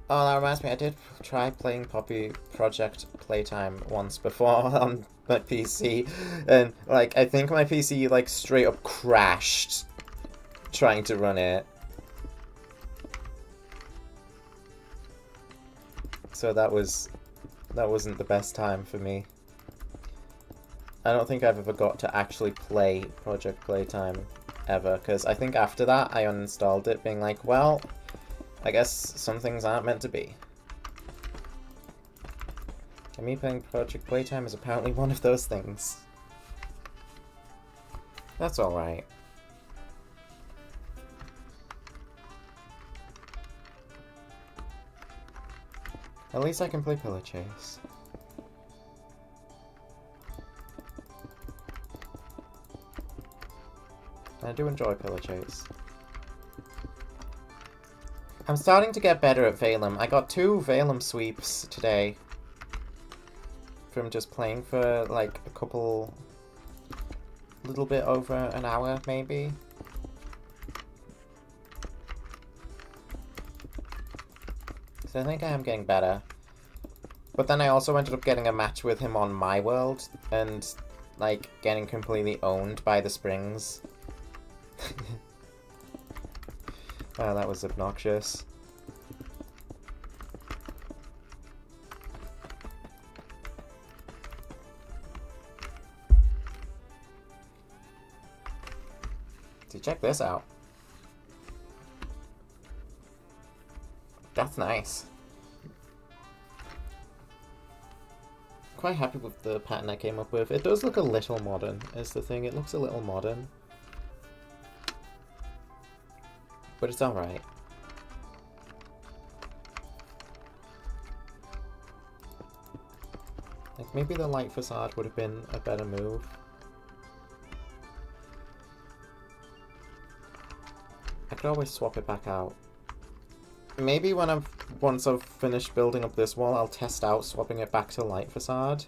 Oh, that reminds me, I did try playing Poppy Project Playtime once before on my PC, and, like, I think my PC, like, straight up crashed trying to run it. So that wasn't the best time for me. I don't think I've ever got to actually play Project Playtime ever, because I think after that I uninstalled it, being like, well, I guess some things aren't meant to be. And me playing Project Playtime is apparently one of those things. That's alright. At least I can play Pillar Chase. I do enjoy Pillar Chase. I'm starting to get better at Valem. I got 2 Valem sweeps today. From just playing for like a little bit over an hour maybe. So I think I am getting better. But then I also ended up getting a match with him on my world and like getting completely owned by the springs. Wow, that was obnoxious. So check this out. That's nice. Quite happy with the pattern I came up with. It does look a little modern, is the thing. It looks a little modern. But it's alright. Like, maybe the light facade would have been a better move. I could always swap it back out. Maybe when once I've finished building up this wall, I'll test out swapping it back to light facade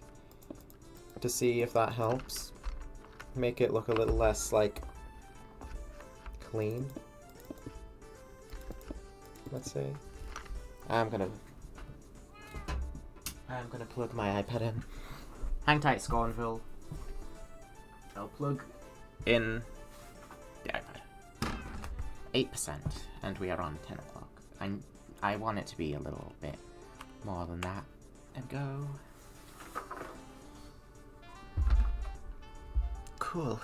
to see if that helps. Make it look a little less, like, clean. Let's see. I'm gonna plug my iPad in. Hang tight, Scornville. I'll plug in the iPad. 8%, and we are on 10 o'clock. I want it to be a little bit more than that. And go. Cool.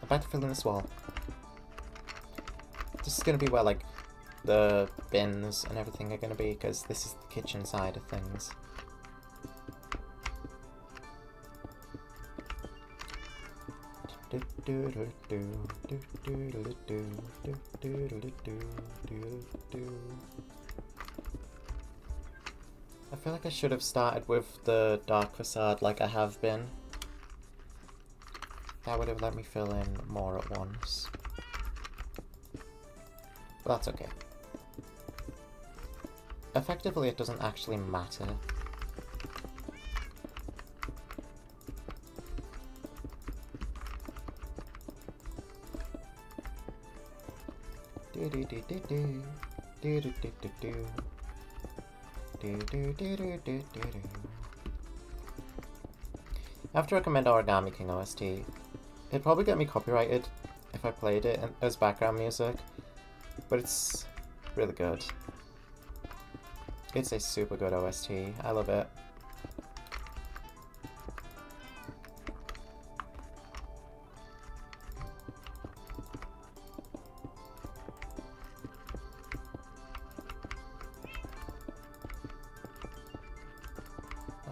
I'm about to fill in this wall. This is gonna be where, like, the bins and everything are gonna be, because this is the kitchen side of things. I feel like I should have started with the dark facade like I have been. That would have let me fill in more at once. But that's okay. Effectively, it doesn't actually matter. I have to recommend Origami King OST. It'd probably get me copyrighted if I played it as background music, but it's really good. It's a super good OST. I love it.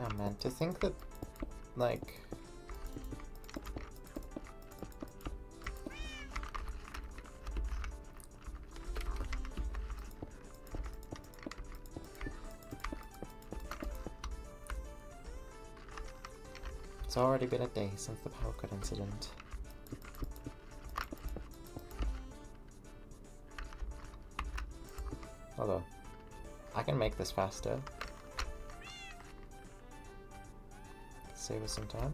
Oh man, to think that, like... It's already been a day since the power cut incident. Although, I can make this faster. Save us some time.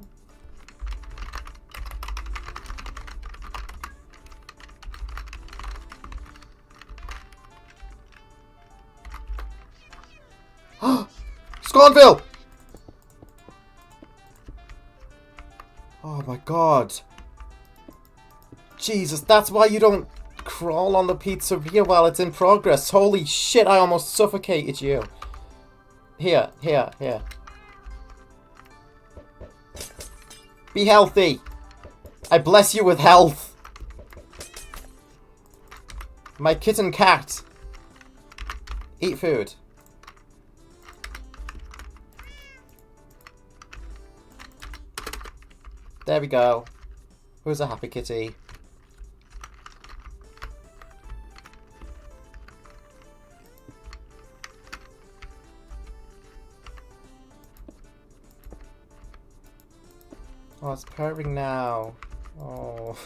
Scornville! Oh my god. Jesus, that's why you don't crawl on the pizzeria while it's in progress. Holy shit, I almost suffocated you. Here. Be healthy. I bless you with health. My kitten cat. Eat food. There we go. Who's a happy kitty? Oh, it's purring now. Oh.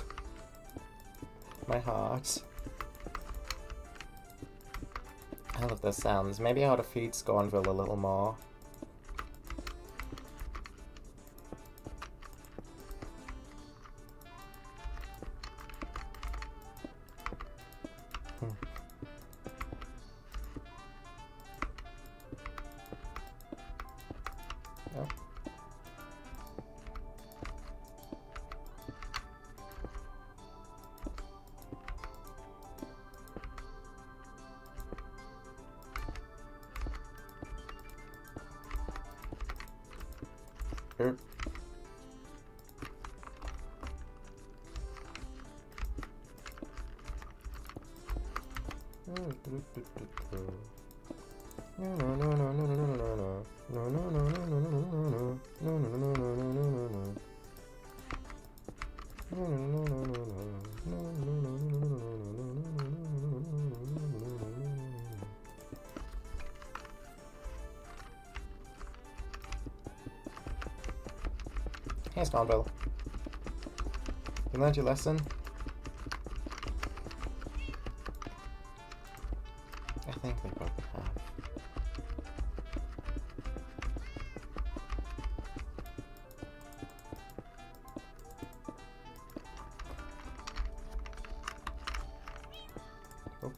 My heart. I love those sounds. Maybe I ought to feed Scornville a little more. Hey, Scornville. You learned your lesson? I think we both have. Oh.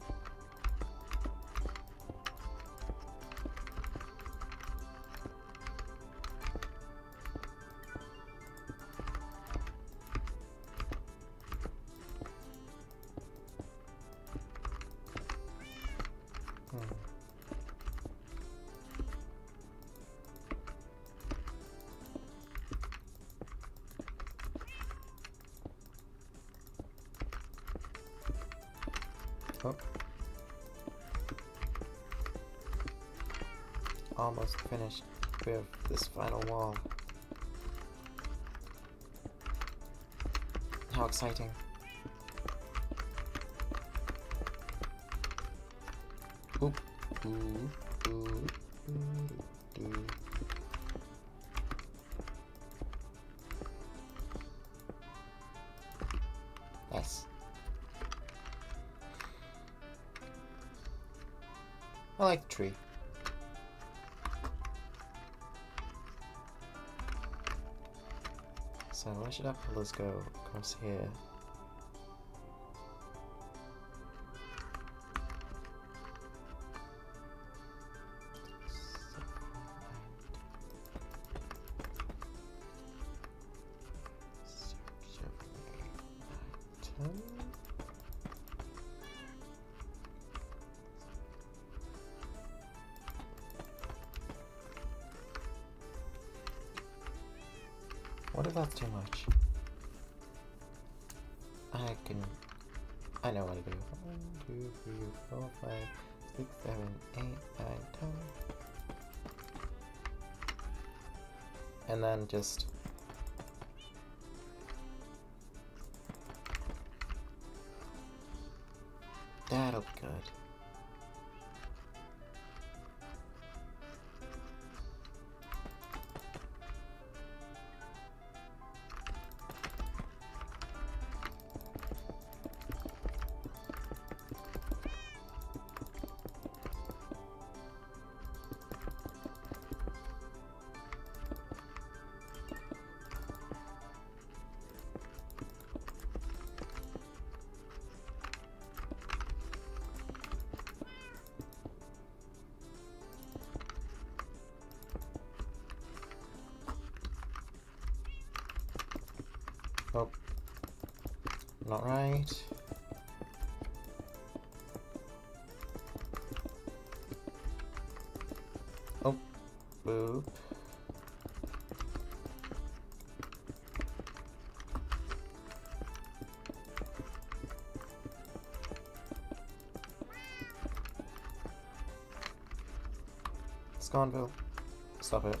Oh. Almost finished with this final wall. How exciting. Oop. Ooh. Ooh. Ooh. Yes. I like the tree. So where should our pillars go? Across here. What if that's too much? I know what to do. 1, 2, 3, 4, 5, 6, 7, 8, 9, 10. And then just that'll be good. Oh, not right. Oh, boop. Sconville, stop it.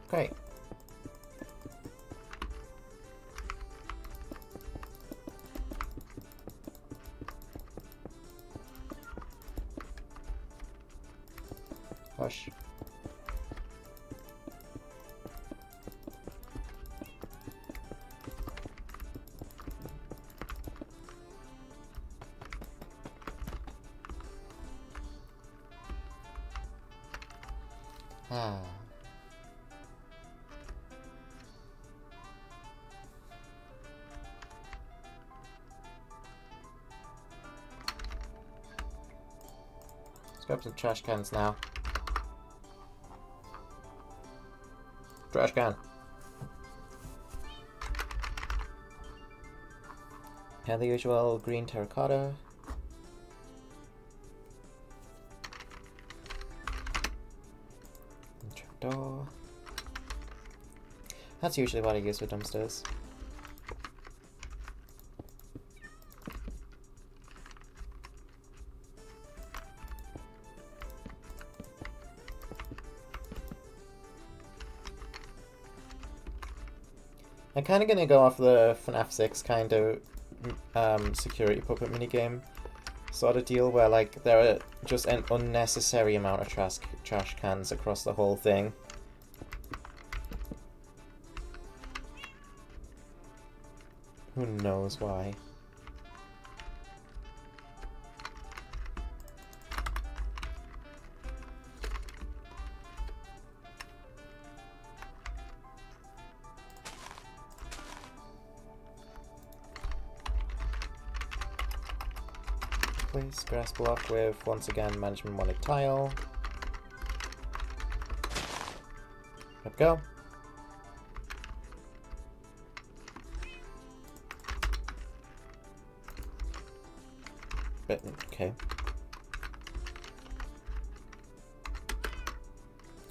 Great. Hush. Ah. Let's grab some trash cans now. Trash can. And the usual green terracotta. That's usually what I use with dumpsters. I'm kind of going to go off the FNAF 6 kind of security puppet minigame sort of deal, where like there are just an unnecessary amount of trash cans across the whole thing. Who knows why? Place grass block with, once again, management wanted tile. There we go. But, okay.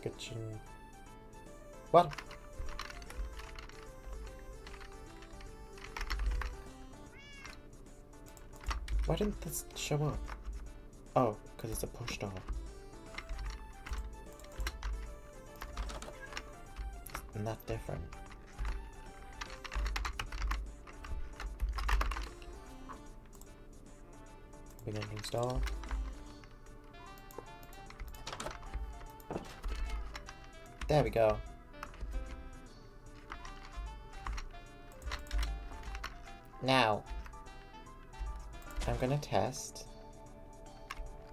Kitchen. What? Why didn't this show up? Oh, because it's a push door. Isn't that different? Big entrance door. There we go. Now, I'm gonna test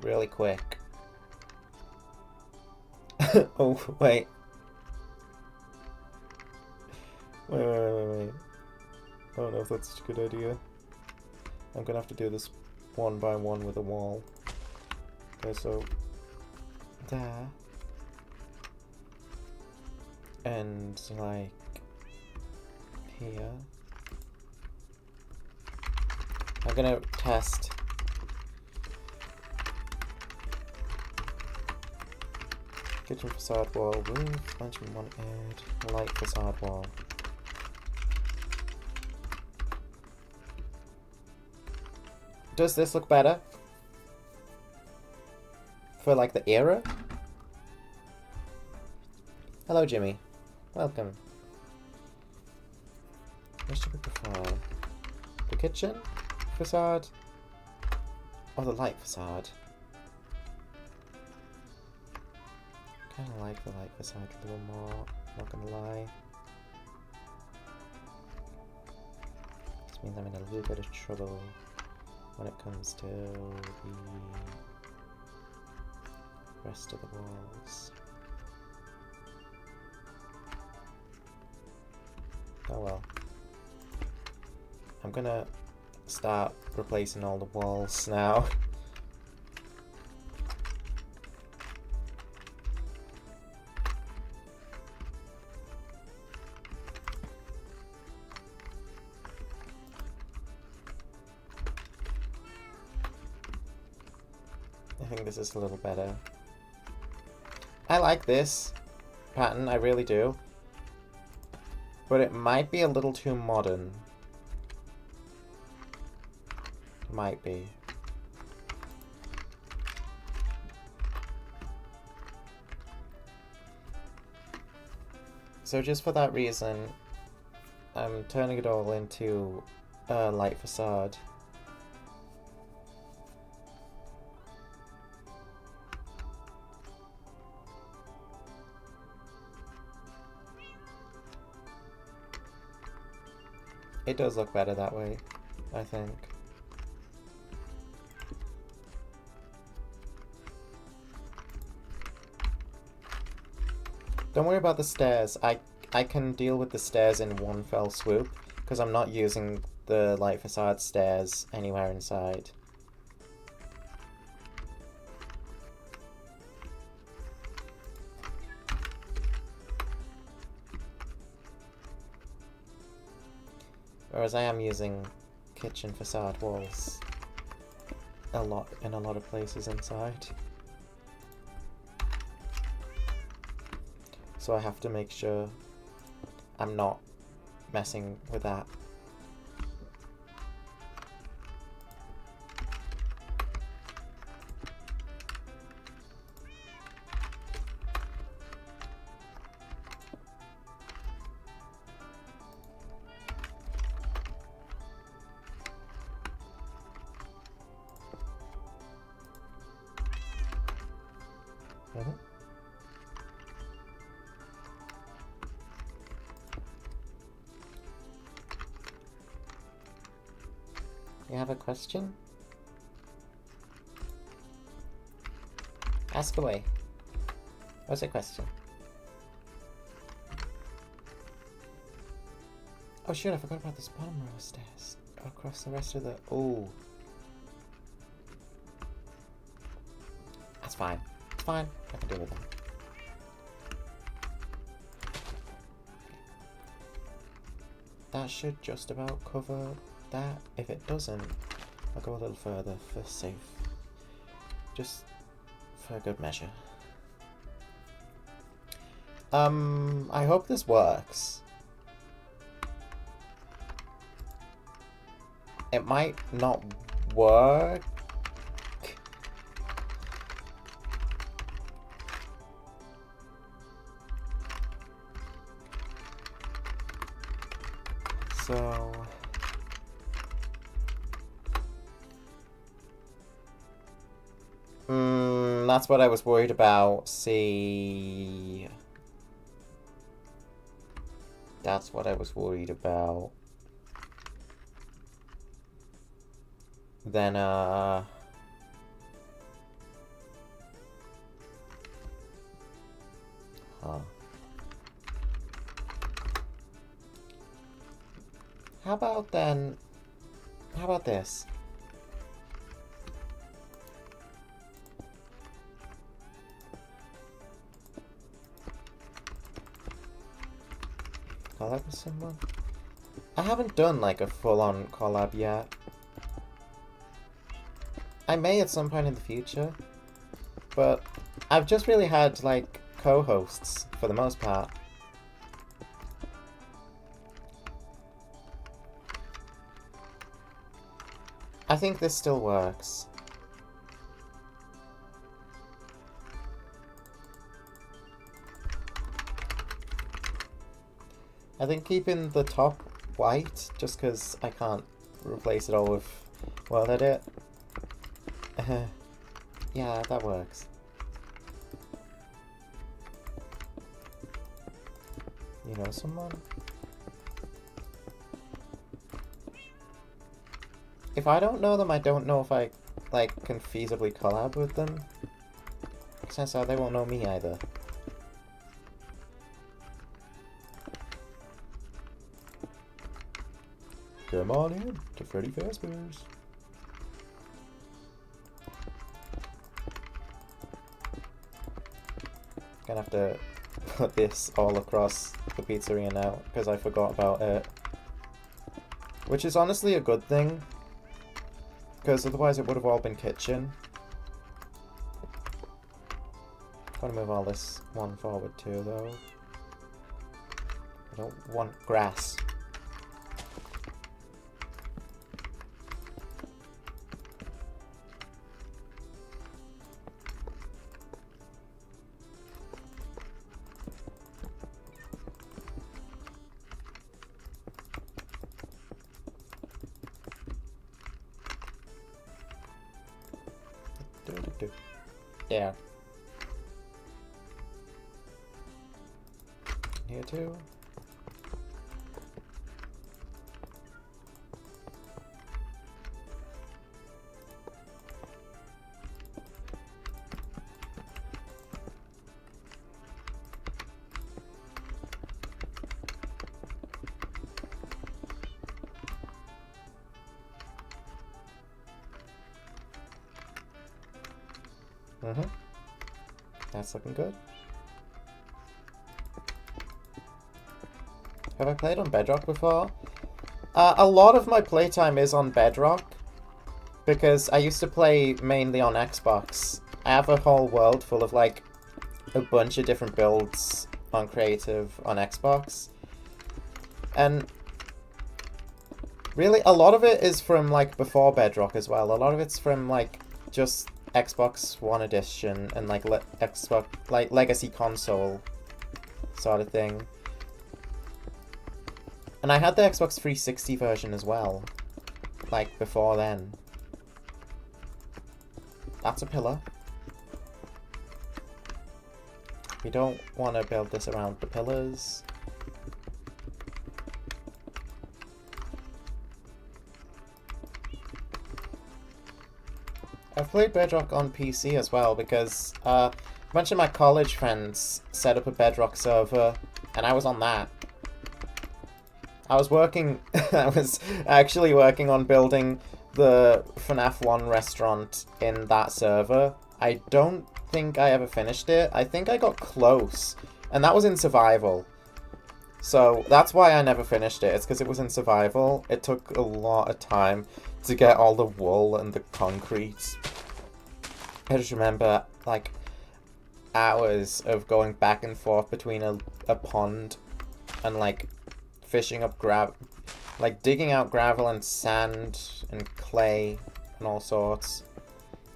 really quick. Oh, wait. Wait. I don't know if that's such a good idea. I'm gonna have to do this one by one with a wall. Okay, so there. And like here. I'm gonna test kitchen facade wall, roof, management wanted, light facade wall. Does this look better? For like the era? Hello Jimmy. Welcome. Which do we prefer? The kitchen facade? Or the light facade? Kinda like the light facade a little more, not gonna lie. This means I'm in a little bit of trouble when it comes to the rest of the walls. Oh well. I'm gonna start replacing all the walls now. I think this is a little better. I like this pattern, I really do. But it might be a little too modern. Might be. So just for that reason, I'm turning it all into a light facade. It does look better that way, I think. Don't worry about the stairs. I can deal with the stairs in one fell swoop, because I'm not using the light facade stairs anywhere inside. Whereas I am using kitchen facade walls a lot in a lot of places inside. So I have to make sure I'm not messing with that. You have a question? Ask away. What's your question? Oh shit, I forgot about this bottom row of stairs. Across the rest of the... Oh. That's fine. It's fine. I can deal with that. That should just about cover that. If it doesn't, I'll go a little further for safe. Just for good measure. I hope this works. It might not work. So... that's what I was worried about. See... That's what I was worried about. Then, Huh. How about then... How about this? Collab with someone? I haven't done like a full-on collab yet. I may at some point in the future, but I've just really had like co-hosts for the most part. I think this still works. I think keeping the top white, just because I can't replace it all with world edit. Yeah, that works. You know someone? If I don't know them, I don't know if I like can feasibly collab with them. Since they won't know me either. Come on in to Freddy Fazbear's. Gonna have to put this all across the pizzeria now because I forgot about it. Which is honestly a good thing, because otherwise it would have all been kitchen. Gotta move all this one forward too though. I don't want grass. Yeah. Here too. That's looking good. Have I played on Bedrock before? A lot of my playtime is on Bedrock, because I used to play mainly on Xbox. I have a whole world full of like a bunch of different builds on creative on Xbox. And really, a lot of it is from, like, before Bedrock as well. A lot of it's from, like, just Xbox One Edition and, like, Xbox, like, Legacy Console sort of thing. And I had the Xbox 360 version as well, like, before then. That's a pillar. We don't want to build this around the pillars. I've played Bedrock on PC as well because a bunch of my college friends set up a Bedrock server and I was on that. I was actually working on building the FNAF 1 restaurant in that server. I don't think I ever finished it. I think I got close, and that was in survival. So that's why I never finished it. It's because it was in survival. It took a lot of time to get all the wool and the concrete. I just remember, like, hours of going back and forth between a pond and, like, fishing up like, digging out gravel and sand and clay and all sorts.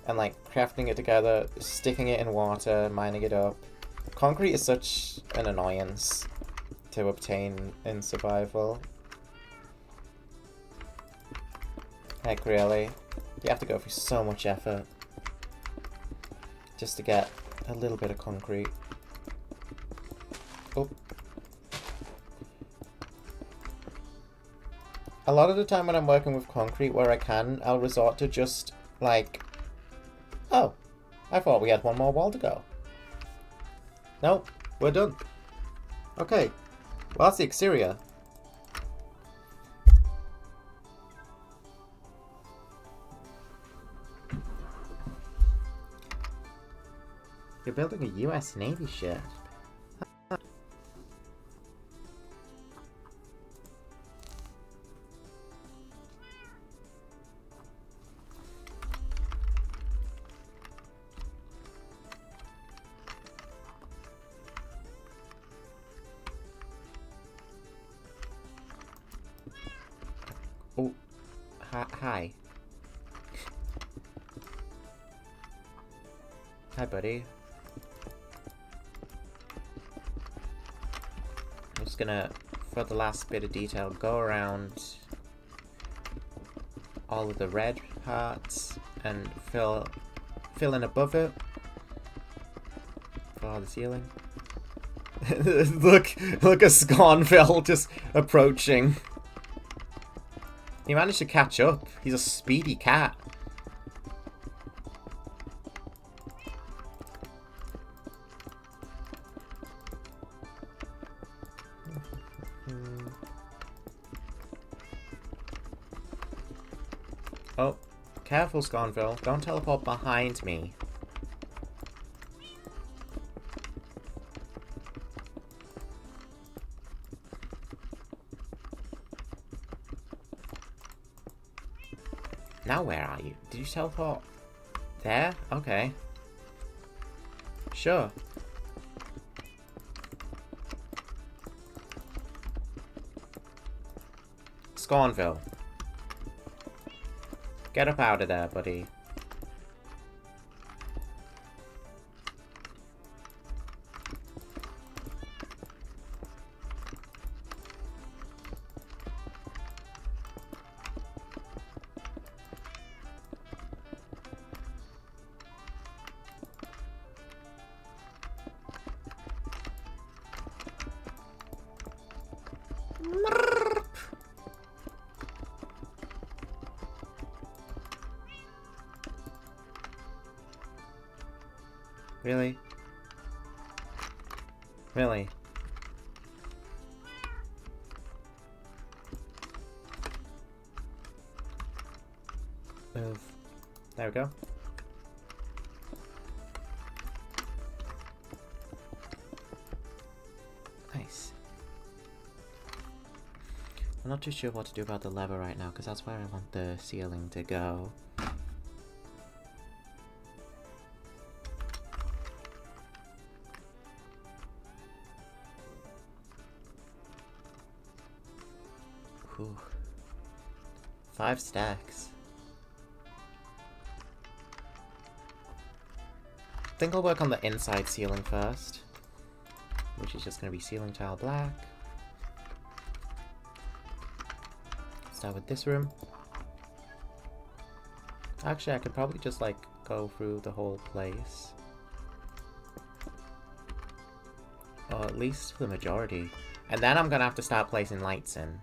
And, like, crafting it together, sticking it in water, mining it up. Concrete is such an annoyance to obtain in survival. Heck, really. You have to go through so much effort just to get a little bit of concrete. Oh. A lot of the time when I'm working with concrete where I can, I'll resort to just, like... Oh, I thought we had one more wall to go. No, we're done. Okay, well that's the exterior. You're building a US Navy ship. Oh, hi. Hi, buddy. I'm just gonna, for the last bit of detail, go around all of the red parts and fill in above it for the ceiling. look at Scornville just approaching. He managed to catch up. He's a speedy cat. Oh, careful, Scornville. Don't teleport behind me. Now where are you? Did you teleport? There? Okay. Sure. Scornville. Get up out of there, buddy. Really? Really? Move. There we go. Nice. I'm not too sure what to do about the lever right now, because that's where I want the ceiling to go. 5 stacks. I think I'll work on the inside ceiling first, which is just going to be ceiling tile black. Start with this room. Actually, I could probably just like go through the whole place. Or at least the majority. And then I'm going to have to start placing lights in.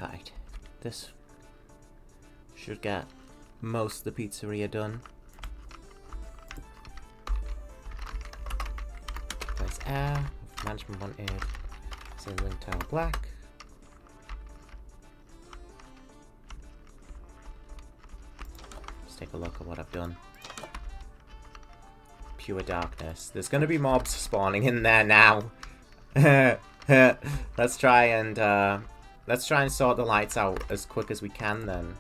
Alright, this should get most of the pizzeria done. Place air, management wanted, ceiling tile black. Let's take a look at what I've done. Pure darkness. There's gonna be mobs spawning in there now. Let's try and sort the lights out as quick as we can then.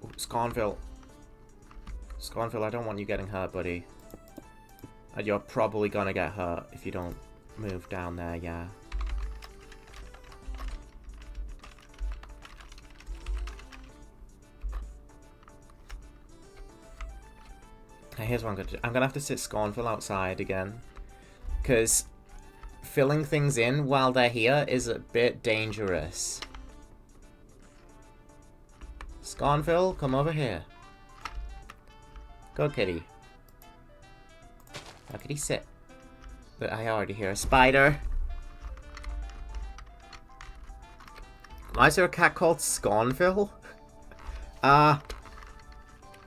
Ooh, Scornville. Scornville, I don't want you getting hurt, buddy. And you're probably gonna get hurt if you don't move down there, yeah. Okay, here's what I'm gonna do. I'm gonna have to sit Scornville outside again. Because filling things in while they're here is a bit dangerous. Scornville, come over here. Go, kitty. How could he sit? But I already hear a spider. Why is there a cat called Scornville? I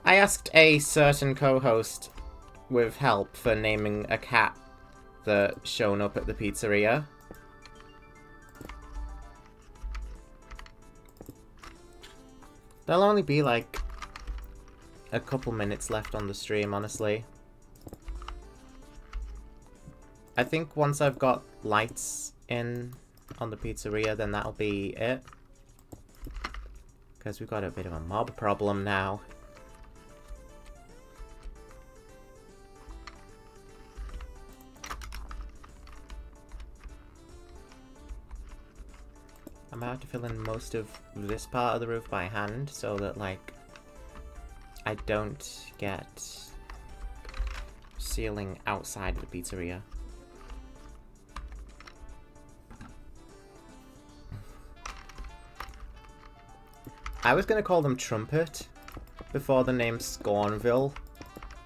asked a certain co-host with help for naming a cat that shown up at the pizzeria. There'll only be like a couple minutes left on the stream, honestly. I think once I've got lights in on the pizzeria, then that'll be it. Because we've got a bit of a mob problem now. I'm about to fill in most of this part of the roof by hand so that, like, I don't get ceiling outside the pizzeria. I was going to call them Trumpet before the name Scornville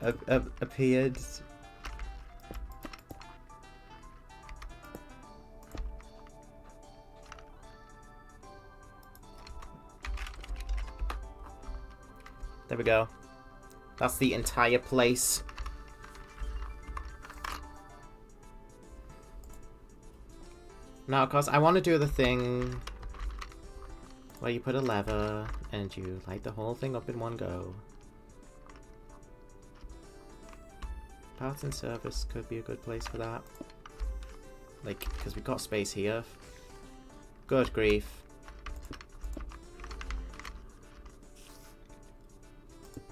appeared. There we go. That's the entire place. Now, of course, I want to do the thing where you put a lever and you light the whole thing up in one go. Parts and service could be a good place for that. Like, because we've got space here. Good grief.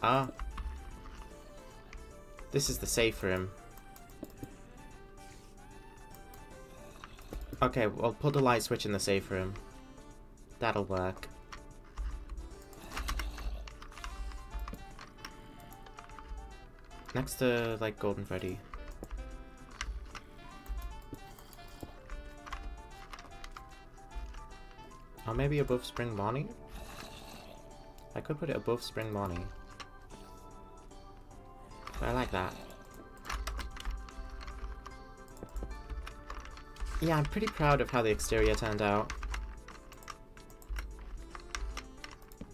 Ah. This is the safe room. Okay, we'll put the light switch in the safe room. That'll work. Next to, like, Golden Freddy. Or maybe above Spring Bonnie? I could put it above Spring Bonnie. But I like that. Yeah, I'm pretty proud of how the exterior turned out.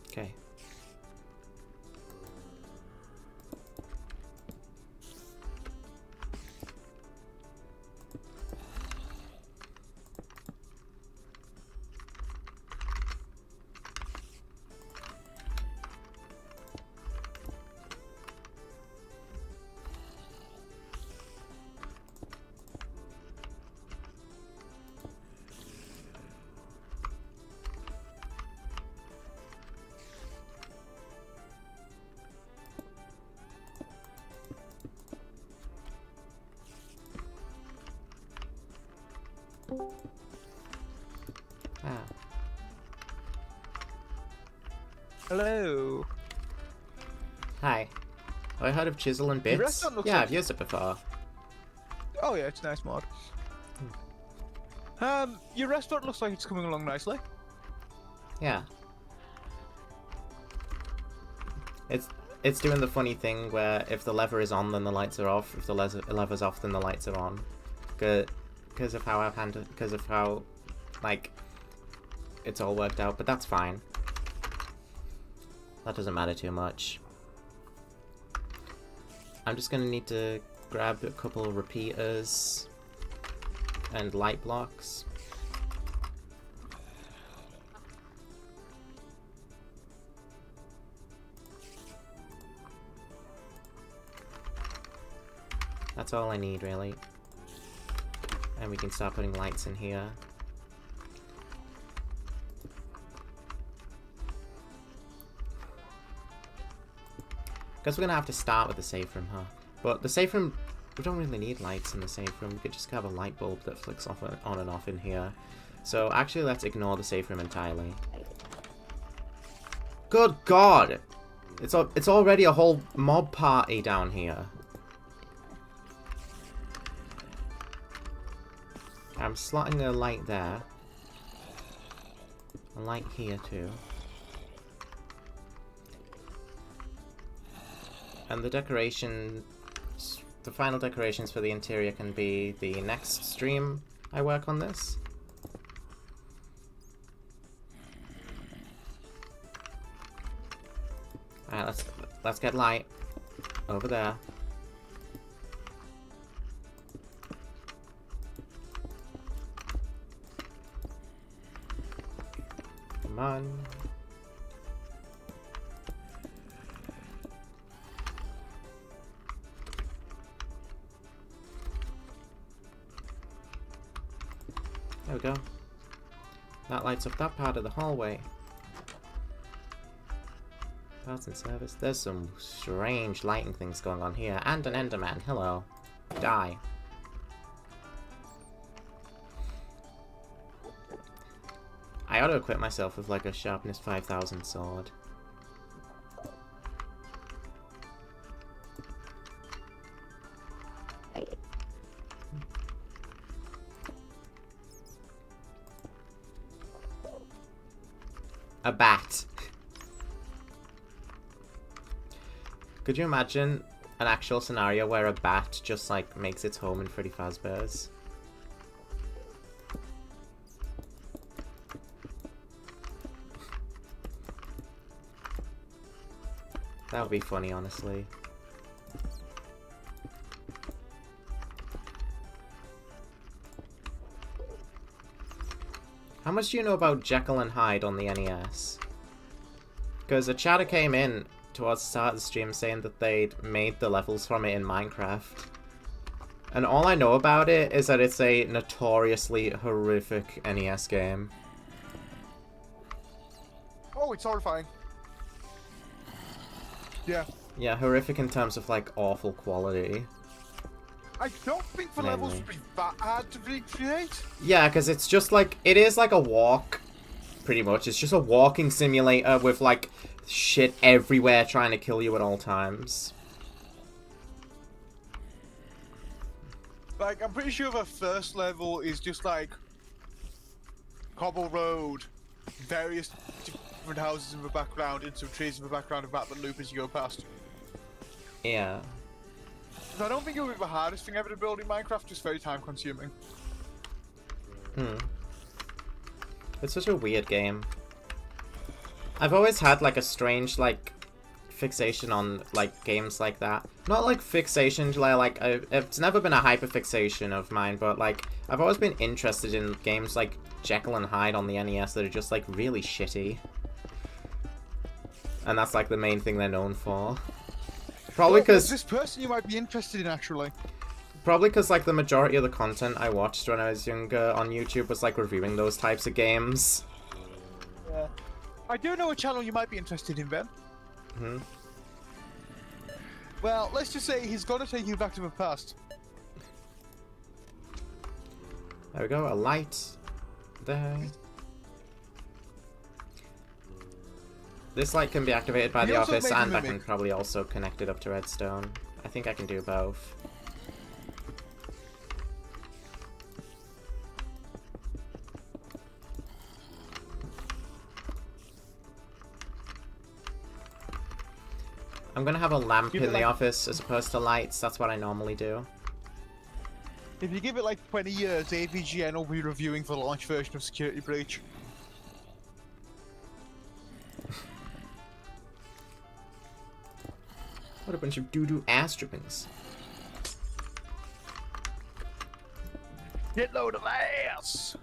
Okay. Hi. Have I heard of Chisel and Bits? restaurant looks Yeah, like- I've used it before. Oh yeah, it's a nice mod. Your restaurant looks like it's coming along nicely. Yeah. It's doing the funny thing where if the lever is on, then the lights are off. If the lever's off, then the lights are on. Because of how I've handled, because of how, like, it's all worked out. But that's fine. That doesn't matter too much. I'm just gonna need to grab a couple of repeaters and light blocks. That's all I need, really. And we can start putting lights in here. Guess we're gonna have to start with the safe room, huh? But the safe room, we don't really need lights in the safe room. We could just have a light bulb that flicks off on and off in here. So actually, let's ignore the safe room entirely. Good God! It's already a whole mob party down here. I'm slotting a light there. A light here too. And the decorations, the final decorations for the interior can be the next stream I work on this. Alright, let's get light over there. Come on. There we go. That lights up that part of the hallway. Parts and service. There's some strange lighting things going on here. And an Enderman. Hello. Die. I ought to equip myself with like a sharpness 5000 sword. A bat. Could you imagine an actual scenario where a bat just like makes its home in Freddy Fazbear's? That would be funny, honestly. How much do you know about Jekyll and Hyde on the NES? Because a chatter came in towards the start of the stream saying that they'd made the levels from it in Minecraft. And all I know about it is that it's a notoriously horrific NES game. Oh, it's horrifying. Yeah. Yeah, horrific in terms of like awful quality. I don't think the levels would be that hard to recreate. Yeah, because it's just like, it is like a walk, pretty much. It's just a walking simulator with like shit everywhere trying to kill you at all times. Like, I'm pretty sure the first level is just like cobble road, various different houses in the background, and some trees in the background about the loop as you go past. Yeah. So I don't think it will be the hardest thing ever to build in Minecraft, just very time consuming. It's such a weird game. I've always had like a strange like fixation on like games like that. Not like fixation, like it's never been a hyper fixation of mine, but like I've always been interested in games like Jekyll and Hyde on the NES that are just like really shitty. And that's like the main thing they're known for. Probably because this person you might be interested in, actually. Probably because like the majority of the content I watched when I was younger on YouTube was like reviewing those types of games. Yeah. I do know a channel you might be interested in, Ben. Well, let's just say he's gonna take you back to the past. There we go, a light there. This light can be activated by He the also office, made a and I can mimic. probably also connect it up to redstone. I think I can do both. I'm gonna have a lamp Give in it, the like- office as opposed to lights. That's what I normally do. If you give it like 20 years, AVGN will be reviewing the launch version of Security Breach. What a bunch of doo-doo ass drippings. Get load of ass!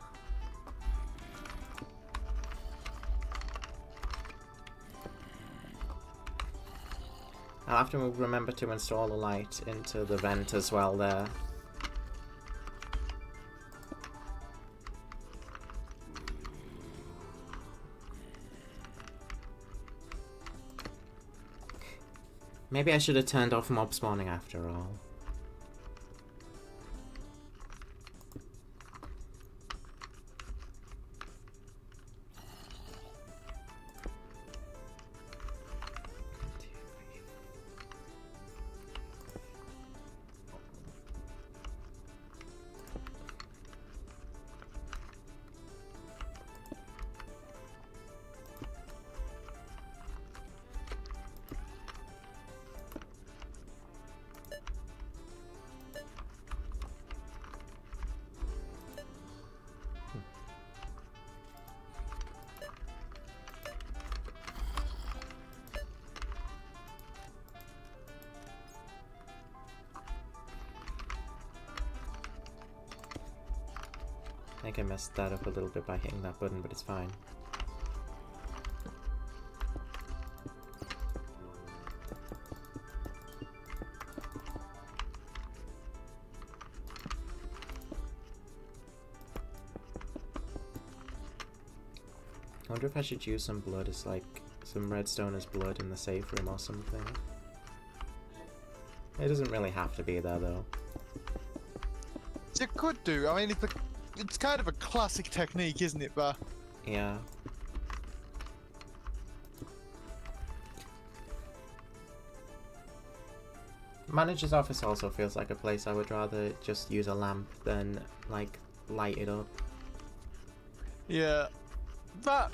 I'll have to remember to install a light into the vent as well there. Maybe I should have turned off mob spawning after all. I think I messed that up a little bit by hitting that button, but it's fine. I wonder if I should use some blood as like some redstone as blood in the safe room or something. It doesn't really have to be there though. You could do. I mean, it's kind of a classic technique, isn't it, Bar? Yeah. Manager's office also feels like a place I would rather just use a lamp than like light it up Yeah. That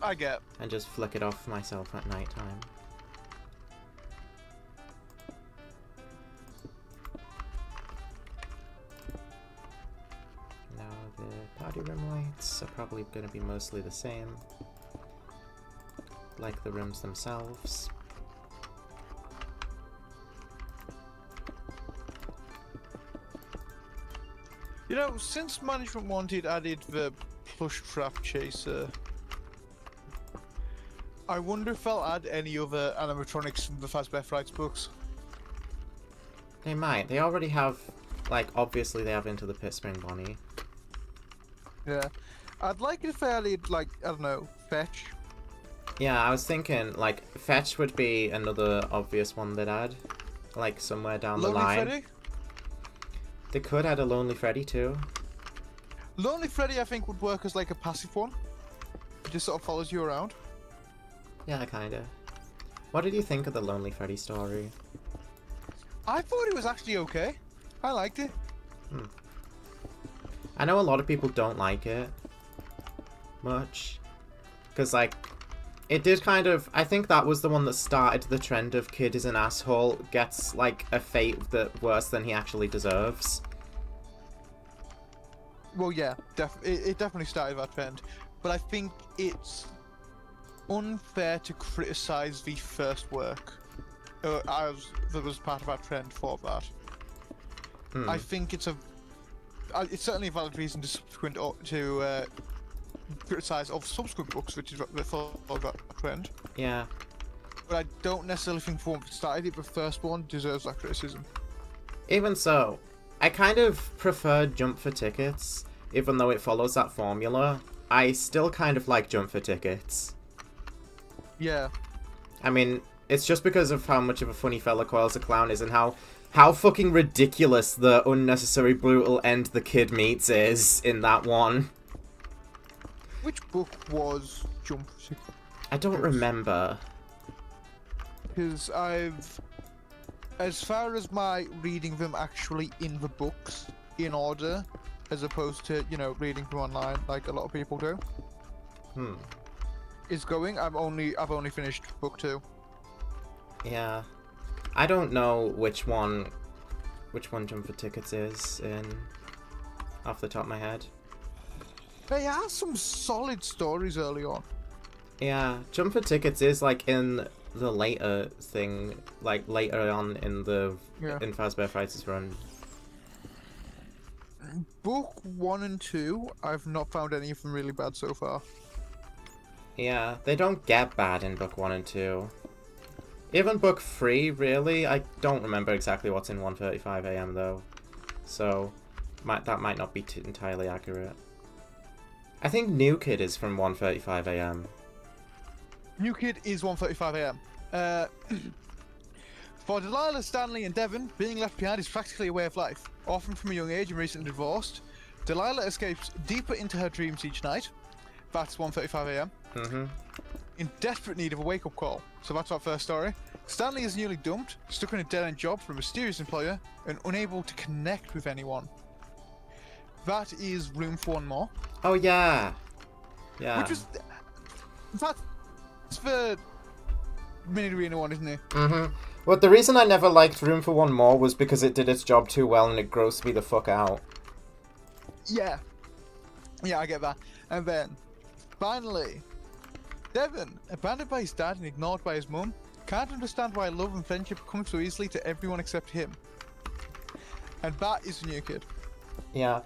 I get. and just flick it off myself at night time. Now the party room lights are probably going to be mostly the same, like the rooms themselves. You know, since Management Wanted added the plush trap chaser, I wonder if they'll add any other animatronics from the Fazbear Frights books. They might. They already have, like, obviously they have Into the Pit Spring Bonnie. Yeah. I'd like it if they added, like, I don't know, Fetch. Yeah, I was thinking, like, Fetch would be another obvious one they'd add, like, somewhere down the Lonely line. Freddy? They could add a Lonely Freddy too. Lonely Freddy, I think, would work as, like, a passive one. It just sort of follows you around. Yeah, kinda. What did you think of the Lonely Freddy story? I thought it was actually okay. I liked it. I know a lot of people don't like it much, because, like, it did kind of... I think that was the one that started the trend of kid is an asshole, gets, like, a fate that worse than he actually deserves. Well, yeah, it definitely started that trend. But I think it's unfair to criticize the first work as that was part of that trend for that. I think it's certainly a valid reason to criticize of subsequent books, which is what they thought of that trend. Yeah. But I don't necessarily think the one that started it, the first one, deserves that criticism. Even so, I kind of prefer Jump for Tickets, even though it follows that formula. I still kind of like Jump for Tickets. Yeah. I mean, it's just because of how much of a funny fella Coils the Clown is and how fucking ridiculous the unnecessary brutal end the kid meets is in that one. Which book was Jump? I don't remember. Because as far as my reading them actually in the books in order, as opposed to, you know, reading them online like a lot of people do, is going. I've only finished book 2. Yeah. I don't know which one Jump for Tickets is in off the top of my head. They are some solid stories early on. Yeah, Jump for Tickets is like in the later thing, like later on in the in Fazbear Fighters run. Book 1 and 2, I've not found any of them really bad so far. Yeah, they don't get bad in book 1 and 2. Even book 3, really, I don't remember exactly what's in 1:35 AM though, so that might not be entirely accurate. I think New Kid is from 1:35 AM. New Kid is 1:35 AM. For Delilah, Stanley, and Devon, being left behind is practically a way of life. Often from a young age and recently divorced, Delilah escapes deeper into her dreams each night. That's 1:35 AM. In desperate need of a wake-up call. So that's our first story. Stanley is newly dumped, stuck in a dead-end job for a mysterious employer, and unable to connect with anyone. That is Room for One More. Oh yeah. Yeah. Which is... That's the Mini Arena one, isn't it? Well, the reason I never liked Room for One More was because it did its job too well and it grossed me the fuck out. Yeah. Yeah, I get that. And then, finally, Devon, abandoned by his dad and ignored by his mum, can't understand why love and friendship come so easily to everyone except him. And that is the New Kid. Yeah.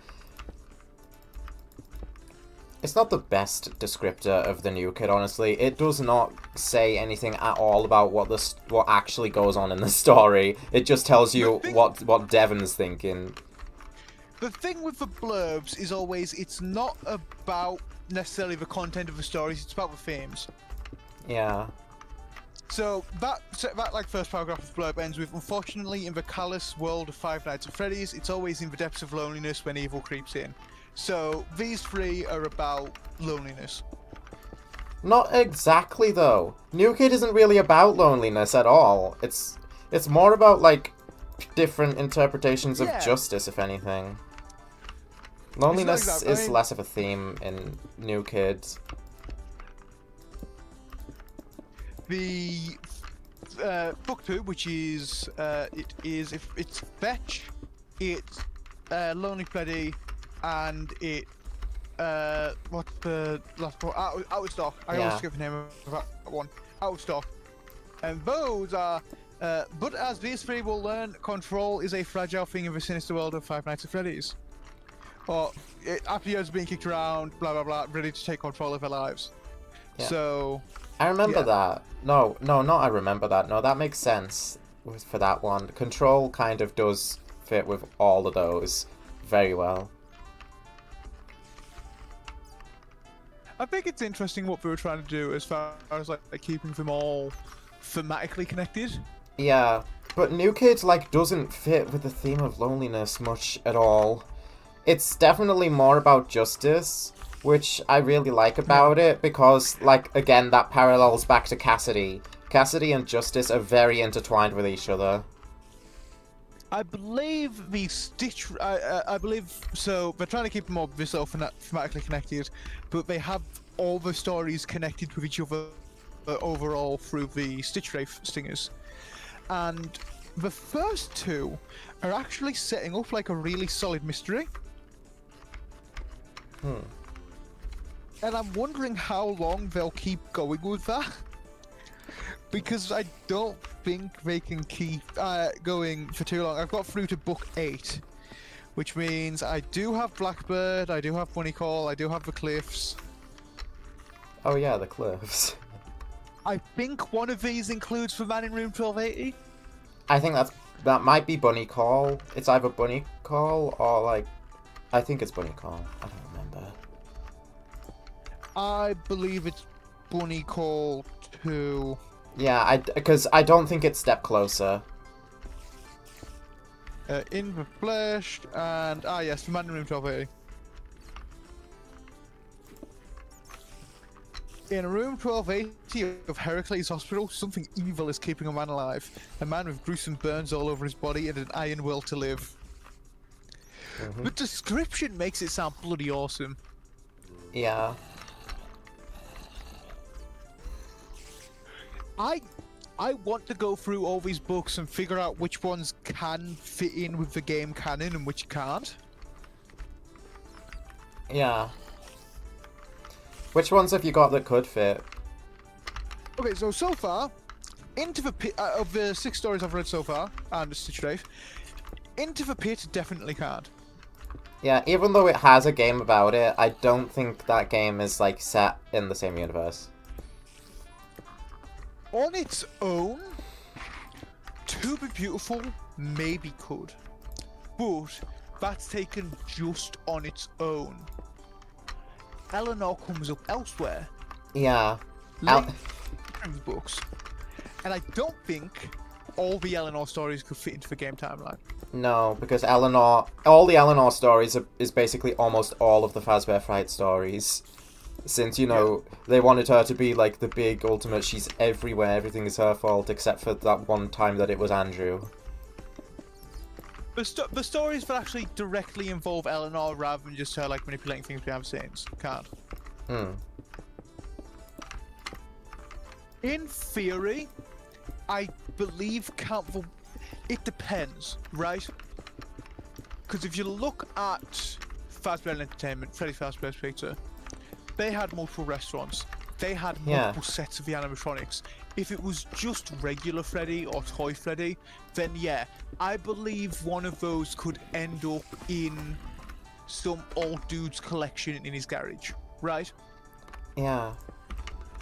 It's not the best descriptor of the New Kid, honestly. It does not say anything at all about what actually goes on in the story. It just tells you what Devon's thinking. The thing with the blurbs is always, it's not about necessarily the content of the stories, it's about the themes. Yeah. So that like first paragraph of the blurb ends with, unfortunately, in the callous world of Five Nights at Freddy's, it's always in the depths of loneliness when evil creeps in. So these 3 are about loneliness. Not exactly, though. New Kid isn't really about loneliness at all. It's more about, like, different interpretations of justice, if anything. Loneliness is less of a theme in New Kid. The book 2, which is it's Fetch, it's Lonely Freddy, and it what's the last one? Out of Stock. I always skip the name of that one. Out of Stock. And those are but as these 3 will learn, control is a fragile thing in the sinister world of Five Nights at Freddy's. Or after years of being kicked around, blah blah blah, ready to take control of their lives. Yeah. So I remember that. No, not I remember that. No, that makes sense for that one. Control kind of does fit with all of those very well. I think it's interesting what we were trying to do as far as like keeping them all thematically connected. Yeah, but New Kid like doesn't fit with the theme of loneliness much at all. It's definitely more about justice, which I really like about it because, like, again, that parallels back to Cassidy. Cassidy and justice are very intertwined with each other. I believe the Stitch... I believe... So, they're trying to keep them all this all thematically connected, but they have all the stories connected with each other overall through the Stitch Wraith stingers. And the first 2 are actually setting up, like, a really solid mystery. And I'm wondering how long they'll keep going with that. Because I don't think they can keep going for too long. I've got through to book 8, which means I do have Blackbird, I do have Bunny Call, I do have the Cliffs. Oh yeah, the Cliffs. I think one of these includes the Man in Room 1280. I think that might be Bunny Call. It's either Bunny Call or like... I think it's Bunny Call. I don't remember. I believe it's Bunny Call 2. Yeah, because I don't think it's Step Closer. In the Flesh, and yes, the Man in Room 1280. In room 1280 of Heracles Hospital, something evil is keeping a man alive. A man with gruesome burns all over his body and an iron will to live. The description makes it sound bloody awesome. Yeah. I want to go through all these books and figure out which ones can fit in with the game canon and which can't. Yeah. Which ones have you got that could fit? Okay, so far, Into the Pit, of the 6 stories I've read so far, and Stitch Drive, Into the Pit definitely can't. Yeah, even though it has a game about it, I don't think that game is, like, set in the same universe. On its own, To Be Beautiful maybe could, but that's taken just on its own. Eleanor comes up elsewhere. Yeah. Later in the books. And I don't think all the Eleanor stories could fit into the game timeline. No, because all the Eleanor stories is basically almost all of the Fazbear Fright stories. Since, you know, they wanted her to be, like, the big ultimate, she's everywhere, everything is her fault, except for that one time that it was Andrew. The stories that actually directly involve Eleanor rather than just her, like, manipulating things behind the scenes can't. In theory, I believe it depends, right? Because if you look at Fazbear Entertainment, Freddy Fazbear's Pizza, they had multiple restaurants. They had multiple sets of the animatronics. If it was just regular Freddy or Toy Freddy, then yeah, I believe one of those could end up in some old dude's collection in his garage, right? Yeah.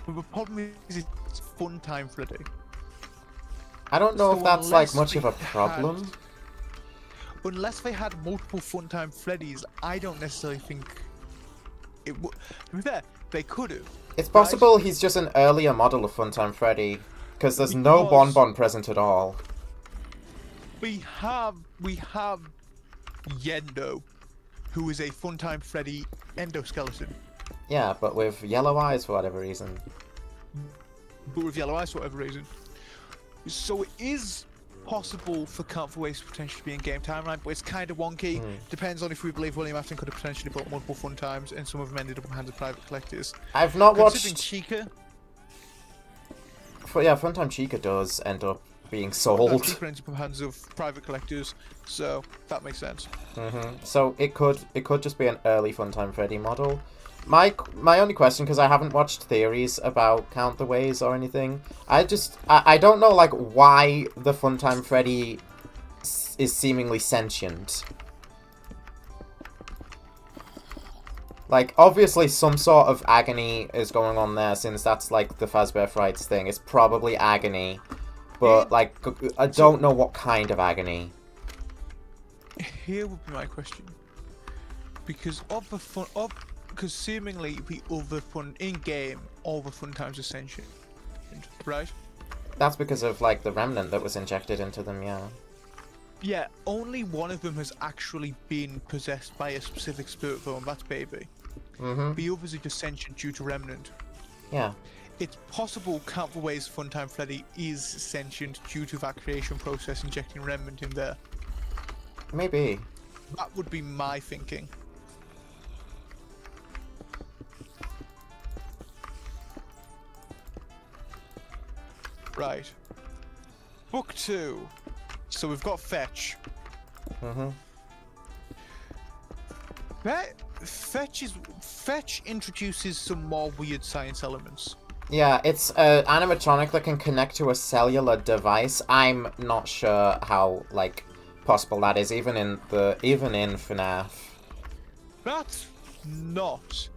But the problem is it's Funtime Freddy. I don't know So if that's, like, unless much they of a problem. Unless they had multiple Funtime Freddys, I don't necessarily think it would. To be fair, they could have. It's possible he's just an earlier model of Funtime Freddy, because there's no Bonbon present at all. We have Yendo, who is a Funtime Freddy endoskeleton. Yeah, but with yellow eyes for whatever reason. But with yellow eyes for whatever reason. So it is possible for Count for Waste potentially to be in game timeline, but it's kind of wonky. Depends on if we believe William Afton could have potentially built multiple fun times, and some of them ended up in the hands of private collectors. I've not Considering watched. Chica. Yeah, Funtime Chica does end up being sold. Chica ends up in the hands of private collectors, so that makes sense. So it could just be an early Funtime Freddy model. My only question, because I haven't watched theories about Count the Ways or anything, I don't know, like, why the Funtime Freddy is seemingly sentient. Like, obviously some sort of agony is going on there, since that's, like, the Fazbear Frights thing. It's probably agony, but, like, I don't know what kind of agony. Here would be my question. Because seemingly the other fun in-game, all the fun times are sentient, right? That's because of, like, the remnant that was injected into them, yeah. Yeah, only one of them has actually been possessed by a specific spirit form, that's Baby. The others are just sentient due to remnant. Yeah. It's possible Count the Ways Funtime Freddy is sentient due to that creation process injecting remnant in there. Maybe. That would be my thinking. Right. Book 2. So we've got Fetch. Fetch introduces some more weird science elements. Yeah, it's an animatronic that can connect to a cellular device. I'm not sure how, like, possible that is, even in FNAF. That's not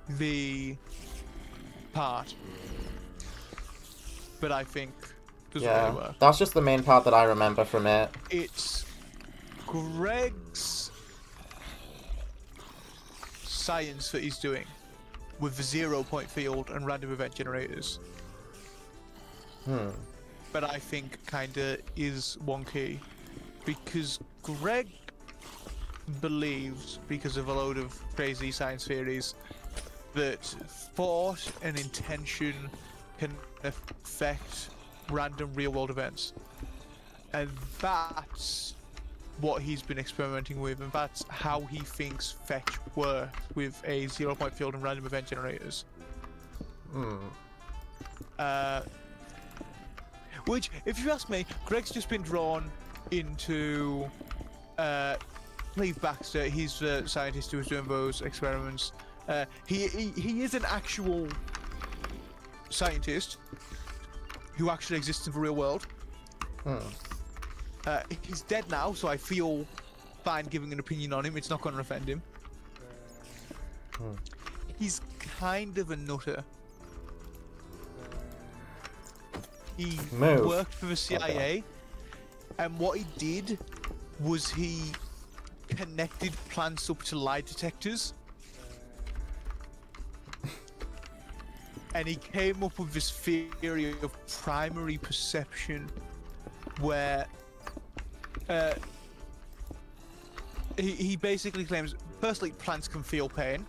the part that I think doesn't really work. That's just the main part that I remember from it. It's Greg's science that he's doing with the 0-point field and random event generators. But I think kinda is wonky because Greg believes, because of a load of crazy science theories, that thought and intention can affect random real-world events. And that's what he's been experimenting with, and that's how he thinks fetch works with a 0-point field and random event generators. Which, if you ask me, Greg's just been drawn into Cleve Baxter. He's the scientist who was doing those experiments. He is an actual scientist who actually exists in the real world. He's dead now, so I feel fine giving an opinion on him. It's not going to offend him. He's kind of a nutter. He worked for the CIA, and what he did was he connected plants up to lie detectors. And he came up with this theory of primary perception, where he basically claims, firstly, plants can feel pain,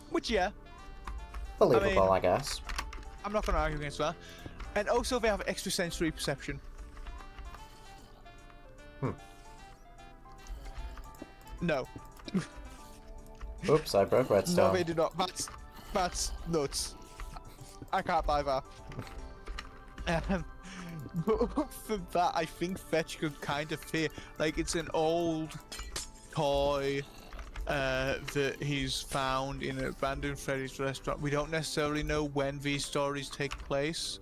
which, yeah. Believable, I guess. I'm not going to argue against that. And also they have extrasensory perception. No. Oops, I broke redstone. No, they do not. That's nuts. I can't buy that. But for that, I think fetch could kind of fit. Like, it's an old toy that he's found in an abandoned Freddy's restaurant. We don't necessarily know when these stories take place,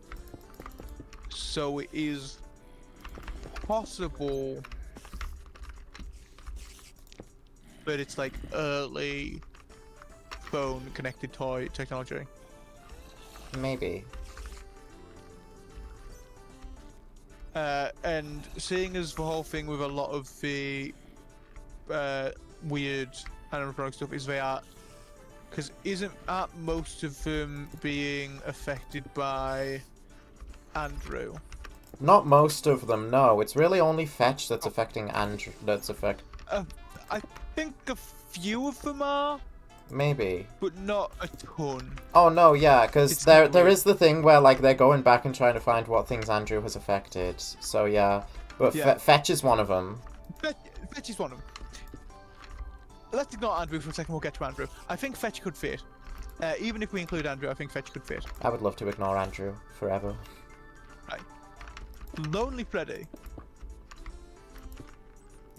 so it is possible that it's like early phone connected toy technology. Maybe. And seeing as the whole thing with a lot of the weird animatronic stuff is they are, because aren't most of them being affected by Andrew? Not most of them, no. It's really only Fetch that's affecting Andrew. I think a few of them are. Maybe. But not a ton. Oh no, yeah, because there is the thing where like they're going back and trying to find what things Andrew has affected. So yeah, but yeah. Fetch is one of them. Fetch is one of them. Let's ignore Andrew for a second. We'll get to Andrew. I think Fetch could fit. Even if we include Andrew, I think Fetch could fit. I would love to ignore Andrew forever. Right. Lonely Freddy.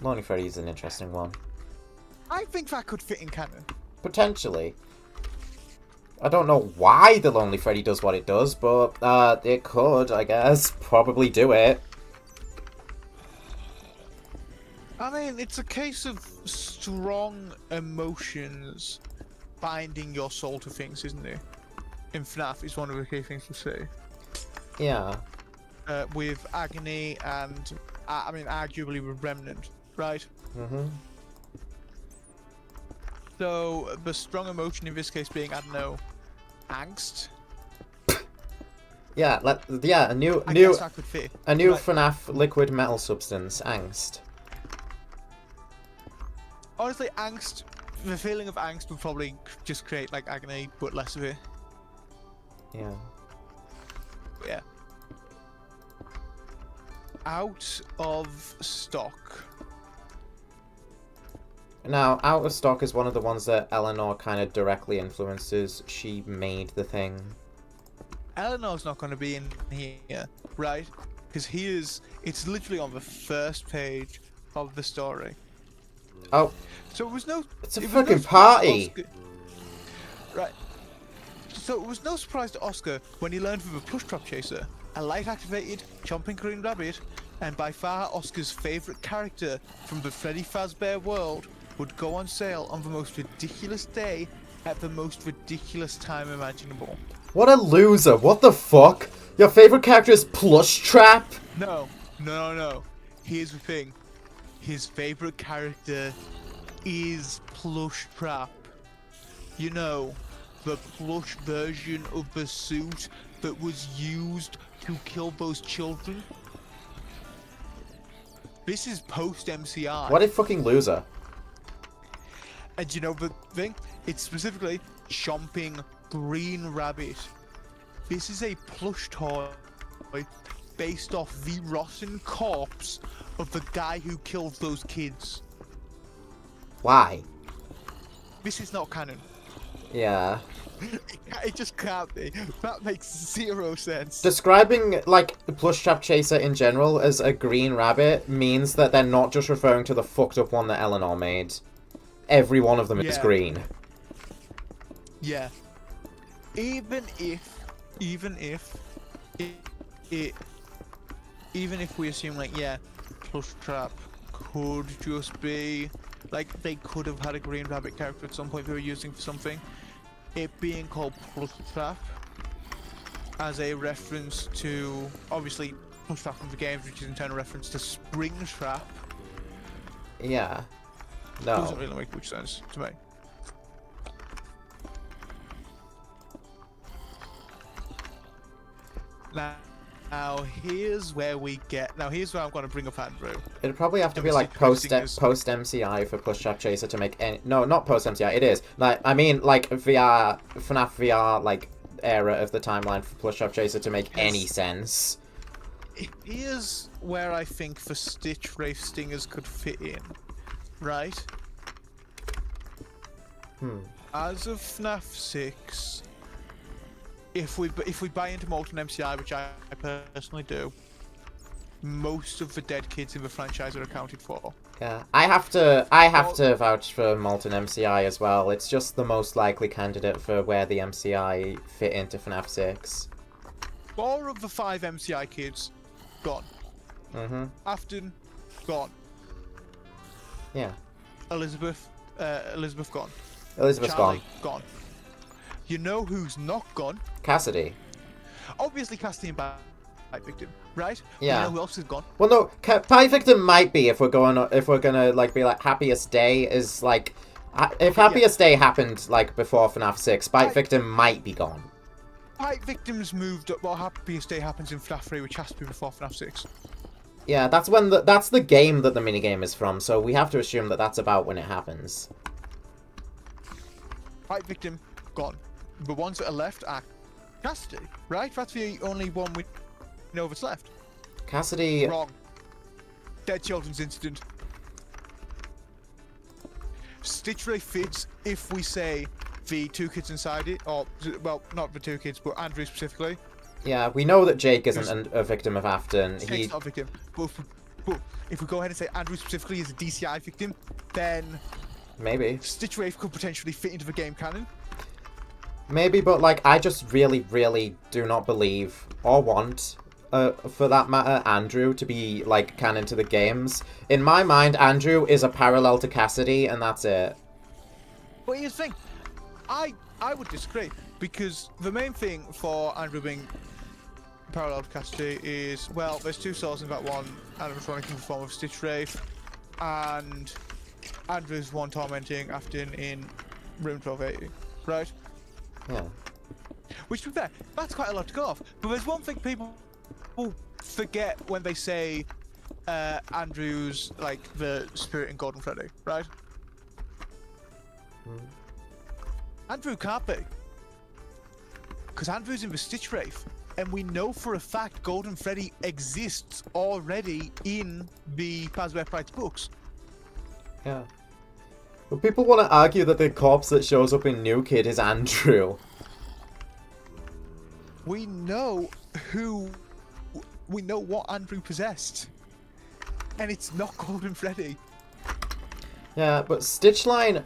Lonely Freddy's an interesting one. I think that could fit in canon. Potentially. I don't know why the Lonely Freddy does what it does, but it could, I guess, probably do it. I mean, it's a case of strong emotions binding your soul to things, isn't it? In FNAF is one of the key things to see. Yeah. With Agony and, I mean, arguably with Remnant, right? Mm-hmm. So, the strong emotion in this case being, I don't know, angst? Yeah, a new FNAF liquid metal substance, angst. Honestly, angst, the feeling of angst would probably just create, like, agony, but less of it. Yeah. Yeah. Out of stock. Now, Out of Stock is one of the ones that Eleanor kind of directly influences. She made the thing. Eleanor's not going to be in here, right? Because it's literally on the first page of the story. Oh. So it was no... It's a fucking party! Right. So it was no surprise to Oscar when he learned from the Plush Drop Chaser, a light-activated, chomping green rabbit, and by far Oscar's favourite character from the Freddy Fazbear world, would go on sale on the most ridiculous day at the most ridiculous time imaginable. What a loser! What the fuck? Your favourite character is Plush Trap? No. Here's the thing. His favourite character is Plush Trap. You know, the plush version of the suit that was used to kill those children. This is post-MCI. What a fucking loser. And you know the thing? It's specifically chomping Green Rabbit. This is a plush toy based off the rotten corpse of the guy who killed those kids. Why? This is not canon. Yeah. It just can't be. That makes zero sense. Describing, like, Plush Trap Chaser in general as a green rabbit means that they're not just referring to the fucked up one that Eleanor made. Every one of them is Yeah. green. Yeah. Even if we assume, like, yeah, Plush Trap could just be, like, they could have had a green rabbit character at some point they were using for something. It being called Plush Trap as a reference to, obviously, Plush Trap from the games, which is in turn a reference to Spring Trap. Yeah. Doesn't No. really make much sense to me. Now here's where we get. Now here's where I'm going to bring up Andrew. It'd probably have to be, Obviously, like, posting post MCI for Plush Trap Chaser to make any... No, not post MCI, it is. Like, I mean, like, FNAF VR, like, era of the timeline for Plush Trap Chaser to make any sense. Here's where I think the Stitch Wraith Stingers could fit in, right? As of FNAF 6, if we buy into Molten MCI, which I personally do, most of the dead kids in the franchise are accounted for. Yeah, I have to vouch for Molten MCI as well. It's just the most likely candidate for where the MCI fit into FNAF 6. 4 of the 5 MCI kids, gone. Afton, gone. Yeah. Elizabeth gone. Elizabeth's Charlie, gone. gone. You know who's not gone? Cassidy. Obviously, Cassidy and Bite Victim, right? Yeah. You know who else is gone? Well, no, Pie Victim might be if we're gonna like be like Happiest Day is like if Happiest Day happened like before FNAF 6, Bite Victim might be gone. Bite Victim's moved up. Well, Happiest Day happens in FNAF 3, which has to be before FNAF 6. Yeah, that's when that's the game that the minigame is from, so we have to assume that that's about when it happens. Bite Victim, gone. The ones that are left are Cassidy, right? That's the only one we know that's left. Cassidy... Wrong. Dead Children's Incident. Stitch Ray fits if we say the 2 kids inside it, or, well, not the 2 kids, but Andrew specifically. Yeah, we know that Jake isn't a victim of Afton. Jake's not a victim. But if we go ahead and say Andrew specifically is a DCI victim, then... Maybe. Stitch Wraith could potentially fit into the game canon. Maybe, but, like, I just really, really do not believe, or want, for that matter, Andrew to be, like, canon to the games. In my mind, Andrew is a parallel to Cassidy, and that's it. But here's the thing. I would disagree, because the main thing for Andrew being parallel to Cassidy is, well, there's 2 souls in that one, animatronic in the form of Stitch Wraith, and Andrew's one tormenting Afton in Room 1280, right? Yeah. Which, to be fair, that's quite a lot to go off. But there's one thing people forget when they say Andrew's, like, the spirit in Golden Freddy, right? Andrew can't be. Because Andrew's in the Stitch Wraith. And we know for a fact Golden Freddy exists already in the Fazbear Price books. Yeah. But people want to argue that the corpse that shows up in New Kid is Andrew. We know what Andrew possessed. And it's not Golden Freddy. Yeah, but Stitchline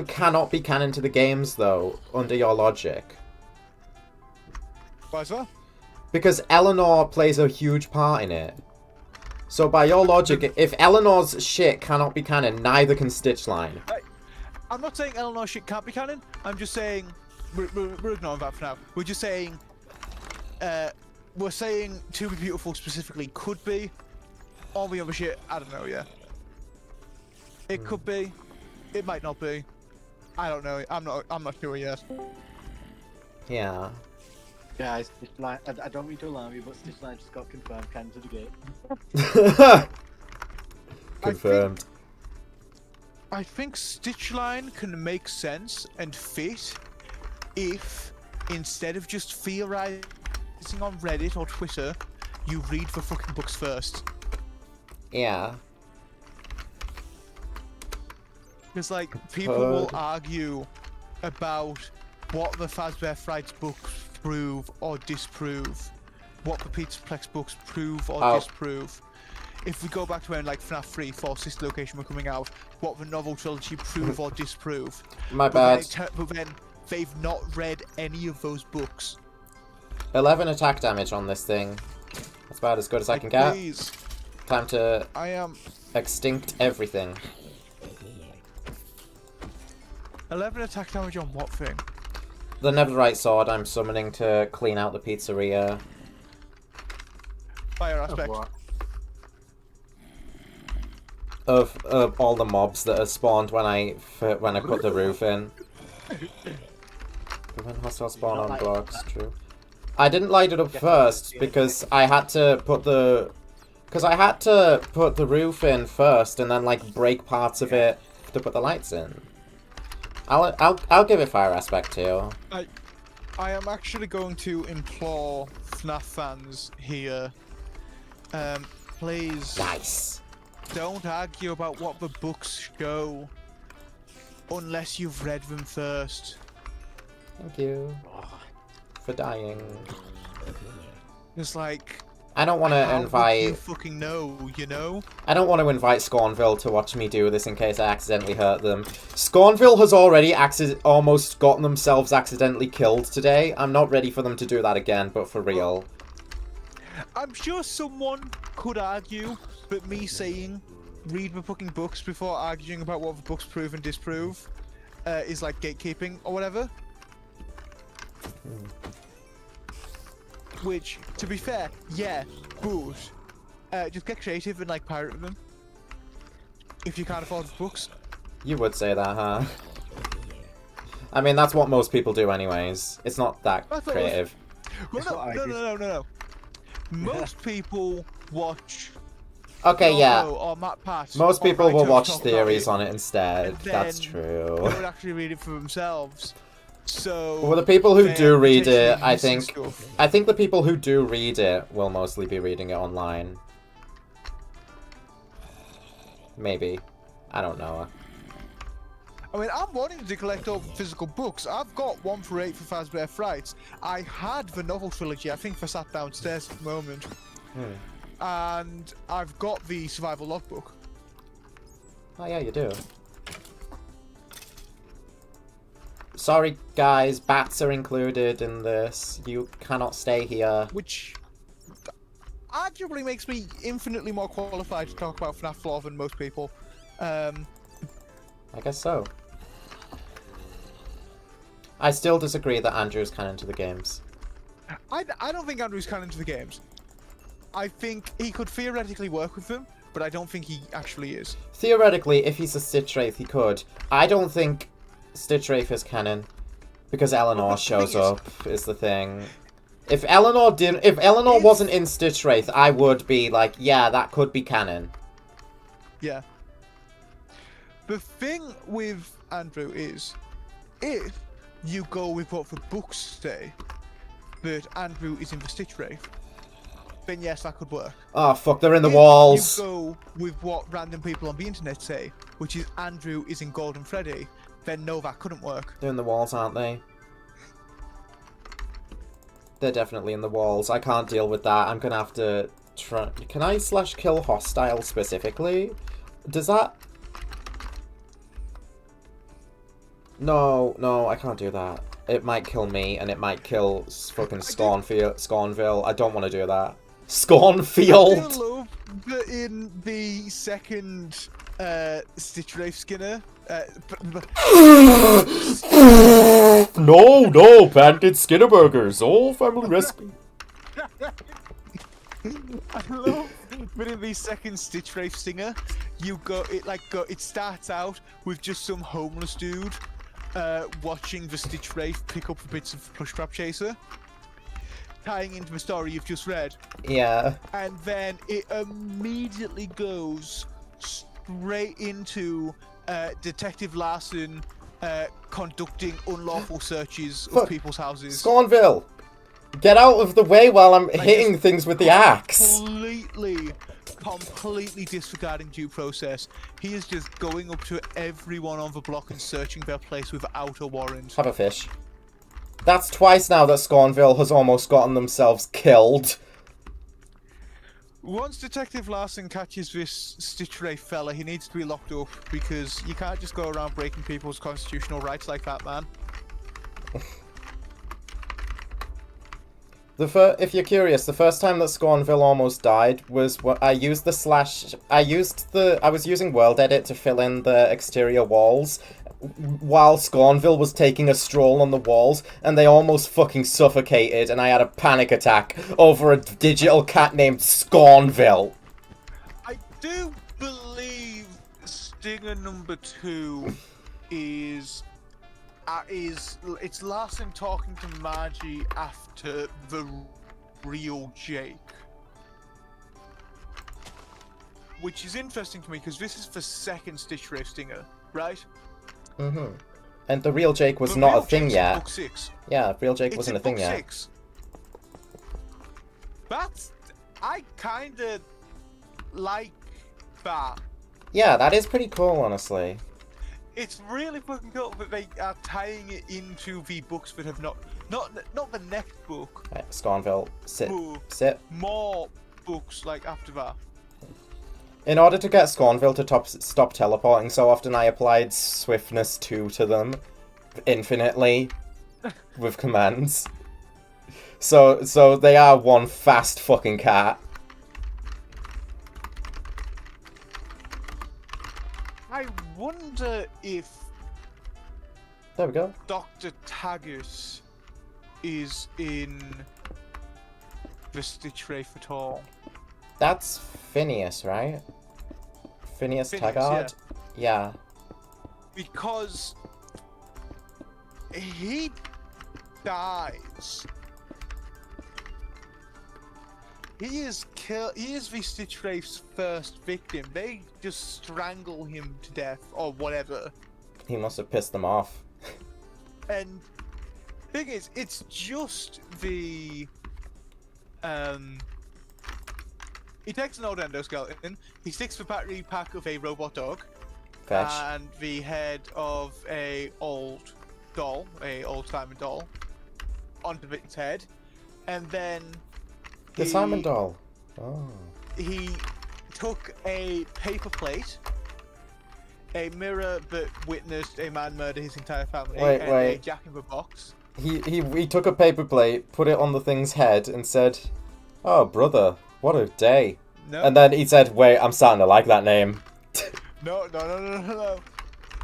cannot be canon to the games, though, under your logic. Why so? Because Eleanor plays a huge part in it. So by your logic, if Eleanor's shit cannot be canon, neither can Stitchline. I'm not saying Eleanor's shit can't be canon. I'm just saying... We're ignoring that for now. We're just saying... we're saying To Be Beautiful specifically could be. All the other shit, I don't know, yeah. It could be. It might not be. I don't know. I'm not sure yet. Yeah. Guys, Stitchline, I don't mean to alarm you, but Stitchline just got confirmed canon to the game. Confirmed. I think Stitchline can make sense and fit if, instead of just theorizing on Reddit or Twitter, you read the fucking books first. Yeah. Because, like, people will argue about what the Fazbear Frights books prove or disprove, what the Pizzaplex books prove or disprove. If we go back to when, like, FNAF 3, 4, Sister Location were coming out, what the novel trilogy prove or disprove. My bad. But then they've not read any of those books. 11 attack damage on this thing. That's about as good as I can get. Please. Time to I am extinct everything. 11 attack damage on what thing? The Netherite sword I'm summoning to clean out the pizzeria. Fire aspect. Of all the mobs that are spawned when I put the roof in. Prevent hostile spawn on blocks, true. I didn't light it up first because I had to put the roof in first and then like break parts of it to put the lights in. I'll give it fire aspect too. I am actually going to implore FNAF fans here. Please. Nice. Don't argue about what the books show unless you've read them first. Thank you for dying. It's like, I don't want to invite. You fucking know, you know. I don't want to invite Scornville to watch me do this in case I accidentally hurt them. Scornville has already almost gotten themselves accidentally killed today. I'm not ready for them to do that again, but for real. I'm sure someone could argue, but me saying read the fucking books before arguing about what the books prove and disprove is like gatekeeping or whatever. Which, to be fair, yeah, but just get creative and like pirate them if you can't afford the books. You would say that, huh? I mean, that's what most people do anyways. It's not that creative. Well, no. Most people watch. Okay, yeah. Or Matt Pat, most people will watch theories on on it instead. That's true. They would actually read it for themselves. So. Well, the people who do read it, I think the people who do read it will mostly be reading it online. Maybe. I don't know. I mean, I'm wanting to collect all the physical books. I've got 1 for 8 for Fazbear Frights. I had the novel trilogy, I think, for sat downstairs at the moment. And I've got the survival logbook. Oh yeah, you do. Sorry guys, bats are included in this. You cannot stay here. Which arguably makes me infinitely more qualified to talk about FNAF lore than most people. I guess so. I still disagree that Andrew's canon to the games. I don't think Andrew's canon to the games. I think he could theoretically work with them, but I don't think he actually is. Theoretically, if he's a Stitch Wraith, he could. I don't think Stitch Wraith is canon because Eleanor shows up is the thing. If Eleanor wasn't in Stitch Wraith, I would be like, yeah, that could be canon. Yeah. The thing with Andrew is, if you go with what the books say, that Andrew is in the Stitch Wraith, then yes, that could work. Oh fuck, they're in the walls. If you go with what random people on the internet say, which is Andrew is in Golden Freddy, then no, that couldn't work. They're in the walls, aren't they? They're definitely in the walls. I can't deal with that. I'm gonna have to try. Can I /kill hostile specifically? Does that? No, I can't do that. It might kill me, and it might kill fucking Scornville. I don't want to do that. Scornfield! I do love that in the second Stitch Wraith Skinner. No, patented Skinner burgers, all family recipe. I love that in the second Stitch Wraith Stinger, it starts out with just some homeless dude watching the Stitch Wraith pick up the bits of Plush Trap Chaser, tying into the story you've just read. Yeah. And then it immediately goes straight into Detective Larson conducting unlawful searches of people's houses. Scornville! Get out of the way while I'm hitting just things with the axe! Completely disregarding due process. He is just going up to everyone on the block and searching their place without a warrant. Have a fish. That's twice now that Scornville has almost gotten themselves killed. Once Detective Larson catches this Stitch Ray fella, he needs to be locked up because you can't just go around breaking people's constitutional rights like that, man. If you're curious, the first time that Scornville almost died was when I used I was using World Edit to fill in the exterior walls while Scornville was taking a stroll on the walls, and they almost fucking suffocated, and I had a panic attack over a digital cat named Scornville. I do believe Stinger number 2 is it's Larson talking to Margie after the real Jake, which is interesting to me because this is the second Stitch Ray Stinger, right? Mm-hmm. And the real Jake was The not real a thing Jake's yet. in book 6. Yeah, real Jake It's wasn't a in thing book yet. 6. I kinda like that. Yeah, that is pretty cool, honestly. It's really fucking cool that they are tying it into the books that have not the next book. Right, Scornville, sit. But Sit. more books like after that. In order to get Scornville to stop teleporting so often, I applied Swiftness 2 to them infinitely with commands. So they are one fast fucking cat. I wonder if There we go. Dr. Taggart is in the Stitch Ray at all. That's Phineas, right? Phineas Taggart? Yeah. Because he dies. He is the Stitch Ray's first victim. They just strangle him to death or whatever. He must have pissed them off. And thing is, it's just the he takes an old endoskeleton, he sticks the battery pack of a robot dog Fetch. and the head of a old doll, a old Simon doll, onto its head, and then The Simon doll. Oh. he took a paper plate, a mirror that witnessed a man murder his entire family, and a jack-in-the-box. He took a paper plate, put it on the thing's head, and said, "Oh, brother, what a day." No. And then he said, "Wait, I'm starting to like that name." No.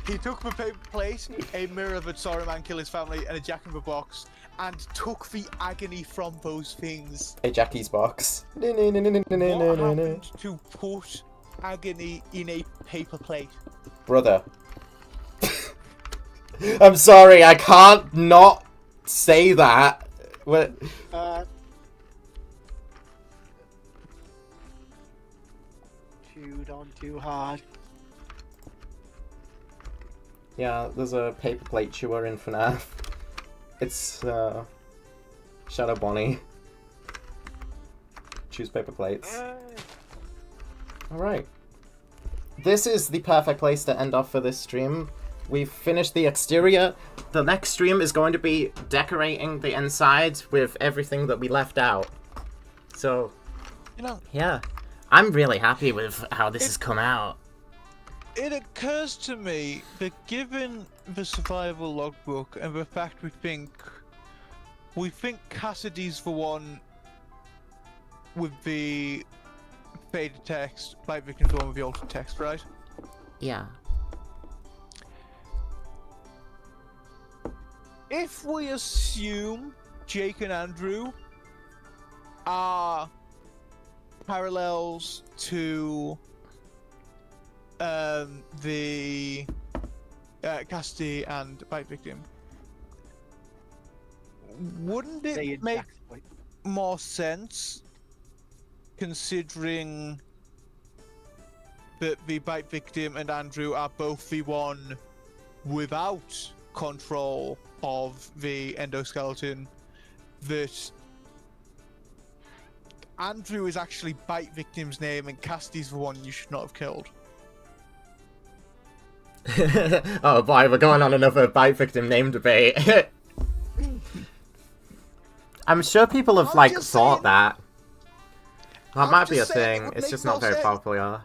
He took the paper plate, a mirror that saw a man kill his family, and a jack-in-the-box, and took the agony from those things. A Jackie's box. What happened to put agony in a paper plate? Brother. I'm sorry, I can't not say that. What? Chewed on too hard. Yeah, there's a paper plate chewer in FNAF. It's, Shadow Bonnie. Choose paper plates. Alright. This is the perfect place to end off for this stream. We've finished the exterior. The next stream is going to be decorating the inside with everything that we left out. So, yeah. I'm really happy with how this has come out. It occurs to me that given the survival logbook and the fact we think Cassidy's the one with the faded text, like Victim's the one with the altered text, right? Yeah. If we assume Jake and Andrew are parallels to the Cassidy and Bite Victim, wouldn't it make more sense considering that the bite victim and Andrew are both the one without control of the endoskeleton, that Andrew is actually bite victim's name and Casty's the one you should not have killed. Oh boy, we're going on another bite victim name debate. I'm sure people have, like, thought that. That might be a thing, it's just not very popular.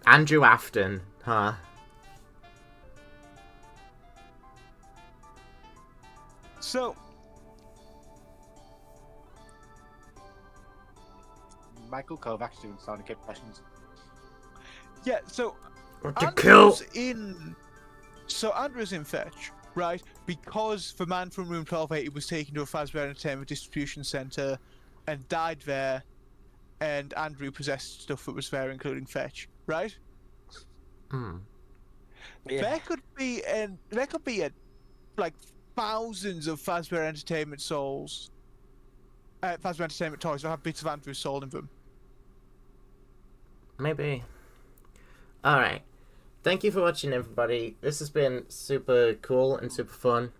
Andrew Afton, huh? So, Michael Kovacs doing Sonic impressions. yeah, so To kill! Andrew's in Fetch, right? Because the man from room 1280 was taken to a Fazbear Entertainment distribution centre and died there, and Andrew possessed stuff that was there, including Fetch, right? Hmm. Yeah. There could be like thousands of Fazbear Entertainment souls, Fazbear Entertainment toys that have bits of Andrew's soul in them. Maybe. Alright. Thank you for watching, everybody. This has been super cool and super fun.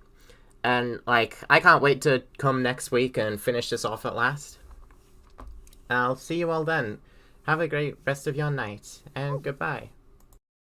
And, like, I can't wait to come next week and finish this off at last. I'll see you all then. Have a great rest of your night, and goodbye.